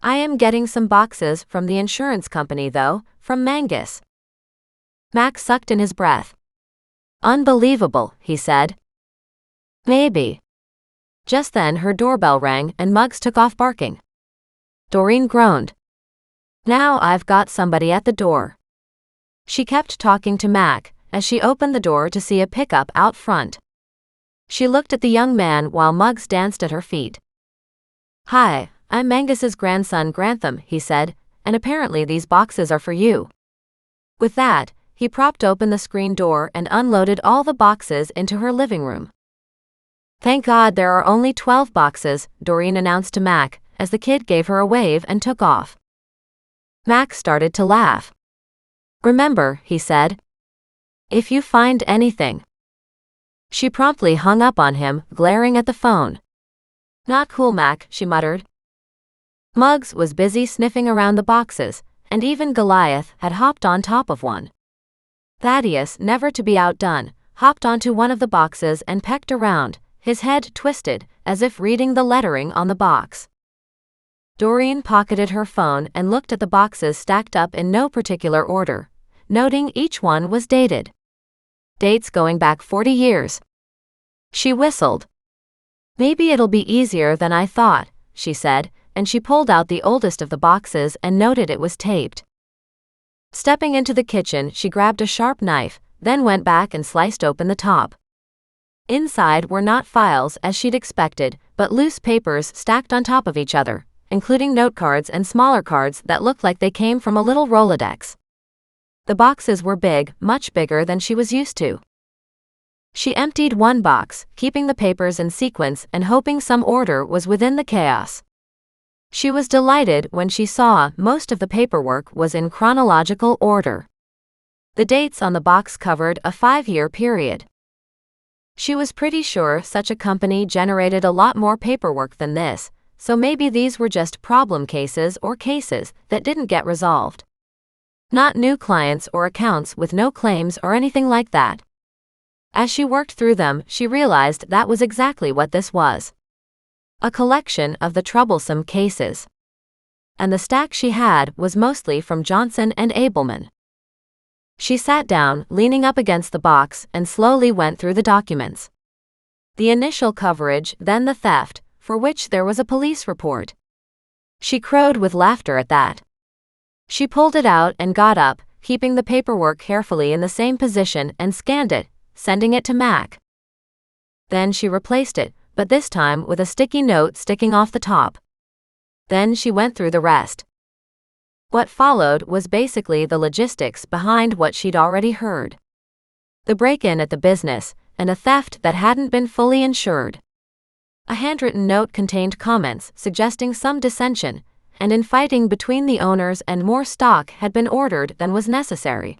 I am getting some boxes from the insurance company though, from Mangus." Mac sucked in his breath. "Unbelievable," he said. "Maybe." Just then her doorbell rang and Muggs took off barking. Doreen groaned. "Now I've got somebody at the door." She kept talking to Mac as she opened the door to see a pickup out front. She looked at the young man while Muggs danced at her feet. "Hi, I'm Mangus's grandson Grantham," he said, "and apparently these boxes are for you." With that, he propped open the screen door and unloaded all the boxes into her living room. "Thank God there are only 12 boxes," Doreen announced to Mac, as the kid gave her a wave and took off. Mac started to laugh. "Remember," he said, "if you find anything." She promptly hung up on him, glaring at the phone. "Not cool, Mac," she muttered. Muggs was busy sniffing around the boxes, and even Goliath had hopped on top of one. Thaddeus, never to be outdone, hopped onto one of the boxes and pecked around, his head twisted, as if reading the lettering on the box. Doreen pocketed her phone and looked at the boxes stacked up in no particular order, noting each one was dated. Dates going back 40 years. She whistled. "Maybe it'll be easier than I thought," she said, and she pulled out the oldest of the boxes and noted it was taped. Stepping into the kitchen, she grabbed a sharp knife, then went back and sliced open the top. Inside were not files as she'd expected, but loose papers stacked on top of each other, including note cards and smaller cards that looked like they came from a little Rolodex. The boxes were big, much bigger than she was used to. She emptied one box, keeping the papers in sequence and hoping some order was within the chaos. She was delighted when she saw most of the paperwork was in chronological order. The dates on the box covered a 5-year period. She was pretty sure such a company generated a lot more paperwork than this, so maybe these were just problem cases or cases that didn't get resolved. Not new clients or accounts with no claims or anything like that. As she worked through them, she realized that was exactly what this was. A collection of the troublesome cases. And the stack she had was mostly from Johnson and Abelman. She sat down, leaning up against the box, and slowly went through the documents. The initial coverage, then the theft, for which there was a police report. She crowed with laughter at that. She pulled it out and got up, keeping the paperwork carefully in the same position, and scanned it, sending it to Mac. Then she replaced it, but this time with a sticky note sticking off the top. Then she went through the rest. What followed was basically the logistics behind what she'd already heard. The break-in at the business, and a theft that hadn't been fully insured. A handwritten note contained comments suggesting some dissension and infighting between the owners, and more stock had been ordered than was necessary.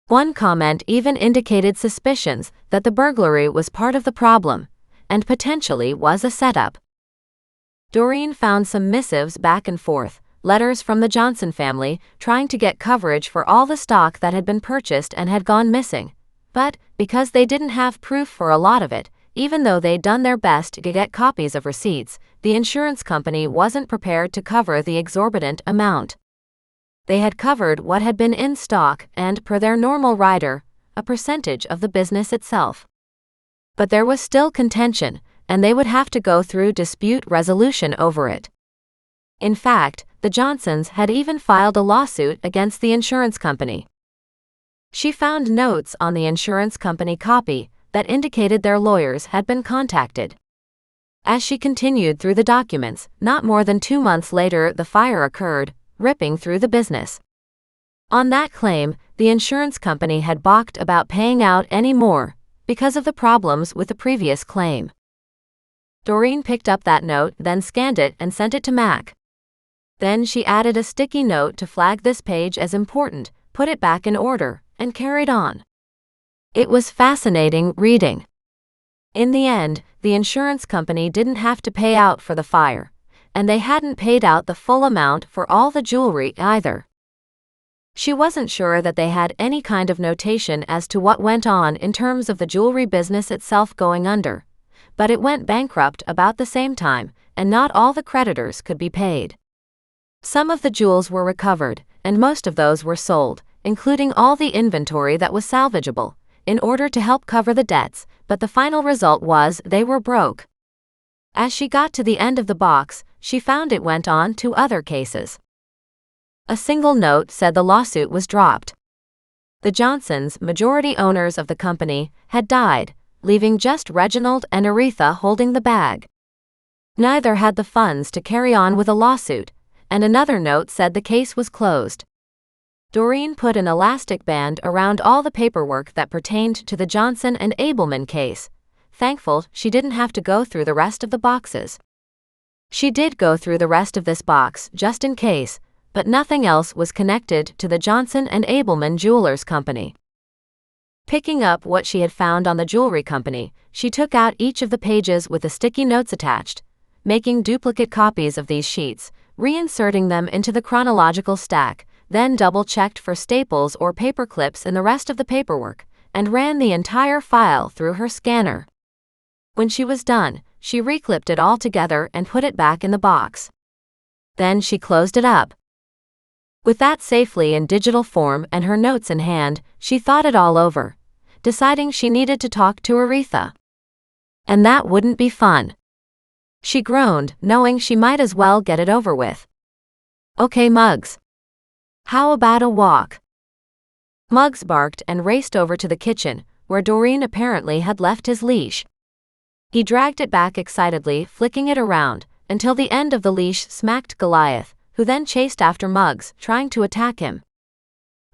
One comment even indicated suspicions that the burglary was part of the problem and potentially was a setup. Doreen found some missives back and forth, letters from the Johnson family trying to get coverage for all the stock that had been purchased and had gone missing. But, because they didn't have proof for a lot of it, even though they'd done their best to get copies of receipts, the insurance company wasn't prepared to cover the exorbitant amount. They had covered what had been in stock and, per their normal rider, a percentage of the business itself. But there was still contention, and they would have to go through dispute resolution over it. In fact, the Johnsons had even filed a lawsuit against the insurance company. She found notes on the insurance company copy that indicated their lawyers had been contacted. As she continued through the documents, not more than 2 months later the fire occurred, ripping through the business. On that claim, the insurance company had balked about paying out any more because of the problems with the previous claim. Doreen picked up that note, then scanned it and sent it to Mac. Then she added a sticky note to flag this page as important, put it back in order, and carried on. It was fascinating reading. In the end, the insurance company didn't have to pay out for the fire, and they hadn't paid out the full amount for all the jewelry either. She wasn't sure that they had any kind of notation as to what went on in terms of the jewelry business itself going under, but it went bankrupt about the same time, and not all the creditors could be paid. Some of the jewels were recovered, and most of those were sold, including all the inventory that was salvageable, in order to help cover the debts, but the final result was they were broke. As she got to the end of the box, she found it went on to other cases. A single note said the lawsuit was dropped. The Johnsons, majority owners of the company, had died, leaving just Reginald and Aretha holding the bag. Neither had the funds to carry on with a lawsuit, and another note said the case was closed. Doreen put an elastic band around all the paperwork that pertained to the Johnson and Abelman case, thankful she didn't have to go through the rest of the boxes. She did go through the rest of this box just in case, but nothing else was connected to the Johnson and Abelman Jewelers Company. Picking up what she had found on the jewelry company, she took out each of the pages with the sticky notes attached, making duplicate copies of these sheets, reinserting them into the chronological stack, then double-checked for staples or paper clips in the rest of the paperwork, and ran the entire file through her scanner. When she was done, she reclipped it all together and put it back in the box. Then she closed it up. With that safely in digital form and her notes in hand, she thought it all over, deciding she needed to talk to Aretha. And that wouldn't be fun. She groaned, knowing she might as well get it over with. "Okay, Muggs. How about a walk?" Muggs barked and raced over to the kitchen, where Doreen apparently had left his leash. He dragged it back excitedly, flicking it around, until the end of the leash smacked Goliath, who then chased after Muggs, trying to attack him.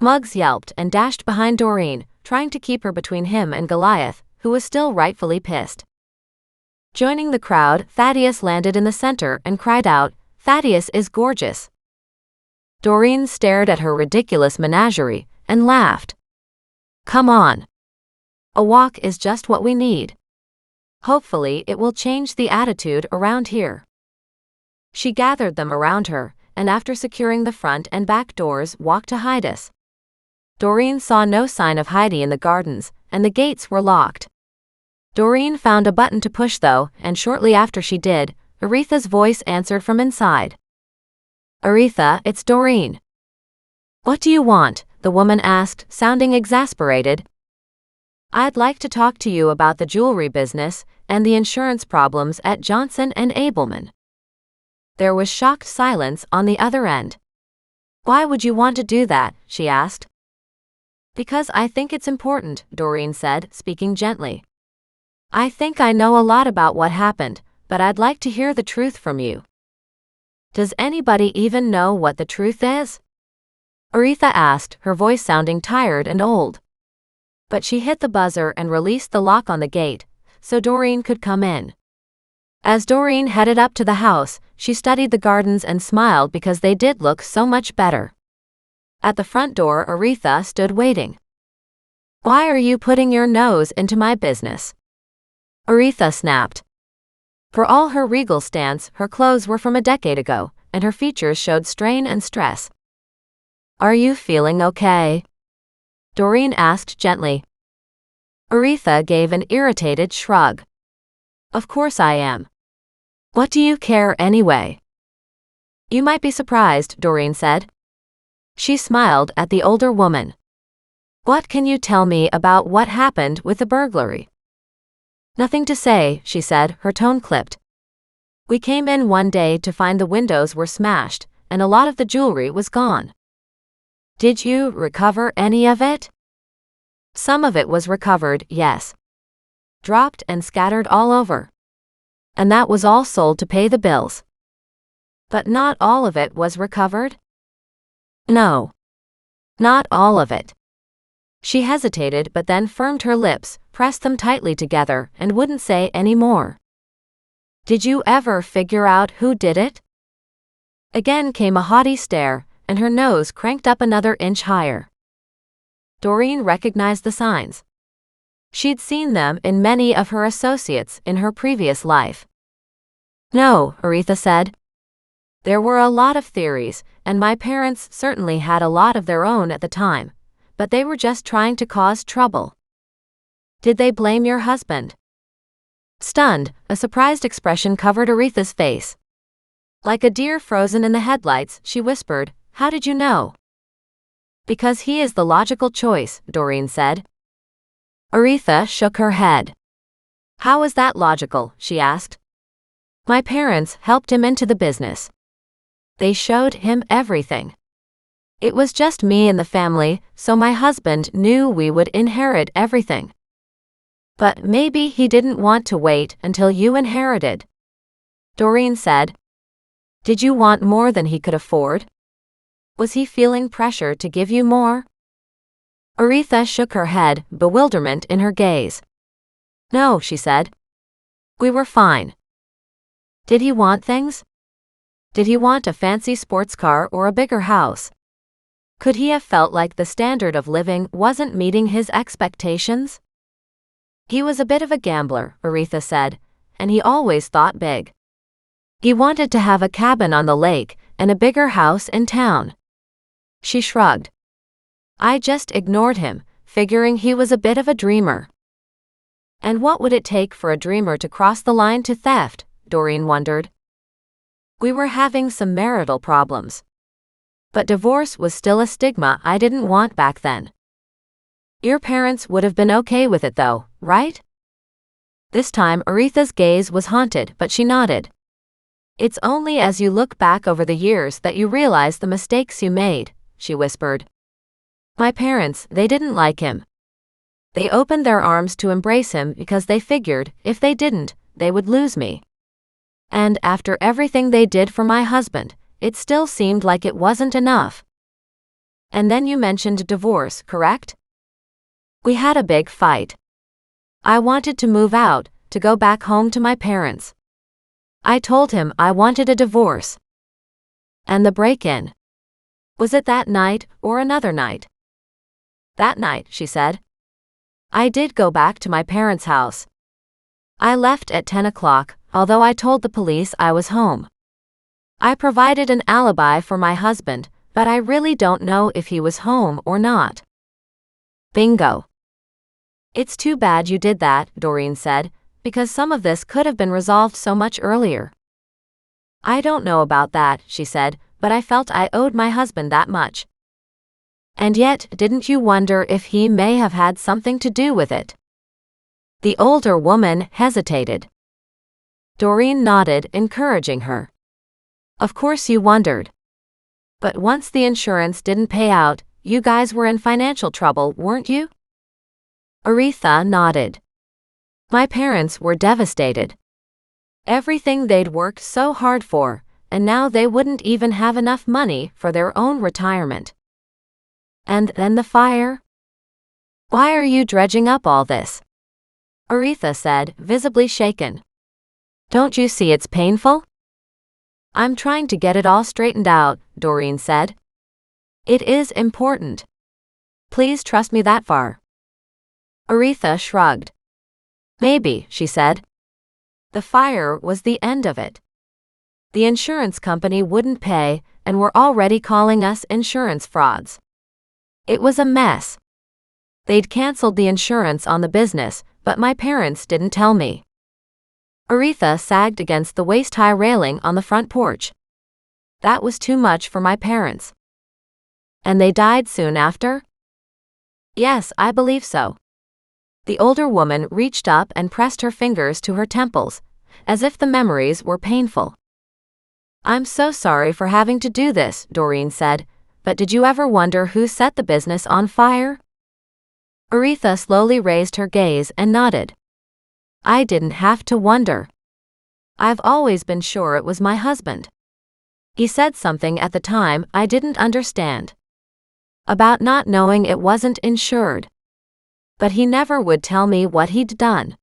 Muggs yelped and dashed behind Doreen, trying to keep her between him and Goliath, who was still rightfully pissed. Joining the crowd, Thaddeus landed in the center and cried out, "Thaddeus is gorgeous." Doreen stared at her ridiculous menagerie and laughed. "Come on. A walk is just what we need. Hopefully it will change the attitude around here." She gathered them around her, and after securing the front and back doors, walked to Heidi's. Doreen saw no sign of Heidi in the gardens, and the gates were locked. Doreen found a button to push though, and shortly after she did, Aretha's voice answered from inside. "Aretha, it's Doreen." "What do you want?" the woman asked, sounding exasperated. "I'd like to talk to you about the jewelry business and the insurance problems at Johnson and Abelman." There was shocked silence on the other end. "Why would you want to do that?" she asked. "Because I think it's important," Doreen said, speaking gently. "I think I know a lot about what happened, but I'd like to hear the truth from you." "Does anybody even know what the truth is?" Aretha asked, her voice sounding tired and old. But she hit the buzzer and released the lock on the gate, so Doreen could come in. As Doreen headed up to the house, she studied the gardens and smiled because they did look so much better. At the front door, Aretha stood waiting. "Why are you putting your nose into my business?" Aretha snapped. For all her regal stance, her clothes were from a decade ago, and her features showed strain and stress. "Are you feeling okay?" Doreen asked gently. Aretha gave an irritated shrug. "Of course I am. What do you care anyway?" "You might be surprised," Doreen said. She smiled at the older woman. "What can you tell me about what happened with the burglary?" "Nothing to say," she said, her tone clipped. "We came in one day to find the windows were smashed, and a lot of the jewelry was gone." "Did you recover any of it?" "Some of it was recovered, yes. Dropped and scattered all over. And that was all sold to pay the bills." "But not all of it was recovered?" "No. Not all of it." She hesitated but then firmed her lips, pressed them tightly together, and wouldn't say any more. "Did you ever figure out who did it?" Again came a haughty stare, and her nose cranked up another inch higher. Doreen recognized the signs. She'd seen them in many of her associates in her previous life. "No," Aretha said. "There were a lot of theories, and my parents certainly had a lot of their own at the time, but they were just trying to cause trouble." "Did they blame your husband?" Stunned, a surprised expression covered Aretha's face. Like a deer frozen in the headlights, she whispered, "How did you know?" "Because he is the logical choice," Doreen said. Aretha shook her head. "How is that logical?" she asked. "My parents helped him into the business. They showed him everything. It was just me in the family, so my husband knew we would inherit everything. But maybe he didn't want to wait until you inherited." Doreen said. "Did you want more than he could afford? Was he feeling pressure to give you more?" Aretha shook her head, bewilderment in her gaze. "No," she said. "We were fine." "Did he want things? Did he want a fancy sports car or a bigger house? Could he have felt like the standard of living wasn't meeting his expectations?" "He was a bit of a gambler," Aretha said, "and he always thought big. He wanted to have a cabin on the lake and a bigger house in town." She shrugged. "I just ignored him, figuring he was a bit of a dreamer." "And what would it take for a dreamer to cross the line to theft?" Doreen wondered. "We were having some marital problems. But divorce was still a stigma I didn't want back then." "Your parents would have been okay with it though, right?" This time Aretha's gaze was haunted, but she nodded. "It's only as you look back over the years that you realize the mistakes you made," she whispered. "My parents, they didn't like him. They opened their arms to embrace him because they figured, if they didn't, they would lose me. And after everything they did for my husband, it still seemed like it wasn't enough." "And then you mentioned divorce, correct?" "We had a big fight. I wanted to move out, to go back home to my parents. I told him I wanted a divorce." "And the break-in? Was it that night or another night?" "That night," she said. "I did go back to my parents' house. I left at 10 o'clock, although I told the police I was home. I provided an alibi for my husband, but I really don't know if he was home or not." "Bingo. It's too bad you did that," Doreen said, "because some of this could have been resolved so much earlier." "I don't know about that," she said, "but I felt I owed my husband that much." "And yet, didn't you wonder if he may have had something to do with it?" The older woman hesitated. Doreen nodded, encouraging her. "Of course you wondered. But once the insurance didn't pay out, you guys were in financial trouble, weren't you?" Aretha nodded. "My parents were devastated. Everything they'd worked so hard for, and now they wouldn't even have enough money for their own retirement. And then the fire?" "Why are you dredging up all this?" Aretha said, visibly shaken. Don't you see it's painful? I'm trying to get it all straightened out, Doreen said. It is important. Please trust me that far. Aretha shrugged. Maybe, she said. The fire was the end of it. The insurance company wouldn't pay and were already calling us insurance frauds. It was a mess. They'd canceled the insurance on the business, but my parents didn't tell me. Aretha sagged against the waist-high railing on the front porch. That was too much for my parents. And they died soon after? Yes, I believe so. The older woman reached up and pressed her fingers to her temples, as if the memories were painful. I'm so sorry for having to do this, Doreen said, but did you ever wonder who set the business on fire? Aretha slowly raised her gaze and nodded. I didn't have to wonder. I've always been sure it was my husband. He said something at the time I didn't understand. About not knowing it wasn't insured. But he never would tell me what he'd done.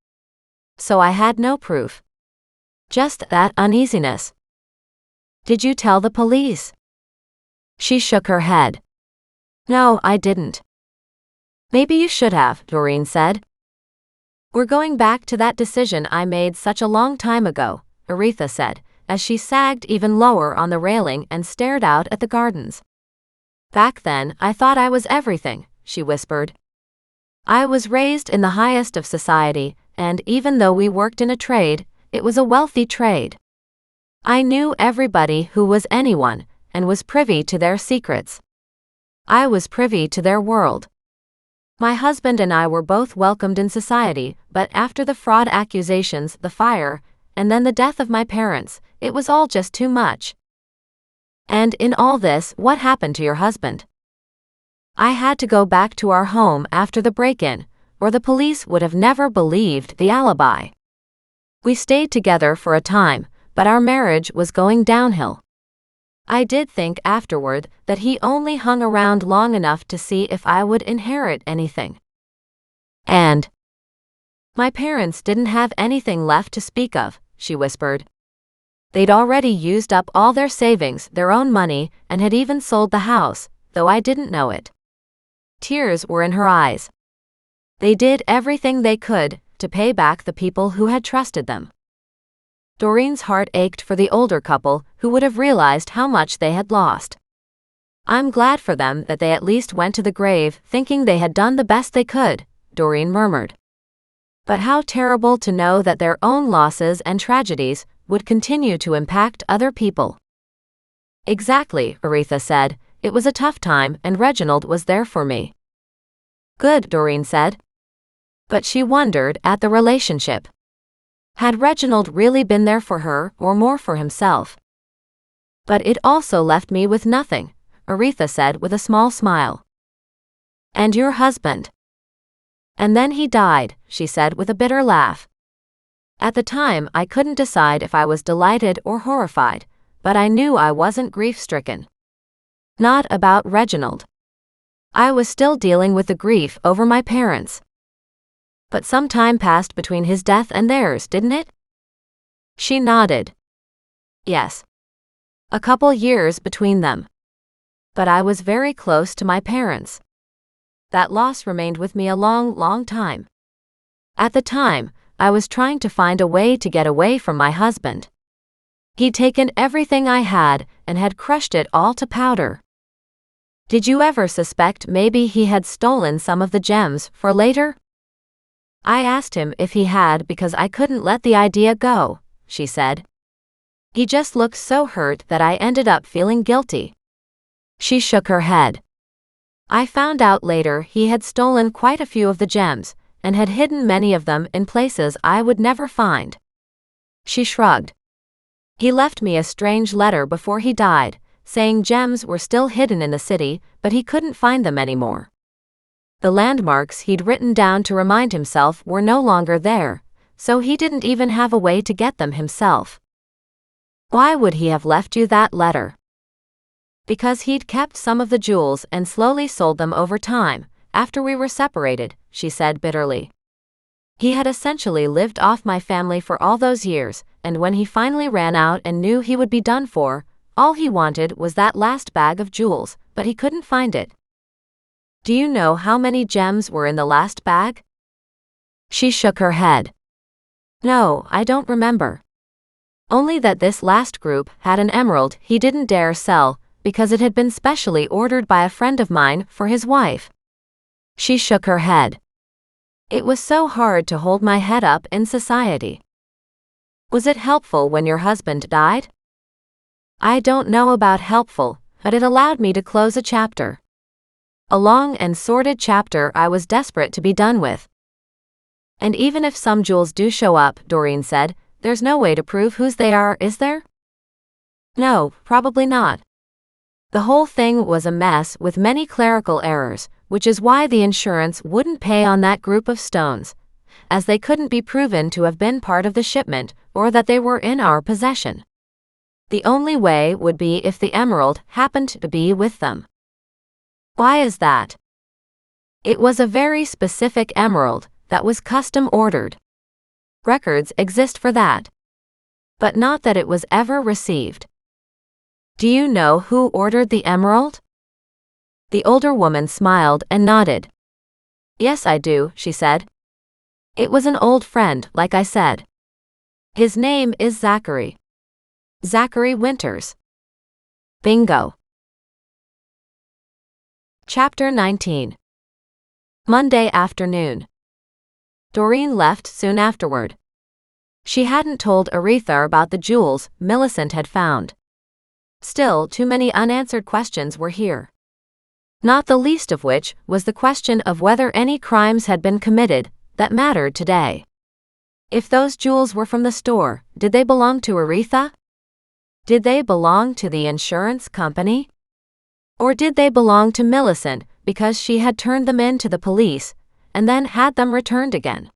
So I had no proof. Just that uneasiness. Did you tell the police? She shook her head. No, I didn't. Maybe you should have, Doreen said. We're going back to that decision I made such a long time ago, Aretha said, as she sagged even lower on the railing and stared out at the gardens. Back then, I thought I was everything, she whispered. I was raised in the highest of society, and even though we worked in a trade, it was a wealthy trade. I knew everybody who was anyone, and was privy to their secrets. I was privy to their world. My husband and I were both welcomed in society, but after the fraud accusations, the fire, and then the death of my parents, it was all just too much. And in all this, what happened to your husband? I had to go back to our home after the break-in, or the police would have never believed the alibi. We stayed together for a time, but our marriage was going downhill. I did think afterward that he only hung around long enough to see if I would inherit anything. And my parents didn't have anything left to speak of, she whispered. They'd already used up all their savings, their own money, and had even sold the house, though I didn't know it. Tears were in her eyes. They did everything they could to pay back the people who had trusted them. Doreen's heart ached for the older couple who would have realized how much they had lost. I'm glad for them that they at least went to the grave thinking they had done the best they could, Doreen murmured. But how terrible to know that their own losses and tragedies would continue to impact other people. Exactly, Aretha said. It was a tough time and Reginald was there for me. Good, Doreen said. But she wondered at the relationship. Had Reginald really been there for her or more for himself? But it also left me with nothing, Aretha said with a small smile. And your husband? And then he died, she said with a bitter laugh. At the time, I couldn't decide if I was delighted or horrified, but I knew I wasn't grief-stricken. Not about Reginald. I was still dealing with the grief over my parents. But some time passed between his death and theirs, didn't it? She nodded. Yes. A couple years between them. But I was very close to my parents. That loss remained with me a long, long time. At the time, I was trying to find a way to get away from my husband. He'd taken everything I had and had crushed it all to powder. Did you ever suspect maybe he had stolen some of the gems for later? I asked him if he had because I couldn't let the idea go, she said. He just looked so hurt that I ended up feeling guilty. She shook her head. I found out later he had stolen quite a few of the gems, and had hidden many of them in places I would never find. She shrugged. He left me a strange letter before he died, saying gems were still hidden in the city, but he couldn't find them anymore. The landmarks he'd written down to remind himself were no longer there, so he didn't even have a way to get them himself. Why would he have left you that letter? Because he'd kept some of the jewels and slowly sold them over time, after we were separated, she said bitterly. He had essentially lived off my family for all those years, and when he finally ran out and knew he would be done for, all he wanted was that last bag of jewels, but he couldn't find it. Do you know how many gems were in the last bag? She shook her head. No, I don't remember. Only that this last group had an emerald he didn't dare sell, because it had been specially ordered by a friend of mine for his wife. She shook her head. It was so hard to hold my head up in society. Was it helpful when your husband died? I don't know about helpful, but it allowed me to close a chapter. A long and sordid chapter I was desperate to be done with. And even if some jewels do show up, Doreen said, there's no way to prove whose they are, is there? No, probably not. The whole thing was a mess with many clerical errors, which is why the insurance wouldn't pay on that group of stones, as they couldn't be proven to have been part of the shipment or that they were in our possession. The only way would be if the emerald happened to be with them. Why is that? It was a very specific emerald that was custom ordered. Records exist for that. But not that it was ever received. Do you know who ordered the emerald? The older woman smiled and nodded. Yes, I do, she said. It was an old friend, like I said. His name is Zachary. Zachary Winters. Bingo. Chapter 19. Monday afternoon. Doreen left soon afterward. She hadn't told Aretha about the jewels Millicent had found. Still, too many unanswered questions were here. Not the least of which was the question of whether any crimes had been committed that mattered today. If those jewels were from the store, did they belong to Aretha? Did they belong to the insurance company? Or did they belong to Millicent because she had turned them in to the police and then had them returned again?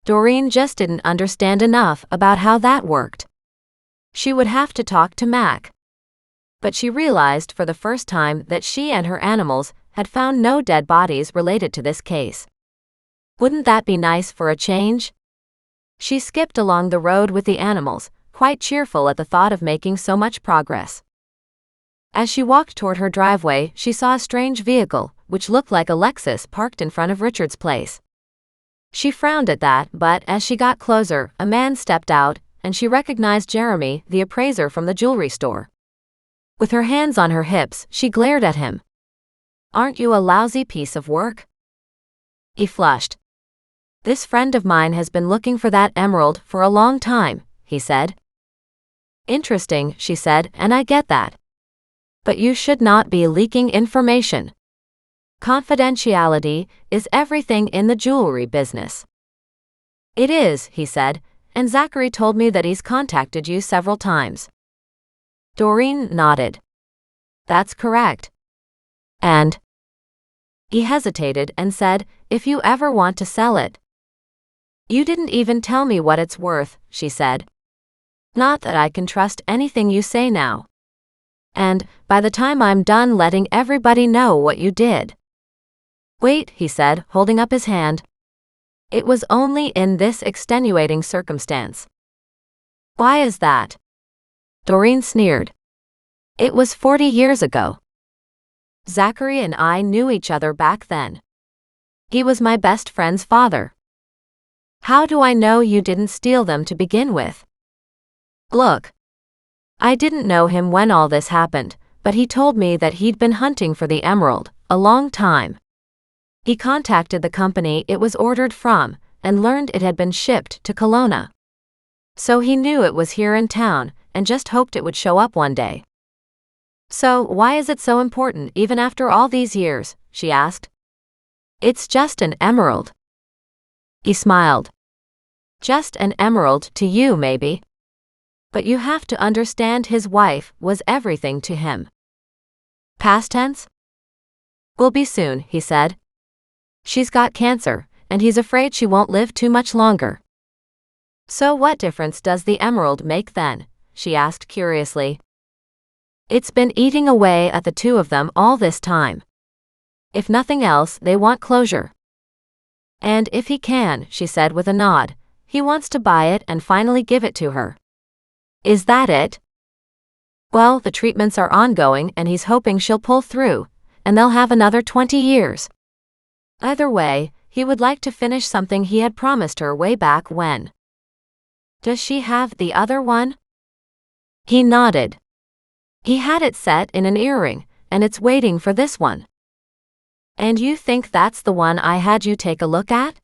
Doreen just didn't understand enough about how that worked. She would have to talk to Mac. But she realized for the first time that she and her animals had found no dead bodies related to this case. Wouldn't that be nice for a change? She skipped along the road with the animals, quite cheerful at the thought of making so much progress. As she walked toward her driveway, she saw a strange vehicle, which looked like a Lexus parked in front of Richard's place. She frowned at that, but as she got closer, a man stepped out, and she recognized Jeremy, the appraiser from the jewelry store. With her hands on her hips, she glared at him. Aren't you a lousy piece of work? He flushed. This friend of mine has been looking for that emerald for a long time, he said. Interesting, she said, and I get that. But you should not be leaking information. Confidentiality is everything in the jewelry business. It is, he said, and Zachary told me that he's contacted you several times. Doreen nodded. That's correct. And? He hesitated and said, if you ever want to sell it. You didn't even tell me what it's worth, she said. Not that I can trust anything you say now. And, by the time I'm done letting everybody know what you did. Wait, he said, holding up his hand. It was only in this extenuating circumstance. Why is that? Doreen sneered. It was 40 years ago. Zachary and I knew each other back then. He was my best friend's father. How do I know you didn't steal them to begin with? Look. I didn't know him when all this happened, but he told me that he'd been hunting for the emerald a long time. He contacted the company it was ordered from and learned it had been shipped to Kelowna. So he knew it was here in town and just hoped it would show up one day. So why is it so important even after all these years? She asked. It's just an emerald. He smiled. Just an emerald to you, maybe. But you have to understand his wife was everything to him. Past tense? Will be soon, he said. She's got cancer, and he's afraid she won't live too much longer. So what difference does the emerald make then? She asked curiously. It's been eating away at the two of them all this time. If nothing else, they want closure. And if he can, she said with a nod, He wants to buy it and finally give it to her. Is that it? Well, the treatments are ongoing and he's hoping she'll pull through, and they'll have another 20 years. Either way, he would like to finish something he had promised her way back when. Does she have the other one? He nodded. He had it set in an earring, and it's waiting for this one. And you think that's the one I had you take a look at?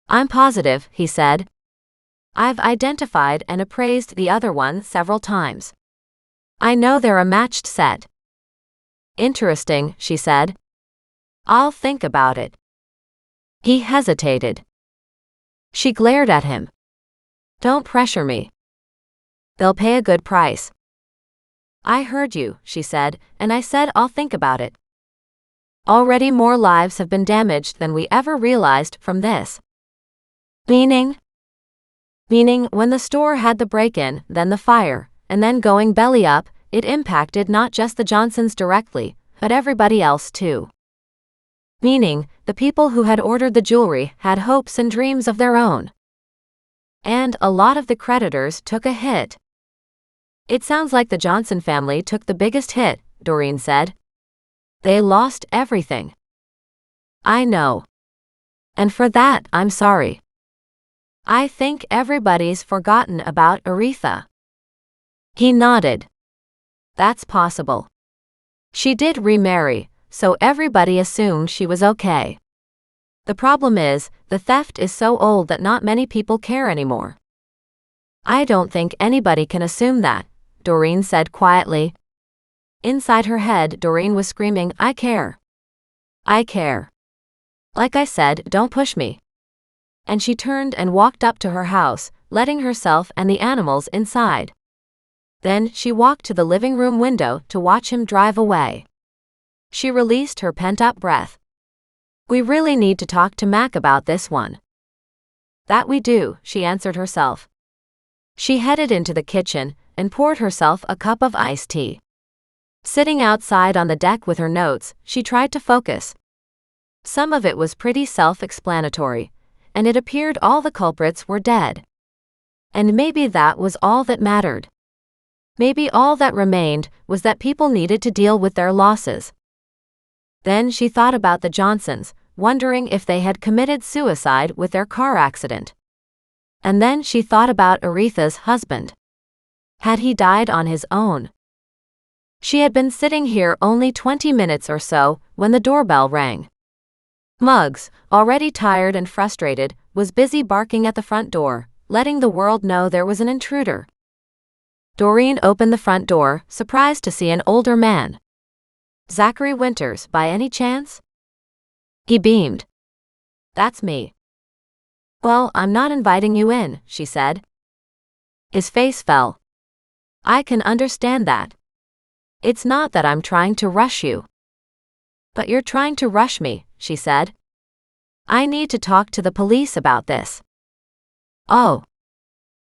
I'm positive, he said. I've identified and appraised the other one several times. I know they're a matched set. Interesting, she said. I'll think about it. He hesitated. She glared at him. Don't pressure me. They'll pay a good price. I heard you, she said, and I said I'll think about it. Already more lives have been damaged than we ever realized from this. Meaning? Meaning when the store had the break-in, then the fire, and then going belly up, it impacted not just the Johnsons directly, but everybody else too. Meaning, the people who had ordered the jewelry had hopes and dreams of their own. And a lot of the creditors took a hit. It sounds like the Johnson family took the biggest hit, Doreen said. They lost everything. I know. And for that, I'm sorry. I think everybody's forgotten about Aretha. He nodded. That's possible. She did remarry, so everybody assumed she was okay. The problem is, the theft is so old that not many people care anymore. I don't think anybody can assume that, Doreen said quietly. Inside her head, Doreen was screaming, I care. I care. Like I said, don't push me. And she turned and walked up to her house, letting herself and the animals inside. Then she walked to the living room window to watch him drive away. She released her pent-up breath. We really need to talk to Mac about this one. That we do, she answered herself. She headed into the kitchen and poured herself a cup of iced tea. Sitting outside on the deck with her notes, she tried to focus. Some of it was pretty self-explanatory, and it appeared all the culprits were dead. And maybe that was all that mattered. Maybe all that remained was that people needed to deal with their losses. Then she thought about the Johnsons, wondering if they had committed suicide with their car accident. And then she thought about Aretha's husband. Had he died on his own? She had been sitting here only 20 minutes or so when the doorbell rang. Muggs, already tired and frustrated, was busy barking at the front door, letting the world know there was an intruder. Doreen opened the front door, surprised to see an older man. Zachary Winters, by any chance? He beamed. That's me. Well, I'm not inviting you in, she said. His face fell. I can understand that. It's not that I'm trying to rush you. But you're trying to rush me, she said. I need to talk to the police about this. Oh.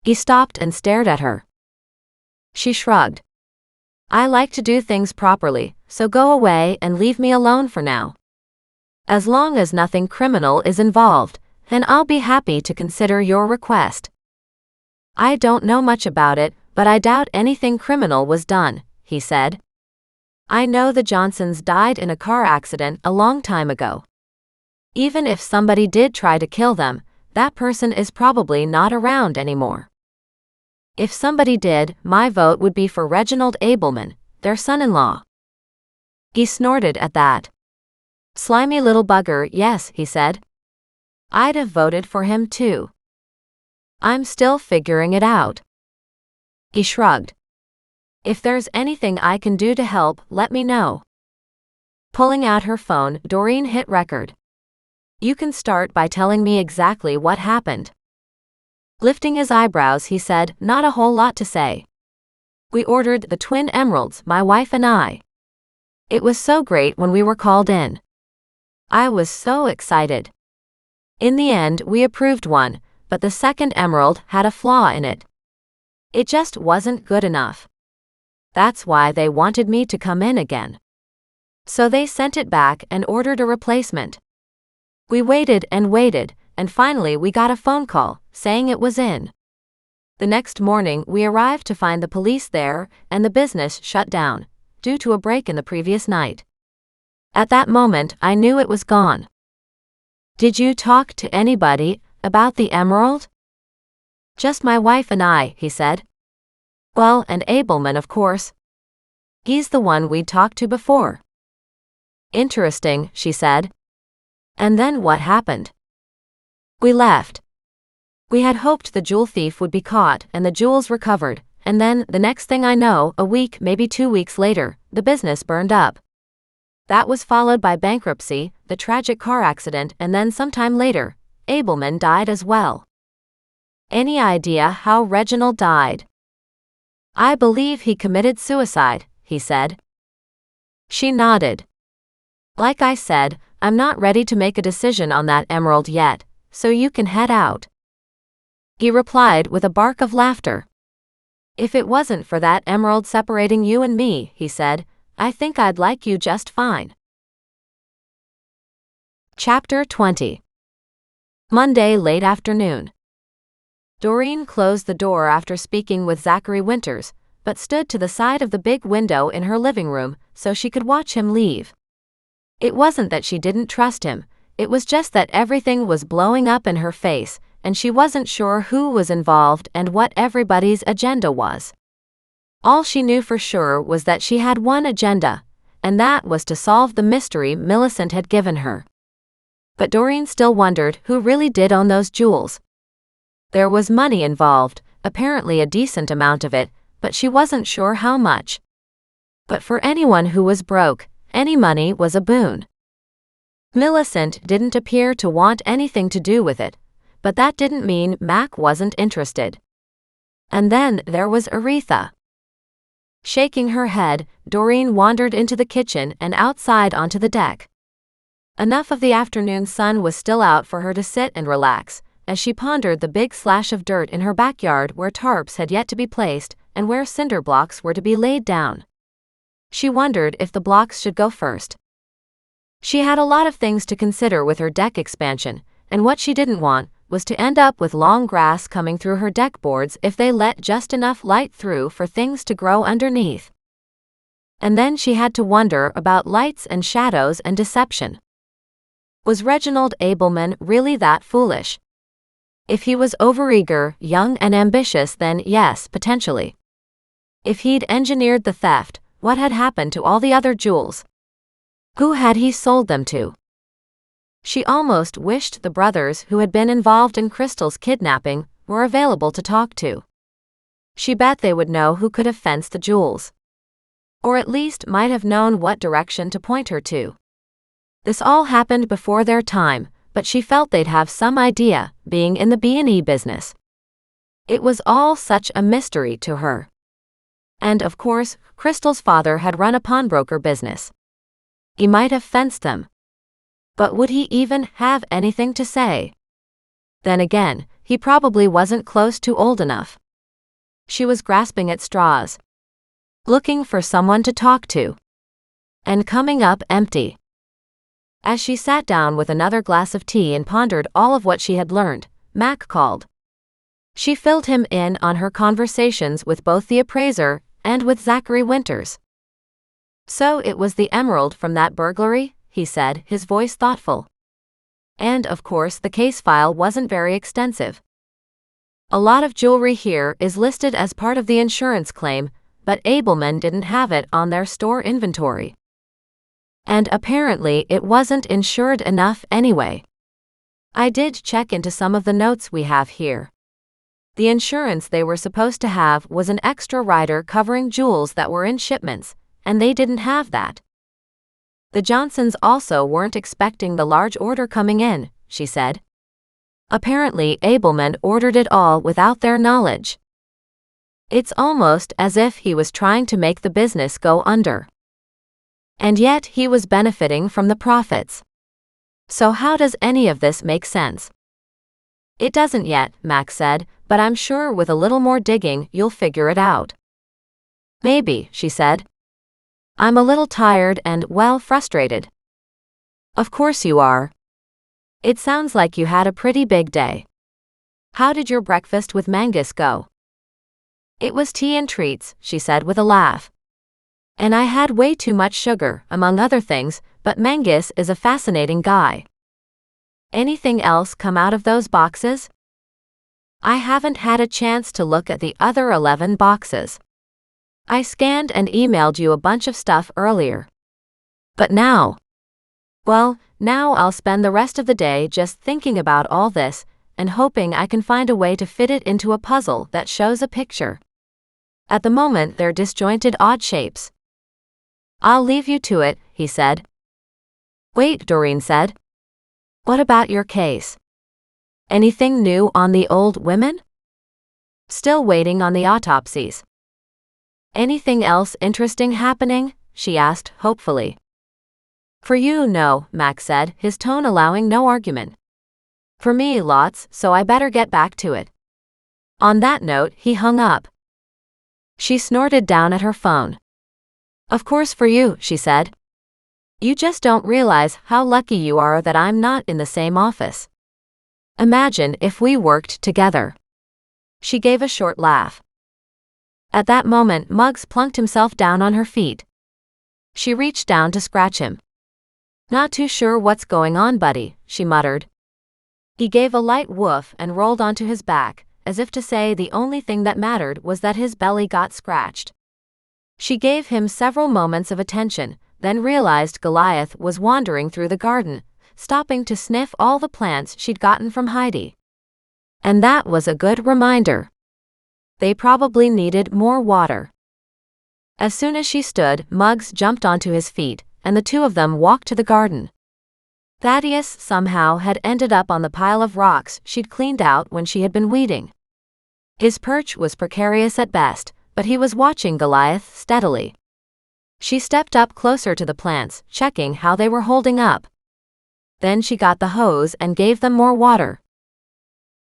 He stopped and stared at her. She shrugged. I like to do things properly, so go away and leave me alone for now. As long as nothing criminal is involved, then I'll be happy to consider your request. I don't know much about it, but I doubt anything criminal was done, he said. I know the Johnsons died in a car accident a long time ago. Even if somebody did try to kill them, that person is probably not around anymore. If somebody did, my vote would be for Reginald Abelman, their son-in-law. He snorted at that. Slimy little bugger, yes, he said. I'd have voted for him too. I'm still figuring it out. He shrugged. If there's anything I can do to help, let me know. Pulling out her phone, Doreen hit record. You can start by telling me exactly what happened. Lifting his eyebrows, he said, not a whole lot to say. We ordered the twin emeralds, my wife and I. It was so great when we were called in. I was so excited. In the end, we approved one, but the second emerald had a flaw in it. It just wasn't good enough. That's why they wanted me to come in again. So they sent it back and ordered a replacement. We waited and waited, and finally we got a phone call, saying it was in. The next morning we arrived to find the police there, and the business shut down, due to a break in the previous night. At that moment I knew it was gone. Did you talk to anybody about the emerald? Just my wife and I, he said. Well, and Abelman, of course. He's the one we'd talked to before. Interesting, she said. And then what happened? We left. We had hoped the jewel thief would be caught and the jewels recovered, and then, the next thing I know, a week, maybe 2 weeks later, the business burned up. That was followed by bankruptcy, the tragic car accident, and then sometime later, Abelman died as well. Any idea how Reginald died? I believe he committed suicide, he said. She nodded. Like I said, I'm not ready to make a decision on that emerald yet, so you can head out. He replied with a bark of laughter. If it wasn't for that emerald separating you and me, he said, I think I'd like you just fine. Chapter 20. Monday late afternoon. Doreen closed the door after speaking with Zachary Winters, but stood to the side of the big window in her living room so she could watch him leave. It wasn't that she didn't trust him, it was just that everything was blowing up in her face, and she wasn't sure who was involved and what everybody's agenda was. All she knew for sure was that she had one agenda, and that was to solve the mystery Millicent had given her. But Doreen still wondered who really did own those jewels. There was money involved, apparently a decent amount of it, but she wasn't sure how much. But for anyone who was broke, any money was a boon. Millicent didn't appear to want anything to do with it, but that didn't mean Mac wasn't interested. And then there was Aretha. Shaking her head, Doreen wandered into the kitchen and outside onto the deck. Enough of the afternoon sun was still out for her to sit and relax, as she pondered the big slash of dirt in her backyard where tarps had yet to be placed and where cinder blocks were to be laid down. She wondered if the blocks should go first. She had a lot of things to consider with her deck expansion, and what she didn't want was to end up with long grass coming through her deck boards if they let just enough light through for things to grow underneath. And then she had to wonder about lights and shadows and deception. Was Reginald Abelman really that foolish? If he was overeager, young and ambitious, then yes, potentially. If he'd engineered the theft, what had happened to all the other jewels? Who had he sold them to? She almost wished the brothers who had been involved in Crystal's kidnapping were available to talk to. She bet they would know who could have fenced the jewels. Or at least might have known what direction to point her to. This all happened before their time, but she felt they'd have some idea, being in the B&E business. It was all such a mystery to her. And of course, Crystal's father had run a pawnbroker business. He might have fenced them. But would he even have anything to say? Then again, he probably wasn't close to old enough. She was grasping at straws. Looking for someone to talk to. And coming up empty. As she sat down with another glass of tea and pondered all of what she had learned, Mac called. She filled him in on her conversations with both the appraiser and with Zachary Winters. So it was the emerald from that burglary, he said, his voice thoughtful. And of course the case file wasn't very extensive. A lot of jewelry here is listed as part of the insurance claim, but Abelman didn't have it on their store inventory. And apparently it wasn't insured enough anyway. I did check into some of the notes we have here. The insurance they were supposed to have was an extra rider covering jewels that were in shipments, and they didn't have that. The Johnsons also weren't expecting the large order coming in, she said. Apparently Abelman ordered it all without their knowledge. It's almost as if he was trying to make the business go under. And yet he was benefiting from the profits. So how does any of this make sense? It doesn't yet, Max said, but I'm sure with a little more digging you'll figure it out. Maybe, she said. I'm a little tired and, well, frustrated. Of course you are. It sounds like you had a pretty big day. How did your breakfast with Mangus go? It was tea and treats, she said with a laugh. And I had way too much sugar, among other things, but Mangus is a fascinating guy. Anything else come out of those boxes? I haven't had a chance to look at the other 11 boxes. I scanned and emailed you a bunch of stuff earlier. But now? Well, now I'll spend the rest of the day just thinking about all this and hoping I can find a way to fit it into a puzzle that shows a picture. At the moment they're disjointed odd shapes. I'll leave you to it, he said. Wait, Doreen said. What about your case? Anything new on the old women? Still waiting on the autopsies. Anything else interesting happening? She asked, hopefully. For you, no, Max said, his tone allowing no argument. For me, lots, so I better get back to it. On that note, he hung up. She snorted down at her phone. Of course for you, she said. You just don't realize how lucky you are that I'm not in the same office. Imagine if we worked together. She gave a short laugh. At that moment, Muggs plunked himself down on her feet. She reached down to scratch him. Not too sure what's going on, buddy, she muttered. He gave a light woof and rolled onto his back, as if to say the only thing that mattered was that his belly got scratched. She gave him several moments of attention, then realized Goliath was wandering through the garden, stopping to sniff all the plants she'd gotten from Heidi. And that was a good reminder. They probably needed more water. As soon as she stood, Muggs jumped onto his feet, and the two of them walked to the garden. Thaddeus somehow had ended up on the pile of rocks she'd cleaned out when she had been weeding. His perch was precarious at best, but he was watching Goliath steadily. She stepped up closer to the plants, checking how they were holding up. Then she got the hose and gave them more water.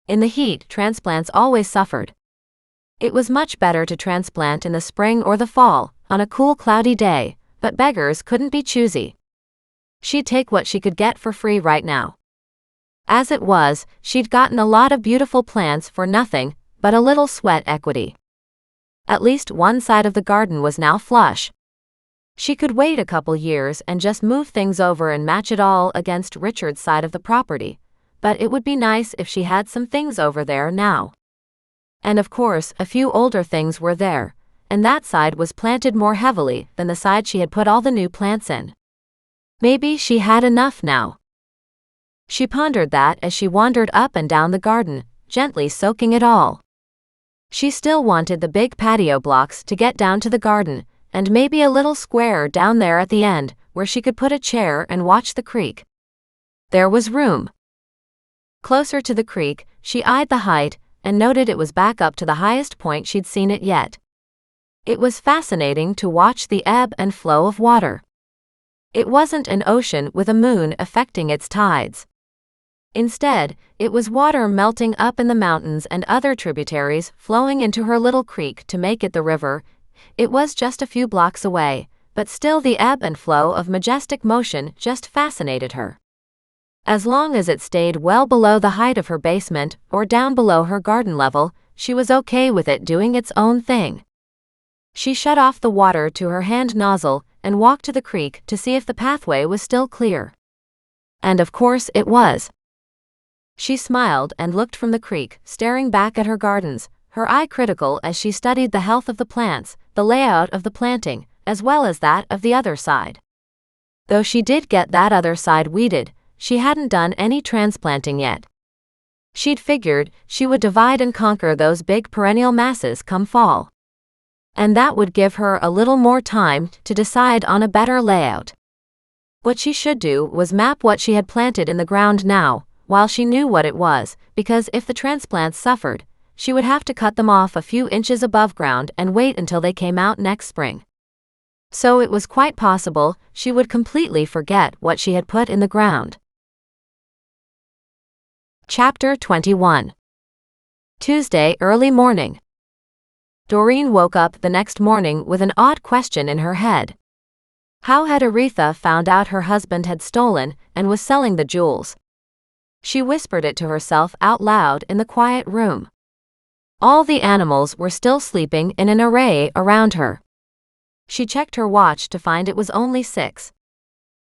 In the heat, transplants always suffered. It was much better to transplant in the spring or the fall, on a cool cloudy day, but beggars couldn't be choosy. She'd take what she could get for free right now. As it was, she'd gotten a lot of beautiful plants for nothing but a little sweat equity. At least one side of the garden was now flush. She could wait a couple years and just move things over and match it all against Richard's side of the property, but it would be nice if she had some things over there now. And of course, a few older things were there, and that side was planted more heavily than the side she had put all the new plants in. Maybe she had enough now. She pondered that as she wandered up and down the garden, gently soaking it all. She still wanted the big patio blocks to get down to the garden, and maybe a little square down there at the end, where she could put a chair and watch the creek. There was room. Closer to the creek, she eyed the height, and noted it was back up to the highest point she'd seen it yet. It was fascinating to watch the ebb and flow of water. It wasn't an ocean with a moon affecting its tides. Instead, it was water melting up in the mountains and other tributaries flowing into her little creek to make it the river. It was just a few blocks away, but still the ebb and flow of majestic motion just fascinated her. As long as it stayed well below the height of her basement or down below her garden level, she was okay with it doing its own thing. She shut off the water to her hand nozzle and walked to the creek to see if the pathway was still clear. And of course it was. She smiled and looked from the creek, staring back at her gardens, her eye critical as she studied the health of the plants, the layout of the planting, as well as that of the other side. Though she did get that other side weeded, she hadn't done any transplanting yet. She'd figured she would divide and conquer those big perennial masses come fall. And that would give her a little more time to decide on a better layout. What she should do was map what she had planted in the ground now, while she knew what it was, because if the transplants suffered, she would have to cut them off a few inches above ground and wait until they came out next spring. So it was quite possible she would completely forget what she had put in the ground. Chapter 21. Tuesday early morning. Doreen woke up the next morning with an odd question in her head. How had Aretha found out her husband had stolen and was selling the jewels? She whispered it to herself out loud in the quiet room. All the animals were still sleeping in an array around her. She checked her watch to find it was only 6.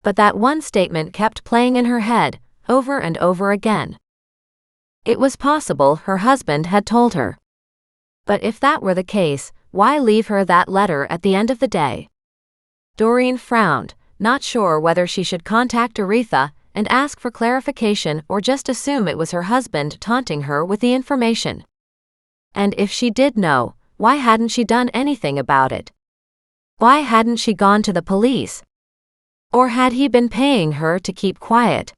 But that one statement kept playing in her head, over and over again. It was possible her husband had told her. But if that were the case, why leave her that letter at the end of the day? Doreen frowned, not sure whether she should contact Aretha and ask for clarification or just assume it was her husband taunting her with the information. And if she did know, why hadn't she done anything about it? Why hadn't she gone to the police? Or had he been paying her to keep quiet?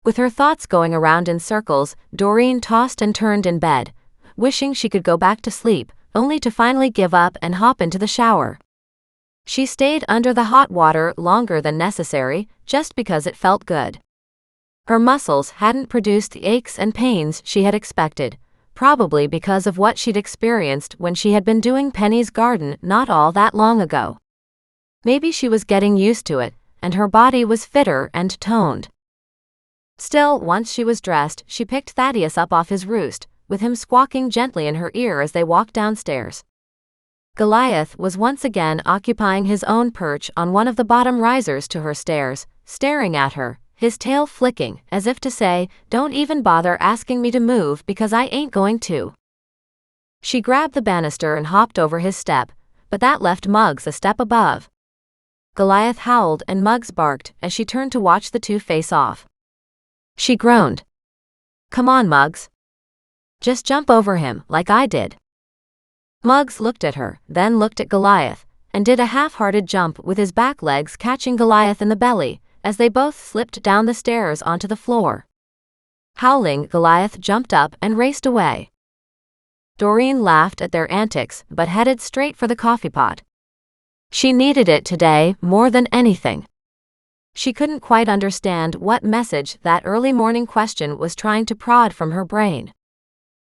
With her thoughts going around in circles, Doreen tossed and turned in bed, wishing she could go back to sleep, only to finally give up and hop into the shower. She stayed under the hot water longer than necessary, just because it felt good. Her muscles hadn't produced the aches and pains she had expected, probably because of what she'd experienced when she had been doing Penny's garden not all that long ago. Maybe she was getting used to it, and her body was fitter and toned. Still, once she was dressed, she picked Thaddeus up off his roost, with him squawking gently in her ear as they walked downstairs. Goliath was once again occupying his own perch on one of the bottom risers to her stairs, staring at her, his tail flicking, as if to say, "Don't even bother asking me to move because I ain't going to." She grabbed the banister and hopped over his step, but that left Muggs a step above. Goliath howled and Muggs barked as she turned to watch the two face off. She groaned. "Come on, Muggs. Just jump over him, like I did." Muggs looked at her, then looked at Goliath, and did a half-hearted jump with his back legs catching Goliath in the belly, as they both slipped down the stairs onto the floor. Howling, Goliath jumped up and raced away. Doreen laughed at their antics, but headed straight for the coffee pot. She needed it today more than anything. She couldn't quite understand what message that early morning question was trying to prod from her brain.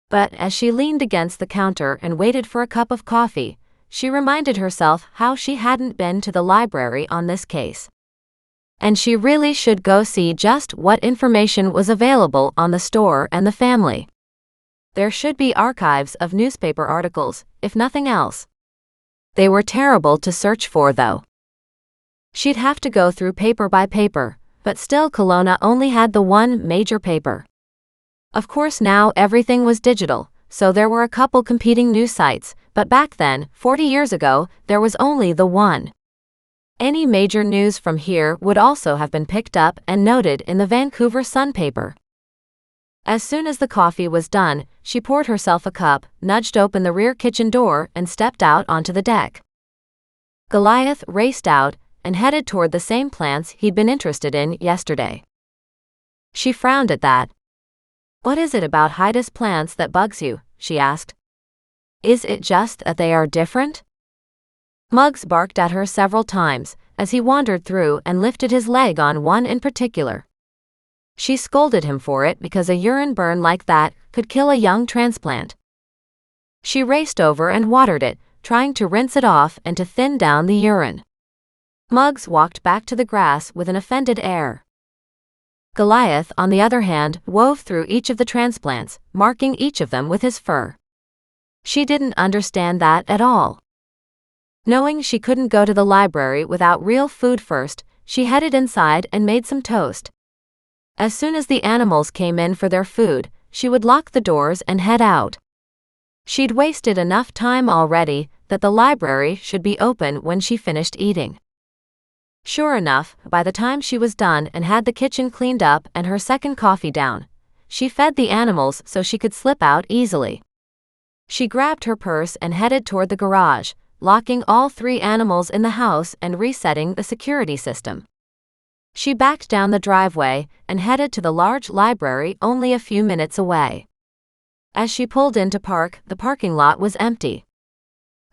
But as she leaned against the counter and waited for a cup of coffee, she reminded herself how she hadn't been to the library on this case. And she really should go see just what information was available on the store and the family. There should be archives of newspaper articles, if nothing else. They were terrible to search for, though. She'd have to go through paper by paper, but still Kelowna only had the one major paper. Of course now everything was digital, so there were a couple competing news sites, but back then, 40 years ago, there was only the one. Any major news from here would also have been picked up and noted in the Vancouver Sun paper. As soon as the coffee was done, she poured herself a cup, nudged open the rear kitchen door, and stepped out onto the deck. Goliath raced out and headed toward the same plants he'd been interested in yesterday. She frowned at that. "What is it about Hydas plants that bugs you?" she asked. "Is it just that they are different?" Muggs barked at her several times as he wandered through and lifted his leg on one in particular. She scolded him for it because a urine burn like that could kill a young transplant. She raced over and watered it, trying to rinse it off and to thin down the urine. Muggs walked back to the grass with an offended air. Goliath, on the other hand, wove through each of the transplants, marking each of them with his fur. She didn't understand that at all. Knowing she couldn't go to the library without real food first, she headed inside and made some toast. As soon as the animals came in for their food, she would lock the doors and head out. She'd wasted enough time already that the library should be open when she finished eating. Sure enough, by the time she was done and had the kitchen cleaned up and her second coffee down, she fed the animals so she could slip out easily. She grabbed her purse and headed toward the garage, locking all 3 animals in the house and resetting the security system. She backed down the driveway and headed to the large library only a few minutes away. As she pulled in to park, the parking lot was empty.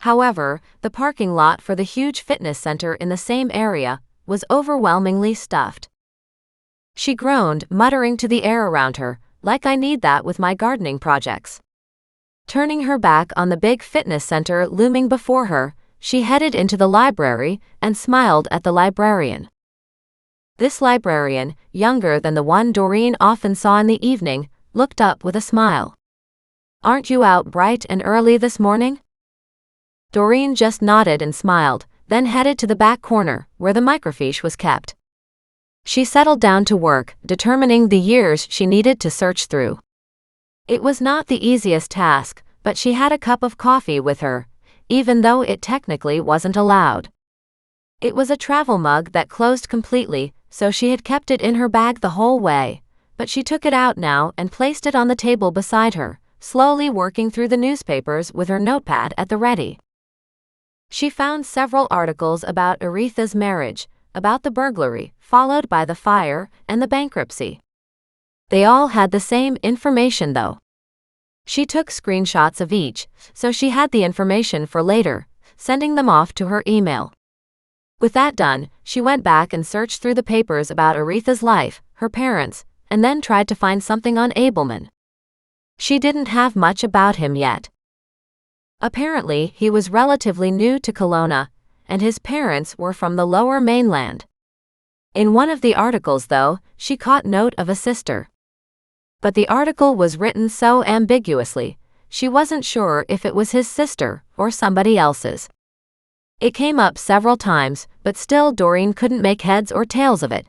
However, the parking lot for the huge fitness center in the same area was overwhelmingly stuffed. She groaned, muttering to the air around her, "Like I need that with my gardening projects." Turning her back on the big fitness center looming before her, she headed into the library and smiled at the librarian. This librarian, younger than the one Doreen often saw in the evening, looked up with a smile. "Aren't you out bright and early this morning?" Doreen just nodded and smiled, then headed to the back corner, where the microfiche was kept. She settled down to work, determining the years she needed to search through. It was not the easiest task, but she had a cup of coffee with her, even though it technically wasn't allowed. It was a travel mug that closed completely, so she had kept it in her bag the whole way, but she took it out now and placed it on the table beside her, slowly working through the newspapers with her notepad at the ready. She found several articles about Aretha's marriage, about the burglary, followed by the fire, and the bankruptcy. They all had the same information though. She took screenshots of each, so she had the information for later, sending them off to her email. With that done, she went back and searched through the papers about Aretha's life, her parents, and then tried to find something on Abelman. She didn't have much about him yet. Apparently, he was relatively new to Kelowna, and his parents were from the Lower Mainland. In one of the articles, though, she caught note of a sister. But the article was written so ambiguously, she wasn't sure if it was his sister or somebody else's. It came up several times, but still Doreen couldn't make heads or tails of it.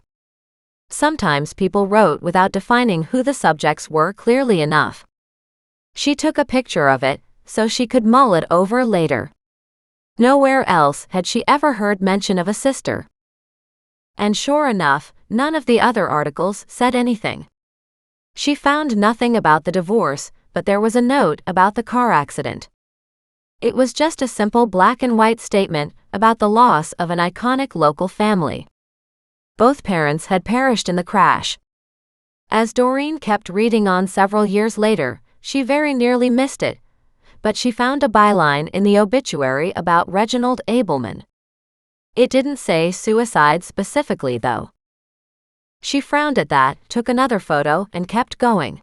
Sometimes people wrote without defining who the subjects were clearly enough. She took a picture of it, so she could mull it over later. Nowhere else had she ever heard mention of a sister. And sure enough, none of the other articles said anything. She found nothing about the divorce, but there was a note about the car accident. It was just a simple black and white statement about the loss of an iconic local family. Both parents had perished in the crash. As Doreen kept reading on several years later, she very nearly missed it, but she found a byline in the obituary about Reginald Abelman. It didn't say suicide specifically though. She frowned at that, took another photo, and kept going.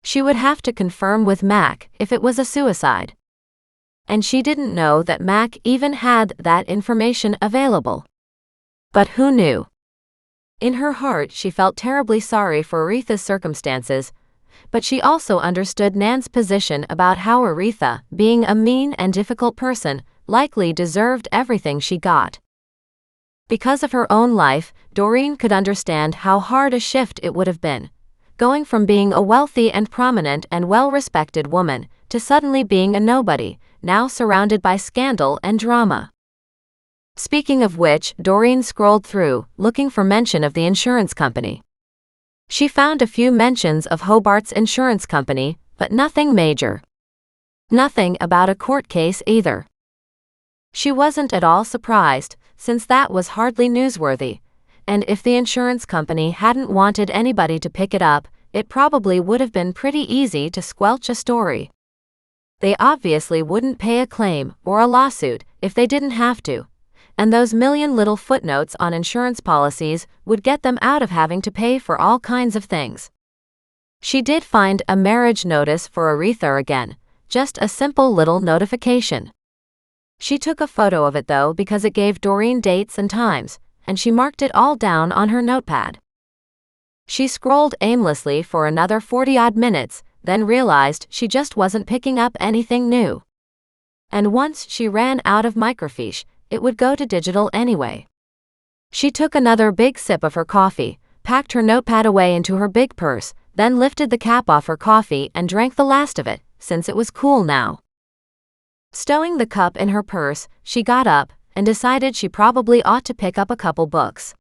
She would have to confirm with Mac if it was a suicide. And she didn't know that Mac even had that information available. But who knew? In her heart she felt terribly sorry for Aretha's circumstances, but she also understood Nan's position about how Aretha, being a mean and difficult person, likely deserved everything she got. Because of her own life, Doreen could understand how hard a shift it would have been, going from being a wealthy and prominent and well-respected woman to suddenly being a nobody, now surrounded by scandal and drama. Speaking of which, Doreen scrolled through, looking for mention of the insurance company. She found a few mentions of Hobart's insurance company, but nothing major. Nothing about a court case either. She wasn't at all surprised, since that was hardly newsworthy, and if the insurance company hadn't wanted anybody to pick it up, it probably would have been pretty easy to squelch a story. They obviously wouldn't pay a claim or a lawsuit if they didn't have to, and those million little footnotes on insurance policies would get them out of having to pay for all kinds of things. She did find a marriage notice for Aretha again, just a simple little notification. She took a photo of it though because it gave Doreen dates and times, and she marked it all down on her notepad. She scrolled aimlessly for another 40-odd minutes, then realized she just wasn't picking up anything new. And once she ran out of microfiche, it would go to digital anyway. She took another big sip of her coffee, packed her notepad away into her big purse, then lifted the cap off her coffee and drank the last of it, since it was cool now. Stowing the cup in her purse, she got up and decided she probably ought to pick up a couple books.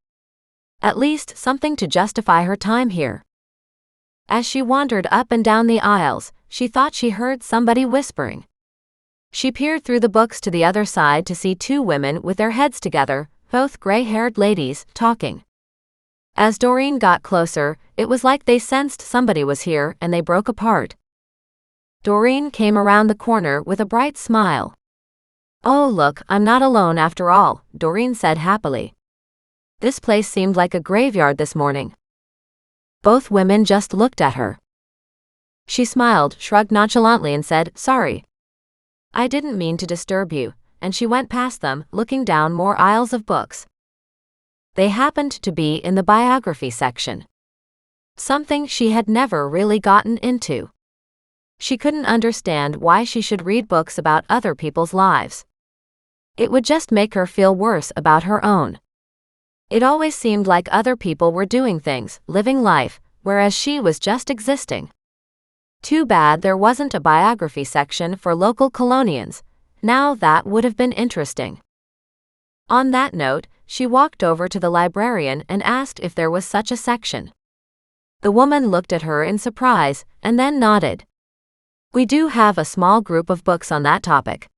At least something to justify her time here. As she wandered up and down the aisles, she thought she heard somebody whispering. She peered through the books to the other side to see two women with their heads together, both gray-haired ladies, talking. As Doreen got closer, it was like they sensed somebody was here and they broke apart. Doreen came around the corner with a bright smile. "Oh look, I'm not alone after all," Doreen said happily. This place seemed like a graveyard this morning. Both women just looked at her. She smiled, shrugged nonchalantly and said, "Sorry. I didn't mean to disturb you," and she went past them, looking down more aisles of books. They happened to be in the biography section. Something she had never really gotten into. She couldn't understand why she should read books about other people's lives. It would just make her feel worse about her own. It always seemed like other people were doing things, living life, whereas she was just existing. Too bad there wasn't a biography section for local Colonians. Now that would have been interesting. On that note, she walked over to the librarian and asked if there was such a section. The woman looked at her in surprise, and then nodded. We do have a small group of books on that topic.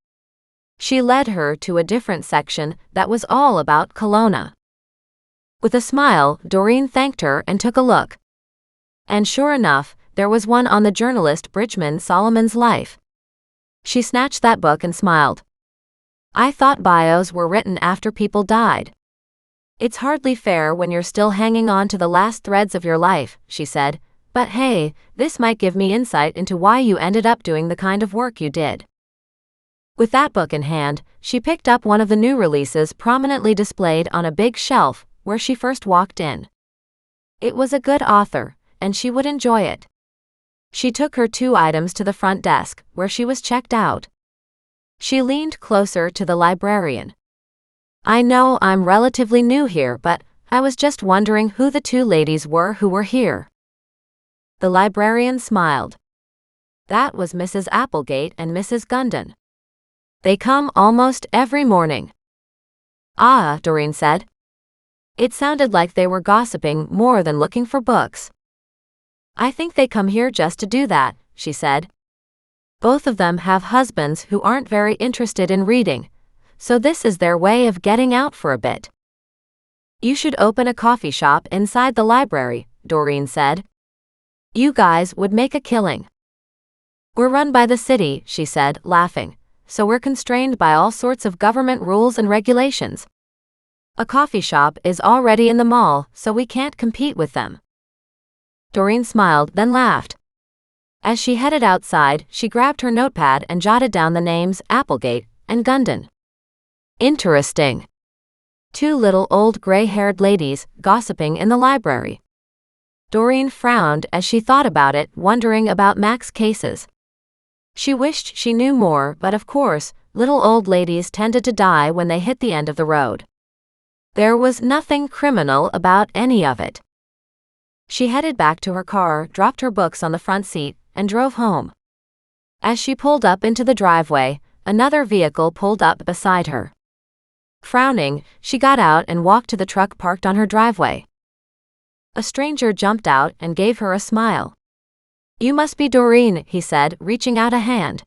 She led her to a different section that was all about Kelowna. With a smile, Doreen thanked her and took a look. And sure enough, there was one on the journalist Bridgman Solomon's life. She snatched that book and smiled. I thought bios were written after people died. It's hardly fair when you're still hanging on to the last threads of your life, she said, but hey, this might give me insight into why you ended up doing the kind of work you did. With that book in hand, she picked up one of the new releases prominently displayed on a big shelf where she first walked in. It was a good author, and she would enjoy it. She took her 2 items to the front desk, where she was checked out. She leaned closer to the librarian. I know I'm relatively new here, but I was just wondering who the 2 ladies were who were here. The librarian smiled. That was Mrs. Applegate and Mrs. Gundon. They come almost every morning. Ah, Doreen said. It sounded like they were gossiping more than looking for books. I think they come here just to do that, she said. Both of them have husbands who aren't very interested in reading, so this is their way of getting out for a bit. You should open a coffee shop inside the library, Doreen said. You guys would make a killing. We're run by the city, she said, laughing, so we're constrained by all sorts of government rules and regulations. A coffee shop is already in the mall, so we can't compete with them. Doreen smiled, then laughed. As she headed outside, she grabbed her notepad and jotted down the names Applegate and Gundon. Interesting. 2 little old gray-haired ladies gossiping in the library. Doreen frowned as she thought about it, wondering about Mac's cases. She wished she knew more, but of course, little old ladies tended to die when they hit the end of the road. There was nothing criminal about any of it. She headed back to her car, dropped her books on the front seat, and drove home. As she pulled up into the driveway, another vehicle pulled up beside her. Frowning, she got out and walked to the truck parked on her driveway. A stranger jumped out and gave her a smile. You must be Doreen, he said, reaching out a hand.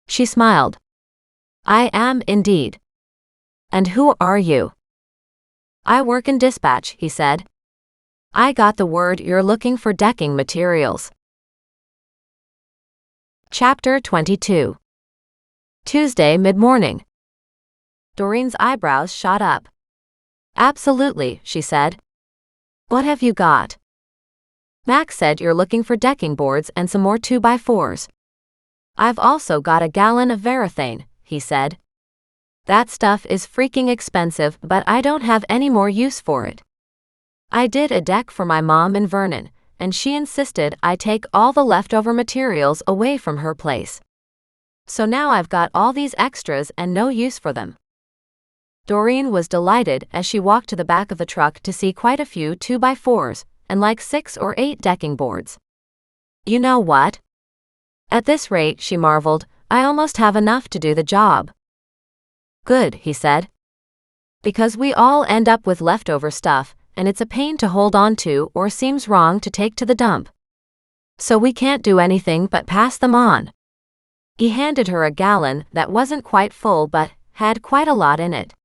She smiled. I am indeed. And who are you? I work in dispatch, he said. I got the word you're looking for decking materials. Chapter 22. Tuesday mid-morning. Doreen's eyebrows shot up. Absolutely, she said. What have you got? Mac said you're looking for decking boards and some more 2x4s. I've also got a gallon of varathane, he said. That stuff is freaking expensive, but I don't have any more use for it. I did a deck for my mom in Vernon, and she insisted I take all the leftover materials away from her place. So now I've got all these extras and no use for them. Doreen was delighted as she walked to the back of the truck to see quite a few 2x4s and like 6 or 8 decking boards. You know what? At this rate, she marveled, I almost have enough to do the job. Good, he said. Because we all end up with leftover stuff, and it's a pain to hold on to or seems wrong to take to the dump. So we can't do anything but pass them on. He handed her a gallon that wasn't quite full but had quite a lot in it.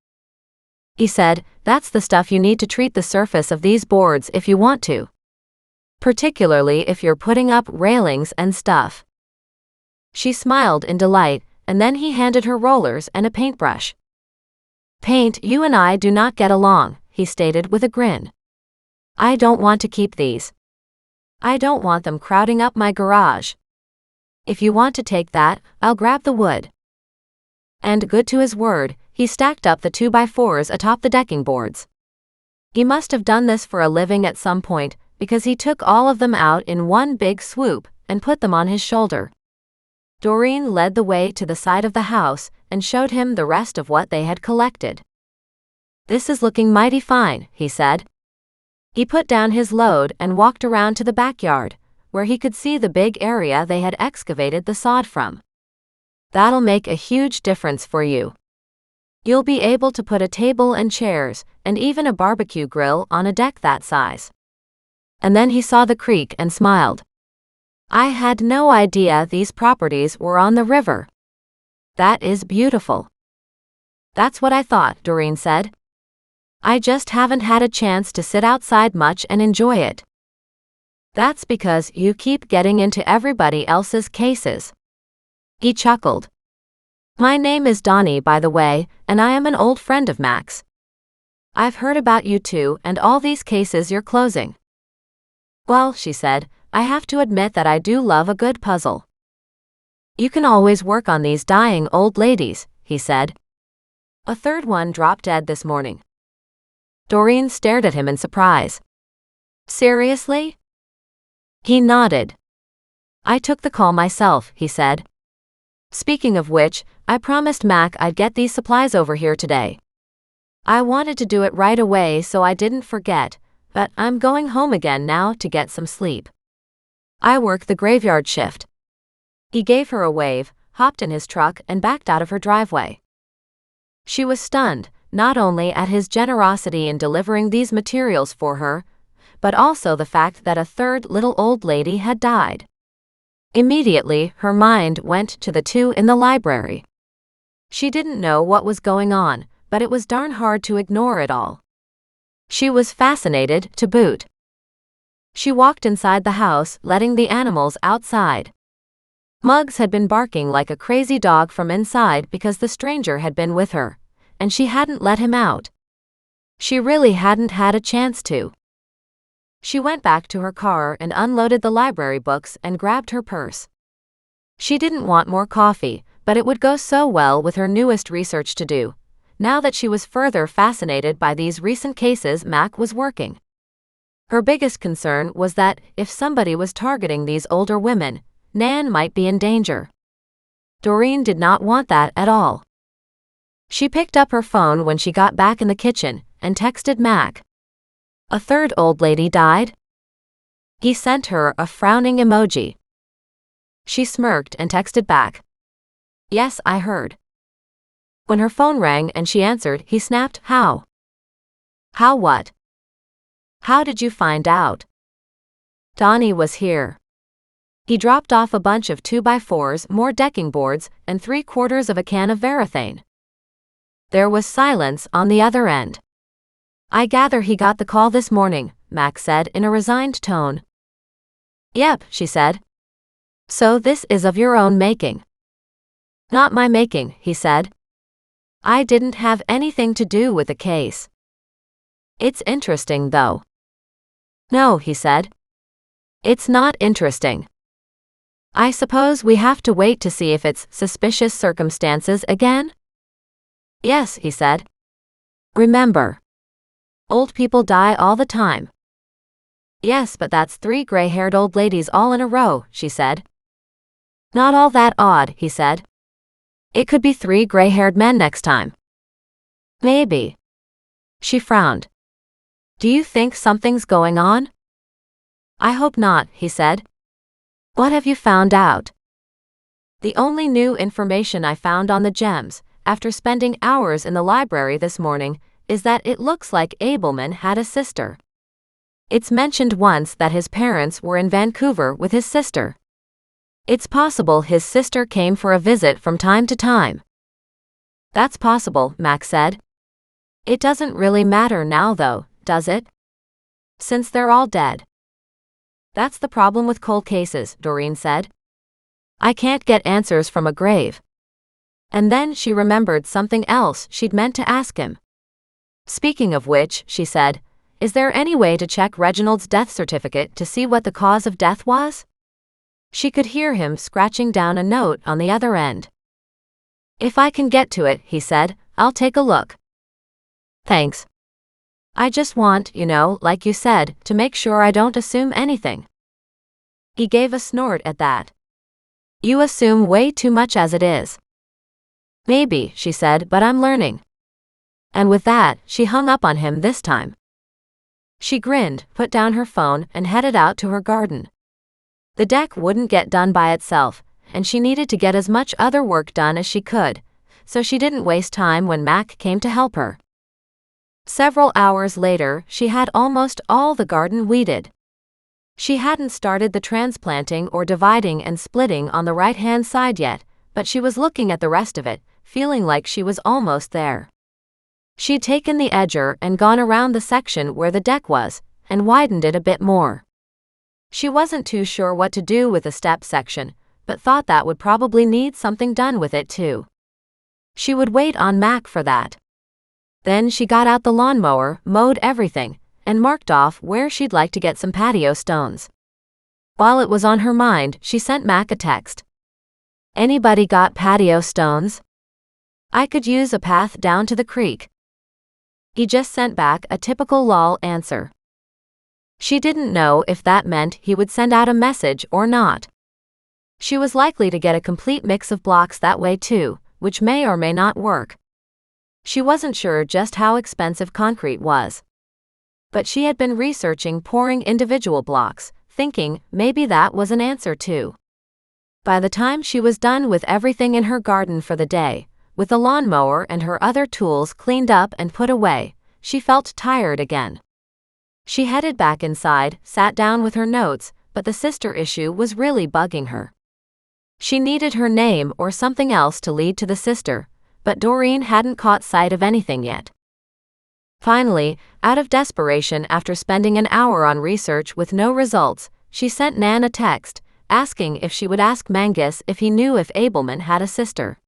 He said, that's the stuff you need to treat the surface of these boards if you want to. Particularly if you're putting up railings and stuff. She smiled in delight, and then he handed her rollers and a paintbrush. Paint, you and I do not get along, he stated with a grin. I don't want to keep these. I don't want them crowding up my garage. If you want to take that, I'll grab the wood. And good to his word, he stacked up the 2x4s atop the decking boards. He must have done this for a living at some point, because he took all of them out in one big swoop and put them on his shoulder. Doreen led the way to the side of the house and showed him the rest of what they had collected. "This is looking mighty fine," he said. He put down his load and walked around to the backyard, where he could see the big area they had excavated the sod from. "That'll make a huge difference for you. You'll be able to put a table and chairs, and even a barbecue grill on a deck that size." And then he saw the creek and smiled. "I had no idea these properties were on the river. That is beautiful." "That's what I thought," Doreen said. "I just haven't had a chance to sit outside much and enjoy it." "That's because you keep getting into everybody else's cases." He chuckled. "My name is Donnie, by the way, and I am an old friend of Mac's. I've heard about you two and all these cases you're closing." "Well," she said, "I have to admit that I do love a good puzzle." "You can always work on these dying old ladies," he said. "A third one dropped dead this morning." Doreen stared at him in surprise. "Seriously?" He nodded. "I took the call myself," he said. "Speaking of which, I promised Mac I'd get these supplies over here today. I wanted to do it right away so I didn't forget, but I'm going home again now to get some sleep. I work the graveyard shift." He gave her a wave, hopped in his truck, and backed out of her driveway. She was stunned, not only at his generosity in delivering these materials for her, but also the fact that a third little old lady had died. Immediately, her mind went to the two in the library. She didn't know what was going on, but it was darn hard to ignore it all. She was fascinated to boot. She walked inside the house, letting the animals outside. Muggs had been barking like a crazy dog from inside because the stranger had been with her, and she hadn't let him out. She really hadn't had a chance to. She went back to her car and unloaded the library books and grabbed her purse. She didn't want more coffee, but it would go so well with her newest research to do, now that she was further fascinated by these recent cases Mac was working. Her biggest concern was that, if somebody was targeting these older women, Nan might be in danger. Doreen did not want that at all. She picked up her phone when she got back in the kitchen and texted Mac. "A third old lady died?" He sent her a frowning emoji. She smirked and texted back, "Yes, I heard." When her phone rang and she answered, he snapped, "How? How what? How did you find out?" Donnie was here. He dropped off a bunch of 2x4s, more decking boards, and 3/4 of a can of varathane. There was silence on the other end. "I gather he got the call this morning," Mac said in a resigned tone. "Yep," she said. "So this is of your own making." "Not my making," he said. "I didn't have anything to do with the case." "It's interesting, though." "No," he said. "It's not interesting. I suppose we have to wait to see if it's suspicious circumstances again?" "Yes," he said. "Remember, old people die all the time." "Yes, but that's 3 gray-haired old ladies all in a row," she said. "Not all that odd," he said. "It could be 3 gray-haired men next time." "Maybe." She frowned. "Do you think something's going on?" "I hope not," he said. "What have you found out?" "The only new information I found on the gems, after spending hours in the library this morning, is that it looks like Abelman had a sister. It's mentioned once that his parents were in Vancouver with his sister. It's possible his sister came for a visit from time to time." "That's possible," Mac said. "It doesn't really matter now, though, does it? Since they're all dead." "That's the problem with cold cases," Doreen said. "I can't get answers from a grave." And then she remembered something else she'd meant to ask him. "Speaking of which," she said, "is there any way to check Reginald's death certificate to see what the cause of death was?" She could hear him scratching down a note on the other end. "If I can get to it," he said, "I'll take a look." "Thanks." I just want, like you said, to make sure I don't assume anything." He gave a snort at that. "You assume way too much as it is." "Maybe," she said, "but I'm learning." And with that, she hung up on him this time. She grinned, put down her phone, and headed out to her garden. The deck wouldn't get done by itself, and she needed to get as much other work done as she could, so she didn't waste time when Mac came to help her. Several hours later, she had almost all the garden weeded. She hadn't started the transplanting or dividing and splitting on the right-hand side yet, but she was looking at the rest of it, feeling like she was almost there. She'd taken the edger and gone around the section where the deck was, and widened it a bit more. She wasn't too sure what to do with the step section, but thought that would probably need something done with it too. She would wait on Mac for that. Then she got out the lawnmower, mowed everything, and marked off where she'd like to get some patio stones. While it was on her mind, she sent Mac a text. "Anybody got patio stones? I could use a path down to the creek." He just sent back a typical lol answer. She didn't know if that meant he would send out a message or not. She was likely to get a complete mix of blocks that way too, which may or may not work. She wasn't sure just how expensive concrete was. But she had been researching pouring individual blocks, thinking maybe that was an answer too. By the time she was done with everything in her garden for the day, with the lawnmower and her other tools cleaned up and put away, she felt tired again. She headed back inside, sat down with her notes, but the sister issue was really bugging her. She needed her name or something else to lead to the sister, but Doreen hadn't caught sight of anything yet. Finally, out of desperation after spending an hour on research with no results, she sent Nan a text, asking if she would ask Mangus if he knew if Abelman had a sister.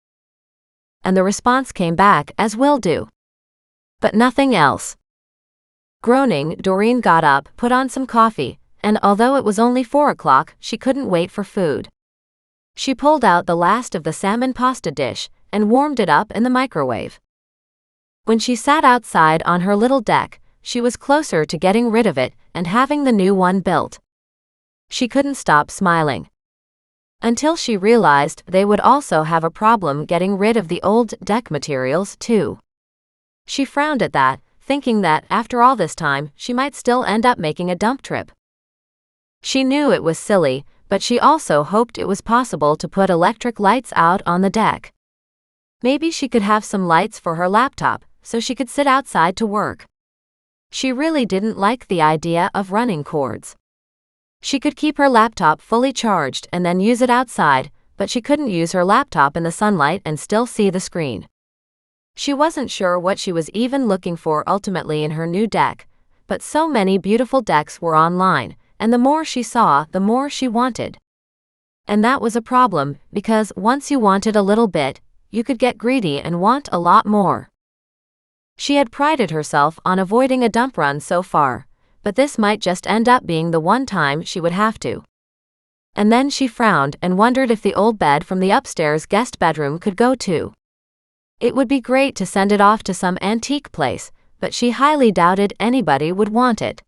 And the response came back as will do. But nothing else. Groaning, Doreen got up, put on some coffee, and although it was only 4 o'clock, she couldn't wait for food. She pulled out the last of the salmon pasta dish and warmed it up in the microwave. When she sat outside on her little deck, she was closer to getting rid of it and having the new one built. She couldn't stop smiling. Until she realized they would also have a problem getting rid of the old deck materials too. She frowned at that, thinking that after all this time, she might still end up making a dump trip. She knew it was silly, but she also hoped it was possible to put electric lights out on the deck. Maybe she could have some lights for her laptop, so she could sit outside to work. She really didn't like the idea of running cords. She could keep her laptop fully charged and then use it outside, but she couldn't use her laptop in the sunlight and still see the screen. She wasn't sure what she was even looking for ultimately in her new deck, but so many beautiful decks were online, and the more she saw, the more she wanted. And that was a problem, because once you wanted a little bit, you could get greedy and want a lot more. She had prided herself on avoiding a dump run so far, but this might just end up being the one time she would have to. And then she frowned and wondered if the old bed from the upstairs guest bedroom could go too. It would be great to send it off to some antique place, but she highly doubted anybody would want it.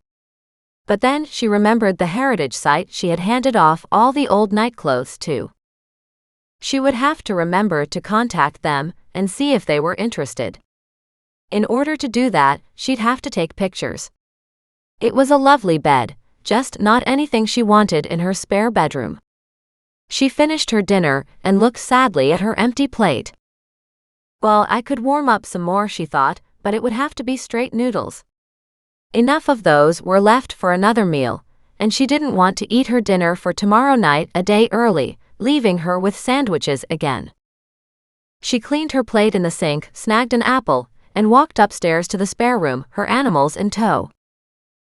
But then she remembered the heritage site she had handed off all the old nightclothes to. She would have to remember to contact them and see if they were interested. In order to do that, she'd have to take pictures. It was a lovely bed, just not anything she wanted in her spare bedroom. She finished her dinner and looked sadly at her empty plate. Well, I could warm up some more, she thought, but it would have to be straight noodles. Enough of those were left for another meal, and she didn't want to eat her dinner for tomorrow night a day early, leaving her with sandwiches again. She cleaned her plate in the sink, snagged an apple, and walked upstairs to the spare room, her animals in tow.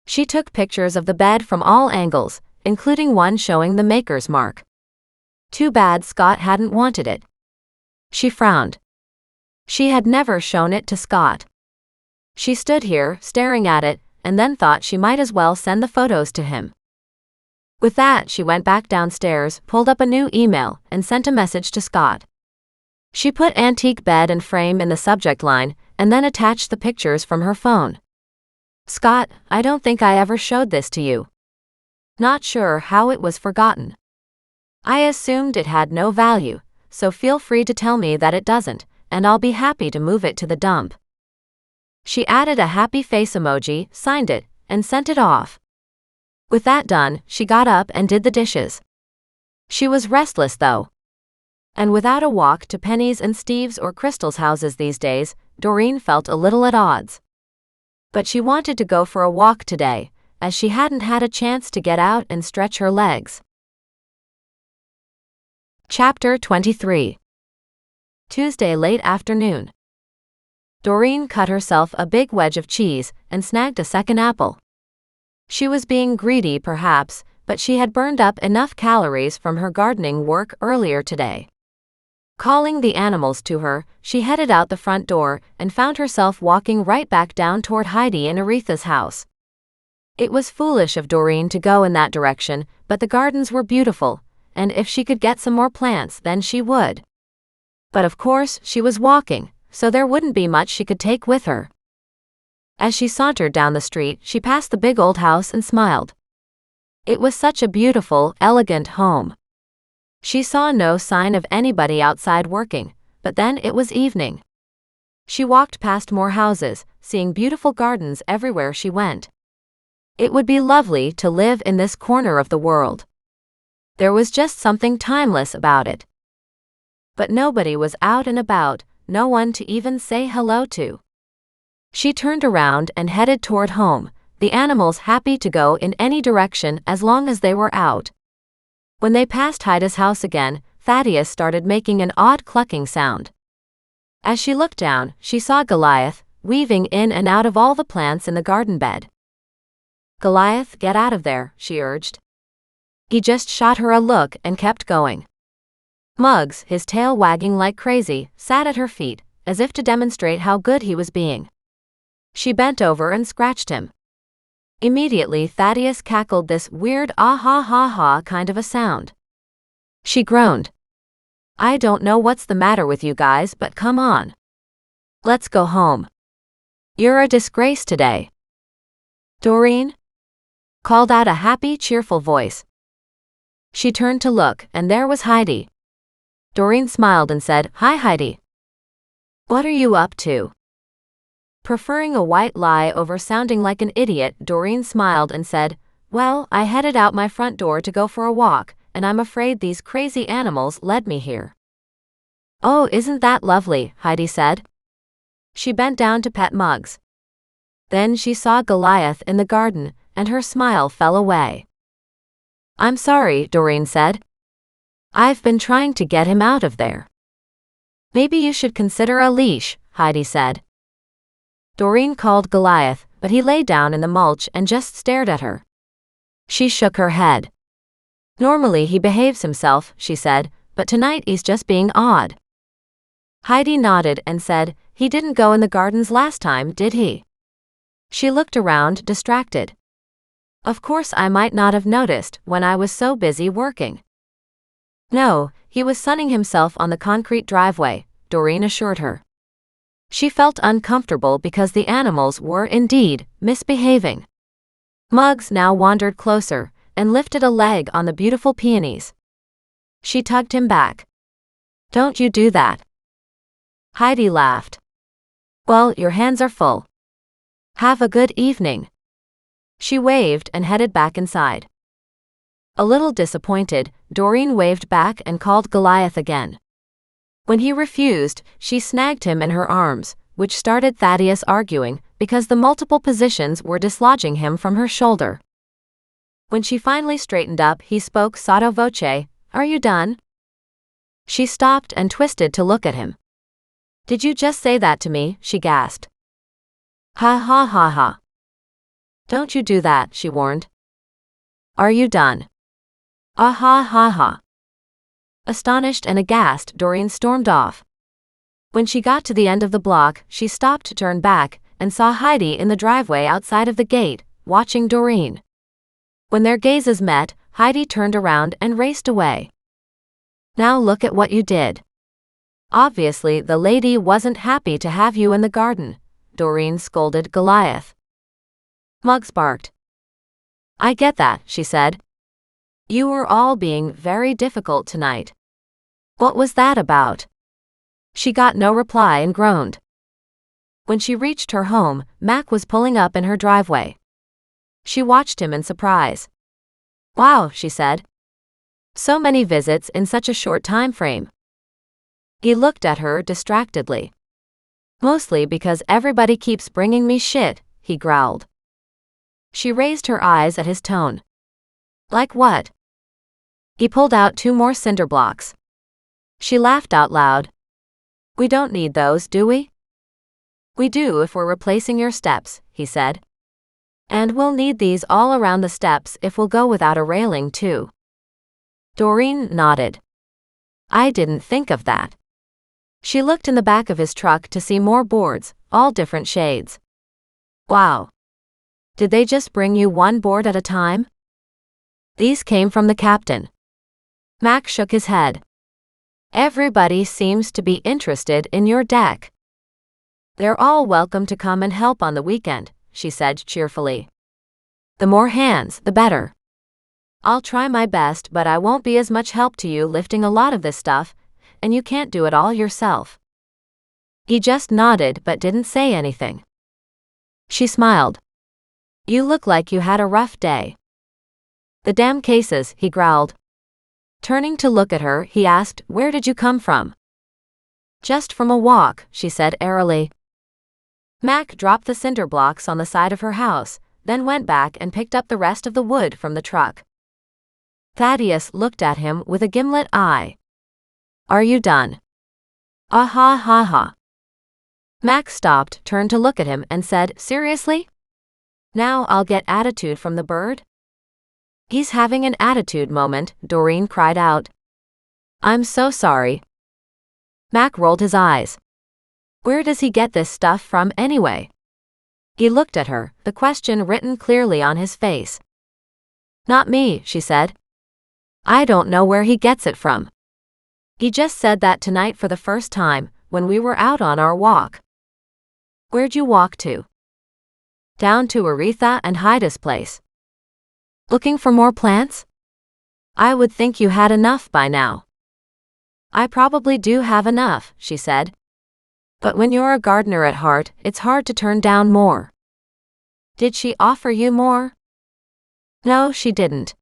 She took pictures of the bed from all angles, including one showing the maker's mark. Too bad Scott hadn't wanted it. She frowned. She had never shown it to Scott. She stood here, staring at it, and then thought she might as well send the photos to him. With that, she went back downstairs, pulled up a new email, and sent a message to Scott. She put antique bed and frame in the subject line, and then attached the pictures from her phone. Scott, I don't think I ever showed this to you. Not sure how it was forgotten. I assumed it had no value, so feel free to tell me that it doesn't, and I'll be happy to move it to the dump. She added a happy face emoji, signed it, and sent it off. With that done, she got up and did the dishes. She was restless though. And without a walk to Penny's and Steve's or Crystal's houses these days, Doreen felt a little at odds. But she wanted to go for a walk today, as she hadn't had a chance to get out and stretch her legs. Chapter 23. Tuesday late afternoon. Doreen cut herself a big wedge of cheese and snagged a second apple. She was being greedy perhaps, but she had burned up enough calories from her gardening work earlier today. Calling the animals to her, she headed out the front door and found herself walking right back down toward Heidi and Aretha's house. It was foolish of Doreen to go in that direction, but the gardens were beautiful, and if she could get some more plants then she would. But of course she was walking, so there wouldn't be much she could take with her. As she sauntered down the street, she passed the big old house and smiled. It was such a beautiful, elegant home. She saw no sign of anybody outside working, but then it was evening. She walked past more houses, seeing beautiful gardens everywhere she went. It would be lovely to live in this corner of the world. There was just something timeless about it. But nobody was out and about, no one to even say hello to. She turned around and headed toward home, the animals happy to go in any direction as long as they were out. When they passed Heidi's house again, Thaddeus started making an odd clucking sound. As she looked down, she saw Goliath, weaving in and out of all the plants in the garden bed. "Goliath, get out of there," she urged. He just shot her a look and kept going. Muggs, his tail wagging like crazy, sat at her feet, as if to demonstrate how good he was being. She bent over and scratched him. Immediately Thaddeus cackled this weird ah-ha-ha-ha kind of a sound. She groaned. "I don't know what's the matter with you guys, but come on. Let's go home. You're a disgrace today." "Doreen?" called out a happy, cheerful voice. She turned to look, and there was Heidi. Doreen smiled and said, "Hi Heidi. What are you up to?" Preferring a white lie over sounding like an idiot, Doreen smiled and said, "Well, I headed out my front door to go for a walk, and I'm afraid these crazy animals led me here." "Oh, isn't that lovely," Heidi said. She bent down to pet Muggs. Then she saw Goliath in the garden, and her smile fell away. "I'm sorry," Doreen said. "I've been trying to get him out of there." "Maybe you should consider a leash," Heidi said. Doreen called Goliath, but he lay down in the mulch and just stared at her. She shook her head. "Normally he behaves himself," she said, "but tonight he's just being odd." Heidi nodded and said, "He didn't go in the gardens last time, did he?" She looked around, distracted. "Of course I might not have noticed when I was so busy working." "No, he was sunning himself on the concrete driveway," Doreen assured her. She felt uncomfortable because the animals were indeed misbehaving. Muggs now wandered closer and lifted a leg on the beautiful peonies. She tugged him back. "Don't you do that." Heidi laughed. "Well, your hands are full. Have a good evening." She waved and headed back inside. A little disappointed, Doreen waved back and called Goliath again. When he refused, she snagged him in her arms, which started Thaddeus arguing because the multiple positions were dislodging him from her shoulder. When she finally straightened up, he spoke sotto voce, "Are you done?" She stopped and twisted to look at him. "Did you just say that to me?" she gasped. "Ha ha ha ha. Don't you do that," she warned. "Are you done?" "Ah ha ha ha." Astonished and aghast, Doreen stormed off. When she got to the end of the block, she stopped to turn back and saw Heidi in the driveway outside of the gate, watching Doreen. When their gazes met, Heidi turned around and raced away. "Now look at what you did. Obviously the lady wasn't happy to have you in the garden," Doreen scolded Goliath. Muggs barked. I get that, she said. You were all being very difficult tonight. What was that about? She got no reply and groaned. When she reached her home, Mac was pulling up in her driveway. She watched him in surprise. Wow, she said. So many visits in such a short time frame. He looked at her distractedly. Mostly because everybody keeps bringing me shit, he growled. She raised her eyes at his tone. Like what? He pulled out 2 more cinder blocks. She laughed out loud. We don't need those, do we? We do if we're replacing your steps, he said. And we'll need these all around the steps if we'll go without a railing too. Doreen nodded. I didn't think of that. She looked in the back of his truck to see more boards, all different shades. Wow. Did they just bring you 1 board at a time? These came from the captain. Mac shook his head. Everybody seems to be interested in your deck. They're all welcome to come and help on the weekend, she said cheerfully. The more hands, the better. I'll try my best, but I won't be as much help to you lifting a lot of this stuff, and you can't do it all yourself. He just nodded but didn't say anything. She smiled. You look like you had a rough day. The damn cases, he growled. Turning to look at her, he asked, Where did you come from? Just from a walk, she said airily. Mac dropped the cinder blocks on the side of her house, then went back and picked up the rest of the wood from the truck. Thaddeus looked at him with a gimlet eye. Are you done? Ah ha ha ha. Mac stopped, turned to look at him, and said, Seriously? Now I'll get attitude from the bird? He's having an attitude moment, Doreen cried out. I'm so sorry. Mac rolled his eyes. Where does he get this stuff from anyway? He looked at her, the question written clearly on his face. Not me, she said. I don't know where he gets it from. He just said that tonight for the first time, when we were out on our walk. Where'd you walk to? Down to Aretha and Hyda's place. Looking for more plants? I would think you had enough by now. I probably do have enough, she said. But when you're a gardener at heart, it's hard to turn down more. Did she offer you more? No, she didn't.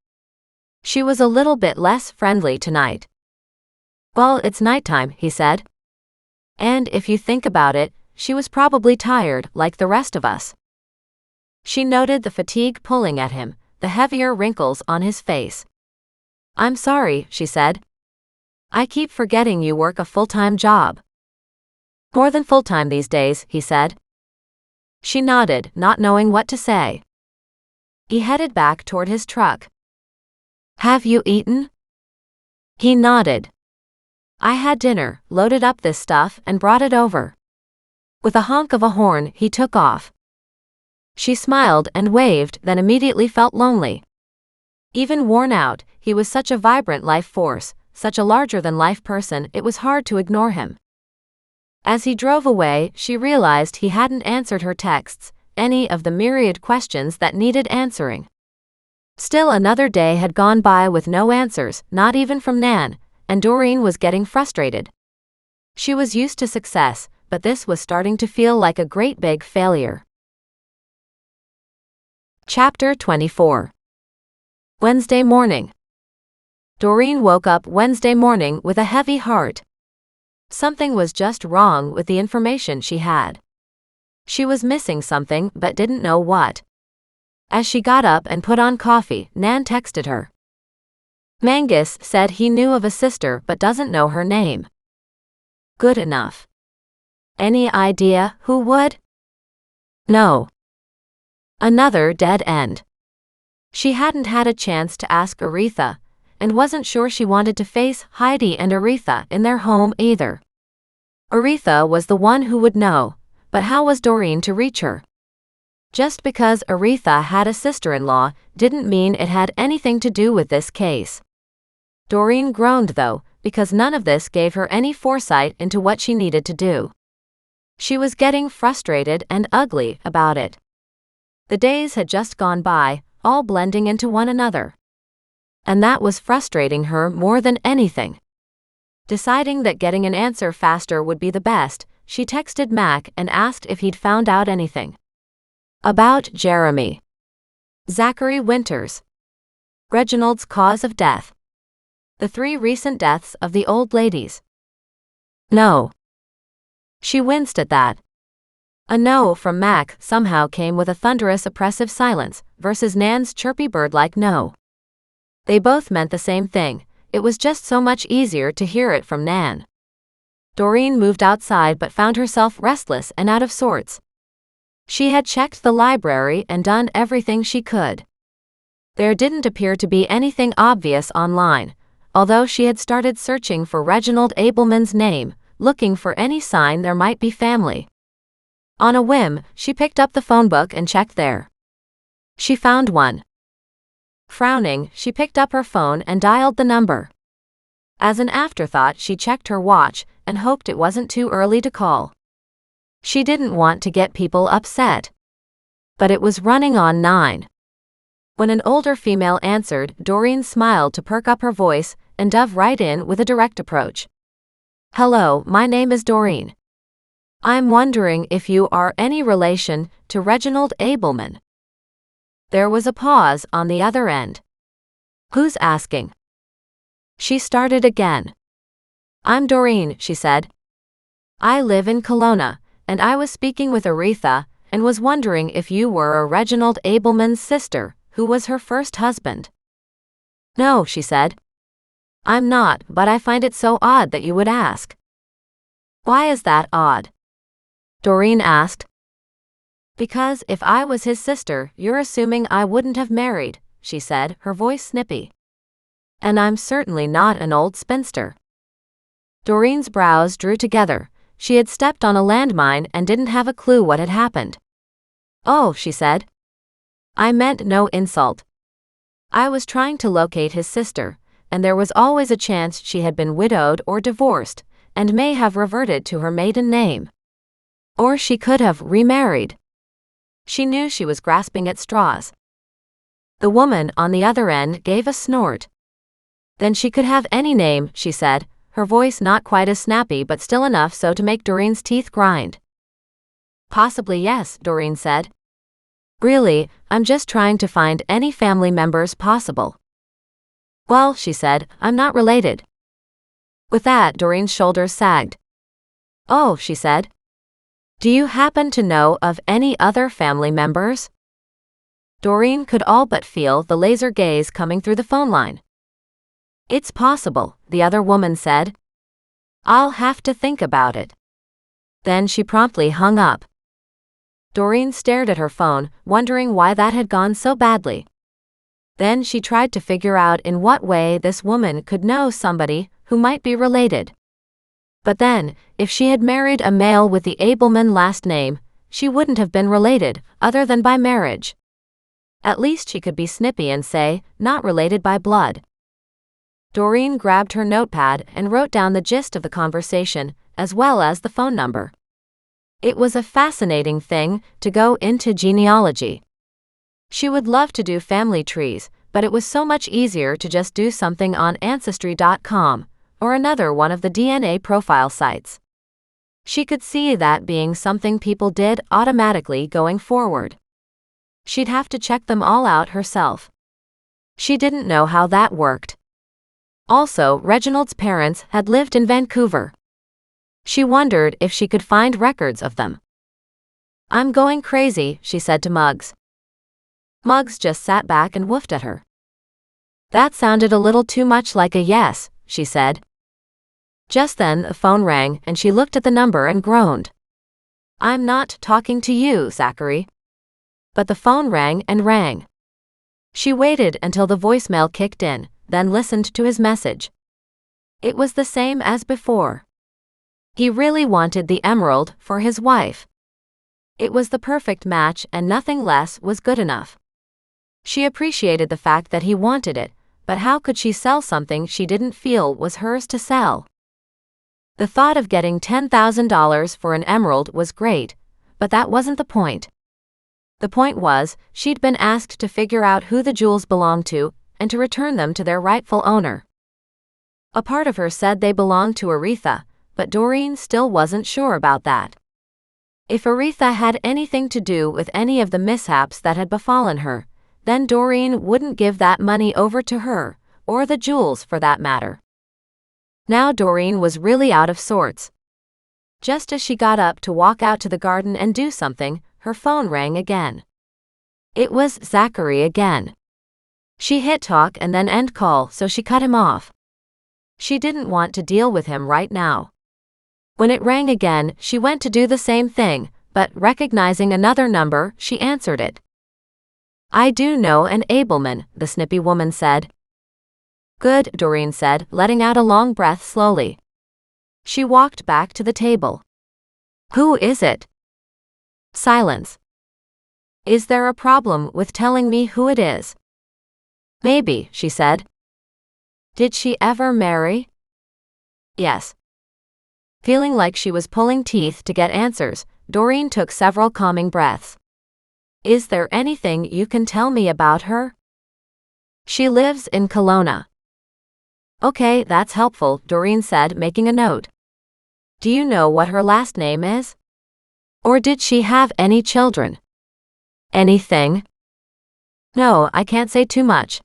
She was a little bit less friendly tonight. Well, it's nighttime, he said. And if you think about it, she was probably tired, like the rest of us. She noted the fatigue pulling at him, the heavier wrinkles on his face. I'm sorry, she said. I keep forgetting you work a full-time job. More than full-time these days, he said. She nodded, not knowing what to say. He headed back toward his truck. Have you eaten? He nodded. I had dinner, loaded up this stuff, and brought it over. With a honk of a horn, he took off. She smiled and waved, then immediately felt lonely. Even worn out, he was such a vibrant life force, such a larger-than-life person, it was hard to ignore him. As he drove away, she realized he hadn't answered her texts, any of the myriad questions that needed answering. Still another day had gone by with no answers, not even from Nan, and Doreen was getting frustrated. She was used to success, but this was starting to feel like a great big failure. Chapter 24. Wednesday morning. Doreen woke up Wednesday morning with a heavy heart. Something was just wrong with the information she had. She was missing something but didn't know what. As she got up and put on coffee, Nan texted her. Mangus said he knew of a sister but doesn't know her name. Good enough. Any idea who would? No. Another dead end. She hadn't had a chance to ask Aretha, and wasn't sure she wanted to face Heidi and Aretha in their home either. Aretha was the one who would know, but how was Doreen to reach her? Just because Aretha had a sister-in-law didn't mean it had anything to do with this case. Doreen groaned though, because none of this gave her any foresight into what she needed to do. She was getting frustrated and ugly about it. The days had just gone by, all blending into one another. And that was frustrating her more than anything. Deciding that getting an answer faster would be the best, she texted Mac and asked if he'd found out anything. About Jeremy. Zachary Winters. Reginald's cause of death. The 3 recent deaths of the old ladies. No. She winced at that. A no from Mac somehow came with a thunderous oppressive silence versus Nan's chirpy bird-like no. They both meant the same thing, it was just so much easier to hear it from Nan. Doreen moved outside but found herself restless and out of sorts. She had checked the library and done everything she could. There didn't appear to be anything obvious online, although she had started searching for Reginald Abelman's name, looking for any sign there might be family. On a whim, she picked up the phone book and checked there. She found one. Frowning, she picked up her phone and dialed the number. As an afterthought, she checked her watch and hoped it wasn't too early to call. She didn't want to get people upset. But it was running on 9. When an older female answered, Doreen smiled to perk up her voice and dove right in with a direct approach. Hello, my name is Doreen. I'm wondering if you are any relation to Reginald Abelman. There was a pause on the other end. Who's asking? She started again. I'm Doreen, she said. I live in Kelowna, and I was speaking with Aretha and was wondering if you were a Reginald Abelman's sister, who was her first husband. No, she said. I'm not, but I find it so odd that you would ask. Why is that odd? Doreen asked. Because if I was his sister, you're assuming I wouldn't have married, she said, her voice snippy. And I'm certainly not an old spinster. Doreen's brows drew together. She had stepped on a landmine and didn't have a clue what had happened. Oh, she said. I meant no insult. I was trying to locate his sister, and there was always a chance she had been widowed or divorced, and may have reverted to her maiden name. Or she could have remarried. She knew she was grasping at straws. The woman on the other end gave a snort. Then she could have any name, she said, her voice not quite as snappy but still enough so to make Doreen's teeth grind. Possibly yes, Doreen said. Really, I'm just trying to find any family members possible. Well, she said, I'm not related. With that, Doreen's shoulders sagged. Oh, she said. Do you happen to know of any other family members? Doreen could all but feel the laser gaze coming through the phone line. It's possible, the other woman said. I'll have to think about it. Then she promptly hung up. Doreen stared at her phone, wondering why that had gone so badly. Then she tried to figure out in what way this woman could know somebody who might be related. But then, if she had married a male with the Abelman last name, she wouldn't have been related, other than by marriage. At least she could be snippy and say, not related by blood. Doreen grabbed her notepad and wrote down the gist of the conversation, as well as the phone number. It was a fascinating thing to go into genealogy. She would love to do family trees, but it was so much easier to just do something on Ancestry.com, or another one of the DNA profile sites. She could see that being something people did automatically going forward. She'd have to check them all out herself. She didn't know how that worked. Also, Reginald's parents had lived in Vancouver. She wondered if she could find records of them. I'm going crazy, she said to Muggs. Muggs just sat back and woofed at her. That sounded a little too much like a yes, she said. Just then the phone rang and she looked at the number and groaned. I'm not talking to you, Zachary. But the phone rang and rang. She waited until the voicemail kicked in, then listened to his message. It was the same as before. He really wanted the emerald for his wife. It was the perfect match and nothing less was good enough. She appreciated the fact that he wanted it, but how could she sell something she didn't feel was hers to sell? The thought of getting $10,000 for an emerald was great, but that wasn't the point. The point was, she'd been asked to figure out who the jewels belonged to and to return them to their rightful owner. A part of her said they belonged to Aretha, but Doreen still wasn't sure about that. If Aretha had anything to do with any of the mishaps that had befallen her, then Doreen wouldn't give that money over to her, or the jewels for that matter. Now Doreen was really out of sorts. Just as she got up to walk out to the garden and do something, her phone rang again. It was Zachary again. She hit talk and then end call, so she cut him off. She didn't want to deal with him right now. When it rang again, she went to do the same thing, but recognizing another number, she answered it. "I do know an Abelman," the snippy woman said. "Good," Doreen said, letting out a long breath slowly. She walked back to the table. "Who is it?" Silence. "Is there a problem with telling me who it is?" "Maybe," she said. "Did she ever marry?" "Yes." Feeling like she was pulling teeth to get answers, Doreen took several calming breaths. "Is there anything you can tell me about her?" "She lives in Kelowna." "Okay, that's helpful," Doreen said, making a note. "Do you know what her last name is? Or did she have any children?" "Anything?" "No, I can't say too much."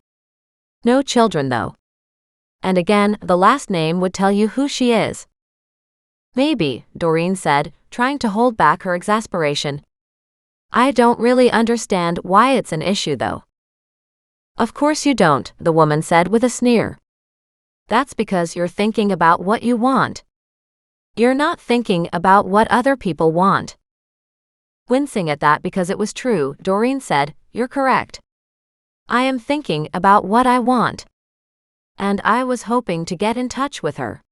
"No children though." And again, the last name would tell you who she is. "Maybe," Doreen said, trying to hold back her exasperation. "I don't really understand why it's an issue though." "Of course you don't," the woman said with a sneer. "That's because you're thinking about what you want. You're not thinking about what other people want." Wincing at that because it was true, Doreen said, "You're correct. I am thinking about what I want. And I was hoping to get in touch with her."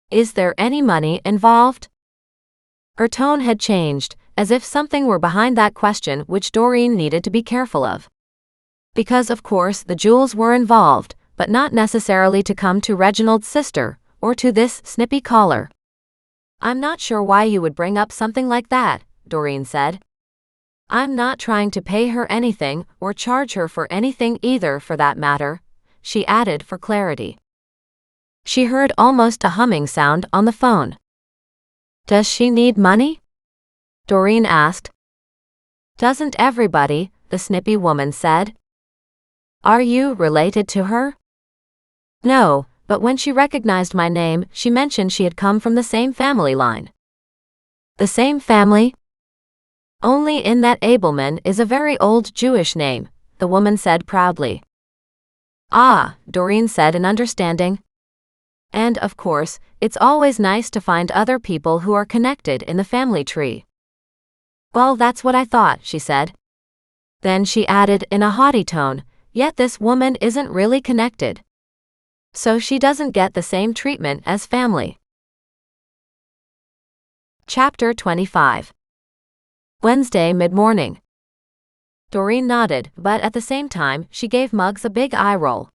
"Is there any money involved?" Her tone had changed, as if something were behind that question which Doreen needed to be careful of. Because of course the jewels were involved, but not necessarily to come to Reginald's sister, or to this snippy caller. "I'm not sure why you would bring up something like that," Doreen said. "I'm not trying to pay her anything or charge her for anything either for that matter," she added for clarity. She heard almost a humming sound on the phone. "Does she need money?" Doreen asked. "Doesn't everybody?" the snippy woman said. "Are you related to her?" "No, but when she recognized my name, she mentioned she had come from the same family line." "The same family?" "Only in that Abelman is a very old Jewish name," the woman said proudly. "Ah," Doreen said in understanding. "And of course, it's always nice to find other people who are connected in the family tree." "Well, that's what I thought," she said. Then she added in a haughty tone, "Yet this woman isn't really connected. So she doesn't get the same treatment as family." Chapter 25. Wednesday mid-morning. Doreen nodded, but at the same time, she gave Muggs a big eye roll.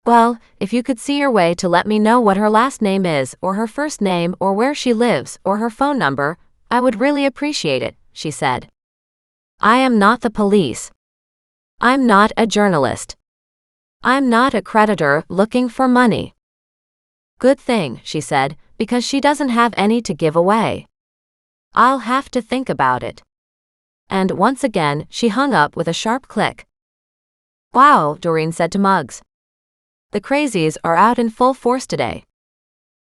"Well, if you could see your way to let me know what her last name is, or her first name, or where she lives, or her phone number, I would really appreciate it," she said. "I am not the police. I'm not a journalist. I'm not a creditor looking for money." "Good thing," she said, "because she doesn't have any to give away. I'll have to think about it." And once again, she hung up with a sharp click. "Wow," Doreen said to Muggs. "The crazies are out in full force today."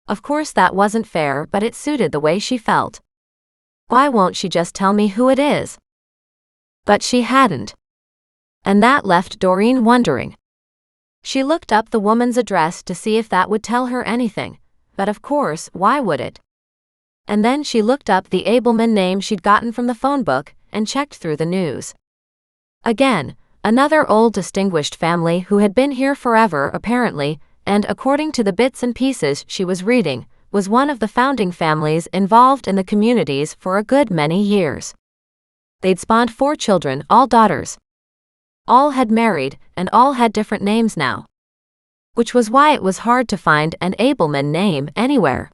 Of course that wasn't fair, but it suited the way she felt. Why won't she just tell me who it is? But she hadn't. And that left Doreen wondering. She looked up the woman's address to see if that would tell her anything, but of course, why would it? And then she looked up the Abelman name she'd gotten from the phone book and checked through the news. Again, another old distinguished family who had been here forever apparently, and according to the bits and pieces she was reading, was one of the founding families involved in the communities for a good many years. They'd spawned 4 children, all daughters. All had married, and all had different names now. Which was why it was hard to find an Abelman name anywhere.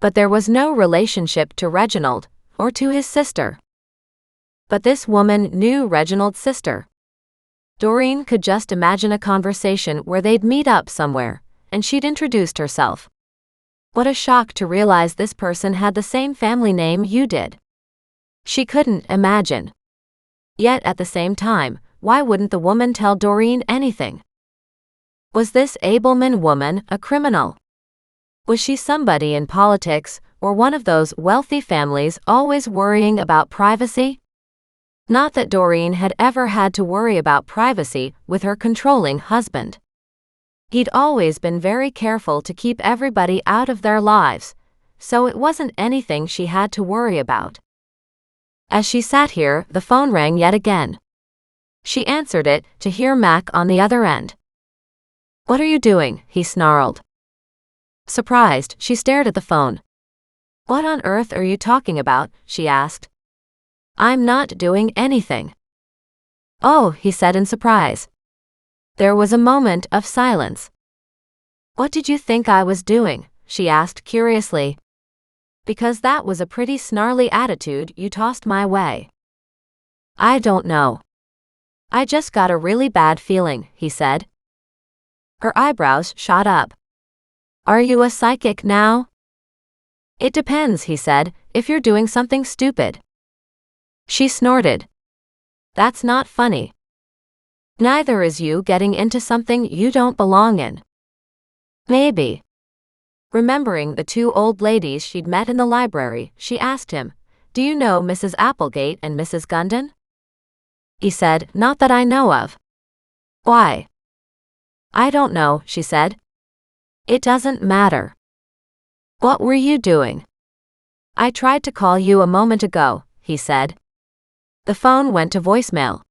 But there was no relationship to Reginald, or to his sister. But this woman knew Reginald's sister. Doreen could just imagine a conversation where they'd meet up somewhere, and she'd introduced herself. What a shock to realize this person had the same family name you did. She couldn't imagine. Yet at the same time, why wouldn't the woman tell Doreen anything? Was this Abelman woman a criminal? Was she somebody in politics, or one of those wealthy families always worrying about privacy? Not that Doreen had ever had to worry about privacy with her controlling husband. He'd always been very careful to keep everybody out of their lives, so it wasn't anything she had to worry about. As she sat here, the phone rang yet again. She answered it to hear Mac on the other end. "What are you doing?" he snarled. Surprised, she stared at the phone. "What on earth are you talking about?" she asked. "I'm not doing anything." "Oh," he said in surprise. There was a moment of silence. "What did you think I was doing?" she asked curiously. "Because that was a pretty snarly attitude you tossed my way." "I don't know. I just got a really bad feeling," he said. Her eyebrows shot up. "Are you a psychic now?" "It depends," he said, "if you're doing something stupid." She snorted. "That's not funny." "Neither is you getting into something you don't belong in." "Maybe." Remembering the two old ladies she'd met in the library, she asked him, "Do you know Mrs. Applegate and Mrs. Gundon?" He said, "Not that I know of." "Why?" "I don't know," she said. "It doesn't matter." "What were you doing?" "I tried to call you a moment ago," he said. The phone went to voicemail.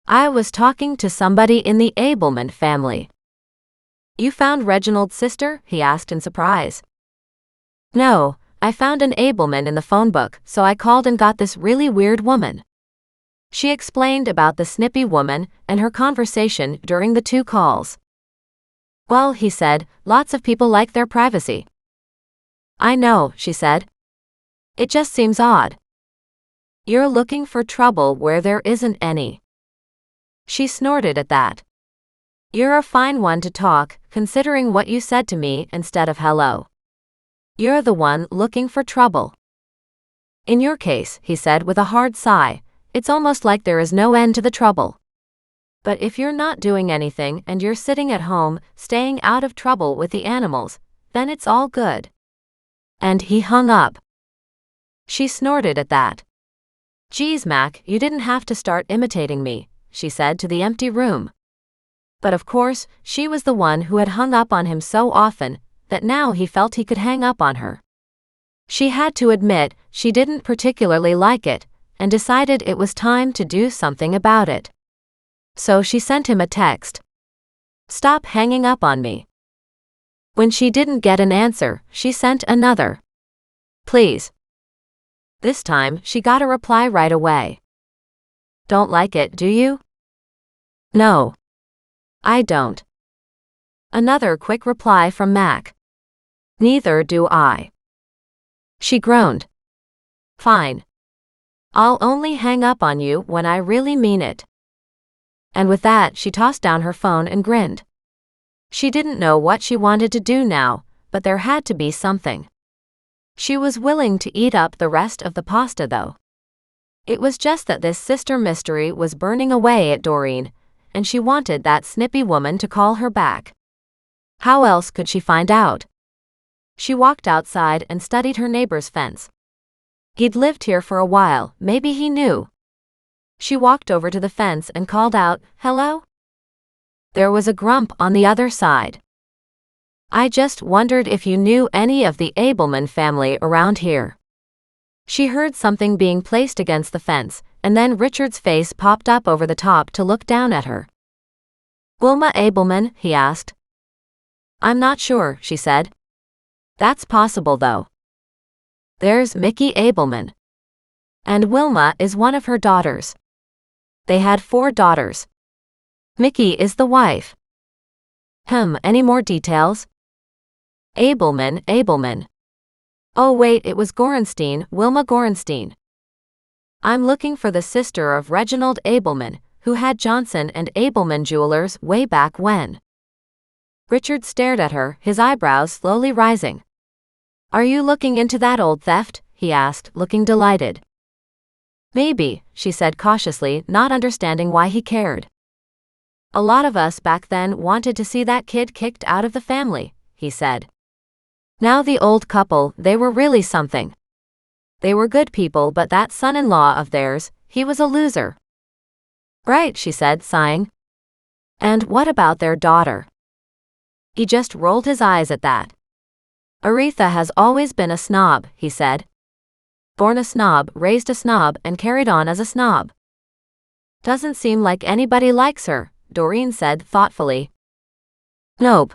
"I was talking to somebody in the Abelman family." "You found Reginald's sister?" he asked in surprise. "No, I found an Abelman in the phone book, so I called and got this really weird woman." She explained about the snippy woman and her conversation during the two calls. "Well," he said, "lots of people like their privacy." "I know," she said. "It just seems odd." "You're looking for trouble where there isn't any." She snorted at that. "You're a fine one to talk, considering what you said to me instead of hello. You're the one looking for trouble." "In your case," he said with a hard sigh, "it's almost like there is no end to the trouble. But if you're not doing anything and you're sitting at home, staying out of trouble with the animals, then it's all good." And he hung up. She snorted at that. "Geez, Mac, you didn't have to start imitating me," she said to the empty room. But of course, she was the one who had hung up on him so often that now he felt he could hang up on her. She had to admit she didn't particularly like it, and decided it was time to do something about it. So she sent him a text. "Stop hanging up on me." When she didn't get an answer, she sent another. "Please." This time, she got a reply right away. "Don't like it, do you?" "No. I don't." Another quick reply from Mac. "Neither do I." She groaned. "Fine. I'll only hang up on you when I really mean it." And with that, she tossed down her phone and grinned. She didn't know what she wanted to do now, but there had to be something. She was willing to eat up the rest of the pasta though. It was just that this sister mystery was burning away at Doreen, and she wanted that snippy woman to call her back. How else could she find out? She walked outside and studied her neighbor's fence. He'd lived here for a while, maybe he knew. She walked over to the fence and called out, "Hello?" There was a grump on the other side. "I just wondered if you knew any of the Abelman family around here." She heard something being placed against the fence, and then Richard's face popped up over the top to look down at her. "Wilma Abelman?" he asked. "I'm not sure," she said. "That's possible though. There's Mickey Abelman. And Wilma is one of her daughters. They had 4 daughters. Mickey is the wife." Any more details?" Abelman. Oh wait, it was Gorenstein, Wilma Gorenstein." I'm looking for the sister of Reginald Abelman, who had Johnson and Abelman Jewelers way back when. Richard stared at her, his eyebrows slowly rising. Are you looking into that old theft? He asked, looking delighted. Maybe, she said cautiously, not understanding why he cared. A lot of us back then wanted to see that kid kicked out of the family, he said. Now the old couple, they were really something. They were good people, but that son-in-law of theirs, he was a loser. Right, she said, sighing. And what about their daughter? He just rolled his eyes at that. Aretha has always been a snob, he said. Born a snob, raised a snob, and carried on as a snob. Doesn't seem like anybody likes her, Doreen said thoughtfully. Nope.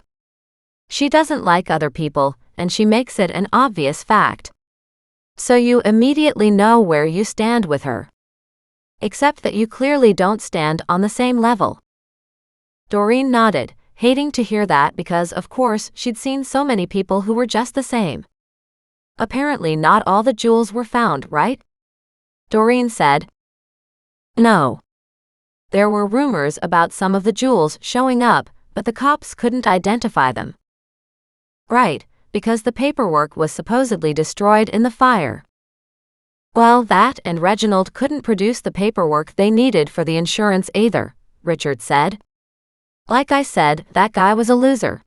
She doesn't like other people, and she makes it an obvious fact. So you immediately know where you stand with her. Except that you clearly don't stand on the same level. Doreen nodded, hating to hear that because, of course, she'd seen so many people who were just the same. Apparently not all the jewels were found, right? Doreen said. No. There were rumors about some of the jewels showing up, but the cops couldn't identify them. Right, because the paperwork was supposedly destroyed in the fire. Well, that and Reginald couldn't produce the paperwork they needed for the insurance either, Richard said. Like I said, that guy was a loser.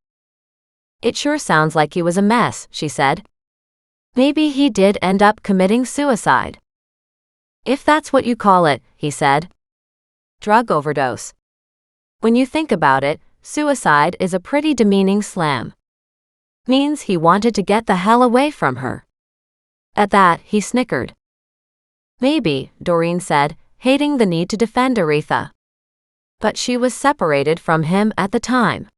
It sure sounds like he was a mess, she said. Maybe he did end up committing suicide. If that's what you call it, he said. Drug overdose. When you think about it, suicide is a pretty demeaning slam. Means he wanted to get the hell away from her. At that, he snickered. Maybe, Doreen said, hating the need to defend Aretha. But she was separated from him at the time.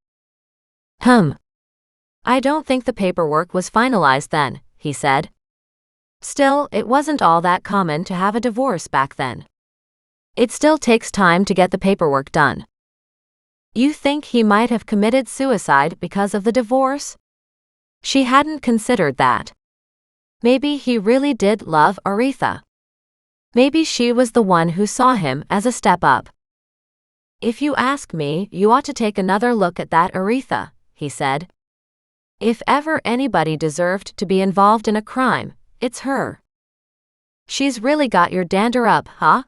I don't think the paperwork was finalized then, he said. Still, it wasn't all that common to have a divorce back then. It still takes time to get the paperwork done. You think he might have committed suicide because of the divorce? She hadn't considered that. Maybe he really did love Aretha. Maybe she was the one who saw him as a step up. If you ask me, you ought to take another look at that Aretha, he said. If ever anybody deserved to be involved in a crime, it's her. She's really got your dander up, huh?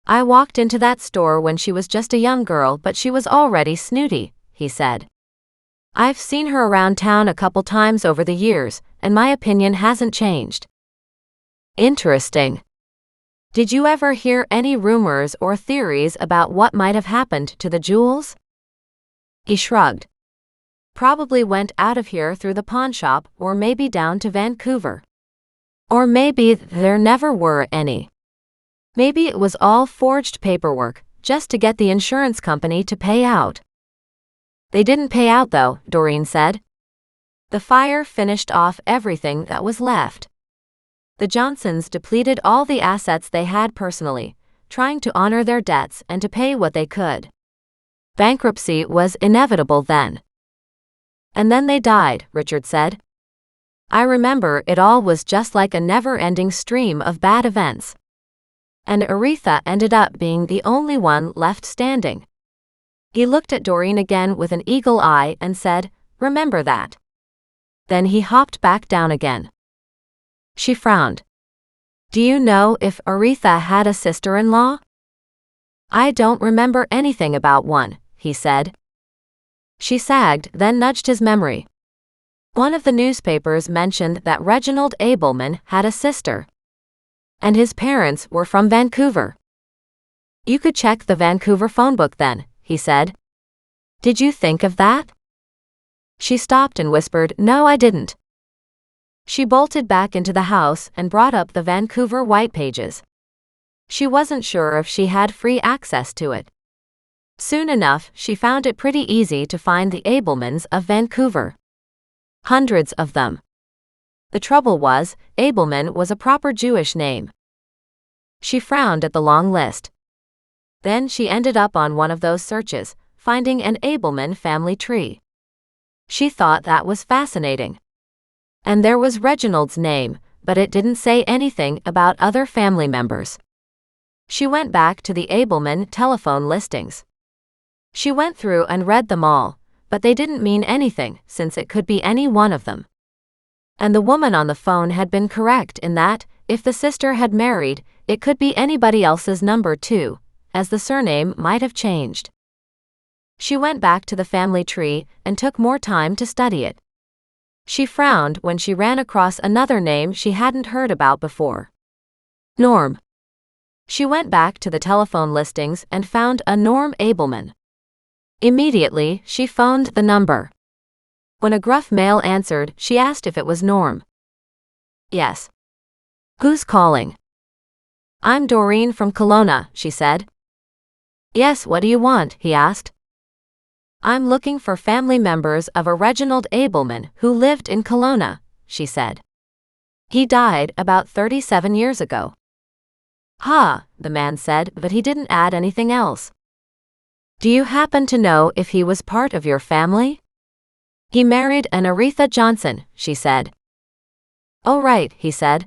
I walked into that store when she was just a young girl, but she was already snooty, he said. I've seen her around town a couple times over the years, and my opinion hasn't changed. Interesting. Did you ever hear any rumors or theories about what might have happened to the jewels? He shrugged. Probably went out of here through the pawn shop or maybe down to Vancouver. Or maybe there never were any. Maybe it was all forged paperwork, just to get the insurance company to pay out. They didn't pay out though, Doreen said. The fire finished off everything that was left. The Johnsons depleted all the assets they had personally, trying to honor their debts and to pay what they could. Bankruptcy was inevitable then. And then they died, Richard said. I remember it all was just like a never-ending stream of bad events. And Aretha ended up being the only one left standing. He looked at Doreen again with an eagle eye and said, Remember that. Then he hopped back down again. She frowned. Do you know if Aretha had a sister-in-law? I don't remember anything about one, he said. She sagged, then nudged his memory. One of the newspapers mentioned that Reginald Abelman had a sister. And his parents were from Vancouver. You could check the Vancouver phone book then, he said. Did you think of that? She stopped and whispered, No, I didn't. She bolted back into the house and brought up the Vancouver white pages. She wasn't sure if she had free access to it. Soon enough, she found it pretty easy to find the Abelmans of Vancouver. Hundreds of them. The trouble was, Abelman was a proper Jewish name. She frowned at the long list. Then she ended up on one of those searches, finding an Abelman family tree. She thought that was fascinating. And there was Reginald's name, but it didn't say anything about other family members. She went back to the Abelman telephone listings. She went through and read them all, but they didn't mean anything since it could be any one of them. And the woman on the phone had been correct in that, if the sister had married, it could be anybody else's number too, as the surname might have changed. She went back to the family tree and took more time to study it. She frowned when she ran across another name she hadn't heard about before. Norm. She went back to the telephone listings and found a Norm Abelman. Immediately, she phoned the number. When a gruff male answered, she asked if it was Norm. Yes. Who's calling? I'm Doreen from Kelowna, she said. Yes, what do you want? He asked. I'm looking for family members of a Reginald Abelman who lived in Kelowna, she said. He died about 37 years ago. Ha, the man said, but he didn't add anything else. Do you happen to know if he was part of your family? He married an Aretha Johnson, she said. Oh right, he said.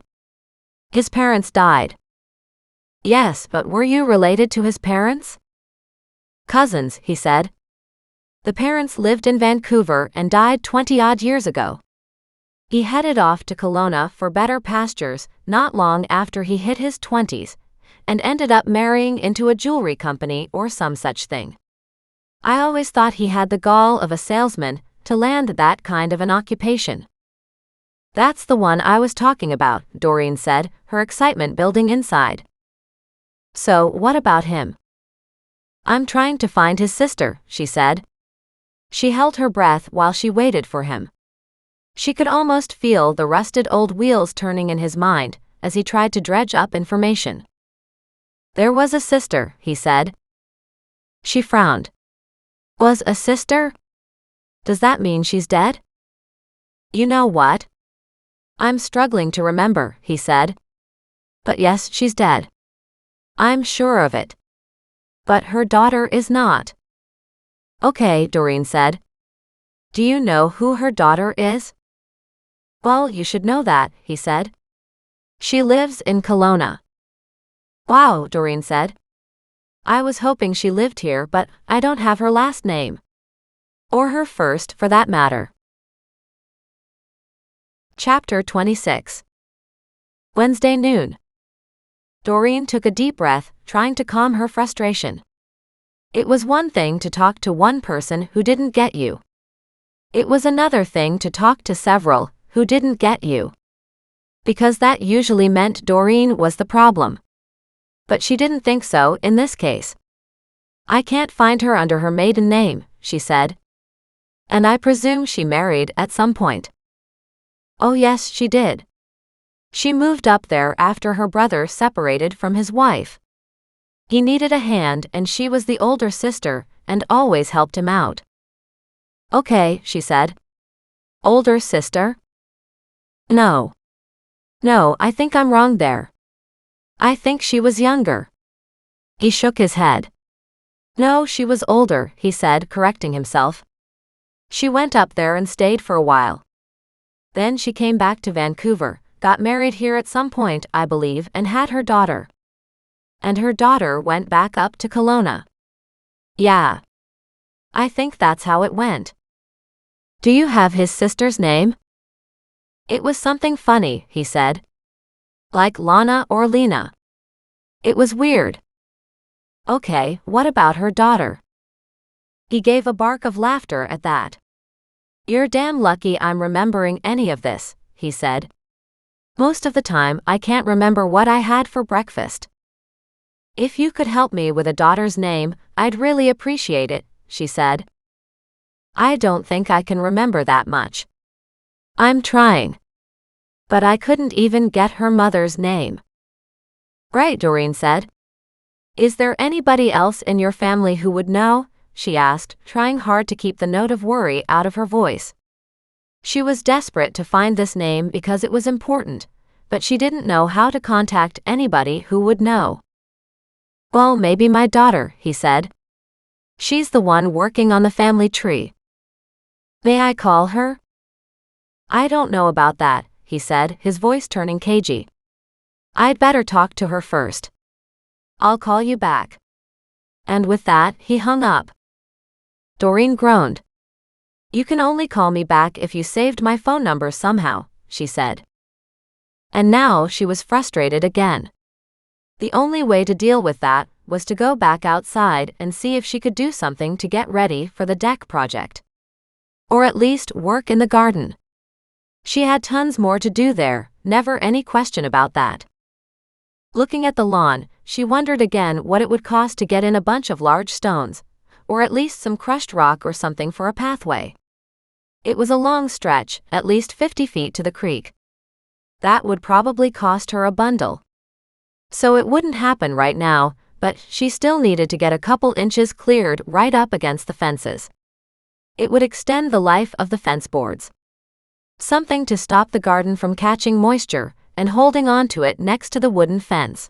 His parents died. Yes, but were you related to his parents? Cousins, he said. The parents lived in Vancouver and died 20-odd years ago. He headed off to Kelowna for better pastures not long after he hit his 20s, and ended up marrying into a jewelry company or some such thing. I always thought he had the gall of a salesman to land that kind of an occupation. That's the one I was talking about, Doreen said, her excitement building inside. So, what about him? I'm trying to find his sister, she said. She held her breath while she waited for him. She could almost feel the rusted old wheels turning in his mind as he tried to dredge up information. There was a sister, he said. She frowned. Was a sister? Does that mean she's dead? You know what? I'm struggling to remember, he said. But yes, she's dead. I'm sure of it. But her daughter is not. Okay, Doreen said. Do you know who her daughter is? Well, you should know that, he said. She lives in Kelowna. Wow, Doreen said. I was hoping she lived here, but I don't have her last name. Or her first, for that matter. Chapter 26. Wednesday noon. Doreen took a deep breath, trying to calm her frustration. It was one thing to talk to one person who didn't get you. It was another thing to talk to several who didn't get you. Because that usually meant Doreen was the problem. But she didn't think so in this case. I can't find her under her maiden name, she said. And I presume she married at some point. Oh yes, she did. She moved up there after her brother separated from his wife. He needed a hand and she was the older sister and always helped him out. Okay, she said. Older sister? No. No, I think I'm wrong there. I think she was younger. He shook his head. No, she was older, he said, correcting himself. She went up there and stayed for a while. Then she came back to Vancouver, got married here at some point, I believe, and had her daughter. And her daughter went back up to Kelowna. Yeah. I think that's how it went. Do you have his sister's name? It was something funny, he said. Like Lana or Lena. It was weird. Okay, what about her daughter? He gave a bark of laughter at that. You're damn lucky I'm remembering any of this, he said. Most of the time I can't remember what I had for breakfast. If you could help me with a daughter's name, I'd really appreciate it, she said. I don't think I can remember that much. I'm trying. But I couldn't even get her mother's name. Right, Doreen said. Is there anybody else in your family who would know? She asked, trying hard to keep the note of worry out of her voice. She was desperate to find this name because it was important, but she didn't know how to contact anybody who would know. Well, maybe my daughter, he said. She's the one working on the family tree. May I call her? I don't know about that, he said, his voice turning cagey. I'd better talk to her first. I'll call you back. And with that, he hung up. Doreen groaned. You can only call me back if you saved my phone number somehow, she said. And now she was frustrated again. The only way to deal with that was to go back outside and see if she could do something to get ready for the deck project. Or at least work in the garden. She had tons more to do there, never any question about that. Looking at the lawn, she wondered again what it would cost to get in a bunch of large stones, or at least some crushed rock or something for a pathway. It was a long stretch, at least 50 feet to the creek. That would probably cost her a bundle. So it wouldn't happen right now, but she still needed to get a couple inches cleared right up against the fences. It would extend the life of the fence boards. Something to stop the garden from catching moisture and holding on to it next to the wooden fence.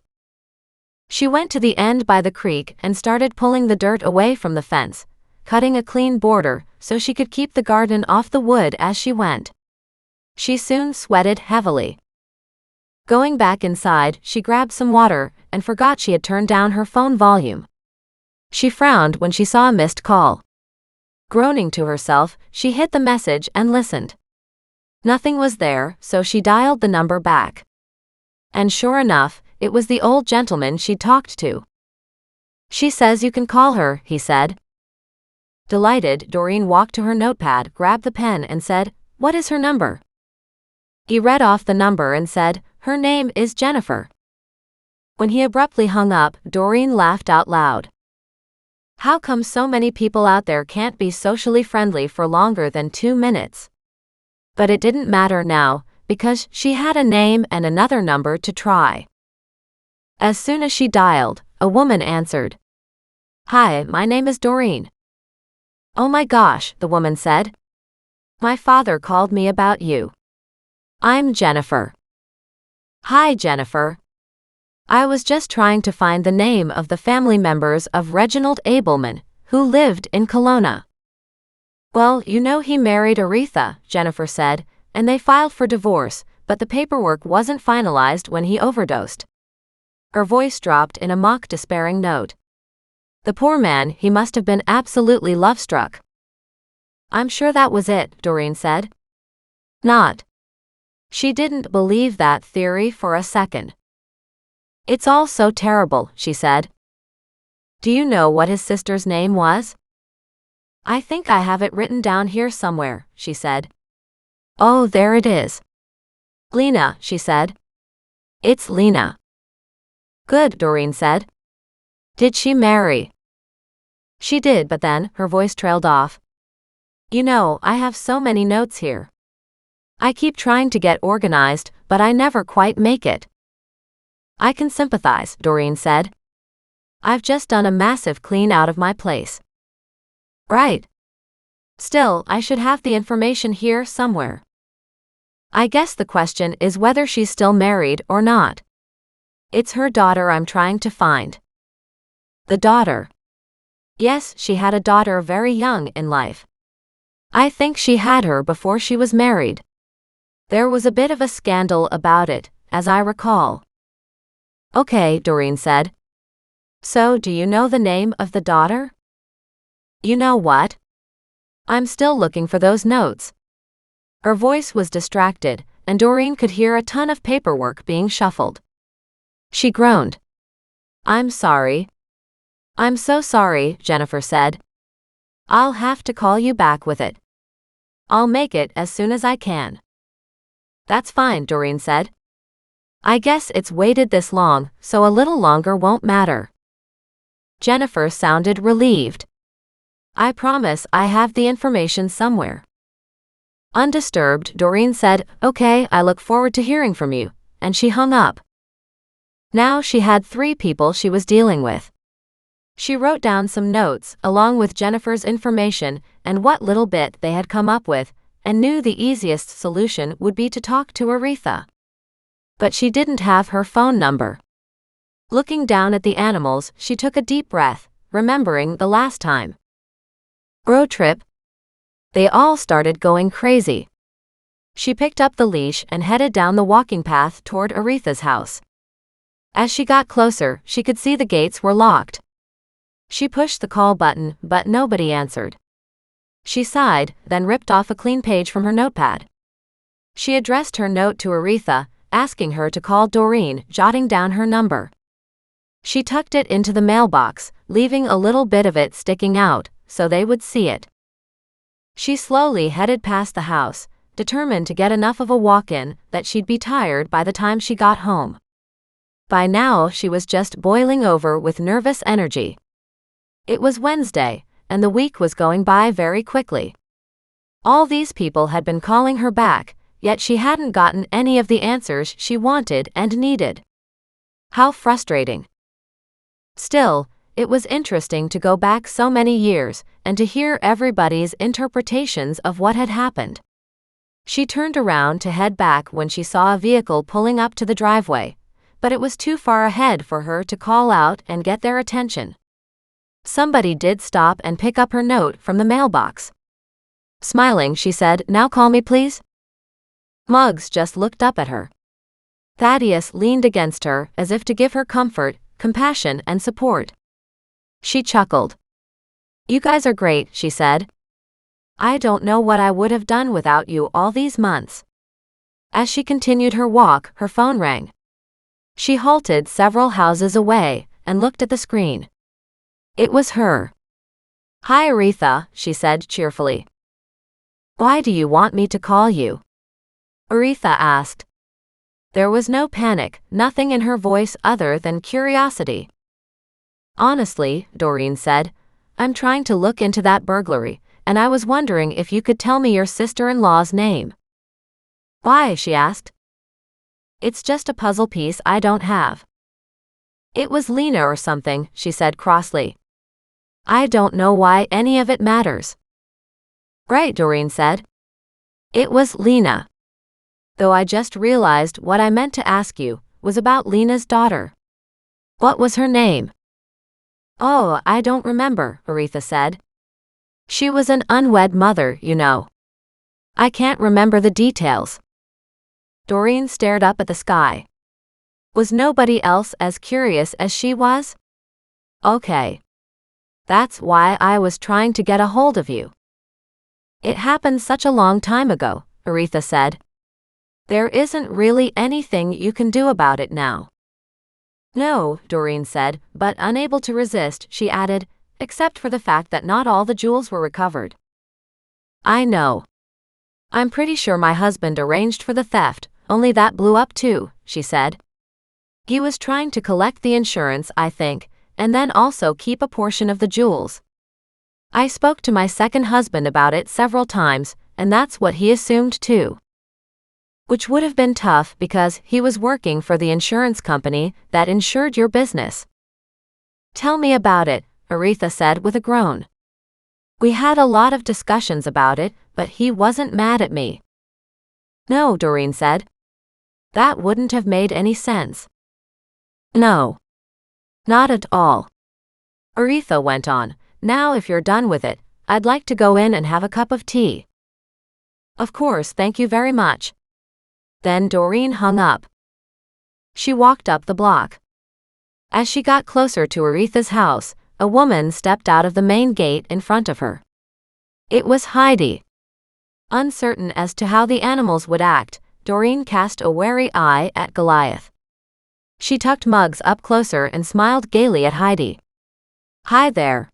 She went to the end by the creek and started pulling the dirt away from the fence, cutting a clean border so she could keep the garden off the wood as she went. She soon sweated heavily. Going back inside, she grabbed some water and forgot she had turned down her phone volume. She frowned when she saw a missed call. Groaning to herself, she hit the message and listened. Nothing was there, so she dialed the number back. And sure enough, it was the old gentleman she'd talked to. She says you can call her, he said. Delighted, Doreen walked to her notepad, grabbed the pen and said, What is her number? He read off the number and said, Her name is Jennifer. When he abruptly hung up, Doreen laughed out loud. How come so many people out there can't be socially friendly for longer than 2 minutes? But it didn't matter now, because she had a name and another number to try. As soon as she dialed, a woman answered. Hi, my name is Doreen. Oh my gosh, the woman said. My father called me about you. I'm Jennifer. Hi, Jennifer. I was just trying to find the name of the family members of Reginald Abelman, who lived in Kelowna. Well, you know he married Aretha, Jennifer said, and they filed for divorce, but the paperwork wasn't finalized when he overdosed. Her voice dropped in a mock despairing note. The poor man, he must have been absolutely love-struck. I'm sure that was it, Doreen said. Not. She didn't believe that theory for a second. It's all so terrible, she said. Do you know what his sister's name was? I think I have it written down here somewhere, she said. Oh, there it is. Lena, she said. It's Lena. Good, Doreen said. Did she marry? She did, but then, her voice trailed off. You know, I have so many notes here. I keep trying to get organized, but I never quite make it. I can sympathize, Doreen said. I've just done a massive clean out of my place. Right. Still, I should have the information here somewhere. I guess the question is whether she's still married or not. It's her daughter I'm trying to find. The daughter. Yes, she had a daughter very young in life. I think she had her before she was married. There was a bit of a scandal about it, as I recall. Okay, Doreen said. So, do you know the name of the daughter? You know what? I'm still looking for those notes. Her voice was distracted, and Doreen could hear a ton of paperwork being shuffled. She groaned. I'm sorry. I'm so sorry, Jennifer said. I'll have to call you back with it. I'll make it as soon as I can. That's fine, Doreen said. I guess it's waited this long, so a little longer won't matter. Jennifer sounded relieved. I promise I have the information somewhere. Undisturbed, Doreen said, Okay, I look forward to hearing from you, and she hung up. Now she had 3 people she was dealing with. She wrote down some notes, along with Jennifer's information and what little bit they had come up with, and knew the easiest solution would be to talk to Aretha. But she didn't have her phone number. Looking down at the animals, she took a deep breath, remembering the last time. Road trip. They all started going crazy. She picked up the leash and headed down the walking path toward Aretha's house. As she got closer, she could see the gates were locked. She pushed the call button, but nobody answered. She sighed, then ripped off a clean page from her notepad. She addressed her note to Aretha, asking her to call Doreen, jotting down her number. She tucked it into the mailbox, leaving a little bit of it sticking out, so they would see it. She slowly headed past the house, determined to get enough of a walk-in that she'd be tired by the time she got home. By now, she was just boiling over with nervous energy. It was Wednesday, and the week was going by very quickly. All these people had been calling her back, yet she hadn't gotten any of the answers she wanted and needed. How frustrating. Still, it was interesting to go back so many years and to hear everybody's interpretations of what had happened. She turned around to head back when she saw a vehicle pulling up to the driveway, but it was too far ahead for her to call out and get their attention. Somebody did stop and pick up her note from the mailbox. Smiling, she said, "Now call me, please." Muggs just looked up at her. Thaddeus leaned against her as if to give her comfort, compassion, and support. She chuckled. "You guys are great," she said. "I don't know what I would have done without you all these months." As she continued her walk, her phone rang. She halted several houses away and looked at the screen. It was her. "Hi, Aretha," she said cheerfully. "Why do you want me to call you?" Aretha asked. There was no panic, nothing in her voice other than curiosity. "Honestly," Doreen said, "I'm trying to look into that burglary, and I was wondering if you could tell me your sister-in-law's name." "Why?" she asked. "It's just a puzzle piece I don't have." "It was Lena or something," she said crossly. "I don't know why any of it matters." "Right," Doreen said. "It was Lena. Though I just realized what I meant to ask you was about Lena's daughter." "What was her name?" "Oh, I don't remember," Aretha said. "She was an unwed mother, you know. I can't remember the details." Doreen stared up at the sky. Was nobody else as curious as she was? "Okay. That's why I was trying to get a hold of you." "It happened such a long time ago," Aretha said. "There isn't really anything you can do about it now." "No," Doreen said, but unable to resist, she added, "except for the fact that not all the jewels were recovered." "I know. I'm pretty sure my husband arranged for the theft, only that blew up too," she said. "He was trying to collect the insurance, I think, and then also keep a portion of the jewels. I spoke to my second husband about it several times, and that's what he assumed too. Which would have been tough because he was working for the insurance company that insured your business." "Tell me about it," Aretha said with a groan. "We had a lot of discussions about it, but he wasn't mad at me." "No," Doreen said. "That wouldn't have made any sense." "No. Not at all." Aretha went on, "Now if you're done with it, I'd like to go in and have a cup of tea." "Of course, thank you very much." Then Doreen hung up. She walked up the block. As she got closer to Aretha's house, a woman stepped out of the main gate in front of her. It was Heidi. Uncertain as to how the animals would act, Doreen cast a wary eye at Goliath. She tucked Muggs up closer and smiled gaily at Heidi. "Hi there.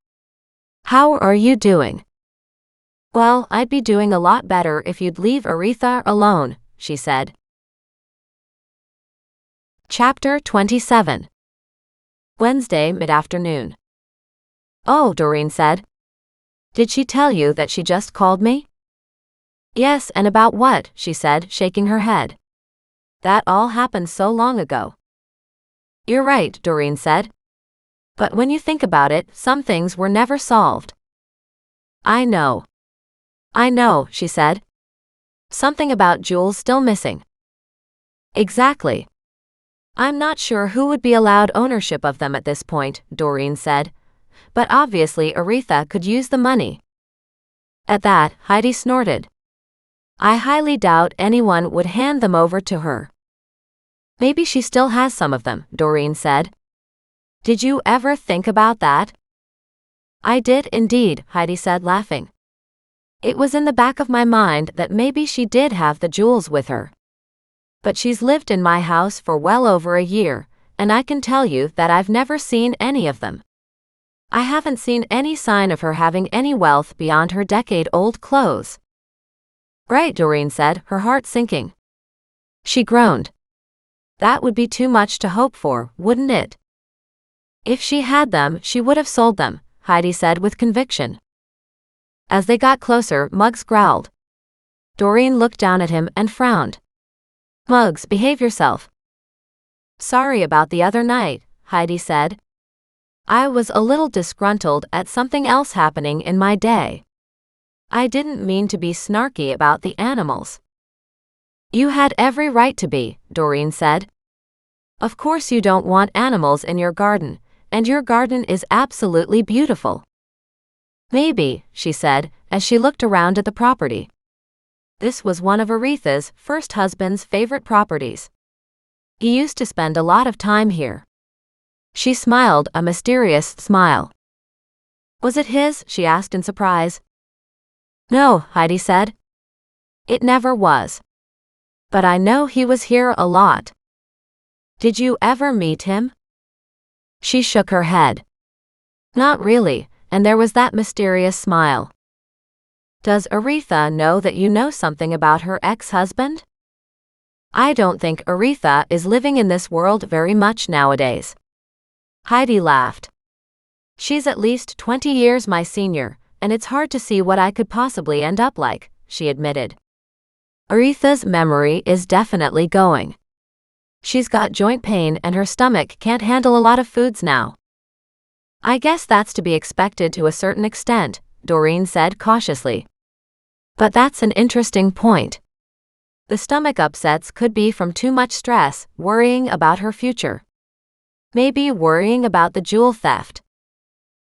How are you doing?" "Well, I'd be doing a lot better if you'd leave Aretha alone," she said. Chapter 27. Wednesday mid-afternoon. "Oh," Doreen said. "Did she tell you that she just called me?" "Yes, and about what?" she said, shaking her head. "That all happened so long ago." "You're right," Doreen said. "But when you think about it, some things were never solved." "I know. I know," she said. "Something about jewels still missing." "Exactly. I'm not sure who would be allowed ownership of them at this point," Doreen said. "But obviously Aretha could use the money." At that, Heidi snorted. I highly doubt anyone would hand them over to her. Maybe she still has some of them, Doreen said. Did you ever think about that? I did indeed, Heidi said, laughing. It was in the back of my mind that maybe she did have the jewels with her. But she's lived in my house for well over a year, and I can tell you that I've never seen any of them. I haven't seen any sign of her having any wealth beyond her decade-old clothes. Right, Doreen said, her heart sinking. She groaned. That would be too much to hope for, wouldn't it? If she had them, she would have sold them, Heidi said with conviction. As they got closer, Muggs growled. Doreen looked down at him and frowned. Muggs, behave yourself. Sorry about the other night, Heidi said. I was a little disgruntled at something else happening in my day. I didn't mean to be snarky about the animals. You had every right to be, Doreen said. Of course you don't want animals in your garden, and your garden is absolutely beautiful. Maybe, she said, as she looked around at the property. This was one of Aretha's first husband's favorite properties. He used to spend a lot of time here. She smiled a mysterious smile. Was it his? She asked in surprise. No, Heidi said. It never was. But I know he was here a lot. Did you ever meet him? She shook her head. Not really, and there was that mysterious smile. Does Aretha know that you know something about her ex-husband? I don't think Aretha is living in this world very much nowadays. Heidi laughed. She's at least 20 years my senior, and it's hard to see what I could possibly end up like, she admitted. Aretha's memory is definitely going. She's got joint pain and her stomach can't handle a lot of foods now. I guess that's to be expected to a certain extent, Doreen said cautiously. But that's an interesting point. The stomach upsets could be from too much stress, worrying about her future. Maybe worrying about the jewel theft.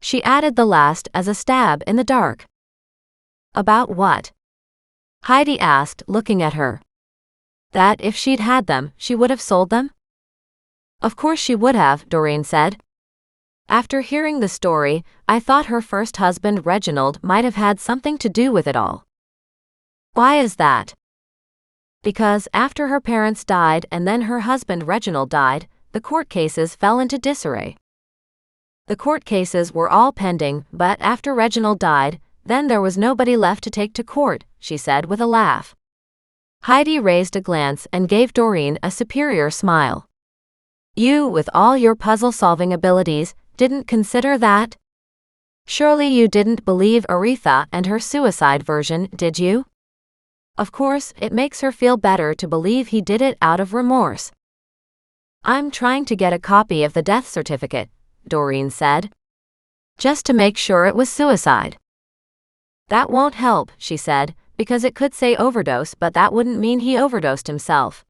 She added the last as a stab in the dark. About what? Heidi asked, looking at her. That if she'd had them, she would have sold them? Of course she would have, Doreen said. After hearing the story, I thought her first husband Reginald might have had something to do with it all. Why is that? Because after her parents died and then her husband Reginald died, the court cases fell into disarray. The court cases were all pending, but after Reginald died, then there was nobody left to take to court, she said with a laugh. Heidi raised a glance and gave Doreen a superior smile. You, with all your puzzle-solving abilities, didn't consider that? Surely you didn't believe Aretha and her suicide version, did you? Of course, it makes her feel better to believe he did it out of remorse. I'm trying to get a copy of the death certificate, Doreen said. Just to make sure it was suicide. That won't help, she said, because it could say overdose, but that wouldn't mean he overdosed himself.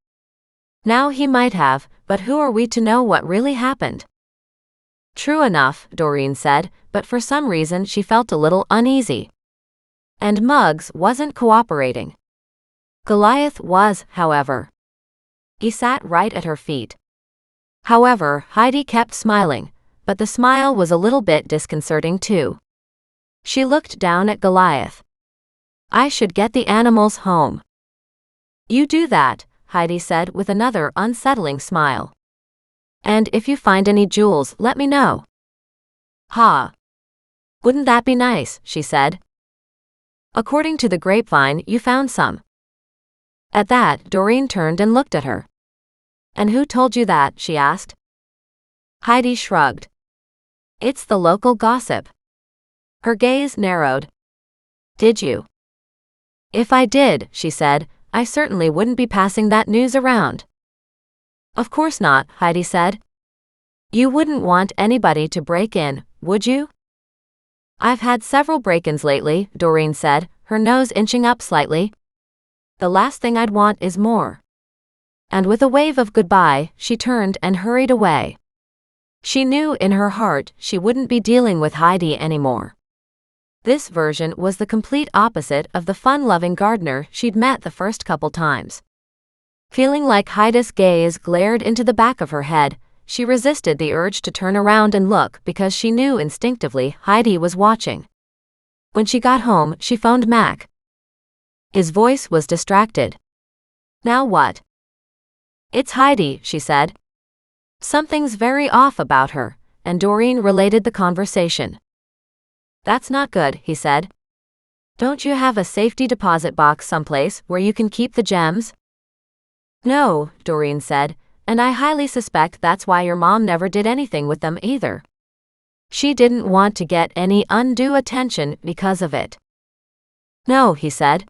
Now he might have, but who are we to know what really happened? True enough, Doreen said, but for some reason she felt a little uneasy. And Muggs wasn't cooperating. Goliath was, however. He sat right at her feet. However, Heidi kept smiling, but the smile was a little bit disconcerting too. She looked down at Goliath. I should get the animals home. You do that, Heidi said with another unsettling smile. And if you find any jewels, let me know. Ha! Wouldn't that be nice, she said. According to the grapevine, you found some. At that, Doreen turned and looked at her. And who told you that, she asked. Heidi shrugged. It's the local gossip. Her gaze narrowed. Did you? If I did, she said, I certainly wouldn't be passing that news around. Of course not, Heidi said. You wouldn't want anybody to break in, would you? I've had several break-ins lately, Doreen said, her nose inching up slightly. The last thing I'd want is more. And with a wave of goodbye, she turned and hurried away. She knew in her heart she wouldn't be dealing with Heidi anymore. This version was the complete opposite of the fun-loving gardener she'd met the first couple times. Feeling like Heidi's gaze glared into the back of her head, she resisted the urge to turn around and look because she knew instinctively Heidi was watching. When she got home, she phoned Mac. His voice was distracted. "Now what?" "It's Heidi," she said. "Something's very off about her," and Doreen related the conversation. "That's not good," he said. "Don't you have a safety deposit box someplace where you can keep the gems?" "No," Doreen said, "and I highly suspect that's why your mom never did anything with them either. She didn't want to get any undue attention because of it." "No," he said.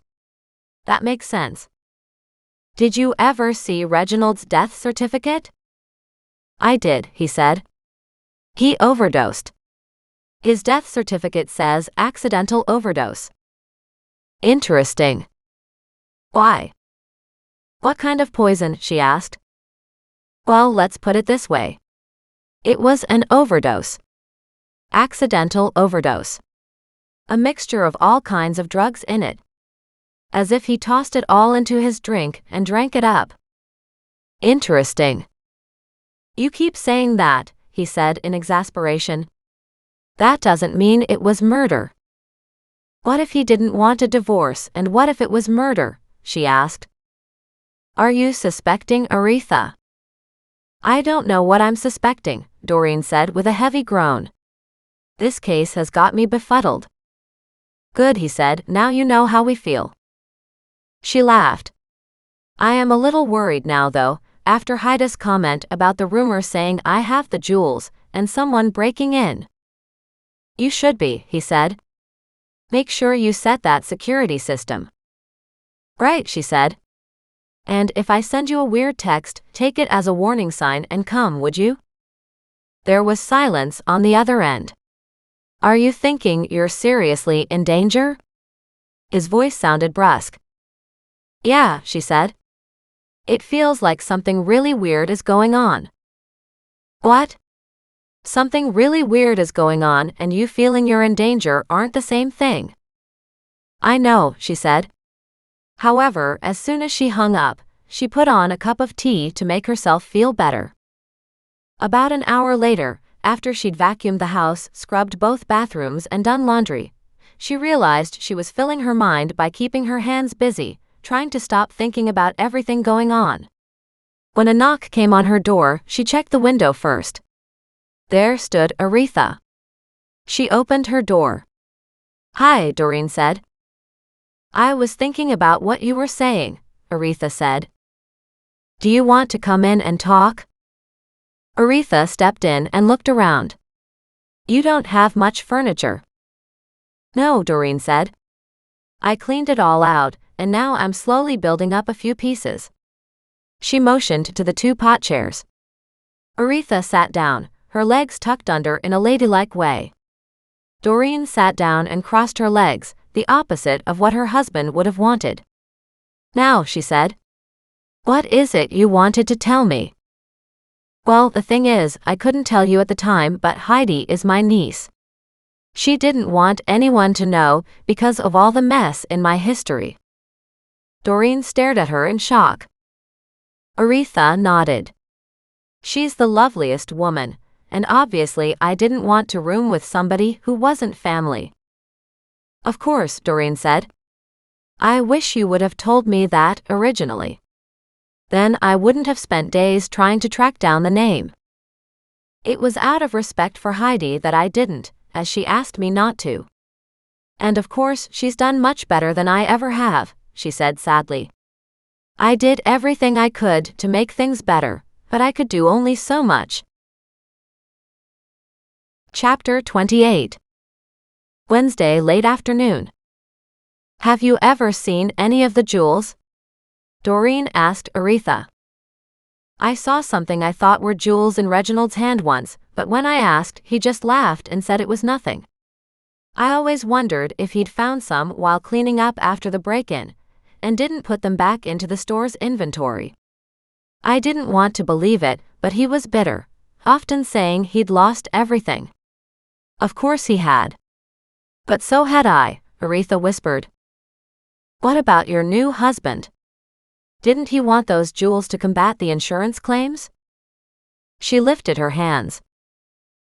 "That makes sense. Did you ever see Reginald's death certificate?" "I did," he said. "He overdosed. His death certificate says accidental overdose." "Interesting. Why?" "What kind of poison?" she asked. "Well, let's put it this way. It was an overdose. Accidental overdose. A mixture of all kinds of drugs in it. As if he tossed it all into his drink and drank it up." "Interesting. You keep saying that," he said in exasperation. "That doesn't mean it was murder." "What if he didn't want a divorce, and what if it was murder?" she asked. "Are you suspecting Aretha?" "I don't know what I'm suspecting," Doreen said with a heavy groan. "This case has got me befuddled." "Good," he said, "now you know how we feel." She laughed. "I am a little worried now though, after Heidi's comment about the rumor saying I have the jewels, and someone breaking in." "You should be," he said. "Make sure you set that security system." "Right," she said. "And if I send you a weird text, take it as a warning sign and come, would you?" There was silence on the other end. "Are you thinking you're seriously in danger?" His voice sounded brusque. "Yeah," she said. "It feels like something really weird is going on." "What?" "Something really weird is going on, and you feeling you're in danger aren't the same thing." "I know," she said. However, as soon as she hung up, she put on a cup of tea to make herself feel better. About an hour later, after she'd vacuumed the house, scrubbed both bathrooms, and done laundry, she realized she was filling her mind by keeping her hands busy, trying to stop thinking about everything going on. When a knock came on her door, she checked the window first. There stood Aretha. She opened her door. "Hi," Doreen said. "I was thinking about what you were saying," Aretha said. "Do you want to come in and talk?" Aretha stepped in and looked around. "You don't have much furniture." "No," Doreen said. "I cleaned it all out, and now I'm slowly building up a few pieces." She motioned to the two pot chairs. Aretha sat down, her legs tucked under in a ladylike way. Doreen sat down and crossed her legs, the opposite of what her husband would have wanted. "Now," she said. "What is it you wanted to tell me?" "Well, the thing is, I couldn't tell you at the time, but Heidi is my niece. She didn't want anyone to know because of all the mess in my history." Doreen stared at her in shock. Aretha nodded. "She's the loveliest woman, and obviously I didn't want to room with somebody who wasn't family." "Of course," Doreen said. "I wish you would have told me that originally. Then I wouldn't have spent days trying to track down the name. It was out of respect for Heidi that I didn't, as she asked me not to. And of course she's done much better than I ever have," she said sadly. "I did everything I could to make things better, but I could do only so much." Chapter 28. Wednesday late afternoon. "Have you ever seen any of the jewels?" Doreen asked Aretha. "I saw something I thought were jewels in Reginald's hand once, but when I asked, he just laughed and said it was nothing. I always wondered if he'd found some while cleaning up after the break-in, and didn't put them back into the store's inventory. I didn't want to believe it, but he was bitter, often saying he'd lost everything. Of course he had. But so had I, Aretha whispered. What about your new husband? Didn't he want those jewels to combat the insurance claims? She lifted her hands.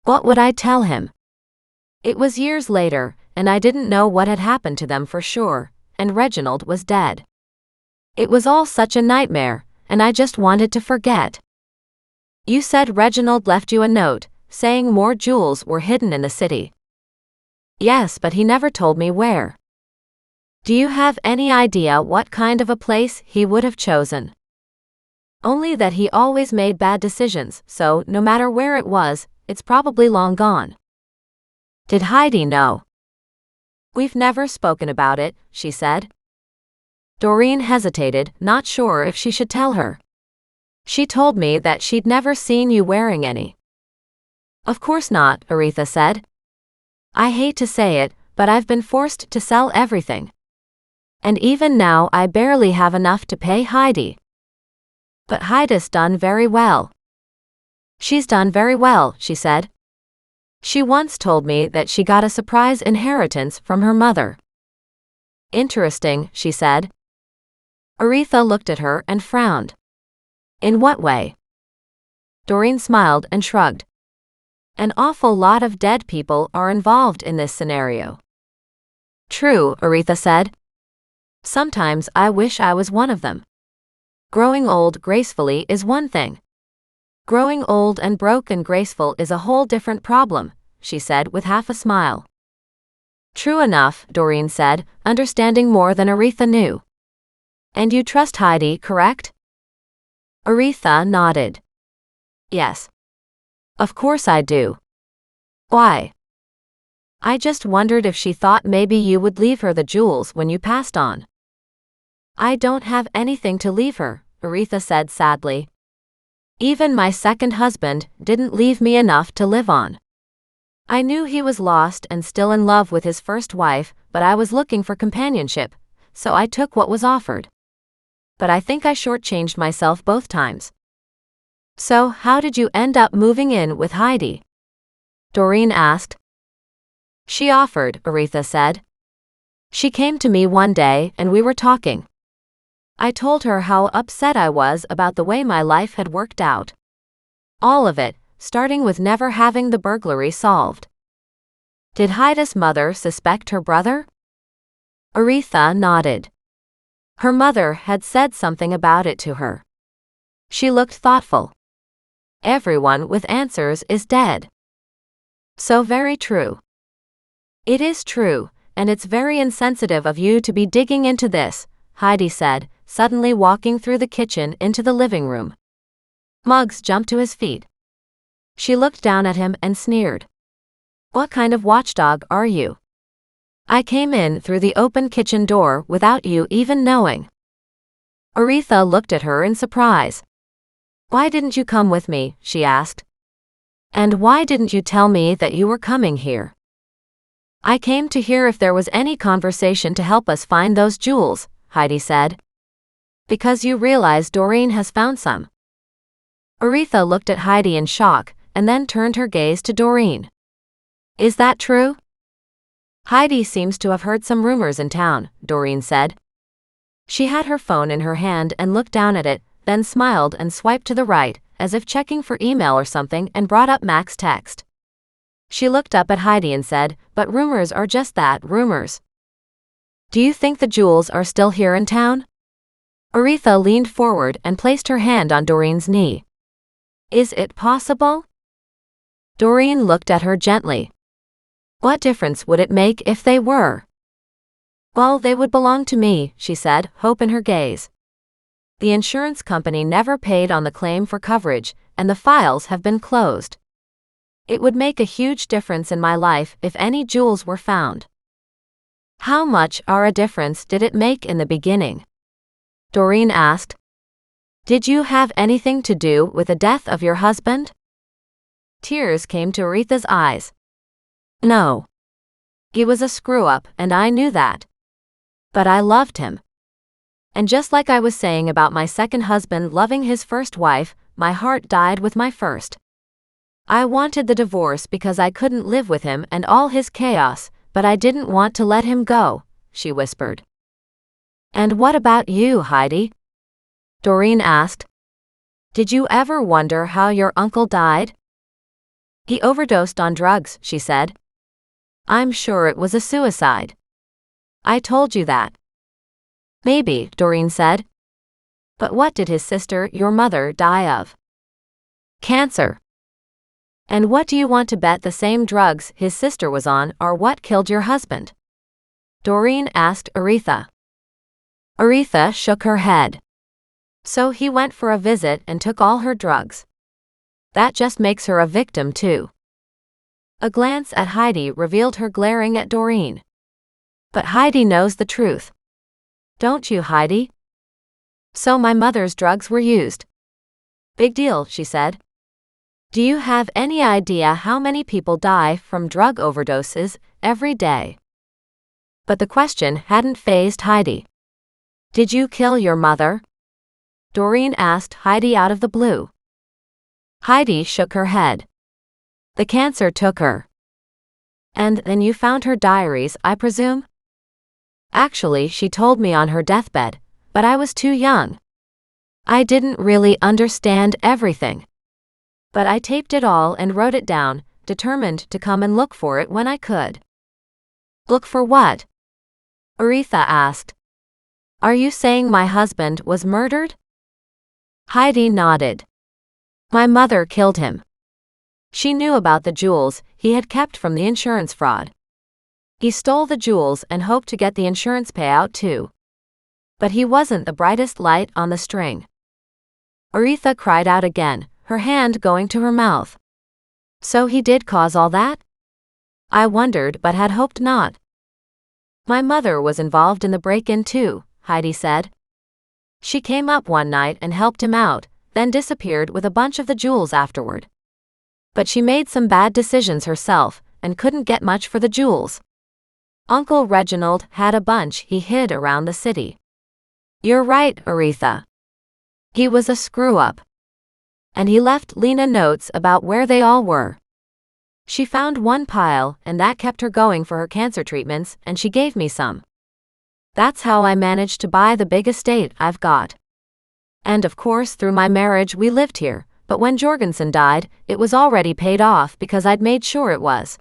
What would I tell him? It was years later, and I didn't know what had happened to them for sure, and Reginald was dead. It was all such a nightmare, and I just wanted to forget. You said Reginald left you a note, saying more jewels were hidden in the city. Yes, but he never told me where. Do you have any idea what kind of a place he would have chosen? Only that he always made bad decisions, so no matter where it was, it's probably long gone. Did Heidi know? We've never spoken about it, she said. Doreen hesitated, not sure if she should tell her. She told me that she'd never seen you wearing any. Of course not, Aretha said. I hate to say it, but I've been forced to sell everything. And even now I barely have enough to pay Heidi. But Heidi's done very well. She's done very well, she said. She once told me that she got a surprise inheritance from her mother. Interesting, she said. Aretha looked at her and frowned. In what way? Doreen smiled and shrugged. An awful lot of dead people are involved in this scenario. True, Aretha said. Sometimes I wish I was one of them. Growing old gracefully is one thing. Growing old and broke and graceful is a whole different problem, she said with half a smile. True enough, Doreen said, understanding more than Aretha knew. And you trust Heidi, correct? Aretha nodded. Yes. Of course I do. Why? I just wondered if she thought maybe you would leave her the jewels when you passed on. I don't have anything to leave her, Aretha said sadly. Even my second husband didn't leave me enough to live on. I knew he was lost and still in love with his first wife, but I was looking for companionship, so I took what was offered. But I think I shortchanged myself both times. So, how did you end up moving in with Heidi? Doreen asked. She offered, Aretha said. She came to me one day and we were talking. I told her how upset I was about the way my life had worked out. All of it, starting with never having the burglary solved. Did Heidi's mother suspect her brother? Aretha nodded. Her mother had said something about it to her. She looked thoughtful. Everyone with answers is dead. So very true. It is true, and it's very insensitive of you to be digging into this, Heidi said, suddenly walking through the kitchen into the living room. Muggs jumped to his feet. She looked down at him and sneered. What kind of watchdog are you? I came in through the open kitchen door without you even knowing. Aretha looked at her in surprise. Why didn't you come with me? She asked. And why didn't you tell me that you were coming here? I came to hear if there was any conversation to help us find those jewels, Heidi said. Because you realize Doreen has found some. Aretha looked at Heidi in shock, and then turned her gaze to Doreen. Is that true? Heidi seems to have heard some rumors in town, Doreen said. She had her phone in her hand and looked down at it, then smiled and swiped to the right, as if checking for email or something, and brought up Mac's text. She looked up at Heidi and said, but rumors are just that, rumors. Do you think the jewels are still here in town? Aretha leaned forward and placed her hand on Doreen's knee. Is it possible? Doreen looked at her gently. What difference would it make if they were? Well, they would belong to me, she said, hope in her gaze. The insurance company never paid on the claim for coverage, and the files have been closed. It would make a huge difference in my life if any jewels were found. How much of a difference did it make in the beginning? Doreen asked. Did you have anything to do with the death of your husband? Tears came to Aretha's eyes. No. He was a screw-up, and I knew that. But I loved him. And just like I was saying about my second husband loving his first wife, my heart died with my first. I wanted the divorce because I couldn't live with him and all his chaos, but I didn't want to let him go, she whispered. And what about you, Heidi? Doreen asked. Did you ever wonder how your uncle died? He overdosed on drugs, she said. I'm sure it was a suicide. I told you that. Maybe, Doreen said. But what did his sister, your mother, die of? Cancer. And what do you want to bet the same drugs his sister was on are what killed your husband? Doreen asked Aretha. Aretha shook her head. So he went for a visit and took all her drugs. That just makes her a victim too. A glance at Heidi revealed her glaring at Doreen. But Heidi knows the truth. Don't you, Heidi? So my mother's drugs were used. Big deal, she said. Do you have any idea how many people die from drug overdoses every day? But the question hadn't fazed Heidi. Did you kill your mother? Doreen asked Heidi out of the blue. Heidi shook her head. The cancer took her. And then you found her diaries, I presume? Actually, she told me on her deathbed, but I was too young. I didn't really understand everything. But I taped it all and wrote it down, determined to come and look for it when I could. Look for what? Aretha asked. Are you saying my husband was murdered? Heidi nodded. My mother killed him. She knew about the jewels he had kept from the insurance fraud. He stole the jewels and hoped to get the insurance payout too. But he wasn't the brightest light on the string. Aretha cried out again, her hand going to her mouth. So he did cause all that? I wondered but had hoped not. My mother was involved in the break-in too, Heidi said. She came up one night and helped him out, then disappeared with a bunch of the jewels afterward. But she made some bad decisions herself and couldn't get much for the jewels. Uncle Reginald had a bunch he hid around the city. You're right, Aretha. He was a screw-up. And he left Lena notes about where they all were. She found one pile, and that kept her going for her cancer treatments, and she gave me some. That's how I managed to buy the big estate I've got. And of course through my marriage we lived here, but when Jorgensen died, it was already paid off because I'd made sure it was.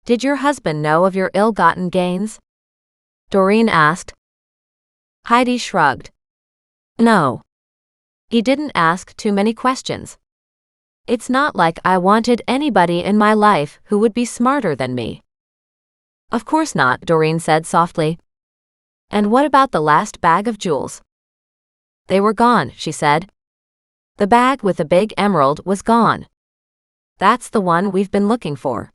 Did your husband know of your ill-gotten gains? Doreen asked. Heidi shrugged. No. He didn't ask too many questions. It's not like I wanted anybody in my life who would be smarter than me. Of course not, Doreen said softly. And what about the last bag of jewels? They were gone, she said. The bag with the big emerald was gone. That's the one we've been looking for.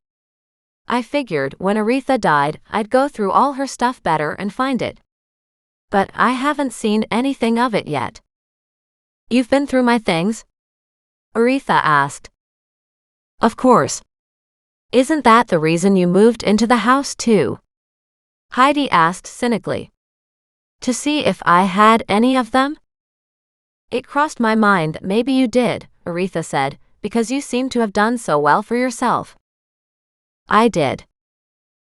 I figured when Aretha died, I'd go through all her stuff better and find it. But I haven't seen anything of it yet. You've been through my things? Aretha asked. Of course. Isn't that the reason you moved into the house too? Heidi asked cynically. To see if I had any of them? It crossed my mind that maybe you did, Aretha said, because you seem to have done so well for yourself. I did.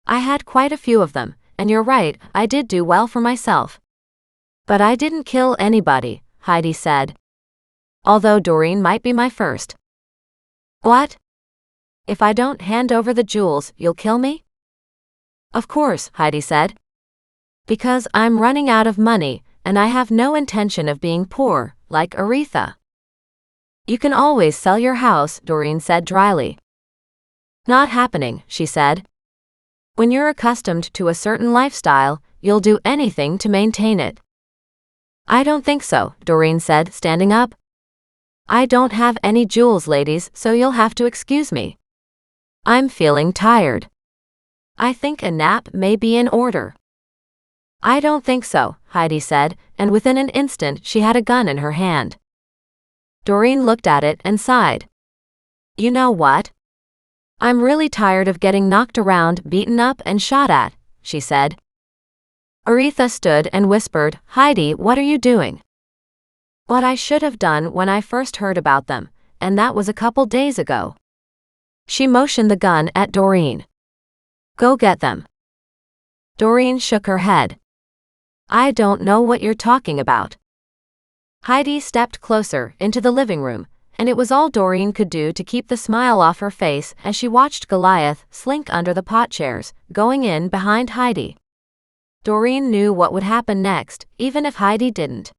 I had quite a few of them, and you're right, I did do well for myself. But I didn't kill anybody, Heidi said. Although Doreen might be my first. What? If I don't hand over the jewels, you'll kill me? Of course, Heidi said. Because I'm running out of money, and I have no intention of being poor, like Aretha. You can always sell your house, Doreen said dryly. Not happening, she said. When you're accustomed to a certain lifestyle, you'll do anything to maintain it. I don't think so, Doreen said, standing up. I don't have any jewels, ladies, so you'll have to excuse me. I'm feeling tired. I think a nap may be in order. I don't think so, Heidi said, and within an instant she had a gun in her hand. Doreen looked at it and sighed. You know what? I'm really tired of getting knocked around, beaten up, and shot at, she said. Aretha stood and whispered, Heidi, what are you doing? What I should have done when I first heard about them, and that was a couple days ago. She motioned the gun at Doreen. Go get them. Doreen shook her head. I don't know what you're talking about. Heidi stepped closer into the living room, and it was all Doreen could do to keep the smile off her face as she watched Goliath slink under the pot chairs, going in behind Heidi. Doreen knew what would happen next, even if Heidi didn't.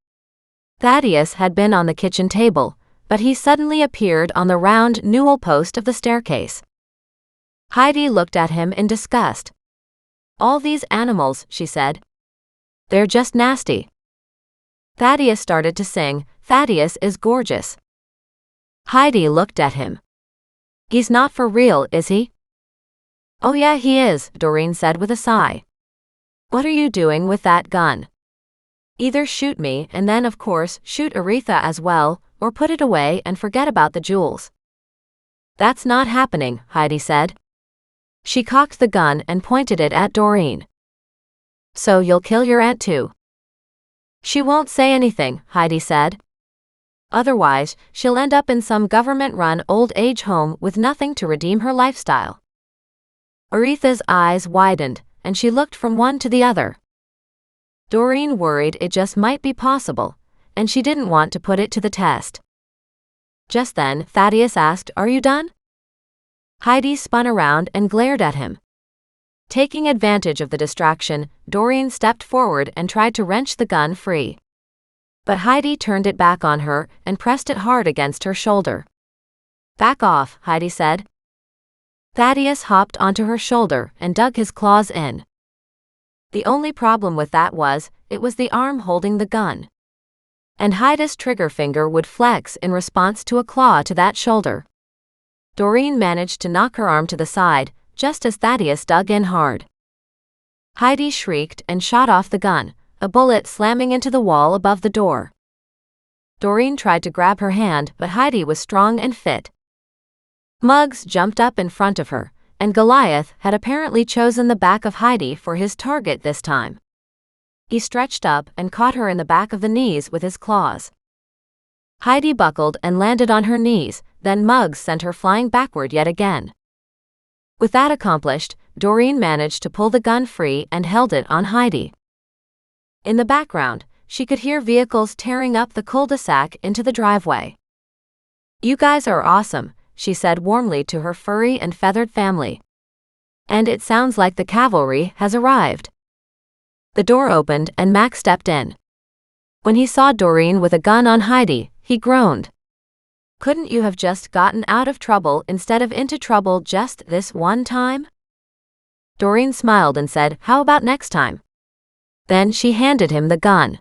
Thaddeus had been on the kitchen table, but he suddenly appeared on the round newel post of the staircase. Heidi looked at him in disgust. All these animals, she said. They're just nasty. Thaddeus started to sing, Thaddeus is gorgeous. Heidi looked at him. He's not for real, is he? Oh yeah, he is, Doreen said with a sigh. What are you doing with that gun? Either shoot me and then of course shoot Aretha as well, or put it away and forget about the jewels. That's not happening, Heidi said. She cocked the gun and pointed it at Doreen. So you'll kill your aunt too? She won't say anything, Heidi said. Otherwise, she'll end up in some government-run old-age home with nothing to redeem her lifestyle. Aretha's eyes widened, and she looked from one to the other. Doreen worried it just might be possible, and she didn't want to put it to the test. Just then, Thaddeus asked, Are you done? Heidi spun around and glared at him. Taking advantage of the distraction, Doreen stepped forward and tried to wrench the gun free. But Heidi turned it back on her and pressed it hard against her shoulder. Back off, Heidi said. Thaddeus hopped onto her shoulder and dug his claws in. The only problem with that was, it was the arm holding the gun. And Heidi's trigger finger would flex in response to a claw to that shoulder. Doreen managed to knock her arm to the side, just as Thaddeus dug in hard. Heidi shrieked and shot off the gun, a bullet slamming into the wall above the door. Doreen tried to grab her hand, but Heidi was strong and fit. Muggs jumped up in front of her, and Goliath had apparently chosen the back of Heidi for his target this time. He stretched up and caught her in the back of the knees with his claws. Heidi buckled and landed on her knees, then Muggs sent her flying backward yet again. With that accomplished, Doreen managed to pull the gun free and held it on Heidi. In the background, she could hear vehicles tearing up the cul-de-sac into the driveway. You guys are awesome, she said warmly to her furry and feathered family. And it sounds like the cavalry has arrived. The door opened and Mac stepped in. When he saw Doreen with a gun on Heidi, he groaned. Couldn't you have just gotten out of trouble instead of into trouble just this one time? Doreen smiled and said, How about next time? Then she handed him the gun.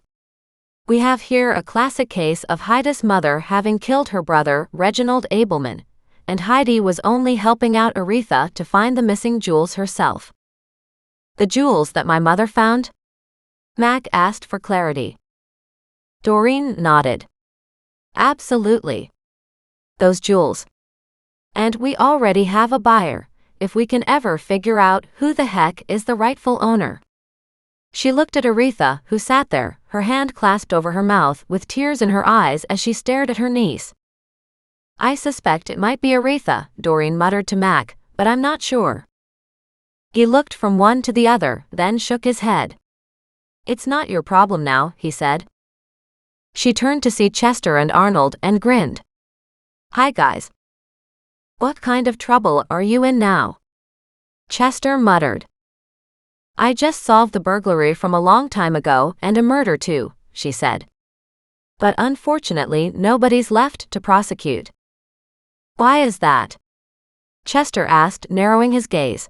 We have here a classic case of Heidi's mother having killed her brother, Reginald Abelman, and Heidi was only helping out Aretha to find the missing jewels herself. The jewels that my mother found? Mac asked for clarity. Doreen nodded. Absolutely. Those jewels. And we already have a buyer, if we can ever figure out who the heck is the rightful owner. She looked at Aretha, who sat there, her hand clasped over her mouth with tears in her eyes as she stared at her niece. I suspect it might be Aretha, Doreen muttered to Mac, but I'm not sure. He looked from one to the other, then shook his head. It's not your problem now, he said. She turned to see Chester and Arnold and grinned. Hi guys. What kind of trouble are you in now? Chester muttered. I just solved the burglary from a long time ago and a murder too, she said. But unfortunately nobody's left to prosecute. Why is that? Chester asked, narrowing his gaze.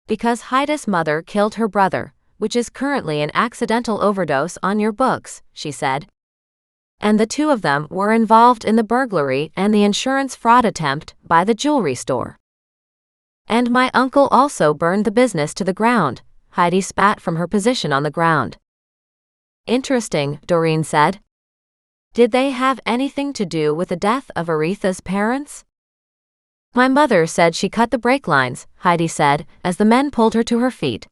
Because Heidi's mother killed her brother, which is currently an accidental overdose on your books, she said. And the two of them were involved in the burglary and the insurance fraud attempt by the jewelry store. And my uncle also burned the business to the ground, Heidi spat from her position on the ground. Interesting, Doreen said. Did they have anything to do with the death of Aretha's parents? My mother said she cut the brake lines, Heidi said, as the men pulled her to her feet.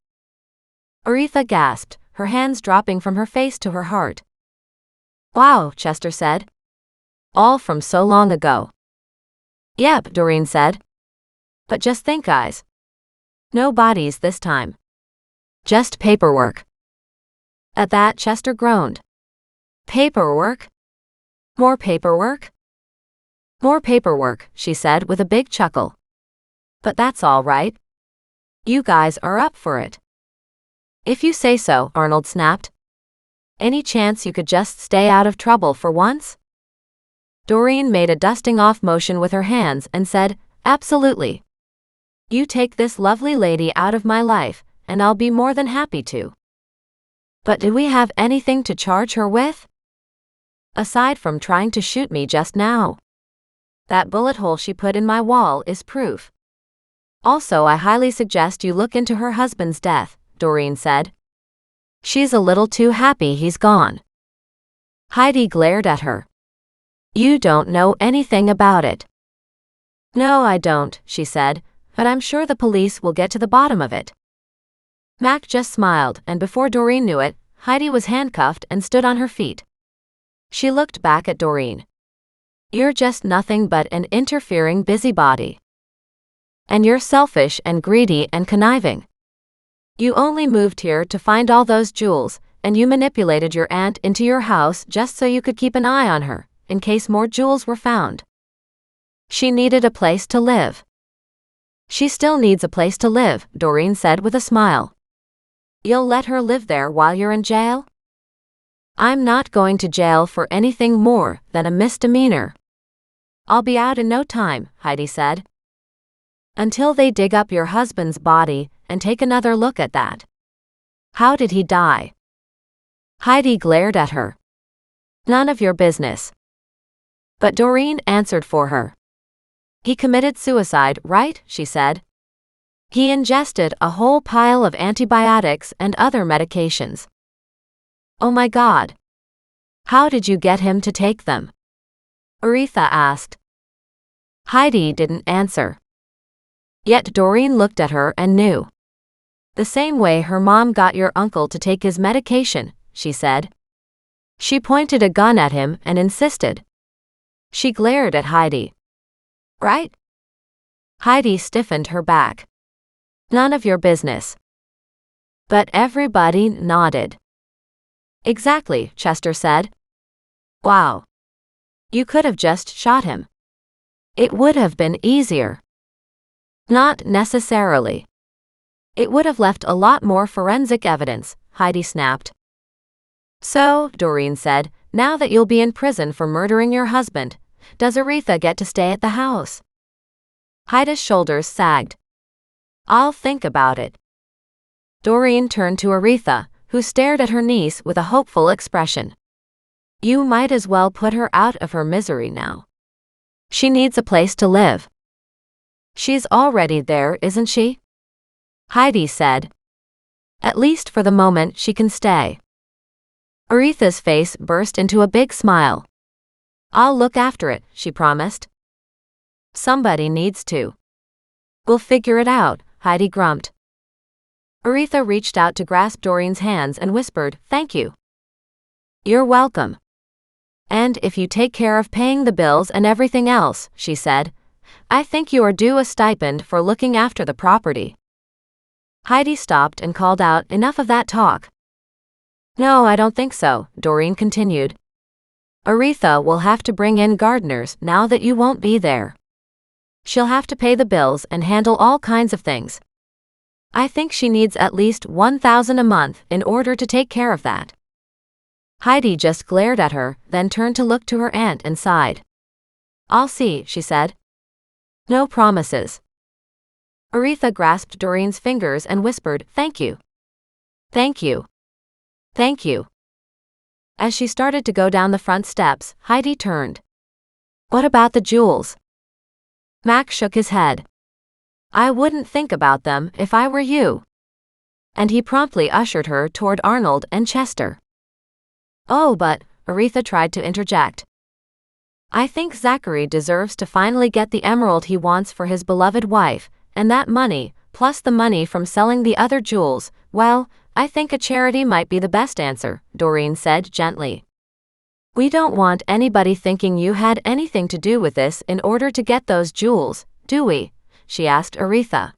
Aretha gasped, her hands dropping from her face to her heart. Wow, Chester said. All from so long ago. Yep, Doreen said. But just think, guys. No bodies this time. Just paperwork. At that, Chester groaned. Paperwork? More paperwork? More paperwork, she said with a big chuckle. But that's all right. You guys are up for it. If you say so, Arnold snapped. Any chance you could just stay out of trouble for once? Doreen made a dusting off motion with her hands and said, Absolutely. You take this lovely lady out of my life, and I'll be more than happy to. But do we have anything to charge her with? Aside from trying to shoot me just now. That bullet hole she put in my wall is proof. Also, I highly suggest you look into her husband's death, Doreen said. She's a little too happy he's gone. Heidi glared at her. You don't know anything about it. No, I don't, she said, but I'm sure the police will get to the bottom of it. Mac just smiled, and before Doreen knew it, Heidi was handcuffed and stood on her feet. She looked back at Doreen. You're just nothing but an interfering busybody. And you're selfish and greedy and conniving. You only moved here to find all those jewels, and you manipulated your aunt into your house just so you could keep an eye on her, in case more jewels were found. She needed a place to live. She still needs a place to live, Doreen said with a smile. You'll let her live there while you're in jail? I'm not going to jail for anything more than a misdemeanor. I'll be out in no time, Heidi said. Until they dig up your husband's body and take another look at that. How did he die? Heidi glared at her. None of your business. But Doreen answered for her. He committed suicide, right? She said. He ingested a whole pile of antibiotics and other medications. Oh my God. How did you get him to take them? Aretha asked. Heidi didn't answer. Yet Doreen looked at her and knew. The same way her mom got your uncle to take his medication, she said. She pointed a gun at him and insisted. She glared at Heidi. Right? Heidi stiffened her back. None of your business. But everybody nodded. Exactly, Chester said. Wow. You could have just shot him. It would have been easier. Not necessarily. It would have left a lot more forensic evidence, Heidi snapped. So, Doreen said, now that you'll be in prison for murdering your husband, does Aretha get to stay at the house? Heidi's shoulders sagged. I'll think about it. Doreen turned to Aretha, who stared at her niece with a hopeful expression. You might as well put her out of her misery now. She needs a place to live. She's already there, isn't she? Heidi said. At least for the moment she can stay. Aretha's face burst into a big smile. I'll look after it, she promised. Somebody needs to. We'll figure it out, Heidi grumped. Aretha reached out to grasp Doreen's hands and whispered, Thank you. You're welcome. And if you take care of paying the bills and everything else, she said, I think you are due a stipend for looking after the property. Heidi stopped and called out, Enough of that talk. No, I don't think so, Doreen continued. Aretha will have to bring in gardeners now that you won't be there. She'll have to pay the bills and handle all kinds of things. I think she needs at least $1,000 a month in order to take care of that. Heidi just glared at her, then turned to look to her aunt and sighed. I'll see, she said. No promises. Aretha grasped Doreen's fingers and whispered, Thank you. Thank you. Thank you. As she started to go down the front steps, Heidi turned. What about the jewels? Mac shook his head. I wouldn't think about them if I were you. And he promptly ushered her toward Arnold and Chester. Oh, but, Aretha tried to interject. I think Zachary deserves to finally get the emerald he wants for his beloved wife, and that money, plus the money from selling the other jewels, well, I think a charity might be the best answer, Doreen said gently. We don't want anybody thinking you had anything to do with this in order to get those jewels, do we? She asked Aretha.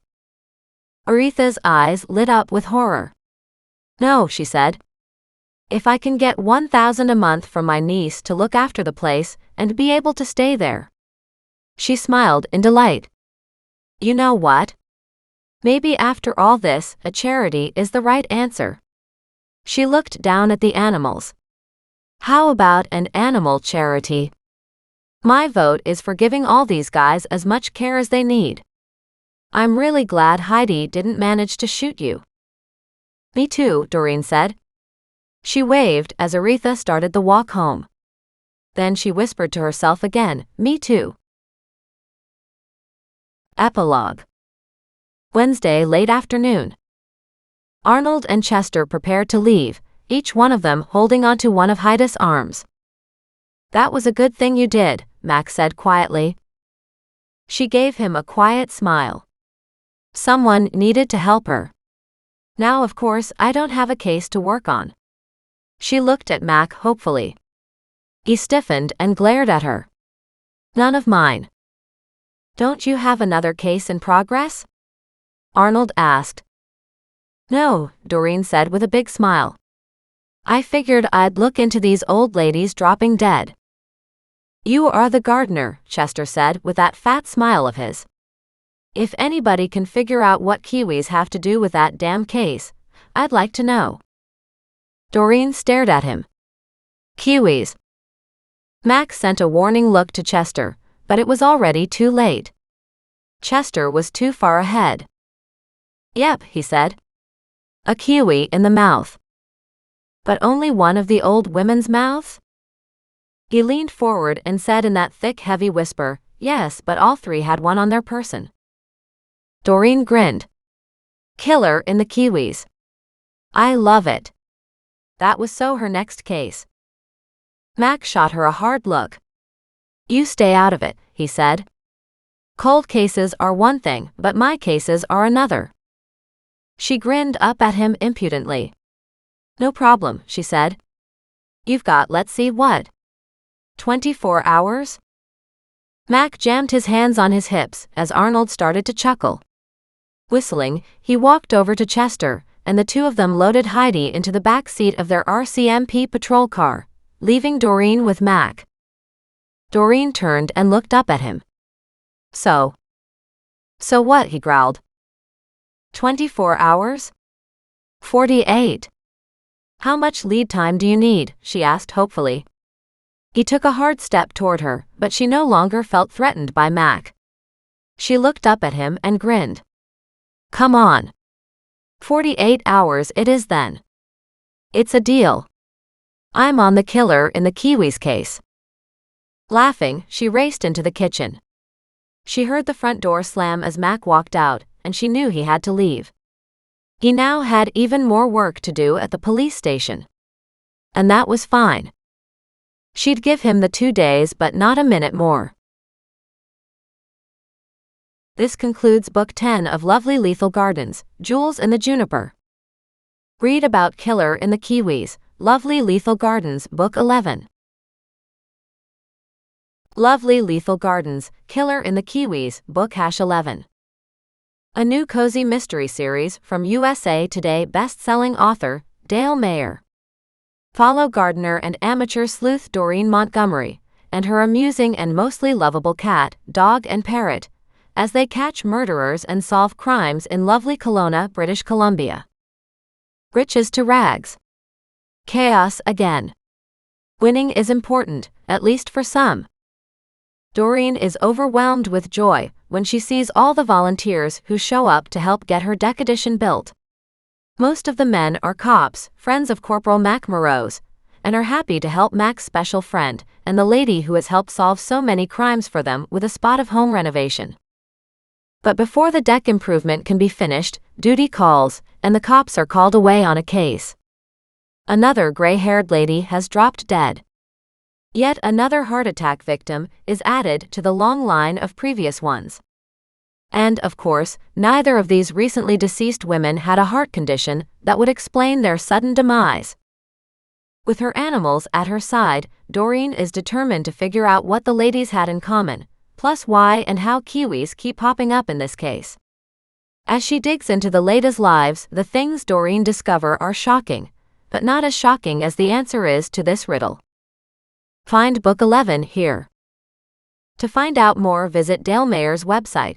Aretha's eyes lit up with horror. "No," she said. "If I can get $1,000 a month from my niece to look after the place and be able to stay there." She smiled in delight. "You know what? Maybe after all this, a charity is the right answer." She looked down at the animals. "How about an animal charity? My vote is for giving all these guys as much care as they need. I'm really glad Heidi didn't manage to shoot you." "Me too," Doreen said. She waved as Aretha started the walk home. Then she whispered to herself again, "Me too." Epilogue. Wednesday late afternoon. Arnold and Chester prepared to leave, each one of them holding onto one of Heidi's arms. "That was a good thing you did," Max said quietly. She gave him a quiet smile. Someone needed to help her. Now of course I don't have a case to work on. She looked at Mac hopefully. He stiffened and glared at her. "None of mine." "Don't you have another case in progress?" Arnold asked. "No," Doreen said with a big smile. "I figured I'd look into these old ladies dropping dead." "You are the gardener," Chester said with that fat smile of his. "If anybody can figure out what Kiwis have to do with that damn case, I'd like to know." Doreen stared at him. "Kiwis." Max sent a warning look to Chester, but it was already too late. Chester was too far ahead. "Yep," he said. "A kiwi in the mouth." "But only one of the old women's mouths?" He leaned forward and said in that thick, heavy whisper, "Yes, but all three had one on their person." Doreen grinned. "Killer in the kiwis. I love it." That was so her next case. Mac shot her a hard look. "You stay out of it," he said. "Cold cases are one thing, but my cases are another." She grinned up at him impudently. "No problem," she said. "You've got, let's see what? 24 hours? Mac jammed his hands on his hips as Arnold started to chuckle. Whistling, he walked over to Chester, and the two of them loaded Heidi into the back seat of their RCMP patrol car, leaving Doreen with Mac. Doreen turned and looked up at him. So what?" he growled. 24 hours? 48. "How much lead time do you need?" she asked hopefully. He took a hard step toward her, but she no longer felt threatened by Mac. She looked up at him and grinned. "Come on. 48 hours it is then. It's a deal. I'm on the killer in the Kiwis case." Laughing, she raced into the kitchen. She heard the front door slam as Mac walked out, and she knew he had to leave. He now had even more work to do at the police station. And that was fine. She'd give him the 2 days but not a minute more. This concludes Book 10 of Lovely Lethal Gardens, Jewels in the Juniper. Read about Killer in the Kiwis, Lovely Lethal Gardens, Book 11. Lovely Lethal Gardens, Killer in the Kiwis, Book #11. A new cozy mystery series from USA Today best-selling author, Dale Mayer. Follow gardener and amateur sleuth Doreen Montgomery, and her amusing and mostly lovable cat, dog and parrot, as they catch murderers and solve crimes in lovely Kelowna, British Columbia. Riches to rags. Chaos again. Winning is important, at least for some. Doreen is overwhelmed with joy when she sees all the volunteers who show up to help get her deck edition built. Most of the men are cops, friends of Corporal Mac Morose, and are happy to help Mac's special friend and the lady who has helped solve so many crimes for them with a spot of home renovation. But before the deck improvement can be finished, duty calls, and the cops are called away on a case. Another gray-haired lady has dropped dead. Yet another heart attack victim is added to the long line of previous ones. And, of course, neither of these recently deceased women had a heart condition that would explain their sudden demise. With her animals at her side, Doreen is determined to figure out what the ladies had in common, plus why and how Kiwis keep popping up in this case. As she digs into the latest lives, the things Doreen discovers are shocking, but not as shocking as the answer is to this riddle. Find Book 11 here. To find out more, visit Dale Mayer's website.